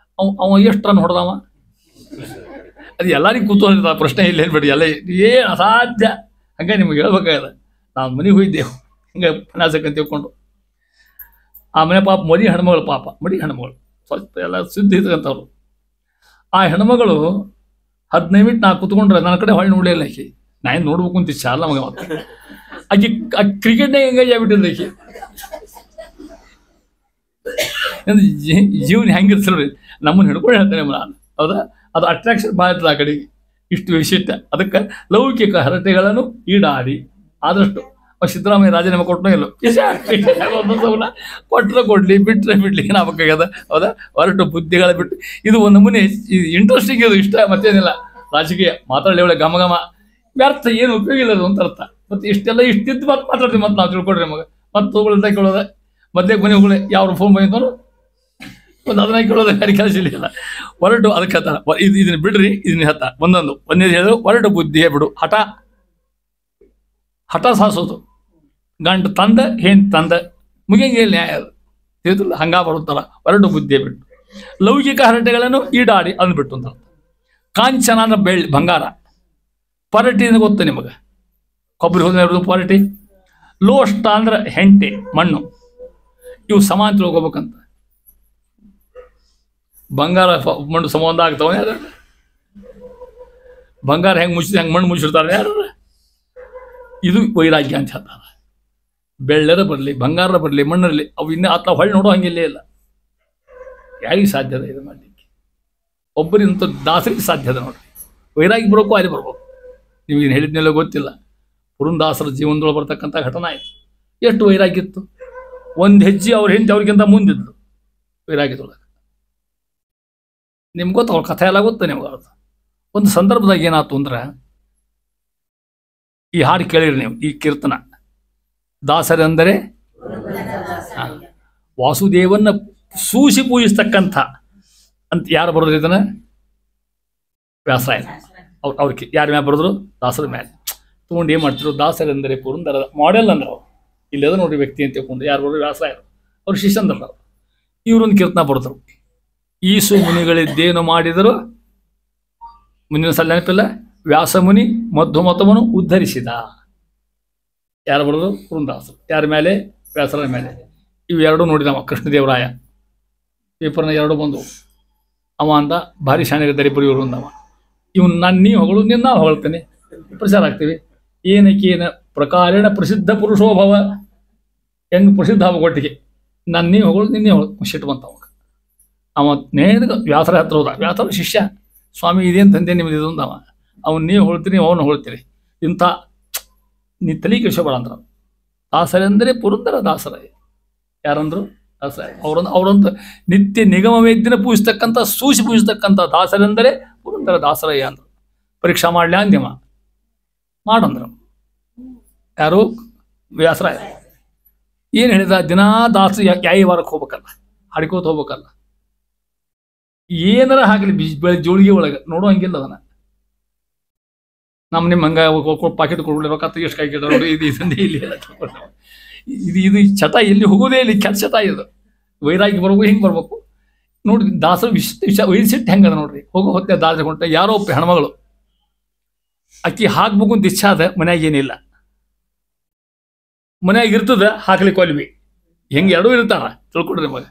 ಅವ ಎಷ್ಟು ರನ್ ಹೊಡೆದವ ಅದು ಎಲ್ಲರಿಗೂ ಕೂತ್ಕೊಂಡಿರ್ತಾವ ಪ್ರಶ್ನೆ ಇಲ್ಲ ಹೇಳ್ಬೇಡಿ ಎಲ್ಲ ಏನು ಅಸಾಧ್ಯ. ಹಂಗೆ ನಿಮ್ಗೆ ಹೇಳ್ಬೇಕಾಗದ. ನಾವು ಮನೆಗೆ ಹೋಗಿದ್ದೆವು ಹಿಂಗೆ ಪನಾಸಕ್ಕೆ ತಿಳ್ಕೊಂಡು. ಆ ಮನೆ ಪಾಪ ಮರಿ ಹೆಣ್ಮಗಳು, ಪಾಪ ಮರಿ ಹೆಣ್ಮಗಳು ಸ್ವಲ್ಪ ಎಲ್ಲ ಸುದ್ದಿ ಇದ್ದಂಥವ್ರು. ಆ ಹೆಣ್ಮಗಳು 15 ಮಿನಿಟ್ ನಾ ಕೂತ್ಕೊಂಡ್ರೆ ನನ್ನ ಕಡೆ ಹೊಳ್ಳಿ ನೋಡಲಿಲ್ಲ ಆಕಿ. ನಾ ಏನು ನೋಡ್ಬೇಕು ಅಂತ ಇಷ್ಟ ಅಲ್ಲ ಮಗ. ಆಕಿ ಕ್ರಿಕೆಟ್ನಾಗ ಎಂಗೇಜ್ ಆಗ್ಬಿಟ್ಟಿಲ್ಲ ಆಕಿ. ಜೀವನ ಹೆಂಗಿರ್ಸಲ್ರಿ ನಮ್ಮನ್ನು ಹಿಡ್ಕೊಂಡು ಹೇಳ್ತೇನೆ ನಾನು. ಹೌದಾ, ಅದು ಅಟ್ರಾಕ್ಷನ್ ಭಾಳ ಇರ್ತದೆ ಆ ಕಡೆಗೆ. ಇಷ್ಟು ವಿಶಿಷ್ಟ. ಅದಕ್ಕೆ ಲೌಕಿಕ ಹರಟೆಗಳನ್ನು ಈಡಾಡಿ ಆದಷ್ಟು ಸಿದ್ದರಾಮಯ್ಯ ರಾಜೀನಾಮೆ ಕೊಟ್ಟನೋ ಇಲ್ಲೋ ಕೊಟ್ಟರೆ ಕೊಡ್ಲಿ ಬಿಟ್ಟರೆ ಬಿಡ್ಲಿ ಏನಾಗಬೇಕಾಗ್ಯದ. ಹೌದಾ, ಹೊರಟು ಬುದ್ಧಿಗಳ ಬಿಟ್ಟು ಇದು ಒಂದು ನಮೂನೆ ಇಂಟ್ರೆಸ್ಟಿಂಗ್. ಇದು ಇಷ್ಟ ಮತ್ತೇನಿಲ್ಲ. ರಾಜಕೀಯ ಮಾತಾಡಲಿ ಒಳ್ಳೆ ಘಮ ಘಮ ವ್ಯರ್ಥ, ಏನು ಉಪಯೋಗ ಇಲ್ಲ ಅದು ಅಂತ ಅರ್ಥ. ಮತ್ತು ಇಷ್ಟೆಲ್ಲ ಇಷ್ಟಿದ್ದು ಮತ್ತೆ ಮಾತಾಡ್ತೀವಿ. ಮತ್ತೆ ನಾವು ತಿಳ್ಕೊಡ್ರಿ ಮಗ ಮತ್ತೆ ಹೋಗ್ಲಿಂದ ಕೇಳೋದ ಮಧ್ಯೆ ಮನೆ ಹೋಗಲಿ ಯಾವ್ರು ಫೋನ್ ಬಂದಿದ್ದವರು ಒಂದು ಅದನ್ನ ಕೇಳೋದ ಯಾರಿಗೆ ಕೆಲಸ ಇಲ್ಲ. ಹೊರಟು ಅದಕ್ಕೆ ಹತ್ತ ಇದನ್ನ ಬಿಡ್ರಿ, ಇದನ್ನ ಹತ್ತ ಒಂದೇ ಹೇಳಿದ್ರು ಹೊರಟು ಬುದ್ಧಿಯೇ ಬಿಡು. ಹಠ ಸಾಸೋದು. ಗಂಟು ತಂದ ಹೆಣ್ಣು ತಂದ ಮುಗಿಯಂಗೆ ನ್ಯಾಯ ಅದು ತಿಳಿದಿಲ್ಲ. ಹಂಗ ಬರುತ್ತಲ್ಲ ಹೊರಟು ಬುದ್ಧಿಯೇ ಬಿಟ್ಟು. ಲೌಕಿಕ ಹರಟೆಗಳನ್ನು ಈಡಾಡಿ ಅಂದ್ಬಿಟ್ಟು ಅಂತ. ಕಾಂಚನ ಅಂದ್ರೆ ಬೆಳ್ಳಿ ಬಂಗಾರ. ಪರಟಿ ಅಂದ್ರೆ ಗೊತ್ತು ನಿಮಗೆ, ಕೊಬ್ಬರಿ ಹೋದ ಪರಟಿ. ಲೋಷ್ಟ ಅಂದ್ರೆ ಹೆಂಟೆ ಮಣ್ಣು. ಇವು ಸಮಾಂತರ ಹೋಗ್ಬೇಕಂತ. ಬಂಗಾರ ಮಣ್ಣು ಸಂಬಂಧ ಆಗ್ತಾವ ಯಾರು? ಬಂಗಾರ ಹೆಂಗೆ ಮುಚ್ಚಿದ ಹೆಂಗೆ ಮಣ್ಣು ಮುಚ್ಚಿರ್ತಾರೆ ಯಾರು? ಇದು ವೈರಾಗ್ಯ ಅಂತ ಹೇಳ್ತಾರೆ. ಬೆಳ್ಳರ ಬರಲಿ ಬಂಗಾರ ಬರಲಿ ಮಣ್ಣರಲ್ಲಿ ಅವು ಇನ್ನೂ ಆತ ಹೊಳ್ಳಿ ನೋಡೋ ಹಂಗಿಲ್ಲೇ ಇಲ್ಲ. ಯಾರಿಗೆ ಸಾಧ್ಯದ ಇದು ಮಾಡಲಿಕ್ಕೆ? ಒಬ್ಬರಿಂತ ದಾಸರಿಗೆ ಸಾಧ್ಯದ ನೋಡ್ರಿ. ವೈರಾಗಿ ಬರೋಕ್ಕೂ ಅಲ್ಲಿ ಬರ್ಬೇಕು. ನಿಮಗೇನು ಹೇಳಿದ್ನೆಲ್ಲ ಗೊತ್ತಿಲ್ಲ. ಪುರಂದಾಸರ ಜೀವನದೊಳಗೆ ಬರ್ತಕ್ಕಂಥ ಘಟನಾ ಆಯಿತು. ಎಷ್ಟು ವೈರಾಗ್ಯ ಇತ್ತು. ಒಂದು ಹೆಜ್ಜೆ ಅವ್ರ ಹೆಂಡತಿ ಅವ್ರಿಗಿಂತ ಮುಂದಿದ್ದು ವೈರಾಗ್ಯದೊಳಗೆ. ನಿಮ್ಗೆ ಗೊತ್ತು, ಅವ್ರ ಕಥೆ ಎಲ್ಲ ಗೊತ್ತು ನಿಮ್ಗೆ. ಅವ್ರದ್ದು ಒಂದು ಸಂದರ್ಭದಾಗ ಏನಾಯ್ತು ಅಂದ್ರೆ, ಈ ಹಾಡು ಕೇಳಿರಿ ನೀವು, ಈ ಕೀರ್ತನ. ದಾಸರೆಂದರೆ ವಾಸುದೇವನ್ನ ಸೂಸಿ ಪೂಜಿಸ್ತಕ್ಕಂಥ ಅಂತ ಯಾರು ಬರೋದು ಇದನ್ನ? ವ್ಯಾಸರಾಯ. ಅವ್ರಿಗೆ ಯಾರ ಮ್ಯಾಲೆ ಬರೋದ್ರು? ದಾಸರ ಮ್ಯಾಲೆ. ತೊಗೊಂಡು ಏನು ಮಾಡ್ತಿದ್ರು? ದಾಸರೆಂದರೆ ಪುರಂದರ ಮಾಡೆಲ್ ಅಂದ್ರೆ ಅವ್ರು ಇಲ್ಲದ ನೋಡ್ರಿ ವ್ಯಕ್ತಿ ಅಂತ ತಿಳ್ಕೊಂಡು ಯಾರು ಬರೋದು? ವ್ಯಾಸರಾಯರು. ಅವ್ರು ಶಿಷ್ಯಂದ್ರಲ್ಲ ಅವರು. ಇವ್ರೊಂದು ಕೀರ್ತನ ಬರೆದ್ರು. ಈಸು ಮುನಿಗಳಿದ್ದೇನು ಮಾಡಿದರು? ಮುಂದಿನ ಸಲ ನೆನಪಿಲ್ಲ. ವ್ಯಾಸಮುನಿ ಮಧ್ವಮತವನ್ನು ಉದ್ಧರಿಸಿದ. ಯಾರು ಬರೋದು? ಪುರಂದಾಸರು. ಯಾರ ಮೇಲೆ? ವ್ಯಾಸರ ಮೇಲೆ. ಇವೆರಡೂ ನೋಡಿದವ ಕೃಷ್ಣದೇವರಾಯ. ಪೇಪರ್ನ ಎರಡು ಬಂದು ಅವ ಅಂದ ಭಾರಿ ಶಾಣೆಗಿದ್ದಾರೆ ಇಬ್ಬರು ಇವರು ಅಂದವ. ಇವನು ನಾನು ನೀ ಹೊಗಳು ನಿನ್ನ ನಾವು ಹೊಗಳ್ತೇನೆ, ಪ್ರಚಾರ ಆಗ್ತೀವಿ. ಏನಕ್ಕೇನ ಪ್ರಕಾರೇಣ ಪ್ರಸಿದ್ಧ ಪುರುಷೋಭವ. ಹೆಂಗೆ ಪ್ರಸಿದ್ಧ ಒಟ್ಟಿಗೆ ನಾನು ನೀ ಹೊಗಳು ನಿನ್ನೆ ಹೊಗಳು ಸಿಟ್ಟು ಬಂತವ. ಅವ ನೇರ ವ್ಯಾಸರ ಹತ್ರ ಹೋದ. ವ್ಯಾಸರ ಶಿಷ್ಯ. ಸ್ವಾಮಿ ಇದೇನು ತಂದೆ ನಿಮ್ಮದು ಇದು ಅಂದವ. ಅವ್ನು ನೀವು ಹೊಳ್ತೀರಿ, ಅವನು ಹೊಳ್ತೀರಿ. ಇಂಥ ನೀ ತಲೆ ಕೆಡಿಸೋಬೇಡ ಅಂದ್ರ. ದಾಸರೆಂದರೆ ಪುರಂದರ ದಾಸರಾಯ. ಯಾರಂದ್ರು? ದಾಸರಾಯ. ಅವರಂತ ನಿತ್ಯ ನಿಗಮ ವೇದ್ಯನ ಪೂಜಿಸ್ತಕ್ಕಂಥ ಸೂಸಿ ಪೂಜಿಸ್ತಕ್ಕಂಥ ದಾಸರೆಂದರೆ ಪುರಂದರ ದಾಸರಾಯ ಅಂದ್ರು. ಪರೀಕ್ಷಾ ಮಾಡ್ಲಿ ಅಂದ್ಯಮ ಮಾಡಂದ್ರು. ಯಾರು? ವ್ಯಾಸರಾಯ. ಏನು ಹೇಳಿದ? ದಿನಾ ದಾಸ ಯಾಯಿ ವಾರಕ್ಕೆ ಹೋಗ್ಬೇಕಲ್ಲ, ಹಾಡ್ಕೋತ ಹೋಗ್ಬೇಕಲ್ಲ. ಏನಾರ ಹಾಕಲಿ ಜೋಳಿಗೆ ಒಳಗೆ ನೋಡೋ ಹಂಗಿಲ್ಲ ಅದನ್ನ. ನಿಮ್ಮ ಹಂಗೆ ಪಾಕೆಟ್ ಕೊಡ್ಬಿಡ್ಬೇಕಂತ ಎಷ್ಟು ಕೈ ಕೇಳ ನೋಡಿ. ಇದು ಇಲ್ಲಿ ಇದು ಚಟ ಎಲ್ಲಿ ಹೋಗೋದೇ ಇಲ್ಲಿ ಕೆಟ್ಟ ಚಟ. ಇದು ವೈರಾಗಿ ಬರ್ಬೇಕು, ಹಿಂಗೆ ಬರ್ಬೇಕು ನೋಡಿ. ದಾಸ ವಯಸ್ಸಿಟ್ಟು ಹೆಂಗದ ನೋಡ್ರಿ. ಹೋಗೋ ಹೊತ್ತೆ ದಾಸ ಹೊಂಟ ಯಾರೋ ಒಬ್ಬ ಹೆಣ್ಮಗಳು ಅಕ್ಕಿ ಹಾಕ್ಬೇಕು ಅಂತ ಇಚ್ಛೆ ಅದ. ಮನ್ಯಾಗ ಏನಿಲ್ಲ, ಮನ್ಯಾಗ ಇರ್ತದ ಹಾಕ್ಲಿಕ್ಕೆ ಒಲ್ವಿ. ಹೆಂಗೆ ಎರಡೂ ಇರ್ತಾರ ತಿಳ್ಕೊಡ್ರಿ ಮಗ.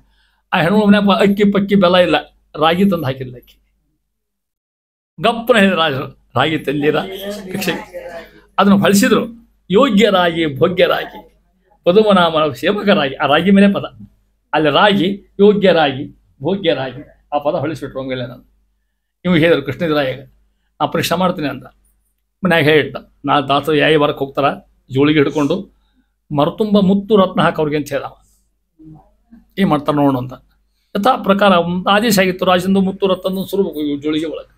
ಆ ಹೆಣ್ಮಗಳು ಮನ್ಯಾಗ ಅಕ್ಕಿ ಪಕ್ಕಿ ಬೆಲ್ಲ ಇಲ್ಲ, ರಾಗಿ ತಂದು ಹಾಕಿಲ್ಲ ಅಕ್ಕಿ. ಗಪ್ಪನ ಹೇಳಿದ ರಾಜರು, ರಾಗಿ ತಂದಿರ ಭಿಕ್ಷೆಗೆ. ಅದನ್ನು ಹೊಳಿಸಿದ್ರು. ಯೋಗ್ಯರಾಗಿ ಭೋಗ್ಯರಾಗಿ ಪದುಮನಾಮ ಸೇವಕರಾಗಿ. ಆ ರಾಗಿ ಮೇಲೆ ಪದ ಅಲ್ಲಿ ರಾಗಿ, ಯೋಗ್ಯರಾಗಿ ಭೋಗ್ಯರಾಗಿ ಆ ಪದ ಹೊಳಿಸ್ಬಿಟ್ರು. ಹಂಗೆಲ್ಲ ನಾನು ನಿಮ್ಗೆ ಹೇಳಿದ್ರು ಕೃಷ್ಣದೇವರಾಯಗ ನಾ ಪರೀಕ್ಷೆ ಮಾಡ್ತೀನಿ ಅಂತ. ಮನ್ಯಾಗ ಹೇಳಿಟ್ಟ. ನಾ ದಾಸ ಯಾಯಿ ಬರಕ್ಕೆ ಹೋಗ್ತಾರ ಜೋಳಿಗೆ ಹಿಡ್ಕೊಂಡು ಮರತುಂಬ ಮುತ್ತು ರತ್ನ ಹಾಕೋರಿಗೆ ಅಂತ ಹೇಳಿದವ. ಏನು ಮಾಡ್ತಾರೆ ನೋಡು ಅಂತ. ಯಥಾ ಪ್ರಕಾರ ಆದೇಶ ಆಗಿತ್ತು. ರಾಜಂದು ಮುತ್ತು ರತ್ನ ಸುರಬೇಕು ಇವು ಜೋಳಿಗೆ ಒಳಗೆ.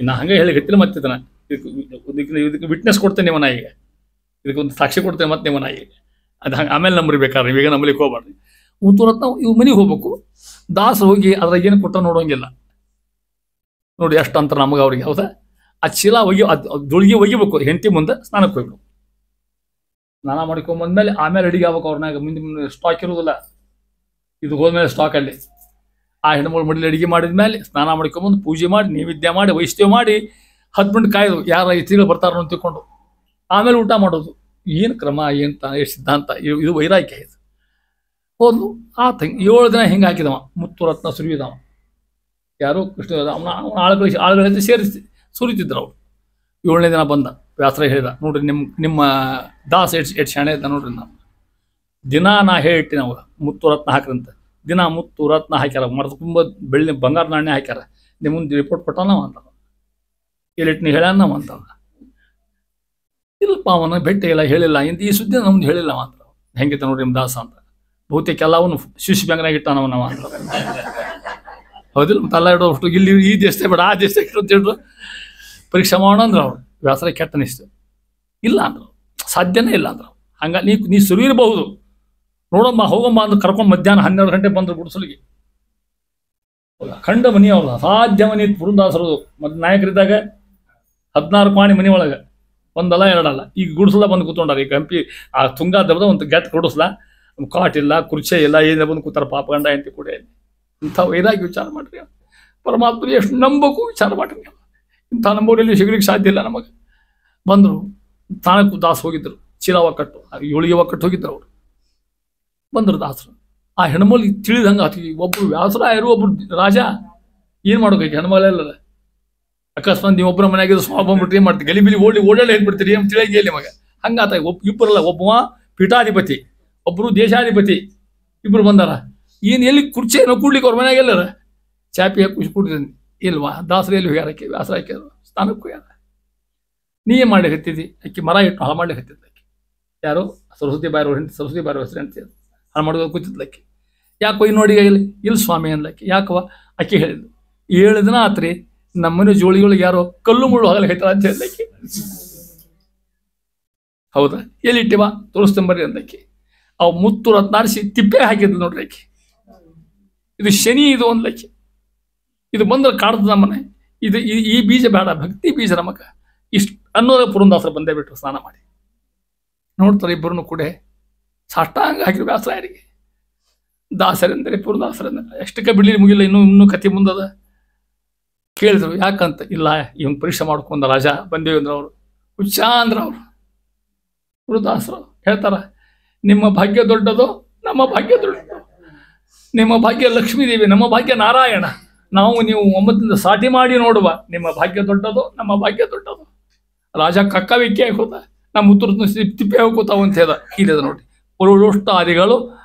ನಾ ಹಂಗೆ ಹೇಳಿ ಗಟ್ಟಿನ ಮತ್ತಿದ್ದಾನೆ. ಇದಕ್ಕೆ ವಿಟ್ನೆಸ್ ಕೊಡ್ತೇನೆ ನಿಮ್ಮ ನಾಯಿಗೆ, ಇದಕ್ಕೊಂದು ಸಾಕ್ಷಿ ಕೊಡ್ತೇನೆ ಮತ್ತೆ ನಿಮ್ಮ ನಾಯಿಗೆ. ಅದು ಹಂಗೆ ಆಮೇಲೆ ನಂಬರಿ ಬೇಕಾದ್ರೆ ಈಗ ನಂಬಲಿಕ್ಕೆ ಹೋಗ್ಬಾರ್ದು. ಮುತ್ತು ರತ್ನ ಇವು ಮನೆಗೆ ಹೋಗ್ಬೇಕು. ದಾಸ ಹೋಗಿ ಅದ್ರಾಗ ಏನು ಕೊಟ್ಟ ನೋಡೋಂಗಿಲ್ಲ ನೋಡಿ. ಅಷ್ಟು ಅಂತರ ನಮಗೆ ಅವ್ರಿಗೆ. ಹೌದಾ? ಆ ಚೀಲ ಒಗಿ ಜೋಳಿಗೆ ಒಗಿಬೇಕು. ಹೆಂಡತಿ ಮುಂದೆ ಸ್ನಾನಕ್ಕೆ ಹೋಗ್ಬೇಕು. ಸ್ನಾನ ಮಾಡ್ಕೊಂಬಂದ್ಮೇಲೆ ಆಮೇಲೆ ಅಡಿಗೆ ಆಗ್ಬೇಕು ಅವ್ರನ್ನಾಗ ಮುಂದೆ ಸ್ಟಾಕ್ ಇರೋದಿಲ್ಲ. ಇದು ಹೋದ್ಮೇಲೆ ಸ್ಟಾಕ್ ಅಲ್ಲಿ ಆ ಹೆಣ್ಮಗಳು ಮಡಿಲಿ ಅಡಿಗೆ ಮಾಡಿದ್ಮೇಲೆ ಸ್ನಾನ ಮಾಡ್ಕೊಂಬಂದು ಪೂಜೆ ಮಾಡಿ ನೈವೇದ್ಯ ಮಾಡಿ ವೈಷ್ಣವ ಮಾಡಿ 10 ಮಿನಿಟ್ ಕಾಯ್ದು ಯಾರ ಇತಿಗಳು ಬರ್ತಾರೋ ಅಂತ ತಿಳ್ಕೊಂಡು ಆಮೇಲೆ ಊಟ ಮಾಡೋದು. ಏನು ಕ್ರಮ, ಏನು ಎಷ್ಟು ಸಿದ್ಧಾಂತ, ಇದು ವೈರಾಗ್ಯ. ಇದು ಹೋದ್ಲು ಆತ 7 ದಿನ ಹಿಂಗೆ ಹಾಕಿದವ. ಮುತ್ತು ರತ್ನ ಸುರಿಯುದವ. ಯಾರು ಕೃಷ್ಣ ಅವನ ಆಳುಗಳಿಂದ ಸೇರಿಸಿ ಸುರಿತಿದ್ರು ಅವ್ರು. 7ನೇ ದಿನ ಬಂದ ವ್ಯಾಸರ ಹೇಳಿದ, ನೋಡ್ರಿ ನಿಮ್ಮ ದಾಸ ಎಷ್ಟು ಶಾಣೆ ಇದ್ದ ನೋಡ್ರಿ. ನಾವು ದಿನ ನಾ ಹೇಳಿಟ್ಟು ನಾವು ಮುತ್ತು ರತ್ನ ಹಾಕ್ರಂತ. ದಿನ ಮುತ್ತು ರತ್ನ ಹಾಕ್ಯಾರ, ಮರದ ತುಂಬ ಬೆಳ್ಳಿ ಬಂಗಾರ ನಾಣ್ಯ ಹಾಕ್ಯಾರ. ನಿಮ್ಮ ಮುಂದೆ ರಿಪೋರ್ಟ್ ಕೊಟ್ಟ ನಾವು ಅಂತ ಹೇಳಿಟ್ಟು ನೀ ಹೇಳ್ಯಾನ ನಾವು ಅಂತ. ಇಲ್ಲಪ್ಪ ಅವನ ಭೇಟಿ ಇಲ್ಲ, ಹೇಳಿಲ್ಲ, ಇಂತ ಈ ಸುದ್ದಿ ನಮ್ದು ಹೇಳಿಲ್ಲ ಅಂತ. ಹೆಂಗಿತ್ತ ನೋಡ್ರಿ ನಿಮ್ಮ ದಾಸ ಅಂತ. ಬಹುತೇಕ ಎಲ್ಲವನು ಶಿಶು ಬ್ಯಾಂಗ್ನಾಗ ಇಟ್ಟಾನವ ನಾವು ಅಂತ. ಹೌದಿಲ್ಲ, ತಲ್ಲ ಇಡೋಷ್ಟು ಇಲ್ಲಿ ಈ ದೇಶದೇ ಬೇಡ ಆ ದೇಶದಾಗ ಇಟ್ಟು ಅಂತ ಹೇಳಿದ್ರು. ಪರೀಕ್ಷೆ ಮಾಡೋಣ ಅಂದ್ರೆ ಅವ್ರು ವ್ಯಾಸರ ಕೆಟ್ಟ ಅನಿಸ್ತು. ಇಲ್ಲ ಅಂದ್ರು, ಸಾಧ್ಯನೇ ಇಲ್ಲ ಅಂದ್ರು. ಹಂಗ ನೀ ಸುರಿಯಿರಬಹುದು, ನೋಡಮ್ಮ ಹೋಗಮ್ಮ ಅಂದ್ರೆ ಕರ್ಕೊಂಡು ಮಧ್ಯಾಹ್ನ 12 ಗಂಟೆ ಬಂದ್ರು ಗುಡಿಸಲಿಗೆ. ಖಂಡ ಮನಿ ಅವ್ರದ್ದು, ಅಸಾಧ್ಯ ಮನಿ ಪುರಂದಾಸರದು. ಮತ್ತು ನಾಯಕರಿದ್ದಾಗ 14 ಕೋಣಿ ಮನಿ ಒಳಗೆ, ಒಂದಲ್ಲ ಎರಡಲ್ಲ. ಈಗ ಗುಡಿಸಲ ಬಂದು ಕೂತ್ಕೊಂಡಾರ. ಈಗ ಹಂಪಿ ಆ ತುಂಗಾ ದಬ್ಬದ ಒಂದು ಗೆಟ್ ಗುಡಿಸ್ಲ, ಕಾಟ್ ಇಲ್ಲ, ಕುರ್ಚೆ ಇಲ್ಲ, ಏನಿಲ್ಲ, ಬಂದು ಕೂತಾರ ಪಾಪ ಗಂಡ ಎಂತಿ ಕೂಡ. ಇಂಥ ವೈರಾಗಿ ವಿಚಾರ ಮಾಡ್ರಿ. ಪರಮಾತ್ಮ ಎಷ್ಟು ನಂಬಬೇಕು ವಿಚಾರ ಮಾಡ್ರಿ. ಇಂಥ ನಂಬೋರಲ್ಲಿ ಸಿಗ್ಲಿಕ್ಕೆ ಸಾಧ್ಯ ಇಲ್ಲ ನಮಗೆ. ಬಂದರು, ತಾನಕ್ಕೂ ದಾಸ ಹೋಗಿದ್ರು. ಚೀಲ ಒಕ್ಕಟ್ಟು 7 ಒಕ್ಕಟ್ಟು ಹೋಗಿದ್ರು ಅವರು. ಬಂದರು ದಾಸರು. ಆ ಹೆಣ್ಮಲ್ ತಿಳಿದಂಗೆ ಆತಿ. ಒಬ್ಬರು ವ್ಯಾಸರಾಯರು, ಒಬ್ರು ರಾಜ. ಏನು ಮಾಡ್ಬೇಕು ಹೆಣ್ಮಲೆಲ್ಲ? ಅಕಸ್ಮಾತ್ ನೀವು ಒಬ್ಬರ ಮನೆಯಾಗಿದ್ದು ಸ್ವಾಭ ಬಂದ್ಬಿಟ್ಟು ಏನು ಮಾಡ್ತೀವಿ? ಗಲಿಬಿಲಿ ಓಡಾಡಿ ಹೇಳ್ಬಿಡ್ತೀರಿ, ಏನು ತಿಳಿಯಾಗಿ ಮಗ. ಹಂಗಾತ ಇಬ್ಬರಲ್ಲ, ಒಬ್ಬ ಪೀಠಾಧಿಪತಿ, ಒಬ್ಬರು ದೇಶಾಧಿಪತಿ, ಇಬ್ಬರು ಬಂದಾರ. ಏನು ಎಲ್ಲಿ ಕುರ್ಚಿ ಏನೋ ಕೂಡ್ಲಿಕ್ಕೆ ಅವ್ರ ಮನೆಯಾಗೆಲ್ಲರ ಚಾಪಿ ಹಾಕಿ ಖುಷಿ ಕೊಟ್ಟಿದ್ದೀನಿ ಇಲ್ವಾ? ದಾಸರು ಎಲ್ಲಿ ಯಾರಕ್ಕೆ ವ್ಯಾಸರ ಹಾಕ್ಯಾರ ಸ್ಥಾನಕ್ಕೂ ಯಾರ? ನೀ ಏನು ಮಾಡಿ ಹತ್ತಿದ್ದಿ? ಅಕ್ಕಿ ಮರ ಇಟ್ಟು ಹಾಳು ಮಾಡ್ಲಿಕ್ಕೆ ಹತ್ತಿದ್ದ. ಅಕ್ಕಿ ಯಾರು? ಸರಸ್ವತಿ ಬಾಯರು ಹೆಂಡತಿ, ಸರಸ್ವತಿ ಬಾಯರು ಹೆಸರು ಹೆಂಡತಿ ಹಾಳು ಮಾಡೋದು ಕೂತಿದ್ಲಕ್ಕಿ. ಯಾಕೋ ಈ ನೋಡಿ ಇಲ್ಲಿ ಸ್ವಾಮಿ ಅಂದ್ಲಕ್ಕಿ. ಯಾಕವ? ಅಕ್ಕಿ ಹೇಳಿದ್ಲು, 7 ದಿನ ಆತ್ರಿ ನಮ್ಮನೆ ಜೋಳಿಗಳಿಗೆ ಯಾರೋ ಕಲ್ಲು ಮುಳ್ಳು ಆಗಲಿಕ್ಕೆ ಹೇಳ್ತಾರ ಅಂತ ಹೇಳಿದ್ಲಕ್ಕಿ. ಹೌದಾ? ಎಲ್ಲಿಟ್ಟಿವ ತೋರಿಸ್ತಂಬರ್ರಿ ಅಂದಕ್ಕಿ. ಅವು ಮುತ್ತು ರತ್ನಾರಿಸಿ ತಿಪ್ಪೆ ಹಾಕಿದ್ಲು ನೋಡ್ರಿ ಅಕ್ಕಿ. ಇದು ಶನಿ ಇದು ಅಂದ್ಲಕ್ಕಿ. ಇದು ಬಂದ್ರೆ ಕಾಡ್ತದ ನಮ್ಮನೆ. ಇದು ಈ ಬೀಜ ಬೇಡ, ಭಕ್ತಿ ಬೀಜ ನಮಗ ಇಷ್ಟು ಅನ್ನೋದ ಪುರಂದಾಸರು ಬಂದೇ ಬಿಟ್ರು ಸ್ನಾನ ಮಾಡಿ. ನೋಡ್ತಾರೆ ಇಬ್ಬರನ್ನು ಕೂಡ ಸಾಷ್ಟಾಂಗ ಹಾಕಿದ್ರು ವ್ಯಾಸರಾಯರಿಗೆ. ದಾಸರೆಂದರೆ ಪುರಂದಾಸರೆಂದರೆ ಎಷ್ಟಕ್ಕೆ ಬಿಡ್ಲಿ ಮುಗಿಲ್ಲ, ಇನ್ನೂ ಕಥೆ ಮುಂದದ. ಕೇಳಿದ್ರು ಯಾಕಂತ. ಇಲ್ಲ ಇವನ್ ಪರೀಕ್ಷೆ ಮಾಡ್ಕೊಂಡ ರಾಜ ಬಂದೇವಿ ಅಂದ್ರೆ ಅವರು ಹುಚ್ಚ ಅಂದ್ರೆ ಅವರು ಪುರಂದಾಸರು ಹೇಳ್ತಾರ, ನಿಮ್ಮ ಭಾಗ್ಯ ದೊಡ್ಡದು, ನಮ್ಮ ಭಾಗ್ಯ ದೊಡ್ಡದು. ನಿಮ್ಮ ಭಾಗ್ಯ ಲಕ್ಷ್ಮೀದೇವಿ, ನಮ್ಮ ಭಾಗ್ಯ ನಾರಾಯಣ. ನಾವು ನೀವು 9 ಸಾಟಿ ಮಾಡಿ ನೋಡುವ. ನಿಮ್ಮ ಭಾಗ್ಯ ದೊಡ್ಡದು, ನಮ್ಮ ಭಾಗ್ಯ ದೊಡ್ಡದು. ರಾಜ ಕಕ್ಕ ವಿಕ್ಕಿ ಹಾಕೋತ, ನಮ್ಮ ಉತ್ತರ ತಿಪ್ಪೆ ಹೋಗ್ಕೋತಾವ ಅಂತ ಹೇಳ್ದ. ಇಲ್ಲದ ನೋಡಿ, ಪುರುಷಾದಿಗಳು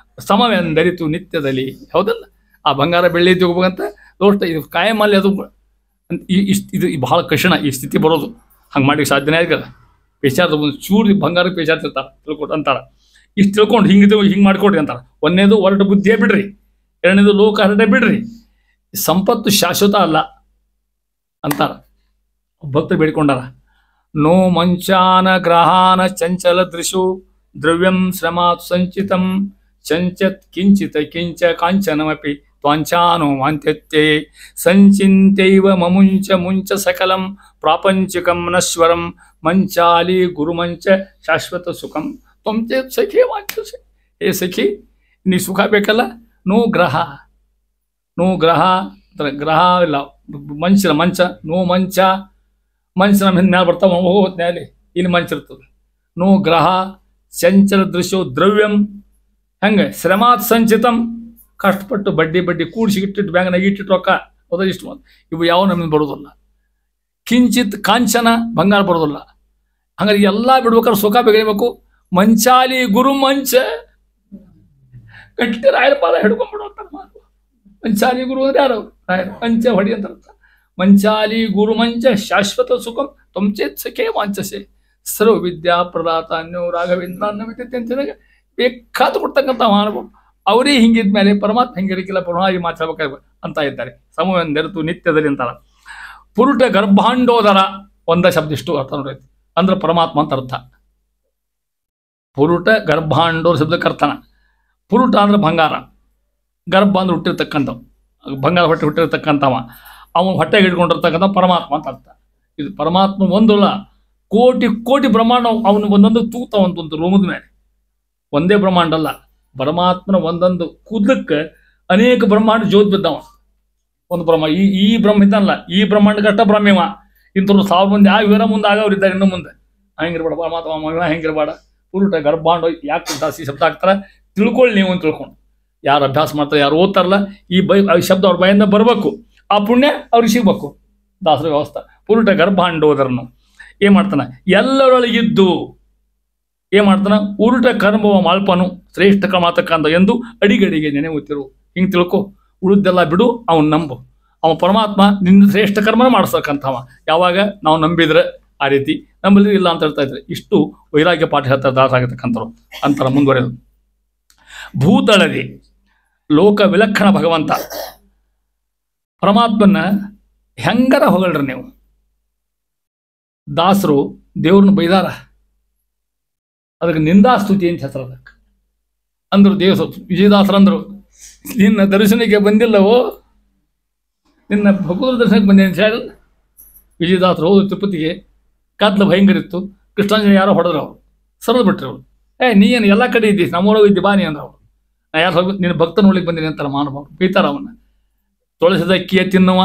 ಸಮವೆಂದರಿತು ನಿತ್ಯದಲ್ಲಿ. ಹೌದಲ್ಲ? ಆ ಬಂಗಾರ ಬೆಳ್ಳಿ ಹೋಗ್ಬೇಕಂತ ದೋಷ್ಟ ಇದು ಕಾಯಮಲ್ಲಿ ಅದು ಇದು ಬಹಳ ಕಠಿಣ ಈ ಸ್ಥಿತಿ ಬರೋದು. ಹಂಗೆ ಮಾಡ್ಲಿಕ್ಕೆ ಸಾಧ್ಯನೇ ಆಗಲ್ಲ. ಪೇಚಾರದ ಒಂದು ಚೂರು ಬಂಗಾರಕ್ಕೆ ಪೇಚಾಡ್ತಿರ್ತಾರೆ, ತಿಳ್ಕೊಟ್ಟು ಅಂತಾರೆ. ಇಷ್ಟು ತಿಳ್ಕೊಂಡು ಹಿಂಗೆ ಮಾಡ್ಕೊಡ್ರಿ ಅಂತಾರೆ. ಒಂದನೇದು ಹೊರಟ ಬುದ್ಧಿಯೇ ಬಿಡ್ರಿ, 2ನೇದು ಲೋಕ ಹರಟೆ ಬಿಡ್ರಿ, ಸಂಪತ್ತು ಶಾಶ್ವತ ಅಲ್ಲ ಅಂತಾರ. ಭಕ್ತರು ಬೇಡಿಕೊಂಡಾರ. ನೋ ಮಂಚಾನ ಗ್ರಹಾನ ಚಂಚಲ ದೃಶು ದ್ರವ್ಯಂ ಶ್ರಮಾತ್ ಸಂಚಿತಂ ಚಂಚತ್ ಕಿಂಚಿತ ಕಿಂಚ ಕಾಂಚನಮಪಿ ತ್ವಾಂಚಾನೋ ಮಾಂತ್ಯತ್ಯೆ ಸಂಚಿಂತೈವ ಮಮುಂಚ ಮುಂಚ ಸಕಲಂ ಪ್ರಾಪಂಚಿಕಂ ನಶ್ವರಂ ಮಂಚಾಲಿ ಗುರುಮಂಚ ಶಾಶ್ವತ ಸುಖಂ ತ್ವಂಚೆ ಸಖಿ ವಾಂಚಸೆ. ಏ ಸಖಿ, ನೀ ಸುಖ ಬೇಕಲ್ಲ? ನೋ ಗ್ರಹ, ನೋ ಗ್ರಹ ಗ್ರಹ ಇಲ್ಲ, ಮಂಚ ನೋ ಮಂಚ. ಮಂಚ ನಮ್ಮ ಹಿಂದೆ ಮ್ಯಾಲೆ ಬರ್ತಾವ, ಹೋಗುತ್ತೆ ಮ್ಯಾಲೆ, ಇಲ್ಲಿ ಮಂಚ ಇರ್ತದೆ. ನೋ ಗ್ರಹ ಚಂಚಲ ದೃಶ್ಯೋ ದ್ರವ್ಯಂ. ಹೆಂಗೆ? ಶ್ರಮಾತ್ ಸಂಚಿತಂ, ಕಷ್ಟಪಟ್ಟು ಬಡ್ಡಿ ಕೂಡಿಸಿ ಇಟ್ಟಿಟ್ಟು ಬ್ಯಾಂಕ್ನಾಗ ಇಟ್ಟಿಟ್ಟು ರೊಕ್ಕ ಹೋದ ಇಷ್ಟು ಇವು ಯಾವ ನಮ್ಮಿಂದ ಬರೋದಿಲ್ಲ. ಕಿಂಚಿತ್ ಕಾಂಚನ, ಬಂಗಾರ ಬರೋದಿಲ್ಲ. ಹಂಗಾರೆ ಎಲ್ಲ ಬಿಡ್ಬೇಕಾದ್ರೆ ಸುಖ ಬೆಳಿಬೇಕು. ಮಂಚಾಲಿ ಗುರು ಮಂಚ, ಗಟ್ಟಿ ರಾಯರ ಪಾದ ಹಿಡ್ಕೊಂಡ್ಬಿಡುವಂತಾರೆ. ಮಂಚಾಲಿ ಗುರು ಅಂದ್ರೆ ಯಾರು? ರಾಯರು. ಮಂಚ ಹೊಡಿ ಅಂತ ಅರ್ಥ. ಮಂಚಾಲಿ ಗುರು ಮಂಚ ಶಾಶ್ವತ ಸುಖಂ ತ್ವಂಚೇತ್ ಸಖೇ ವಾಂಚಸೆ ಸರ್ವ ವಿದ್ಯಾ ಪ್ರದಾತ ಅನ್ಯೋ ರಾಘವೇಂದ್ರ ಅನ್ನ ವಿದ್ಯತೆ ಅಂತಿದಾಗ ಬೇಕಾದ ಕೊಡ್ತಕ್ಕಂಥ ಮಾನವ. ಅವರೇ ಹಿಂಗಿದ್ಮೇಲೆ ಪರಮಾತ್ಮ ಹಿಂಗಿರಕ್ಕಿಲ್ಲ, ಪುನಃ ಮಾತಾಡ್ಬೇಕಾಗ ಅಂತ ಇದ್ದಾರೆ. ಸಮವೆಂದೆರೆತು ನಿತ್ಯದಲ್ಲಿ ಅಂತಾರ. ಪುರುಟ ಗರ್ಭಾಂಡೋದರ ಒಂದ ಶಬ್ದ ಇಷ್ಟು ಅರ್ಥ ನೋಡೈತಿ. ಅಂದ್ರೆ ಪರಮಾತ್ಮ ಅಂತ ಅರ್ಥ. ಪುರುಟ ಗರ್ಭಾಂಡೋರ ಶಬ್ದಕ್ಕೆ ಅರ್ಥನ. ಪುರುಟ ಅಂದ್ರೆ ಬಂಗಾರ, ಗರ್ಭ ಅಂದ್ರೆ ಹುಟ್ಟಿರ್ತಕ್ಕಂಥವು, ಬಂಗಾರ ಹೊಟ್ಟೆ ಹುಟ್ಟಿರ್ತಕ್ಕಂಥವ, ಅವನು ಹೊಟ್ಟೆಗೆ ಹಿಡ್ಕೊಂಡಿರ್ತಕ್ಕಂಥ ಪರಮಾತ್ಮ ಅಂತ ಅರ್ಥ. ಇದು ಪರಮಾತ್ಮ ಒಂದಲ್ಲ, ಕೋಟಿ ಕೋಟಿ ಬ್ರಹ್ಮಾಂಡ ಅವನು ಒಂದೊಂದು ತೂತ ಒಂದೊಂದು ರೋಮದ ಮೇಲೆ. ಒಂದೇ ಬ್ರಹ್ಮಾಂಡ ಅಲ್ಲ, ಪರಮಾತ್ಮನ ಒಂದೊಂದು ಕೂದಲಕ್ಕೆ ಅನೇಕ ಬ್ರಹ್ಮಾಂಡ ಜ್ಯೋತಿ ಬಿದ್ದವ. ಒಂದು ಬ್ರಹ್ಮ ಈ ಬ್ರಹ್ಮ ಇದ್ದಲ್ಲ, ಈ ಬ್ರಹ್ಮಾಂಡಕ್ಕೆ ಅಷ್ಟ ಬ್ರಹ್ಮವ. ಇಂಥವ್ರು 1000 ಮಂದಿ ಇವರ ಮುಂದೆ ಆಗವ್ರಿದ್ದಾರೆ, ಇನ್ನು ಮುಂದೆ ಹಂಗಿರ್ಬೇಡ ಪರಮಾತ್ಮ ಹೆಂಗಿರ್ಬೇಡ. ಪುರುಟ ಗರ್ಭಾಂಡ ಯಾಕೆ ದಾಸಿ ಶಬ್ದ ಹಾಕ್ತಾರ ತಿಳ್ಕೊಳ್ಳಿ ನೀವು ಅಂತ ತಿಳ್ಕೊಂಡು. ಯಾರು ಅಭ್ಯಾಸ ಮಾಡ್ತಾರೆ, ಯಾರು ಓದ್ತಾರಲ್ಲ, ಈ ಶಬ್ದ ಅವ್ರ ಬಾಯಿಂದ ಬರಬೇಕು, ಆ ಪುಣ್ಯ ಅವ್ರಿಗೆ ಸಿಗ್ಬೇಕು. ದಾಸರ ವ್ಯವಸ್ಥೆ ಪುರುಟ ಗರ್ಭಾಂಡೋದರನು ಏನ್ ಮಾಡ್ತಾನ, ಎಲ್ಲರೊಳಗಿದ್ದು ಏನ್ ಮಾಡ್ತಾನ, ಉರುಟ ಕರ್ಮವ ಮಾಲ್ಪನು ಶ್ರೇಷ್ಠ ಕರ್ಮಾತಕ್ಕಂದ ಎಂದು ಅಡಿಗಡಿಗೆ ನೆನೆಯುತ್ತಿರು. ಹಿಂಗೆ ತಿಳ್ಕೊ, ಉಳಿದೆಲ್ಲ ಬಿಡು, ಅವನು ನಂಬು. ಅವ ಪರಮಾತ್ಮ ನಿನ್ನ ಶ್ರೇಷ್ಠ ಕರ್ಮನ ಮಾಡಿಸ್ತಕ್ಕಂಥವ. ಯಾವಾಗ ನಾವು ನಂಬಿದ್ರೆ ಆ ರೀತಿ, ನಂಬಲಿ ಇಲ್ಲ ಅಂತ ಹೇಳ್ತಾ ಇದ್ರೆ. ಇಷ್ಟು ವೈರಾಗ್ಯ ಪಾಠ ಹೇಳ್ತಾರೆ ದಾಸರಾಗತಕ್ಕಂಥವ್ರು ಅಂತರ. ಮುಂದುವರೆದು ಭೂತಳದಿ ಲೋಕ ವಿಲಕ್ಷಣ ಭಗವಂತ ಪರಮಾತ್ಮನ ಹೆಂಗರ ಹೊಗಳ್ರಿ ನೀವು. ದಾಸರು ದೇವ್ರನ್ನ ಬೈದಾರ, ಅದಕ್ಕೆ ನಿಂದಾಸ್ತುತಿ ಅಂತ ಹೆಸರು ಅದಕ್ಕೆ ಅಂದ್ರು. ವಿಜಯದಾಸರಂದ್ರು, ನಿನ್ನ ದರ್ಶನಕ್ಕೆ ಬಂದಿಲ್ಲವೋ, ನಿನ್ನ ಭಗವತ ದರ್ಶನಕ್ಕೆ ಬಂದೇನು. ವಿಜಯದಾಸರು ಹೋದ್ರು ತಿರುಪತಿಗೆ, ಕತ್ಲ ಭಯಂಕರ ಇತ್ತು. ಕೃಷ್ಣಾಂಜನ ಯಾರೋ ಹೊಡೆದ್ರು, ಅವರು ಸರದ್ ಬಿಟ್ರು. ಅವರು ನೀ ಏನು ಎಲ್ಲ ಕಡೆ ಇದ್ದಿ, ನಮ್ಮೊಳಗೆ ಇದ್ದಿ ಬಾನಿ ಅಂದ್ರೆ. ಅವರು ನಾ ಯಾರು ಹೋಗಿ ನಿನ್ನ ಭಕ್ತ ನೋಡ್ಲಿಕ್ಕೆ ಬಂದಿನಿ ಅಂತಾರೆ ಮಾನವರು, ಬೈತಾರ ಅವನ್ನ. ತೊಳಸಿದ ಅಕ್ಕಿಯ ತಿನ್ನುವ,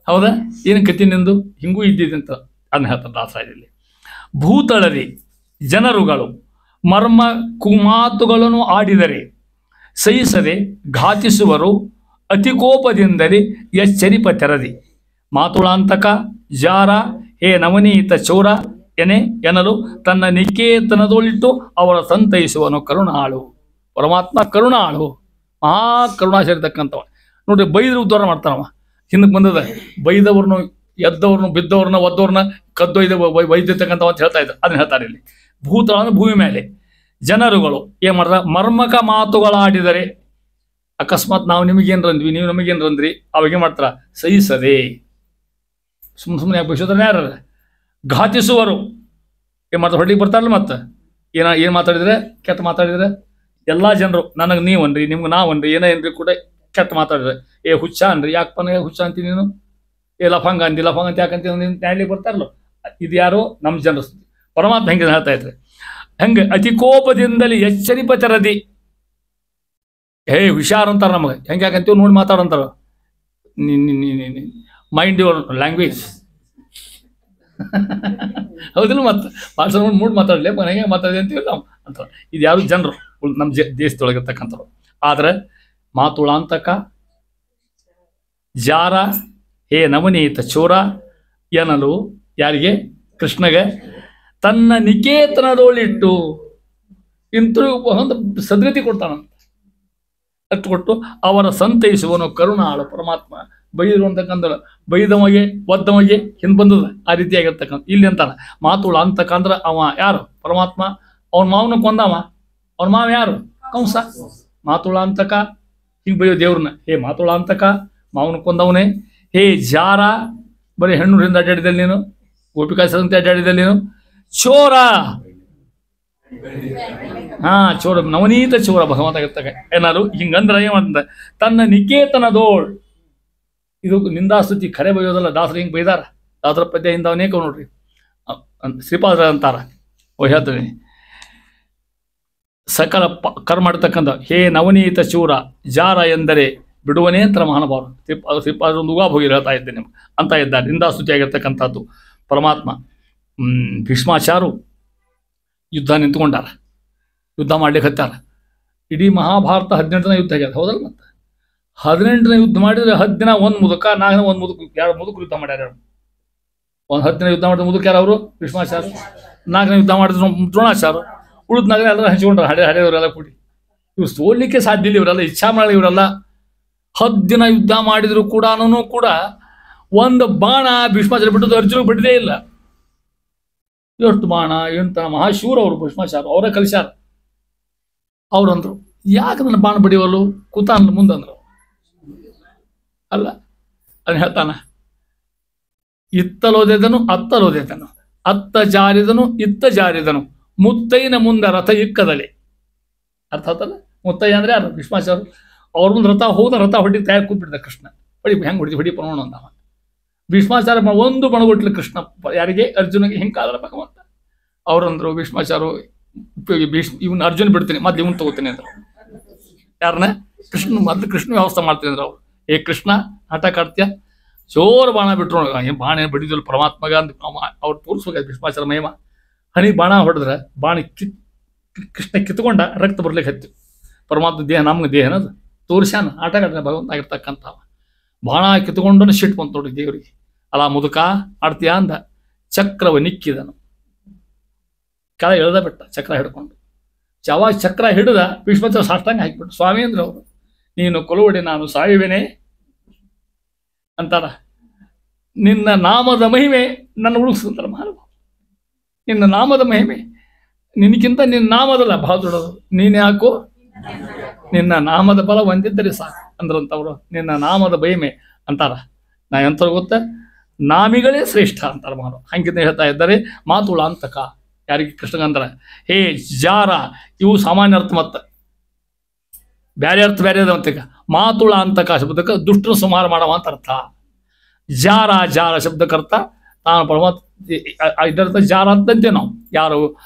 ಹೌದಾ, ಏನು ಕತಿ ನಿಂದು, ಹಿಂಗೂ ಇದ್ದಿದ್ದಂತ ಅದನ್ನ ಹೇಳ್ತಾರೆ ದಾಸರಾಜಲ್ಲಿ. ಭೂತಳರಿ ಜನರುಗಳು ಮರ್ಮ ಕುಮಾತುಗಳನ್ನು ಆಡಿದರೆ ಸಹಿಸದೆ ಘಾತಿಸುವರು ಅತಿಕೋಪದಿಂದಲೇ ಎಚ್ಚರಿಪ ತೆರದಿ. ಮಾತುಳಾಂತಕ ಜಾರ ಹೇ ನವನೀತ ಚೋರ ಎನ್ನಲು ತನ್ನ ನಿಕೇತನದೊಳಿಟ್ಟು ಅವರ ಸಂತೈಸುವನು ಕರುಣಾಳು. ಪರಮಾತ್ಮ ಕರುಣಾಳು, ಮಹಾ ಕರುಣಾ ಸೇರಿರ್ತಕ್ಕಂಥವ. ನೋಡ್ರಿ, ಬೈದ್ರೆ ಉದ್ಧಾರ ಮಾಡ್ತಾನವ. ಹಿಂದಕ್ಕೆ ಬಂದದ ಬೈದವ್ರನ್ನು, ಎದ್ದವ್ರನ್ನು, ಬಿದ್ದವ್ರನ್ನ, ಒದ್ದವ್ರನ್ನ ಕದ್ದೊಯ್ದ ಬೈದಿರ್ತಕ್ಕಂಥವ ಅಂತ ಹೇಳ್ತಾ ಇದ್ರು. ಅದನ್ನ ಹೇಳ್ತಾರೆ ಇಲ್ಲಿ. ಭೂತಳ ಅಂದ್ರೆ ಭೂಮಿ ಮೇಲೆ. ಜನರುಗಳು ಏನ್ ಮಾಡ್ತಾರೆ, ಮರ್ಮಕ ಮಾತುಗಳಾಡಿದರೆ, ಅಕಸ್ಮಾತ್ ನಾವು ನಿಮಗೇನ್ರಂದ್ವಿ, ನೀವು ನಮಗೇನ್ರಂದ್ರಿ, ಅವಾಗೇನ್ ಮಾಡ್ತಾರ, ಸಹಿಸದೆ ಸುಮ್ಮನೆ ಯಾಕೆ ಬಯಸೋದ್ರ ಯಾರ. ಘಾತಿಸುವರು ಏನ್ ಮಾಡ್ತಾರೆ, ಹೊಟ್ಟಿಗೆ ಬರ್ತಾರಲ್ಲ. ಮತ್ತೆ ಏನು ಮಾತಾಡಿದ್ರೆ, ಕೆಟ್ಟ ಮಾತಾಡಿದ್ರೆ ಎಲ್ಲ ಜನರು ನನಗೆ ನೀವನ್ರಿ, ನಿಮ್ಗೆ ನಾವನ್ರಿ, ಏನ್ರಿ ಕೂಡ ಕೆಟ್ಟ ಮಾತಾಡಿದ್ರೆ, ಹುಚ್ಚ ಅನ್ರಿ, ಯಾಕಪ್ಪ ಹುಚ್ಚ ಅಂತೀನಿ ನೀನು, ಲಫಂಗ ಅಂದಿ, ಲಫಂಗ ಅಂತ ಯಾಕಂತ ನ್ಯಾಯಲಿಗೆ ಬರ್ತಾರಲ್ಲ. ಇದು ಯಾರು, ನಮ್ಮ ಜನರು. ಪರಮಾತ್ಮ ಹೆಂಗೆ ಹೇಳ್ತಾ ಇದ್ರೆ, ಹೆಂಗೆ ಅತಿ ಕೋಪದಿಂದಲೇ ಎಚ್ಚರಿಪ ತೆರದಿ. ಹುಷಾರ್ ಅಂತಾರ ನಮಗೆ, ಹೆಂಗೆ ಯಾಕಂತೀವಿ ನೋಡಿ ಮಾತಾಡಂತಾರ. ಮೈಂಡ್ ಯುವರ್ ಲ್ಯಾಂಗ್ವೇಜ್, ಹೌದಿಲ್ಲ. ಮತ್ತೆ ಭಾಷೆ ಮೂಡ್ ಮಾತಾಡಲಿ, ಹೆಂಗೆ ಮಾತಾಡಿದೆ ಅಂತೀವಿ ನಾವು ಅಂತ. ಇದು ಯಾರು ಜನರು ನಮ್ಮ ದೇಶದೊಳಗಿರ್ತಕ್ಕಂಥವ್ರು. ಆದ್ರೆ ಮಾತುಳಾಂತಕ ಜಾರ ಹೇ ನವನೀತ ಚೋರ ಎನ್ನಲು ಯಾರಿಗೆ, ಕೃಷ್ಣಗೆ ತನ್ನ ನಿಕೇತನದೋಳಿಟ್ಟು ಇಂತೂ ಒಂದು ಸದ್ಗತಿ ಕೊಡ್ತಾನಂತ. ಅಷ್ಟು ಕೊಟ್ಟು ಅವರ ಸಂತೈಸುವನು ಕರುಣಾಳು. ಪರಮಾತ್ಮ ಬೈದರು ಅಂತಕ್ಕಂಥ ಬೈದಮಗೆ ಒದ್ದಮಗೆ ಹಿಂದೆ ಬಂದದ ಆ ರೀತಿಯಾಗಿರ್ತಕ್ಕಂಥ. ಇಲ್ಲಿ ಅಂತಾನ ಮಾತುಳ ಅಂತಕ ಅಂದ್ರೆ ಅವ ಯಾರು, ಪರಮಾತ್ಮ. ಅವನ ಮಾವನ ಕೊಂದವ, ಅವನ ಮಾವ ಯಾರು, ಕಂಸ. ಮಾತುಳ ಅಂತಕ ಹಿಂಗೆ ಬೈಯೋ ದೇವ್ರನ್ನ, ಮಾತುಳ ಅಂತಕ ಮಾವನ ಕೊಂದವನೇ. ಜಾರ ಬರೀ ಹೆಣ್ಣೂರಿಂದ ಅಡ್ಡಾಡಿದಲ್ಲಿ ನೀನು, ಗೋಪಿಕಾ ಸದಂತೆ ಅಡ್ಡಾಡಿದಲ್ಲಿ ನೀನು. ಚೋರ, ಚೋರ, ನವನೀತ ಚೋರ ಭಗವಂತ ಇರ್ತಕ್ಕ. ಏನಾದ್ರು ಹಿಂಗಂದ್ರೆ ಏಮಂತ, ತನ್ನ ನಿಕೇತನದೋಳ್. ಇದು ನಿಂದಾಸ್ತುತಿ, ಖರೆ ಬೈಯೋದಲ್ಲ. ದಾಸರು ಹಿಂಗೆ ಬೈದಾರ. ದಾಸರ ಪದ್ಯದಿಂದ ಅನೇಕ ನೋಡ್ರಿ, ಶ್ರೀಪಾದ ಅಂತಾರ. ಹೇಳ್ತೀನಿ, ಸಕಲ ಕರ್ಮ ಮಾಡ್ತಕ್ಕಂಥ ನವನೀತ ಚೂರ ಜಾರ ಎಂದರೆ ಬಿಡುವನೇ ಅಂತ ಮಹಾನುಭಾವರು ಶ್ರೀಪಾದ ಒಂದು ಉಗಾಭೋಗಿ ಹೇಳ್ತಾ ಇದ್ದೇನೆ ಅಂತ ಇದ್ದಾರೆ. ನಿಂದಾಸ್ತುತಿ ಆಗಿರ್ತಕ್ಕಂಥದ್ದು ಪರಮಾತ್ಮ. ಭೀಷ್ಮಾಚಾರು ಯುದ್ಧ ನಿಂತ್ಕೊಂಡಾರ, ಯುದ್ಧ ಮಾಡ್ಲಿಕ್ಕೆ ಹತ್ತಾರ. ಇಡೀ ಮಹಾಭಾರತ 18ನೇ ಯುದ್ಧ ಆಗ್ಯದ, ಹೌದಲ್ಲ. ಮತ್ತೆ 18ನೇ ಯುದ್ಧ ಮಾಡಿದ್ರೆ 10 ದಿನ ಒಂದು ಮುದುಕ, 4 ದಿನ ಒಂದು ಮುದುಕ, 2 ಮುದುಕರು ಯುದ್ಧ ಮಾಡ್ಯಾರ. ಒಂದು 10 ದಿನ ಯುದ್ಧ ಮಾಡಿದ ಮುದುಕ ಯಾರು, ಅವರು ಭೀಷ್ಮಾಚಾರ. 4 ದಿನ ಯುದ್ಧ ಮಾಡಿದ್ರು ದ್ರೋಣಾಚಾರ. ಉಳಿದ 4 ಎಲ್ಲರೂ ಹಂಚ್ಕೊಂಡ್ರು, ಹಡೆಯವರೆಲ್ಲ ಕೂಡಿ. ಇವ್ರು ಸೋಲಿಕ್ಕೆ ಸಾಧ್ಯ ಇಲ್ಲ. ಇವರೆಲ್ಲ ಇಚ್ಛಾ ಮಾಡಲಿ. ಇವರೆಲ್ಲ 10 ದಿನ ಯುದ್ಧ ಮಾಡಿದ್ರು ಕೂಡ ಒಂದು ಬಾಣ ಭೀಷ್ಮಾಚಾರ ಬಿಟ್ಟದ್ದು ಅರ್ಜುನ ಬಿಡದೇ ಇಲ್ಲ. ಎಷ್ಟು ಬಾಣ, ಎಂತ ಮಹಾಶೂರ ಅವರು ಭೀಷ್ಮಾಚಾರ, ಅವರೇ ಕಲಿಸ್ಯಾರ. ಅವ್ರಂದ್ರು, ಯಾಕೆ ನನ್ನ ಬಾಣ ಬಡಿವಲು ಕೂತ ಅಂದ್ರು. ಮುಂದಂದ್ರು ಅಲ್ಲ, ಅದನ್ನ ಹೇಳ್ತಾನ, ಇತ್ತಲೋದೆದನು ಅತ್ತಲೋದೆದನು, ಅತ್ತ ಜಾರಿದನು ಇತ್ತ ಜಾರಿದನು, ಮುತ್ತೈನ ಮುಂದೆ ರಥ ಇಕ್ಕದಲೆ. ಅರ್ಥ ಆತಲ್ಲ. ಮುತ್ತಯ್ಯ ಅಂದ್ರೆ ಯಾರು, ಭೀಷ್ಮಾಚಾರ. ಅವ್ರ ಮುಂದೆ ರಥ ಹೋದ, ರಥ ಹೊಡಿ ತಯಾರು ಕೂತ್ಬಿಡ್ದ ಕೃಷ್ಣ. ಹೊಡಿ ಹೆಂಗೆ ಹೊಡಿತಿ ಹೊಡಿ ಪರೋಣ ಅಂದವ. ಭೀಷ್ಮಾಚಾರ ಒಂದು ಬಣಗೊಟ್ಲು ಕೃಷ್ಣ ಯಾರಿಗೆ ಅರ್ಜುನಿಗೆ ಹಿಂಗಾದ್ರೆ ಭಗವಂತ ಅವ್ರಂದ್ರು ಭೀಷ್ಮಾಚಾರು ಇವನ್ ಅರ್ಜುನ್ ಬಿಡ್ತೀನಿ ಮೊದ್ಲು ಇವನ್ ತಗೋತೀನಿ ಅಂದ್ರು. ಯಾರನ್ನ? ಕೃಷ್ಣ. ಮೊದ್ಲು ಕೃಷ್ಣ ವ್ಯವಸ್ಥೆ ಮಾಡ್ತೀನಿ ಅಂದ್ರೆ ಅವ್ರು. ಏ ಕೃಷ್ಣ ಆಟ ಕಾಡ್ತೀಯ, ಜೋರು ಬಾಣ ಬಿಟ್ರು. ಬಾಣ ಬಿಡಿದಿಲ್ಲ ಪರಮಾತ್ಮಗ ಅಂತ ಅವ್ರು ತೋರಿಸ್ಬೇಕಾಯ್ತು ಭೀಷ್ಮಾಚಾರ ಮಹಿಮ. ಹನಿ ಬಾಣ ಹೊಡೆದ್ರೆ ಬಾಣ ಕೃಷ್ಣ ಕಿತ್ಕೊಂಡ ರಕ್ತ ಬರ್ಲಿಕ್ಕೆ ಹತ್ತು. ಪರಮಾತ್ಮ ದೇಹ ನಮ್ಗೆ ದೇಹನದು ತೋರಿಸ್ಯಾನ ಆಟ ಕಾಡ್ತಾನೆ ಭಗವಂತ ಆಗಿರ್ತಕ್ಕಂಥ. ಬಾಣ ಕಿತ್ಕೊಂಡನು ಶಿಟ್ ಬಂತು ನೋಡಿ ದೇವರಿಗೆ. ಅಲ್ಲ ಮುದುಕ ಆಡ್ತೀಯ ಅಂದ. ಚಕ್ರವ ನಿಕ್ಕಿದನು, ಕೆಳ ಎಳ್ದ ಬಿಟ್ಟ ಚಕ್ರ ಹಿಡ್ಕೊಂಡು. ಯಾವಾಗ ಚಕ್ರ ಹಿಡಿದ ಭೀಷ್ಮಾಚಾರ ಸಾಷ್ಟಾಂಗ ಹಾಕಿಬಿಟ್ಟು ಸ್ವಾಮಿ ಅಂದ್ರೆ ಅವರು, ನೀನು ಕೊಲುವಡಿ ನಾನು ಸಾಯುವೆನೆ ಅಂತಾರ. ನಿನ್ನ ನಾಮದ ಮಹಿಮೆ ನನ್ನ ಉಳಿಸ್ತಾರೆ ಮಹಾನುಭಾವ. ನಿನ್ನ ನಾಮದ ಮಹಿಮೆ ನಿನಗಿಂತ ನಿನ್ನ ನಾಮದಲ್ಲ ಭಾಳ ದೊಡ್ಡದು. ನೀನು ಯಾಕೋ ನಿನ್ನ ನಾಮದ ಬಲ ಹೊಂದಿದ್ದರೆ ಸಾಕು ಅಂದ್ರಂತವ್ರು. ನಿನ್ನ ನಾಮದ ಮಹಿಮೆ ಅಂತಾರ. ನಾ ಎಂತ ಗೊತ್ತ, ನಾಮಿಗಳೇ ಶ್ರೇಷ್ಠ ಅಂತಾರ ಮಾಡು. ಹಂಗಿಂತ ಹೇಳ್ತಾ ಇದ್ದಾರೆ. ಮಾತುಳ ಅಂತಕ ಯಾರಿಗೆ? ಕೃಷ್ಣಗಂದ್ರ. ಹೇ ಜಾರ, ಇವು ಸಾಮಾನ್ಯ ಅರ್ಥ. ಮತ್ತ ಬ್ಯಾರೆ ಅರ್ಥ ಬ್ಯಾರೆ ಅದಂತೀಗ. ಮಾತುಳ ಅಂತಕ ಶಬ್ದಕ್ಕೆ ದುಷ್ಟರು ಸಂಹಾರ ಮಾಡವ ಅಂತ ಅರ್ಥ. ಜಾರ ಜಾರ ಶಬ್ದಕ್ಕರ್ಥ ತಾನು ಪರಮಾತ್ಮ. ಇದರ್ಥ ಜಾರ ಅಂತಂತೆ ನಾವು. ಯಾರು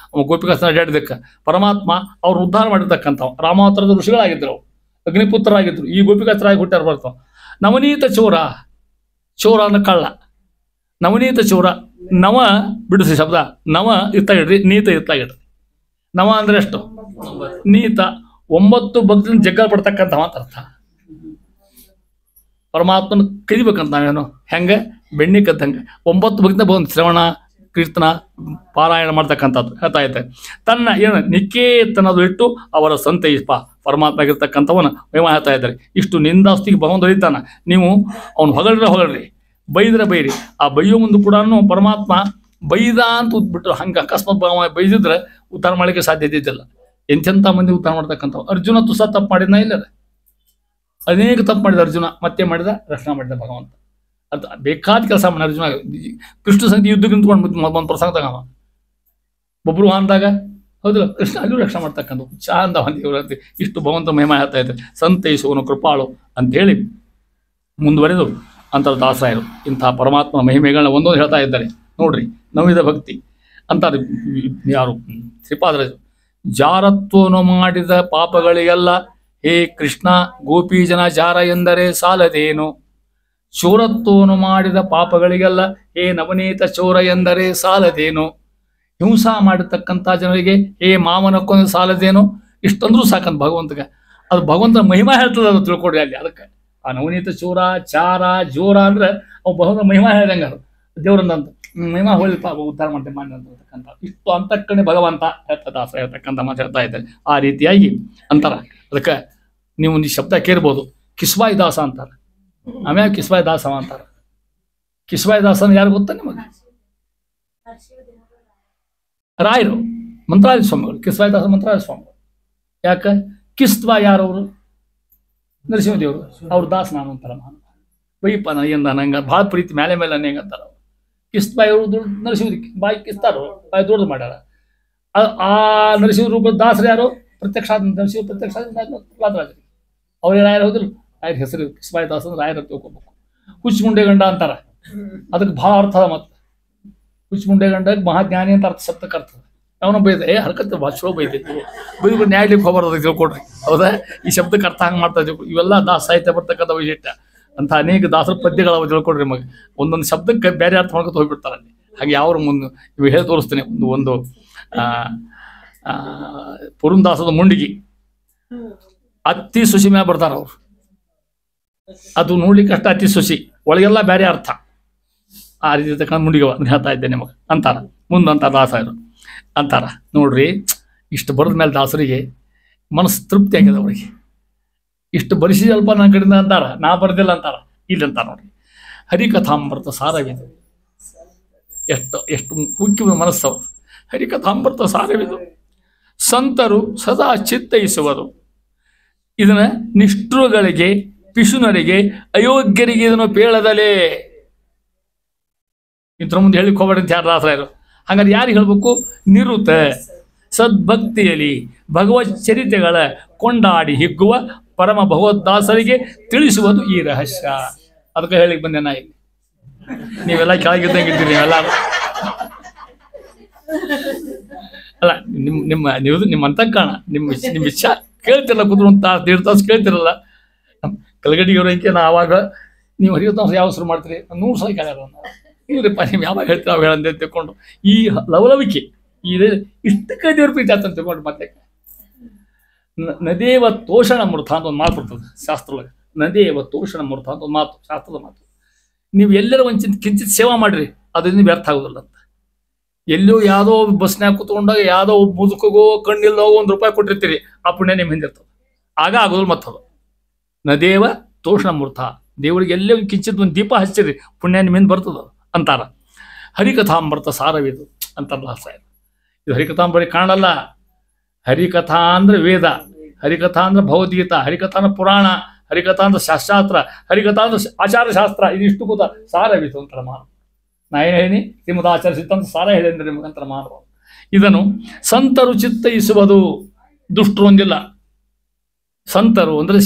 ಗೋಪಿಕಾಸ್ತ್ರ ಅಡ್ಡಾಡಿದಕ್ಕೆ ಪರಮಾತ್ಮ ಅವ್ರು ಉದ್ಧಾರ ಮಾಡಿರ್ತಕ್ಕಂಥವು ರಾಮಾವತಾರದ ಋಷಿಗಳಾಗಿದ್ರು, ಅಗ್ನಿಪುತ್ರರಾಗಿದ್ರು. ಈ ಗೋಪಿಕಾಸ್ತ್ರ ಆಗಿ ಹುಟ್ಟಾರ ಬರ್ತಾವ. ನವನೀತ ಚೋರ, ಚೋರ ಅಂದ್ರೆ ಕಳ್ಳ. ನವನೀತ ಚೋರ. ನವ ಬಿಡಿಸಿ ಶಬ್ದ. ನವ ಇತ್ತಾಗಿಡ್ರಿ, ನೀತ ಇತ್ತಾಗಿಡ್ರಿ. ನವ ಅಂದ್ರೆ ಎಷ್ಟು? ನೀತ 9 ಭಕ್ತನ ಜಗ್ಗ ಪಡ್ತಕ್ಕಂಥವ ಅಂತ ಅರ್ಥ. ಪರಮಾತ್ಮನ ಕದಿಬೇಕಂತ ನಾವೇನು ಹೆಂಗೆ ಬೆಣ್ಣೆ ಕದ್ದಂಗೆ 9 ಭಕ್ತಿನ ಬಂದು ಶ್ರವಣ ಕೀರ್ತನ ಪಾರಾಯಣ ಮಾಡ್ತಕ್ಕಂಥದ್ದು ಹೇಳ್ತಾ ಇದ್ದೆ. ತನ್ನ ಏನು ನಿಕೇತನದು ಇಟ್ಟು ಅವರ ಸಂತೈಸ್ಪ ಪರಮಾತ್ಮ ಆಗಿರ್ತಕ್ಕಂಥವನ್ನ ಮಹಿಮ ಹೇಳ್ತಾ ಇದ್ದಾರೆ. ಇಷ್ಟು ನಿಂದಾಸ್ತಿಗೆ ಭಗವಂತ ಹೊಡಿತಾನ. ನೀವು ಅವ್ನು ಹೊಗಳ್ರಿ, ಬೈದ್ರೆ ಬೈರಿ. ಆ ಬೈಯೋ ಮುಂದೆ ಕೂಡ ಪರಮಾತ್ಮ ಬೈದ ಅಂತ ಉದ್ಬಿಟ್ರು. ಹಂಗೆ ಅಕಸ್ಮಾತ್ ಬೈದಿದ್ರೆ ಉದ್ಧಾರ ಮಾಡಲಿಕ್ಕೆ ಸಾಧ್ಯತೆ ಇದ್ದಿಲ್ಲ. ಎಂತೆಂಥ ಮಂದಿ ಉದ್ಧಾರ ಮಾಡ್ತಕ್ಕಂಥವು. ಅರ್ಜುನ ತುಸ ತಪ್ಪು ಮಾಡಿದ್ನ ಇಲ್ಲದ? ಅನೇಕ ತಪ್ಪು ಮಾಡಿದ ಅರ್ಜುನ. ಮತ್ತೆ ಮಾಡಿದ, ರಕ್ಷಣೆ ಮಾಡಿದ ಭಗವಂತ. ಅದು ಬೇಕಾದ ಕೆಲಸ ಮಾಡಿ ಅರ್ಜುನ. ಕೃಷ್ಣ ಸಂಧಿ ಯುದ್ಧಕ್ಕೆ ನಿಂತ್ಕೊಂಡು ಒಂದು ಪ್ರಸಂಗ ತಗವ ಒಬ್ರು ಅಂದಾಗ ಹೌದಿಲ್ಲ, ಕೃಷ್ಣ ಅಲ್ಲೂ ರಕ್ಷಣೆ ಮಾಡ್ತಕ್ಕಂಥ ಚಾಂದ ಹೊಂದಿವ್ರಂತೆ. ಇಷ್ಟು ಭಗವಂತ ಮಹಿಮಾ ಹೇಳ್ತಾ ಇದ್ದಾರೆ. ಸಂತೈಸುವನು ಕೃಪಾಳು ಅಂತೇಳಿ ಮುಂದುವರೆದು ಅಂತರ ದಾಸರಾಯರು ಇಂಥ ಪರಮಾತ್ಮನ ಮಹಿಮೆಗಳನ್ನ ಒಂದೊಂದು ಹೇಳ್ತಾ ಇದ್ದಾರೆ ನೋಡ್ರಿ. ನವಿದ ಭಕ್ತಿ ಅಂತಾರೆ ಯಾರು? ಶ್ರೀಪಾದರಾಜರು. ಜಾರತ್ವನು ಮಾಡಿದ ಪಾಪಗಳಿಗೆಲ್ಲ ಹೇ ಕೃಷ್ಣ ಗೋಪೀಜನ ಜಾರ ಎಂದರೆ ಸಾಲದೇನು. ಚೋರತ್ವನು ಮಾಡಿದ ಪಾಪಗಳಿಗೆಲ್ಲ ಹೇ ನವನೀತ ಚೋರ ಎಂದರೆ ಸಾಲದೇನು. ಹಿಂಸಾ ಮಾಡಿರ್ತಕ್ಕಂಥ ಜನರಿಗೆ ಹೇ ಮಾವನಕ್ಕೊಂದು ಸಾಲದೇನು. ಇಷ್ಟಂದ್ರೂ ಸಾಕಂತ ಭಗವಂತಗೆ. ಅದು ಭಗವಂತನ ಮಹಿಮಾ ಹೇಳ್ತದೆ. ಅದು ತಿಳ್ಕೊಡ್ರಿ ಅಲ್ಲಿ. ಅದಕ್ಕೆ ಆ ನವನೀತ ಚೋರ ಚಾರ ಜೋರ ಅಂದ್ರೆ ಅವು ಭಗವಂತ ಮಹಿಮಾ ಹೇಳ್ದಂಗೆ. ಅದು ದೇವ್ರಂದಂತ ಮಹಿಮಾ ಹೋಳಿಪ ಉದ್ಧಾರ ಮಾಡ್ತೇವೆ ಮಾಡಿ ಅಂತಕ್ಕಂಥ ಇಷ್ಟು ಅಂತಕ್ಕಣೆ ಭಗವಂತ ದಾಸ ಹೇಳ್ತಕ್ಕಂಥ ಮಾತು ಹೇಳ್ತಾ ಇದ್ದಾರೆ. ಆ ರೀತಿಯಾಗಿ ಅಂತಾರ. ಅದಕ್ಕೆ ನೀವು ಒಂದು ಶಬ್ದ ಕೇಳ್ಬೋದು, ಕಿಸ್ವಾಯಿ ದಾಸ ಅಂತಾರೆ. ಆಮ್ಯಾಗ ಕಿಸ್ವಾಯಿ ದಾಸ ಅಂತಾರೆ. ಕಿಸ್ವಾಯಿ ದಾಸನ ಯಾರು ಗೊತ್ತಾ ನಿಮಗೆ? ರಾಯರು, ಮಂತ್ರಾಲಯ ಸ್ವಾಮಿಗಳು. ಕಿಸ್ವಾಯಿ ದಾಸ ಮಂತ್ರಾಲಯ ಸ್ವಾಮಿಗಳು. ಯಾಕೆ? ಕಿಸ್ವಾ ಯಾರವರು? ನರಸಿಂಹದೇವರು. ಅವ್ರ ದಾಸ ನಾನು ಅಂತಾರ. ನಾನು ಬೈಪ ನನಗೆ ನಂಗೆ ಭಾಳ ಪ್ರೀತಿ ಮೇಲೆ ಮೇಲೆ ನನ್ನ ಹೆಂಗಂತಾರ. ಕಿಸ್ವಾಯಿ ಅವರು ದುಡ್ಡು ನರಸಿಂಹ ಬಾಯಿ ಕಿಸ್ತಾರೋ ಬಾಯಿ ದೊಡ್ಡದು ಮಾಡ್ಯಾರ. ಆ ನರಸಿಂಹ ರೂಪದ ದಾಸರು ಯಾರು? ಪ್ರತ್ಯಕ್ಷ ನರಸಿಂಹ ಪ್ರತ್ಯಕ್ಷ ರಾಜರಿಗೆ. ಅವ್ರಿಗೆ ರಾಯರು ಹೌದಿಲ್ಲ. ರಾಯರ ಹೆಸರು ಕಿಸ್ವಾಯಿ ದಾಸ ಅಂದ್ರೆ ರಾಯರ ತಿಳ್ಕೊಬೇಕು. ಹುಚ್ಚುಮುಂಡೆ ಗಂಡ ಅಂತಾರ. ಅದಕ್ಕೆ ಭಾಳ ಅರ್ಥ ಅದ. ಮತ್ತೆ ಹುಚ್ಚುಮುಂಡೆ ಗಂಡಕ್ಕೆ ಮಹಾಜ್ಞಾನಿ ಅಂತ ಅರ್ಥ ಶಬ್ದಕ್ಕೆ ಅರ್ಥ. ಅವನು ಬೈದ ಹರಕತ್ತೆ ಭಾಳ ಚಲೋ ಬೈದಿತ್ತು. ಬೈದು ನ್ಯಾಯಲಿಕ್ಕೆ ಹೋಗ್ಬಾರ್ದು ತಿಳ್ಕೊಡ್ರಿ. ಹೌದಾ? ಈ ಶಬ್ದಕ್ಕೆ ಅರ್ಥ ಹಂಗೆ ಮಾಡ್ತಾ ಇದ್ದೀವಿ. ಇವೆಲ್ಲ ದಾಸ ಸಾಹಿತ್ಯ ಬರ್ತಕ್ಕಂಥ ವೈಶಿಷ್ಟ್ಯ. ಅಂತ ಅನೇಕ ದಾಸರ ಪದ್ಯಗಳು ತಿಳ್ಕೊಡ್ರಿ. ಮಗ ಒಂದೊಂದು ಶಬ್ದಕ್ಕೆ ಬೇರೆ ಅರ್ಥ ಮಾಡ್ಕೊತ ಹೋಗ್ಬಿಡ್ತಾರೆ ಅಲ್ಲಿ. ಹಾಗೆ ಯಾವ್ರ ಮುಂದೆ ಇವು ಹೇಳಿ ತೋರಿಸ್ತೀನಿ. ಒಂದು ಪುರಂದಾಸದ ಮುಂಡಿಗೆ ಅತ್ತಿ ಸುಸಿ ಮ್ಯಾಗ ಬರ್ತಾರ ಅವ್ರು. ಅದು ನೋಡ್ಲಿಕ್ಕೆ ಅಷ್ಟ ಅತಿ ಸುಸಿ, ಒಳಗೆಲ್ಲ ಬೇರೆ ಅರ್ಥ. ಆ ರೀತಿ ತಕ್ಕಂಥ ಮುಂಡಿಗೆ ಹೇಳ್ತಾ ಇದ್ದೆ ನಿಮಗೆ ಅಂತಾರ. ಮುಂದಂತಾರ ದಾಸರು ಅಂತಾರ. ನೋಡ್ರಿ, ಇಷ್ಟು ಬರೆದ ಮೇಲೆ ದಾಸರಿಗೆ ಮನಸ್ಸು ತೃಪ್ತಿ ಆಗಿದೆ. ಅವ್ರಿಗೆ ಇಷ್ಟು ಬರಿಸಿದಲ್ಪ ನನ್ನ ಕಡೆಯಿಂದ ಅಂತಾರ, ನಾ ಬರ್ದಿಲ್ಲ ಅಂತಾರ. ಇಲ್ಲಿ ಅಂತಾರ ನೋಡ್ರಿ. ಹರಿಕಥಾಮೃತ ಸಾರವಿದು. ಎಷ್ಟು ಮುಖ್ಯ ಮನಸ್ಸು. ಹರಿಕಥಾಮೃತ ಸಾರವಿದು. ಸಂತರು ಸದಾ ಚಿತ್ತೈಸುವರು. ಇದನ್ನ ನಿಷ್ಠುರಗಳಿಗೆ, ಪಿಶುನರಿಗೆ, ಅಯೋಗ್ಯರಿಗೆ ಇದನ್ನು ಪೇಳದಲೇ. ಇದ್ರ ಮುಂದೆ ಹೇಳಿಕ್ ಹೋಗ್ಬೇಡಿ ಅಂತ ಯಾರು ದಾಸರಾಯರು. ಹಾಗಾದ್ರೆ ಯಾರಿಗೆ ಹೇಳ್ಬೇಕು? ನಿರುತ ಸದ್ಭಕ್ತಿಯಲ್ಲಿ ಭಗವತ್ ಚರಿತೆಗಳ ಕೊಂಡಾಡಿ ಹಿಗ್ಗುವ ಪರಮ ಭಗವದ್ದಾಸರಿಗೆ ತಿಳಿಸುವುದು ಈ ರಹಸ್ಯ. ಅದಕ್ಕೆ ಹೇಳಿಕ್ ಬಂದೆ ನಾ ಇಲ್ಲಿ. ನೀವೆಲ್ಲ ಕೆಳಗಿದ್ದಂಗೆ ಇದ್ದೀರಿ ನೀವೆಲ್ಲ. ಅಲ್ಲ ನಿಮ್ಮ ಅಂತಃಕರಣ ನಿಮ್ಮ ಇಚ್ಛಾ ಕೇಳ್ತಿರಲ್ಲ, ಕುದುರಂತ 1.5 ತಾಸು ಕೇಳ್ತಿರಲ್ಲ. ಕಲಗಡಿಯವ್ರ ನಾ ಆವಾಗ ನೀವು ಹರಿವತ್ತು ಯಾವ ಶುರು ಮಾಡ್ತೀರಿ, 100 ಸಲ ಕೇಳ್ಯಾರ. ಇಲ್ಲರಿಪ್ಪ ನೀವು ಯಾವಾಗ ಹೇಳ್ತೀರ ಅವು ಹೇಳಂತ ತಿಳ್ಕೊಂಡು ಈ ಲವಲವಿಕೆ ಇಷ್ಟಕ್ಕೆ ದೇವ್ರ ಪ್ರೀತಿ ಆತಂತ ತಿಳ್ಕೊಂಡು ಮತ್ತೆ ನದೇವ ತೋಷಣ ಮೃತ ಅಂತ ಒಂದು ಮಾತು ಬರ್ತದೆ ಶಾಸ್ತ್ರದೊಳಗೆ. ನದೇವ ತೋಷಣ ಮೃತ ಅಂತ ಒಂದು ಮಾತು, ಶಾಸ್ತ್ರದ ಮಾತು. ನೀವು ಎಲ್ಲರೂ ಕಿಂಚಿತ್ ಸೇವಾ ಮಾಡ್ರಿ, ಅದರಿಂದ ವ್ಯರ್ಥ ಆಗೋದಿಲ್ಲ ಅಂತ. ಎಲ್ಲೋ ಯಾವುದೋ ಬಸ್ನ್ಯಾಗ ಕೂತ್ಕೊಂಡಾಗ ಯಾವುದೋ ಮುದುಕಗೋ ಕಣ್ಣಿಲ್ದೋ ₹1 ಕೊಟ್ಟಿರ್ತೀರಿ, ಆ ಪುಣ್ಯ ನಿಮ್ಮ ಹಿಂದಿರ್ತದೆ. ಆಗ ಆಗೋದಿಲ್ಲ ಮತ್ತದು. ನದೇವ ತೋಷಣ ಮೂರ್ತ, ದೇವರಿಗೆ ಎಲ್ಲೇ ಒಂದು ಕಿಂಚಿತ್ ಒಂದು ದೀಪ ಹಚ್ಚಿರಿ, ಪುಣ್ಯ ನಿಮ್ಮ ಹಿಂದೆ ಬರ್ತದ ಅಂತಾರ. ಹರಿಕಥಾಮೃತ ಸಾರವಿದು ಅಂತಾರಲ್ಲ ಸಾಹೇಬ್. ಇದು ಹರಿಕಥಾಂಬರಿ ಕಾಣಲ್ಲ. ಹರಿಕಥಾ ಅಂದ್ರೆ ವೇದ, ಹರಿಕಥಾ ಅಂದ್ರೆ ಭಗವದ್ಗೀತಾ, ಹರಿಕಥಾ ಅಂದ್ರೆ ಪುರಾಣ, ಹರಿಕಥಾ ಅಂದ್ರೆ ಶಾಸ್ತ್ರ, ಹರಿಕಥಾ ಅಂದ್ರೆ ಆಚಾರಶಾಸ್ತ್ರ. ಇದಿಷ್ಟು ಕೂತ ಸಾರವಿದು ಅಂತಾರ ಮಾನವ. ನಾ ಏನು ಹೇಳಿ ನಿಮ್ಮದು ಆಚರಿಸಿತ್ತಂತ ಸಾರ ಹೇಳಿದ್ರೆ ನಿಮಗಂತರ ಮಾನವ. ಇದನ್ನು ಸಂತರು ಚಿತ್ತೈಸುವುದು. ದುಷ್ಟರು ಒಂದಿಲ್ಲ, ಸಂತರು ಅಂದ್ರೆ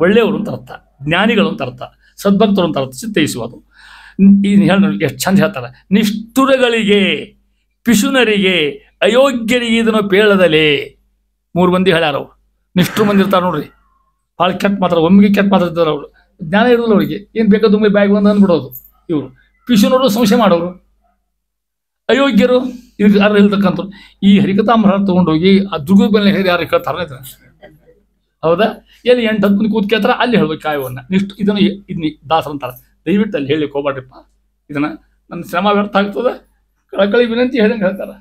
ಒಳ್ಳೆಯವರು ಅಂತ ಅರ್ಥ, ಜ್ಞಾನಿಗಳು ಅಂತ ಅರ್ಥ, ಸದ್ಭಕ್ತರು ಅಂತ ಅರ್ಥ. ಚಿತ್ತೈಸುವುದು ಹೇಳಿ ಎಷ್ಟು ಚಂದ ಹೇಳ್ತಾರೆ. ನಿಷ್ಠುರಗಳಿಗೆ, ಪಿಶುನರಿಗೆ, ಅಯೋಗ್ಯರಿಗೆ ಇದನ್ನು ಪೇಳದಲೇ. 3 ಮಂದಿ ಹೇಳ್ಯಾರ. ನಿಷ್ಠರು ಮಂದಿ ಇರ್ತಾರೆ ನೋಡ್ರಿ, ಭಾಳ ಕೆಟ್ಟ ಮಾತ್ರ, ಒಮ್ಮಿಗೆ ಕೆಟ್ಟ ಮಾತಾಡ್ತಾರೆ ಅವರು. ಜ್ಞಾನ ಇರೋಲ್ಲ ಅವರಿಗೆ, ಏನು ಬೇಕಾದ ತುಂಬ ಬ್ಯಾಗ್ ಬಂದು ಅಂದ್ಬಿಡೋದು ಇವರು. ಪಿಶುನವರು ಸಂಶಯ ಮಾಡೋರು, ಅಯೋಗ್ಯರು ಇದು ಯಾರು ಹೇಳ್ತಕ್ಕಂಥವ್ರು. ಈ ಹರಿಕಥಾಮೃತ ತಗೊಂಡೋಗಿ ಆ ದುರ್ಗದ ಮೇಲೆ ಹೇರಿ ಯಾರು ಕೇಳ್ತಾರ ಹೌದಾ? ಎಲ್ಲಿ 8-10 ಮಂದಿ ಕೂತ್ ಕೇಳ್ತಾರ, ಅಲ್ಲಿ ಹೇಳ್ಬೇಕು ಕಾಯವನ್ನ. ಇದನ್ನ ದಾಸರ ಅಂತಾರೆ. ದಯವಿಟ್ಟು ಅಲ್ಲಿ ಹೇಳಿ ಹೋಗ್ಬೇಡ್ರಿಪ್ಪ, ಇದನ್ನ ನನ್ನ ಶ್ರಮ ವ್ಯರ್ಥ ಆಗ್ತದೆ. ಕಳಕಳಿ ವಿನಂತಿ ಹೇಳ್ದಂಗೆ ಹೇಳ್ತಾರ.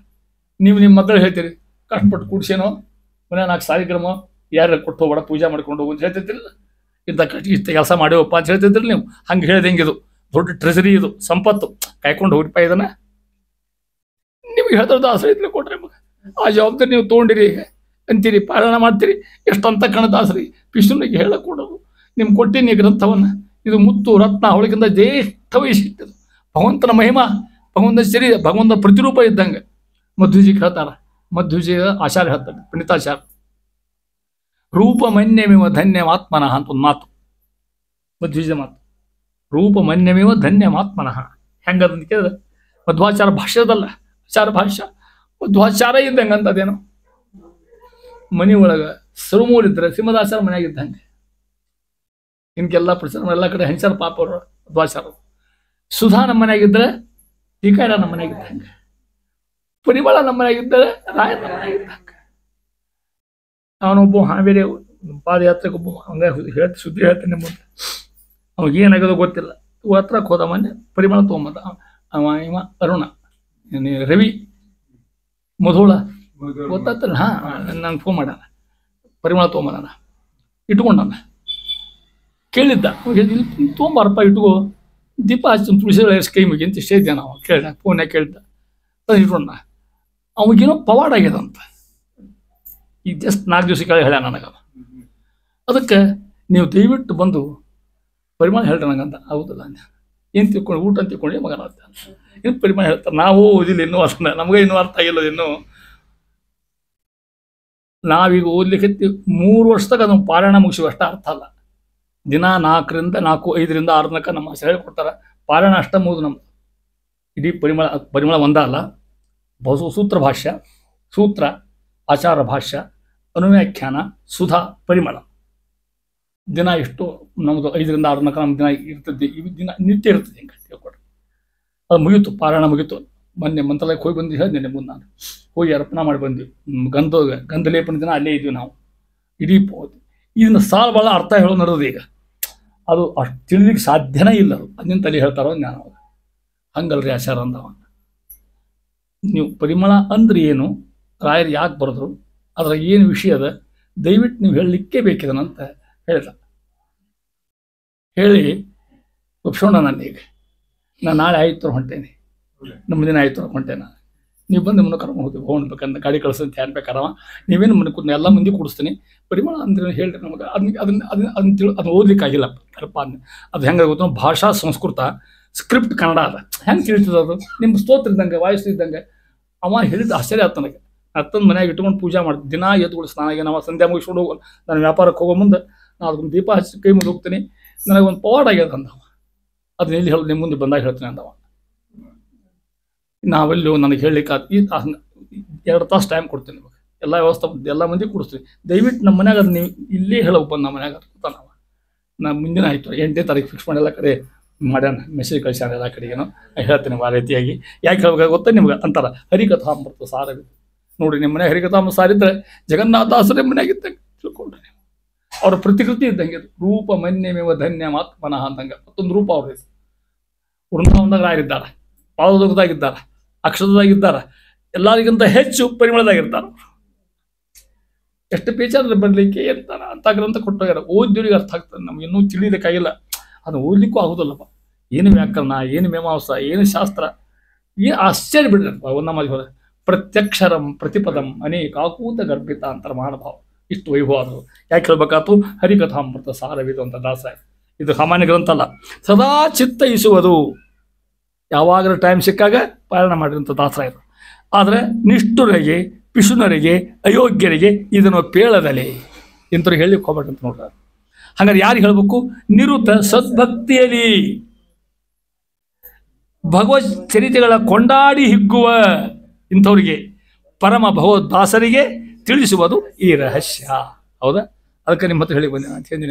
ನೀವು ನಿಮ್ಮ ಮಕ್ಕಳು ಹೇಳ್ತೀರಿ, ಕಷ್ಟಪಟ್ಟು ಕೂಡ್ಸೇನೋ ಮನೆ 4 ಸಾಲಿಗ್ರಾಮ ಯಾರು ಕೊಟ್ಟು ಹೋಗ್ಬೇಡ, ಪೂಜೆ ಮಾಡ್ಕೊಂಡು ಹೋಗು ಅಂತ ಹೇಳ್ತಿದ್ದಿಲ್ಲ. ಇಷ್ಟ ಕೆಲಸ ಮಾಡಿವಪ್ಪ ಅಂತ ಹೇಳ್ತಿದ್ರಿ ನೀವು. ಹಂಗೆ ಹೇಳ್ದಂಗೆ ಇದು ದೊಡ್ಡ ಟ್ರೆಸರಿ, ಇದು ಸಂಪತ್ತು, ಕಾಯ್ಕೊಂಡು ಹೋಗ್ರಿಪ್ಪ ಇದನ್ನ. ನಿಮ್ಗೆ ಹೇಳ್ತಾರೆ ದಾಸರ ಇದ್ರಲ್ಲಿ ಕೊಟ್ರೆ ಮಗ, ಆ ಜವಾಬ್ದಾರಿ ನೀವು ತೊಗೊಂಡಿರಿ ಅಂತೀರಿ, ಪಾಲನ ಮಾಡ್ತೀರಿ. ಎಷ್ಟಂತ ಕಣ ದಾಸರಿ ಪಿಶುನಿಗೆ ಹೇಳಕ್ ಕೊಡೋದು. ನಿಮ್ಗೆ ಕೊಟ್ಟಿನಿ ಗ್ರಂಥವನ್ನ. ಇದು ಮುತ್ತು ರತ್ನ ಅವಳಿಗಿಂತ ಜ್ಯೇಷ್ಠ ವೈಶಿಷ್ಟ್ಯದು. ಭಗವಂತನ ಮಹಿಮಾ, ಭಗವಂತನ ಶರೀರ, ಭಗವಂತನ ಪ್ರತಿರೂಪ ಇದ್ದಂಗೆ. ಮಧ್ವಜಿಗೆ ಹೇಳ್ತಾರ, ಮಧ್ವಜಿಯ ಆಚಾರ್ಯ ಹೇಳ್ತಾರೆ, ಪಂಡಿತಾಚಾರ್ಯ. ರೂಪಮನ್ಯಮಿವ ಧನ್ಯಮಾತ್ಮನಃ ಅಂತ ಒಂದು ಮಾತು, ಮಧ್ವಜ ಮಾತು. ರೂಪಮನ್ಯಮಿವ ಧನ್ಯಮಾತ್ಮನಃ ಹೆಂಗದಂತ ಕೇಳಿದ್ರೆ, ಮಧ್ವಾಚಾರ ಭಾಷ್ಯದಲ್ಲ, ಆಚಾರ ಭಾಷ್ಯ. ಮಧ್ವಾಚಾರ ಇದ್ದಂಗೆ ಅಂತದೇನು. ಮನೆ ಒಳಗೆ ಸರುಮೂಲಿದ್ರೆ ಸಿಂಹದಾಚಾರ ಮನೆಯಾಗಿದ್ದಂಗೆ. ಇನ್ಕೆಲ್ಲ ಪ್ರಚಾರ ಎಲ್ಲ ಕಡೆ ಹಂಚಾರ ಪಾಪ ಅವರು ಮಧ್ವಾಚಾರ. ಸುಧಾ ನಮ್ಮ ಮನೆಯಾಗಿದ್ದರೆ ಟೀಕಾರ ನಮ್ಮ ಮನೆಯಾಗಿದ್ದಂಗೆ, ಪರಿಮಳ ನಮ್ಮ ಮನೆಯಾಗಿದ್ದರೆ ರಾಯ ನಮ್ಮ ಮನೆಯಾಗಿದ್ದಂಗೆ. ಅವನೊಬ್ಬ ಹಾವೇರಿ ಪಾದಯಾತ್ರೆಗೆ ಒಬ್ಬ ಹಂಗೆ ಸುದ್ದಿ ಹೇಳ್ತಾನೆ ಮುಂದೆ. ಅವಾಗ ಏನಾಗೋದು ಗೊತ್ತಿಲ್ಲ. ಹತ್ರಕ್ಕೆ ಹೋದ ಮೊನ್ನೆ ಪರಿಮಳ ತೊಗೊಂಬಂದ. ಇವ ಅರುಣ, ರವಿ ಮಧುಳ ಗೊತ್ತಾಗ್ತಲ್ಲ. ನಂಗೆ ಫೋನ್ ಮಾಡ್ಯಾನ, ಪರಿಮಳ ತೊಗೊಂಬಂದಾನ, ಇಟ್ಕೊಂಡಾನ. ಕೇಳಿದ್ದ, ತೊಗೊಂಬಾರಪ್ಪ ಇಟ್ಕೋ, ದೀಪ ಹಚ್ಚಿ ತುಳಸಿ ಕೈ ಮುಗಿ ಅಂತ ಇಷ್ಟೇ ಇದ್ದೆ. ನಾವು ಕೇಳಿದ, ಫೋನ್ಯಾಗ ಕೇಳಿದ್ದ, ಅದು ಇಟ್ಕೊಂಡ. ಅವಾಗೇನೋ ಪವಾಡ ಆಗ್ಯದಂತ. ಈಗ ಜಸ್ಟ್ 4 ದಿವಸ ಕೆಳಗೆ ಹೇಳ್ಯ ನನಗೆ. ಅದಕ್ಕೆ ನೀವು ದಯವಿಟ್ಟು ಬಂದು ಪರಿಮಾಣ ಹೇಳ್ರಿ ನನಗಂತ. ಹೌದಲ್ಲ ಏನು ತಿಳ್ಕೊಂಡು ಊಟ ಅಂತ ತಿಳ್ಕೊಂಡೆ ಮಗನ ಅಂತ ಏನು ಪರಿಮಾಣ ಹೇಳ್ತಾರೆ. ನಾವು ಓದಿಲ್ಲ ಇನ್ನೂ, ಅರ್ಥ ನಮಗೆ ಇನ್ನೂ ಅರ್ಥ ಆಗಿಲ್ಲ ಇನ್ನೂ. ನಾವೀಗ ಓದ್ಲಿಕ್ಕೆ 3 ವರ್ಷದಾಗ ಅದನ್ನು ಪಾರಾಯಣ ಮುಗಿಸಿವಿ, ಅಷ್ಟ ಅರ್ಥ ಅಲ್ಲ. ದಿನ 4ರಿಂದ 5ರಿಂದ 6 ತನಕ ನಮ್ಮ ಹೇಳ್ಕೊಡ್ತಾರೆ. ಪಾರಾಯಣ ಅಷ್ಟ ಮುಗಿದು ನಮ್ದು. ಇಡೀ ಪರಿಮಳ ಒಂದ ಅಲ್ಲ, ಸೂತ್ರ ಭಾಷ್ಯ, ಸೂತ್ರ, ಆಚಾರ ಭಾಷ್ಯ, ಅನುವ್ಯಾಖ್ಯಾನ, ಸುಧಾ, ಪರಿಮಳ. ದಿನ ಇಷ್ಟು ನಮ್ಮದು 5ರಿಂದ 6 ತನಕ ನಮ್ಮ ದಿನ ಇರ್ತದೆ. ಈ ದಿನ ನಿತ್ಯ ಇರ್ತದೆ. ಹಿಂಗೆ ತಿಳ್ಕೊಡ್ರಿ. ಅದು ಮುಗೀತು, ಪಾರಾಯಣ ಮುಗೀತು. ಮೊನ್ನೆ ಮಂತ್ರಾಲಯಕ್ಕೆ ಹೋಗಿ ಬಂದು ಹೇಳಿದೆ ಮುಂದೆ. ನಾನು ಹೋಗಿ ಅರ್ಪಣೆ ಮಾಡಿ ಬಂದ್ವಿ. ಗಂಧಲೇಪನ ದಿನ ಅಲ್ಲೇ ಇದ್ವಿ ನಾವು. ಇಡೀ ಇದನ್ನ ಸಾಲ ಭಾಳ ಅರ್ಥ ಹೇಳೋ ನಡೆದು. ಈಗ ಅದು ಅಷ್ಟು ತಿಳಿಲಿಕ್ಕೆ ಸಾಧ್ಯನೇ ಇಲ್ಲ. ಅದು ಅದನ್ನ ತಲೆ ಹೇಳ್ತಾರೋ ಜ್ಞಾನ. ಹಂಗಲ್ರಿ ಆಚಾರ ಅಂದವ. ನೀವು ಪರಿಮಳ ಅಂದ್ರೆ ಏನು, ರಾಯರು ಯಾಕೆ ಬರೆದ್ರು, ಅದರ ಏನು ವಿಷಯ ಅದ, ದಯವಿಟ್ಟು ನೀವು ಹೇಳಲಿಕ್ಕೆ ಬೇಕಿದನಂತ ಹೇಳಿದ. ಹೇಳಿ ಒಪ್ಸೋಣ. ನಾನೀಗ ನಾನು ನಾಳೆ 5 ಹೊಂಟೇನೆ, ನಮ್ಮ ದಿನ 5 ಹೊಂಟೆ. ನಾನು ನೀವು ಬಂದು ನಿಮ್ಮನ್ನು ಕರ್ಕೊಂಡು ಹೋಗ್ತೀವಿ. ಹೋಗ್ಬೇಕಂದ್ರೆ ಗಾಡಿ ಕಳ್ಸಂತ ಯಾರು ಬೇಕಾರವ, ನೀವೇನು ಮನೆ ಕೂತ್ ಎಲ್ಲ ಮಂದಿ ಕೂಡಿಸ್ತೀನಿ. ಪರಿಮಳ ಅಂದ್ರೆ ಹೇಳ್ರಿ ನಮಗೆ. ಅದನ್ನ ಓದ್ಲಿಕ್ಕಾಗಿಲ್ಲ ಕಲ್ಪ. ಅದು ಹೆಂಗೆ ಗೊತ್ತ, ಭಾಷಾ ಸಂಸ್ಕೃತ, ಸ್ಕ್ರಿಪ್ಟ್ ಕನ್ನಡ ಅದ. ಹೆಂಗೆ ತಿಳಿತದ ಅದು? ನಿಮ್ಮ ಸ್ತೋತ್ರ ಇದ್ದಂಗೆ, ವಾಯಸ್ಸು ಇದ್ದಂಗೆ. ಅವ ಹೇಳಿದ ಆಶ್ಚರ್ಯ ಆಯ್ತು ನನಗೆ. ಅತ್ತಂದು ಮನೆಯಾಗ ಇಟ್ಕೊಂಡು ಪೂಜೆ ಮಾಡ್ತೀನಿ. ದಿನ ಎದ್ದುಗಳು ಸ್ನಾನ ನಾವು ಸಂಧ್ಯಾ ಮುಗಿಸ್ಕೊಂಡು ಹೋಗೋ, ನಾನು ವ್ಯಾಪಾರಕ್ಕೆ ಹೋಗೋ ಮುಂದೆ ನಾನು ಅದೊಂದು ದೀಪ ಹಚ್ಚಿ ಕೈ ಮುಂದೆ ಹೋಗ್ತೀನಿ. ನನಗೆ ಒಂದು ಪವಾಡ ಆಗ್ಯದ ಅಂದವ. ಅದನ್ನ ಎಲ್ಲಿ ಹೇಳೋದು, ನಿಮ್ಮ ಮುಂದೆ ಬಂದಾಗ ಹೇಳ್ತೀನಿ ಅಂದವ. ನಾವೆಲ್ಲೂ ನನಗೆ ಹೇಳಲಿಕ್ಕೆ 2 ತಾಸು ಟೈಮ್ ಕೊಡ್ತೀನಿ ನಿಮಗೆ, ಎಲ್ಲ ವ್ಯವಸ್ಥೆ ಎಲ್ಲ ಮಂದಿ ಕೊಡಿಸ್ತೀನಿ, ದಯವಿಟ್ಟು ನಮ್ಮ ಮನ್ಯಾಗ ಅದು ನೀವು ಇಲ್ಲೇ ಹೇಳೋಕೆ ಬಂದು ನಮ್ಮ ಮನ್ಯಾಗ ನಾವು ನಾನು ಮುಂದಿನ ಆಯಿತು 8ನೇ ತಾರೀಕು ಫಿಕ್ಸ್ ಮಾಡಿ ಎಲ್ಲ ಕಡೆ ಮಾಡ್ಯಾನ, ಮೆಸೇಜ್ ಕಳಿಸ್ಯಾನ ಎಲ್ಲ ಕಡೆಗೇನು ಹೇಳ್ತೀನಿ ಆ ರೀತಿಯಾಗಿ. ಯಾಕೆ ಹೇಳ್ಬೇಕು ಗೊತ್ತಾ ನಿಮ್ಗೆ ಅಂತಾರ ಹರಿಕಥಾಮೃತ ಸಾರವಿದೆ. ನೋಡಿ ನಿಮ್ಮ ಮನೆ ಹರಿಕಥಾಮೃತ ಸಾರಿದ್ರೆ ಜಗನ್ನಾಥದಾಸರೇ ಮನೆಯಾಗಿದ್ದಂಗೆ ತಿಳ್ಕೊಂಡ್ರೆ ನೀವು. ಅವ್ರ ಪ್ರತಿಕೃತಿ ಇದ್ದಂಗೆ ರೂಪ ಮನ್ಯಮೇವ ಧನ್ಯ ಮಾತ್ಮನಃ ಅಂದಂಗೆ ಮತ್ತೊಂದು ರೂಪ ಅವ್ರ ವೃಂದಾವನದಾಗ ರಾಯರಿದ್ದಾರೆ, ಪಾದೋದಕದಾಗಿದ್ದಾರೆ, ಅಕ್ಷರದಾಗಿದ್ದಾರೆ, ಎಲ್ಲರಿಗಿಂತ ಹೆಚ್ಚು ಪರಿಮಳದಾಗಿರ್ತಾರೆ. ಎಷ್ಟು ಪೇಚಾದ್ರೆ ಬರಲಿಕ್ಕೆ ಇರ್ತಾರ ಅಂತ ಗ್ರಂಥ ಕೊಟ್ಟೋಗ್ಯಾರ. ಓದಿದವರಿಗೆ ಅರ್ಥ ಆಗ್ತದೆ, ನಮ್ಗೆ ಇನ್ನೂ ತಿಳಿಯೋದಕ್ಕಾಗಿಲ್ಲ, ಅದು ಓದಲಿಕ್ಕೂ ಆಗೋದಿಲ್ಲಪ್ಪ. ಏನು ವ್ಯಾಕರಣ, ಏನು ಮೀಮಾಂಸ, ಏನು ಶಾಸ್ತ್ರ, ಏನು ಆಶ್ಚರ್ಯ ಬಿಡ್ರಿ ಒಂದ ಮಾತು. ಪ್ರತ್ಯಕ್ಷರಂ ಪ್ರತಿಪದಂ ಅನೇಕಾಕೂತ ಗರ್ಭಿತ ಅಂತರ ಮಹಾನುಭಾವ. ಇಷ್ಟು ವೈಭವ ಅದು. ಯಾಕೆ ಹೇಳ್ಬೇಕಾಯ್ತು? ಹರಿಕಥಾಮೃತ ಸಾರವಿದು ಅಂತ ದಾಸ. ಇದು ಸಾಮಾನ್ಯ ಗ್ರಂಥ ಅಲ್ಲ, ಸದಾ ಚಿತ್ತೈಸುವುದು. ಯಾವಾಗಲೂ ಟೈಮ್ ಸಿಕ್ಕಾಗ ಪಾಲನ ಮಾಡಿದಂಥ ದಾಸ ಇದು. ಆದರೆ ನಿಷ್ಠುರಿಗೆ, ಪಿಶುನರಿಗೆ, ಅಯೋಗ್ಯರಿಗೆ ಇದನ್ನು ಪೇಳದಲೆ ಇಂಥವ್ರಿಗೆ ಹೇಳಿ ಹೋಗ್ಬೇಕಂತ ನೋಡ್ತಾರೆ. ಹಾಗಾದ್ರೆ ಯಾರಿಗೆ ಹೇಳ್ಬೇಕು? ನಿರುತ ಸದ್ಭಕ್ತಿಯಲ್ಲಿ ಭಗವತ್ ಚರಿತೆಗಳ ಕೊಂಡಾಡಿ ಹಿಗ್ಗುವ ಇಂಥವ್ರಿಗೆ, ಪರಮ ಭಗವದ್ದಾಸರಿಗೆ ತಿಳಿಸುವುದು ಈ ರಹಸ್ಯ. ಹೌದಾ? ಅದಕ್ಕೆ ನಿಮ್ಮ ಹತ್ರ ಹೇಳಿ ಬಂದೆ ನಾನು ಚೇಂಜ್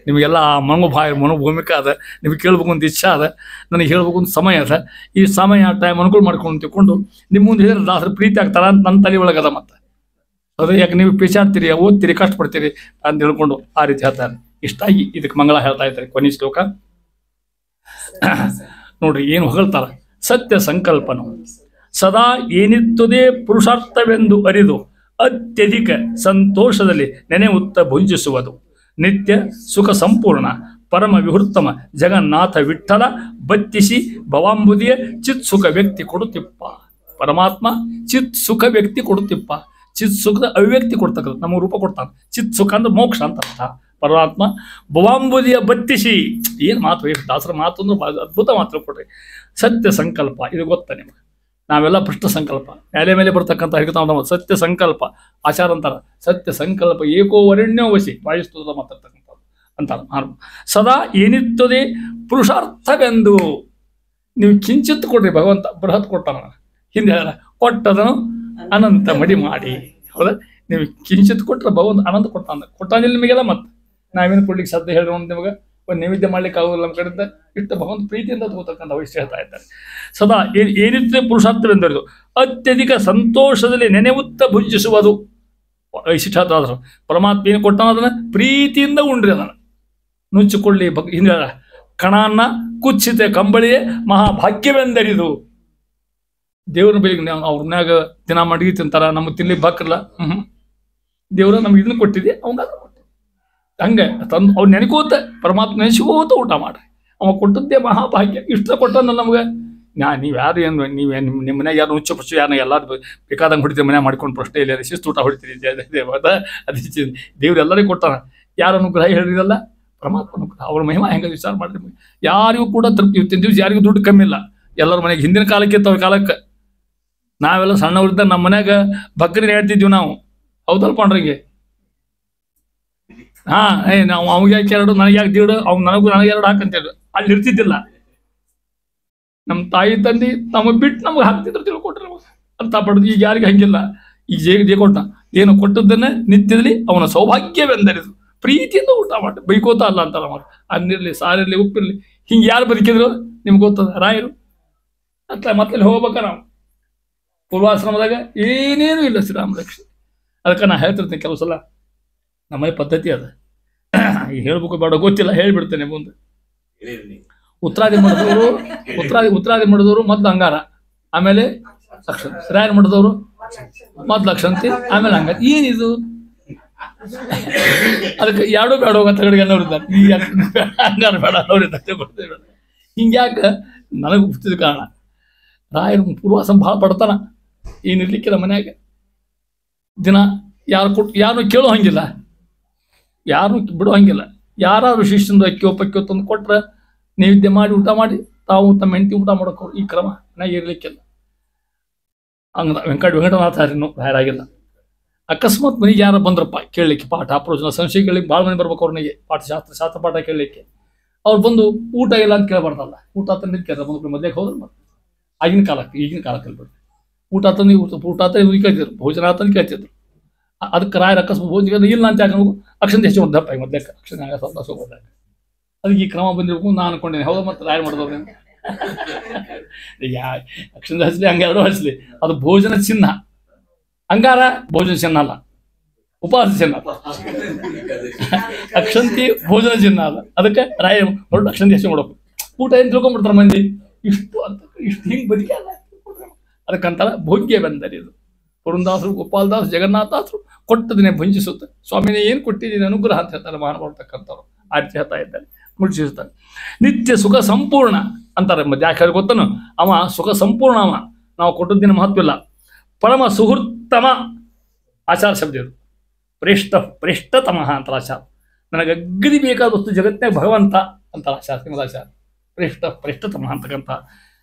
ನಿಮಗೆಲ್ಲ ಮನೋಭೂಮಿಕ ಅದ, ನಿಮಗೆ ಕೇಳ್ಬೇಕು ಅಂತ ಇಚ್ಛೆ ಅದ, ನನಗೆ ಹೇಳ್ಬೇಕು ಅಂತ ಸಮಯ ಅದ. ಈ ಸಮಯ ಟೈಮ್ ಅನುಕೂಲ ಮಾಡ್ಕೊಂಡು ತಿಳ್ಕೊಂಡು ನಿಮ್ಮ ಮುಂದೆ ಹೇಳಿದ್ರೆ ದಾಸರು ಪ್ರೀತಿ ಆಗ್ತಾರ ಅಂತ ನನ್ನ ತಲೆ ಒಳಗದ. ಮತ್ತೆ ಅದೇ ಯಾಕೆ ನೀವು ಪಿಚಾಡ್ತೀರಿ, ಓದ್ತೀರಿ, ಕಷ್ಟಪಡ್ತೀರಿ ಅಂತ ಹೇಳ್ಕೊಂಡು ಆ ರೀತಿ ಹೇಳ್ತಾರೆ. ಇಷ್ಟಾಗಿ ಇದಕ್ಕೆ ಮಂಗಳ ಹೇಳ್ತಾ ಇದ್ದಾರೆ. ಕೊನೆ ಶ್ಲೋಕ ನೋಡ್ರಿ ಏನು ಹೊಗಳ್ತಾರ. ಸತ್ಯ ಸಂಕಲ್ಪನು ಸದಾ ಏನಿತ್ತುದೇ ಪುರುಷಾರ್ಥವೆಂದು ಅರಿದು ಅತ್ಯಧಿಕ ಸಂತೋಷದಲ್ಲಿ ನೆನೆಯುತ್ತ ಭುಂಜಿಸುವುದು. ನಿತ್ಯ ಸುಖ ಸಂಪೂರ್ಣ ಪರಮ ವಿಹೃತ್ತಮ ಜಗನ್ನಾಥ ವಿಠಲ ಬತ್ತಿಸಿ ಭವಾಂಬುದಿಯ ಚಿತ್ ಸುಖ ವ್ಯಕ್ತಿ ಕೊಡುತ್ತಿಪ್ಪ. ಪರಮಾತ್ಮ ಚಿತ್ ಸುಖ ವ್ಯಕ್ತಿ ಕೊಡುತ್ತಿಪ್ಪ. ಚಿತ್ ಸುಖದ ಅಭಿವ್ಯಕ್ತಿ ಕೊಡ್ತಕ್ಕಂಥ ನಮಗೆ ರೂಪ ಕೊಡ್ತಾನೆ. ಚಿತ್ ಸುಖ ಅಂದ್ರೆ ಮೋಕ್ಷ ಅಂತ ಅರ್ಥ. ಪರಮಾತ್ಮ ಭವಾಂಬುದಿಯ ಬತ್ತಿಸಿ, ಏನು ಮಾತು, ಎಷ್ಟು ದಾಸರ ಮಾತು ಅಂದ್ರೆ ಅದ್ಭುತ ಮಾತು ಕೊಡ್ರಿ. ಸತ್ಯ ಸಂಕಲ್ಪ ಇದು ಗೊತ್ತಾ ನಿಮಗೆ? ನಾವೆಲ್ಲ ಪೃಷ್ಠ ಸಂಕಲ್ಪ ಮೇಲೆ ಬರ್ತಕ್ಕಂಥ ಹರಿಕಥಾಮೃತ ಸತ್ಯ ಸಂಕಲ್ಪ ಆಚಾರ ಅಂತಾರ. ಸತ್ಯ ಸಂಕಲ್ಪ ಏಕೋ ವರಣ್ಯೋ ವಸಿ ವಾಯುಸ್ತುತ ಮಾತಾಡ್ತಕ್ಕಂಥದ್ದು ಅಂತಾರ. ಸದಾ ಏನಿತ್ತದೆ ಪುರುಷಾರ್ಥವೆಂದು ನೀವು ಕಿಂಚಿತ್ ಕೊಡ್ರಿ. ಭಗವಂತ ಬೃಹತ್ ಕೊಟ್ಟಾನ, ಹಿಂದೆ ಕೊಟ್ಟದನು ಅನಂತ ಮಡಿ ಮಾಡಿ. ಹೌದಾ? ನೀವು ಕಿಂಚಿತ್ ಕೊಟ್ರೆ ಭಗವಂತ ಅನಂತ ಕೊಟ್ಟಾನಿಲ್ಲ ನಿಮಗೆಲ್ಲ. ಮತ್ತೆ ನಾವೇನು ಕೊಡ್ಲಿಕ್ಕೆ ಸಾಧ್ಯ ಹೇಳೋಣ? ನಿಮಗೆ ಒಂದು ನೈವೇದ್ಯ ಮಾಡ್ಲಿಕ್ಕೆ ಆಗೋದಿಲ್ಲ ನಮ್ಮ ಕಡೆಯಿಂದ. ಇಷ್ಟು ಭಗವಂತ ಪ್ರೀತಿಯಿಂದ ತಗೋತಕ್ಕಂಥ ವಯಸ್ಸು ಹೇಳ್ತಾ ಇದ್ದಾರೆ. ಸದಾ ಏನಿರ್ತದೆ ಪುರುಷಾರ್ಥವೆಂದರಿದು ಅತ್ಯಧಿಕ ಸಂತೋಷದಲ್ಲಿ ನೆನೆಯುತ್ತ ಭುಂಜಿಸುವುದು. ವೈಶಿಷ್ಟ್ಯಾದ್ರು ಪರಮಾತ್ಮ ಏನು ಕೊಟ್ಟಾನ ಅದನ್ನ ಪ್ರೀತಿಯಿಂದ ಉಂಡ್ರಿ, ಅದನ್ನು ನುಚ್ಚಿಕೊಳ್ಳಿ. ಹಿಂದೆ ಕಣಾನ್ನ ಕುಚ್ಚಿತೆ ಕಂಬಳಿಯೇ ಮಹಾಭಾಗ್ಯವೆಂದರಿದು. ದೇವ್ರನ್ನ ಬೆಳಿಗ್ಗೆ ಅವ್ರ ಮನ್ಯಾಗ ದಿನ ಮಡಗಿ ತಿಂತಾರ, ನಮಗೆ ತಿನ್ಲಿಕ್ಕೆ ಬಾಕ್ರಲ್ಲ. ದೇವ್ರ ನಮ್ಗೆ ಇದನ್ನ ಕೊಟ್ಟಿದೆ, ಅವಂಗ ಹಂಗೆ ತಂದು ಅವ್ರು ನೆನಕೋತ ಪರಮಾತ್ಮ ನೆನೆಸ್ಕೋತ ಊಟ ಮಾಡ್ರಿ. ಅವ ಕೊಟ್ಟದ್ದೇ ಮಹಾಭಾಗ್ಯ. ಇಷ್ಟ ಕೊಟ್ಟನಲ್ಲ ನಮ್ಗೆ. ನೀವು ಯಾರು ಏನು ನಿಮ್ಮ ಮನ್ಯಾಗ ಯಾರು ಹುಚ್ಚು ಪಚ್ಚು ಯಾರು ಎಲ್ಲರೂ ಬೇಕಾದಂಗೆ ಹೊಡಿತೀವಿ, ಮನ್ಯಾಗ ಮಾಡ್ಕೊಂಡು ಪ್ರಶ್ನೆ ಇಲ್ಲ, ಶಿಸ್ತು ಊಟ ಹೊಡಿತೀರಿ. ಅದೇ ದೇವ್ರು ಎಲ್ಲರಿಗೂ ಕೊಟ್ಟಾನ. ಯಾರು ಅನುಗ್ರಹ ಹೇಳಿರಲ್ಲ? ಪರಮಾತ್ಮ ಅನುಗ್ರಹ. ಅವ್ರ ಮಹಿಮಾ ಹೆಂಗೆ ವಿಚಾರ ಮಾಡಿರಿ. ಯಾರಿಗೂ ಕೂಡ ತೃಪ್ತಿ. ಇವತ್ತಿನ ದಿವಸ ಯಾರಿಗೂ ದುಡ್ಡು ಕಮ್ಮಿ ಇಲ್ಲ. ಎಲ್ಲರ ಮನೆಗೆ ಹಿಂದಿನ ಕಾಲಕ್ಕೆ ಇತ್ತು, ಅವ್ರ ಕಾಲಕ್ಕೆ ನಾವೆಲ್ಲ ಸಣ್ಣವ್ರಿದ್ದಾಗ ನಮ್ಮ ಮನ್ಯಾಗ ಬಕ್ರಿ ಹೇಳ್ತಿದ್ವಿ ನಾವು. ಹೌದಲ್ಪ ಅಣ್ರಿಗೆ? ನಾವು ಅವ್ಗೆ ಯಾಕೆ 2 ನನಗೆ ಯಾಕೆ 1.5 ಅವ್ನು ನನಗೆ 2 ಹಾಕಂತೇಳಿ ಅಲ್ಲಿ ಇರ್ತಿದ್ದಿಲ್ಲ. ನಮ್ಮ ತಾಯಿ ತಂದೆ ನಮಗೆ ಬಿಟ್ಟು ನಮ್ಗೆ ಹಾಕ್ತಿದ್ರು, ತಿಳ್ಕೊಟ್ರಿ ನಮಗೆ ಅಂತ ಪಡೆದು. ಈಗ ಯಾರಿಗೆ ಹಂಗಿಲ್ಲ. ಈಗ ಜೇ ಕೊಟ್ಟ ಏನು ಕೊಟ್ಟದ್ದನ್ನ ನಿತ್ಯದಲ್ಲಿ ಅವನ ಸೌಭಾಗ್ಯವೆಂದರಿದು ಪ್ರೀತಿಯಿಂದ ಊಟ ಮಾಡಿ ಬೈಕೋತ ಅಲ್ಲ ಅಂತಾರ. ಅನ್ನಿರ್ಲಿ, ಸಾರಿರ್ಲಿ, ಉಪ್ಪಿರ್ಲಿ, ಹಿಂಗೆ ಯಾರು ಬದುಕಿದ್ರು ನಿಮ್ಗೆ ಗೊತ್ತದ? ರಾಯರು ಅಂತ ಮತ್ತೆ ಹೋಗ್ಬೇಕ ನಾವು. ಪೂರ್ವಾಶ್ರಮದಾಗ ಏನೇನು ಇಲ್ಲ, ಶ್ರೀರಾಮ ರಕ್ಷೆ. ಅದಕ್ಕೆ ನಾ ಹೇಳ್ತಿರ್ತೀನಿ ಕೆಲವು ಸಲ. ನಮ್ಮ ಪದ್ಧತಿ ಅದ, ಈಗ ಹೇಳ್ಬೇಕು ಬೇಡ ಗೊತ್ತಿಲ್ಲ, ಹೇಳ್ಬಿಡ್ತೇನೆ ಮುಂದೆ. ಉತ್ತರಾದಿ ಮಾಡಿದವರು ಮೊದ್ಲು ಅಂಗಾರ, ಆಮೇಲೆ ಅಕ್ಷಂತಿ. ರಾಯರ ಮಾಡಿದವರು ಮೊದ್ಲು ಅಕ್ಷಂತಿ, ಆಮೇಲೆ ಅಂಗಾರ. ಏನಿದು? ಅದಕ್ಕೆ ಎರಡು ಬೇಡ ಹೋಗಂತ ಕಡೆಗೆ ನೋಡಿದ್ದಾರೆ. ಈ ಅಂಗಾರ ಬೇಡ ನೋಡಿದ್ದಾರೆ. ಹಿಂಗ್ಯಾಕೆ ನನಗೆ ಗೊತ್ತಿದ್ದ ಕಾರಣ. ರಾಯರು ಪೂರ್ವಾಸಂ ಭಾಳ ಪಡ್ತಾನ. ಏನಿರ್ಲಿಕ್ಕಿಲ್ಲ ಮನ್ಯಾಗ. ದಿನ ಯಾರು ಕೇಳೋ ಹಂಗಿಲ್ಲ, ಯಾರು ಬಿಡೋ ಹಂಗಿಲ್ಲ. ಯಾರು ಶಿಷ್ಯಂದು ಅಕ್ಕಿಯೋ ಪಕ್ಕಿಯೋ ತಂದು ಕೊಟ್ರೆ ನೈವೇದ್ಯ ಮಾಡಿ ಊಟ ಮಾಡಿ ತಾವು ತಮ್ಮ ಹೆಂಡತಿ ಊಟ ಮಾಡೋಕೆ ಈ ಕ್ರಮ ಮನ್ಯಾಗ ಇರ್ಲಿಕ್ಕಿಲ್ಲ. ಹಂಗ ವೆಂಕಟನಾಥ ಹರಿನೂ ರಾಯರಾಗಿಲ್ಲ. ಅಕಸ್ಮಾತ್ ಮನೆಗೆ ಯಾರು ಬಂದ್ರಪ್ಪ ಕೇಳಲಿಕ್ಕೆ, ಪಾಠ ಪ್ರವಚನ ಸಂಶಯ ಕೇಳಲಿಕ್ಕೆ ಭಾಳ ಮಂದಿ ಬರ್ಬೇಕು ಅವ್ರನಿಗೆ. ಶಾಸ್ತ್ರ ಪಾಠ ಕೇಳಲಿಕ್ಕೆ. ಅವ್ರು ಬಂದು ಊಟ ಇಲ್ಲ ಅಂತ ಕೇಳಬಾರ್ದಲ್ಲ, ಊಟ ತಂದು ಕೇಳ್ತಾರೆ, ಬಂದು ಮದ್ಯಕ್ಕೆ ಹೋದ್ರೆ ಮತ್ತೆ ಈಗಿನ ಕಾಲಕ್ಕೆ ಹೇಳ್ಬೇಡಿ, ಊಟ ತಂದು ಊಟ ತಂದು ಕೇಳ್ತಿದ್ರು, ಭೋಜನ ತಂದು ಕೇಳ್ತಿದ್ರು. ಅದಕ್ಕೆ ರಾಯರ ಅಕಸ್ಮಾತ್ ಭೋಜನ ಇಲ್ಲ ಅಂತ ಯಾಕೆ ಅಕ್ಷಂತ ಹೆಚ್ಚು ದಪ್ಪ ಮೊದಲಕ್ಕೆ ಅಕ್ಷರ ಹೋದಾಗ ಅದಕ್ಕೆ ಈ ಕ್ರಮ ಬಂದಿರ್ಬೇಕು ನಾನು ಅನ್ಕೊಂಡೇನೆ. ಹೌದು, ಮತ್ತೆ ರಾಯರ್ ಮಾಡಿದವ್ರೆ ಅಕ್ಷರ ಹಚ್ಚಲಿ ಹಂಗೆರಡು ಹಚ್ಚಲಿ, ಅದು ಭೋಜನ ಚಿಹ್ನ. ಹಂಗಾರ ಭೋಜನ ಚಿಹ್ನ ಅಲ್ಲ, ಉಪವಾಸ ಚಿಹ್ನ. ಅಕ್ಷಂತಿ ಭೋಜನ ಚಿಹ್ನ ಅಲ್ಲ, ಅದಕ್ಕೆ ರಾಯ ಹೊರಟು ಅಕ್ಷಂತಿ ಹೆಚ್ಚು ಮಾಡಬೇಕು. ಊಟ ಏನು ತಿಳ್ಕೊಂಡ್ಬಿಡ್ತಾರೆ ಮಂದಿ, ಇಷ್ಟು ಅಂತ ಇಷ್ಟು ಹಿಂಗೆ ಬದುಕಲ್ಲ. ಅದಕ್ಕಂತಾರ ಭೋಗ್ಯ ಬಂದರೆ ಇದು. ಪುರಂದಾಸರು, ಗೋಪಾಲದಾಸರು, ಜಗನ್ನಾಥಾಸರು ಕೊಟ್ಟದನ್ನೇ ಭಂಜಿಸುತ್ತೆ. ಸ್ವಾಮಿನೇ ಏನು ಕೊಟ್ಟಿದ್ದೀನಿ ಅನುಗ್ರಹ ಅಂತ ಹೇಳ್ತಾರೆ ಮಾಡ್ತಕ್ಕಂಥವ್ರು. ಆ ರೀತಿ ಹೇಳ್ತಾ ಇದ್ದಾರೆ, ಮುಟ್ಟಿಸಿರ್ತಾರೆ. ನಿತ್ಯ ಸುಖ ಸಂಪೂರ್ಣ ಅಂತಾರೆ. ಮತ್ತೆ ಯಾಕೆ ಗೊತ್ತನು, ಅವ ಸುಖ ಸಂಪೂರ್ಣ, ಅವ ನಾವು ಕೊಟ್ಟದ್ದಿನ ಮಹತ್ವ ಇಲ್ಲ. ಪರಮ ಸುಹೃತ್ತಮ ಆಚಾರ ಶಬ್ದ ಇದು. ಪ್ರೇಷ್ಠತಮಃ ಅಂತಾರೆ ಆಚಾರ. ನನಗೆ ಅಗ್ರಿ ಬೇಕಾದ ವಸ್ತು ಜಗತ್ತಿನಾಗ ಭಗವಂತ ಅಂತಾರೆ ಆಚಾರ, ಶ್ರೀಮದಾಚಾರ. ಪ್ರೇಷ್ಠತಮಃ ಅಂತಕ್ಕಂಥ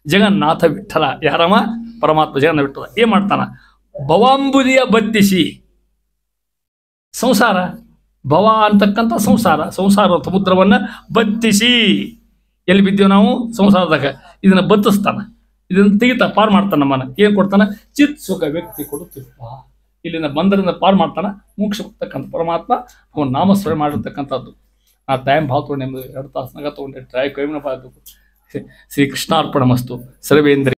ಜಗನ್ನಾಥ ವಿಠಲ. ಯಾರಮ್ಮ? ಪರಮಾತ್ಮ ಜಗನ್ನ ವಿಠಲ. ಏನ್ ಮಾಡ್ತಾನ? ಭವಾಂಬುದಿಯ ಬತ್ತಿಸಿ, ಸಂಸಾರ ಭವ ಅಂತಕ್ಕಂಥ ಸಂಸಾರ ಸಮುದ್ರವನ್ನ ಬತ್ತಿಸಿ, ಎಲ್ಲಿ ಬಿದ್ದೇವೆ ನಾವು? ಸಂಸಾರದಾಗ. ಇದನ್ನ ಬತ್ತಿಸ್ತಾನ, ಇದನ್ನ ತೆಗಿತಾ ಪಾರು ಮಾಡ್ತಾನ. ನಮ್ಮನ್ನ ಏನ್ ಕೊಡ್ತಾನ? ಚಿತ್ ಸುಖ ವ್ಯಕ್ತಿ ಕೊಡುತ್ತಿಪ್ಪ. ಇಲ್ಲಿಂದ ಬಂದರಿಂದ ಪಾರು ಮಾಡ್ತಾನ, ಮೋಕ್ಷ ಕೊಡ್ತಕ್ಕಂಥ ಪರಮಾತ್ಮ. ಅವನು ನಾಮಸ್ಮರಣೆ ಮಾಡಿರ್ತಕ್ಕಂಥದ್ದು. ಆ ಟೈಮ್ ಭಾವ ತೊಗೊಂಡು 2 ತಾಸು ನಗ ತೊಗೊಂಡೆ ಟ್ರೈ ಕೈಮನ ಬಾದು. ಶ್ರೀ ಕೃಷ್ಣಾರ್ಪಣ ಮಸ್ತು. ಸರ್ವೇಂದ್ರ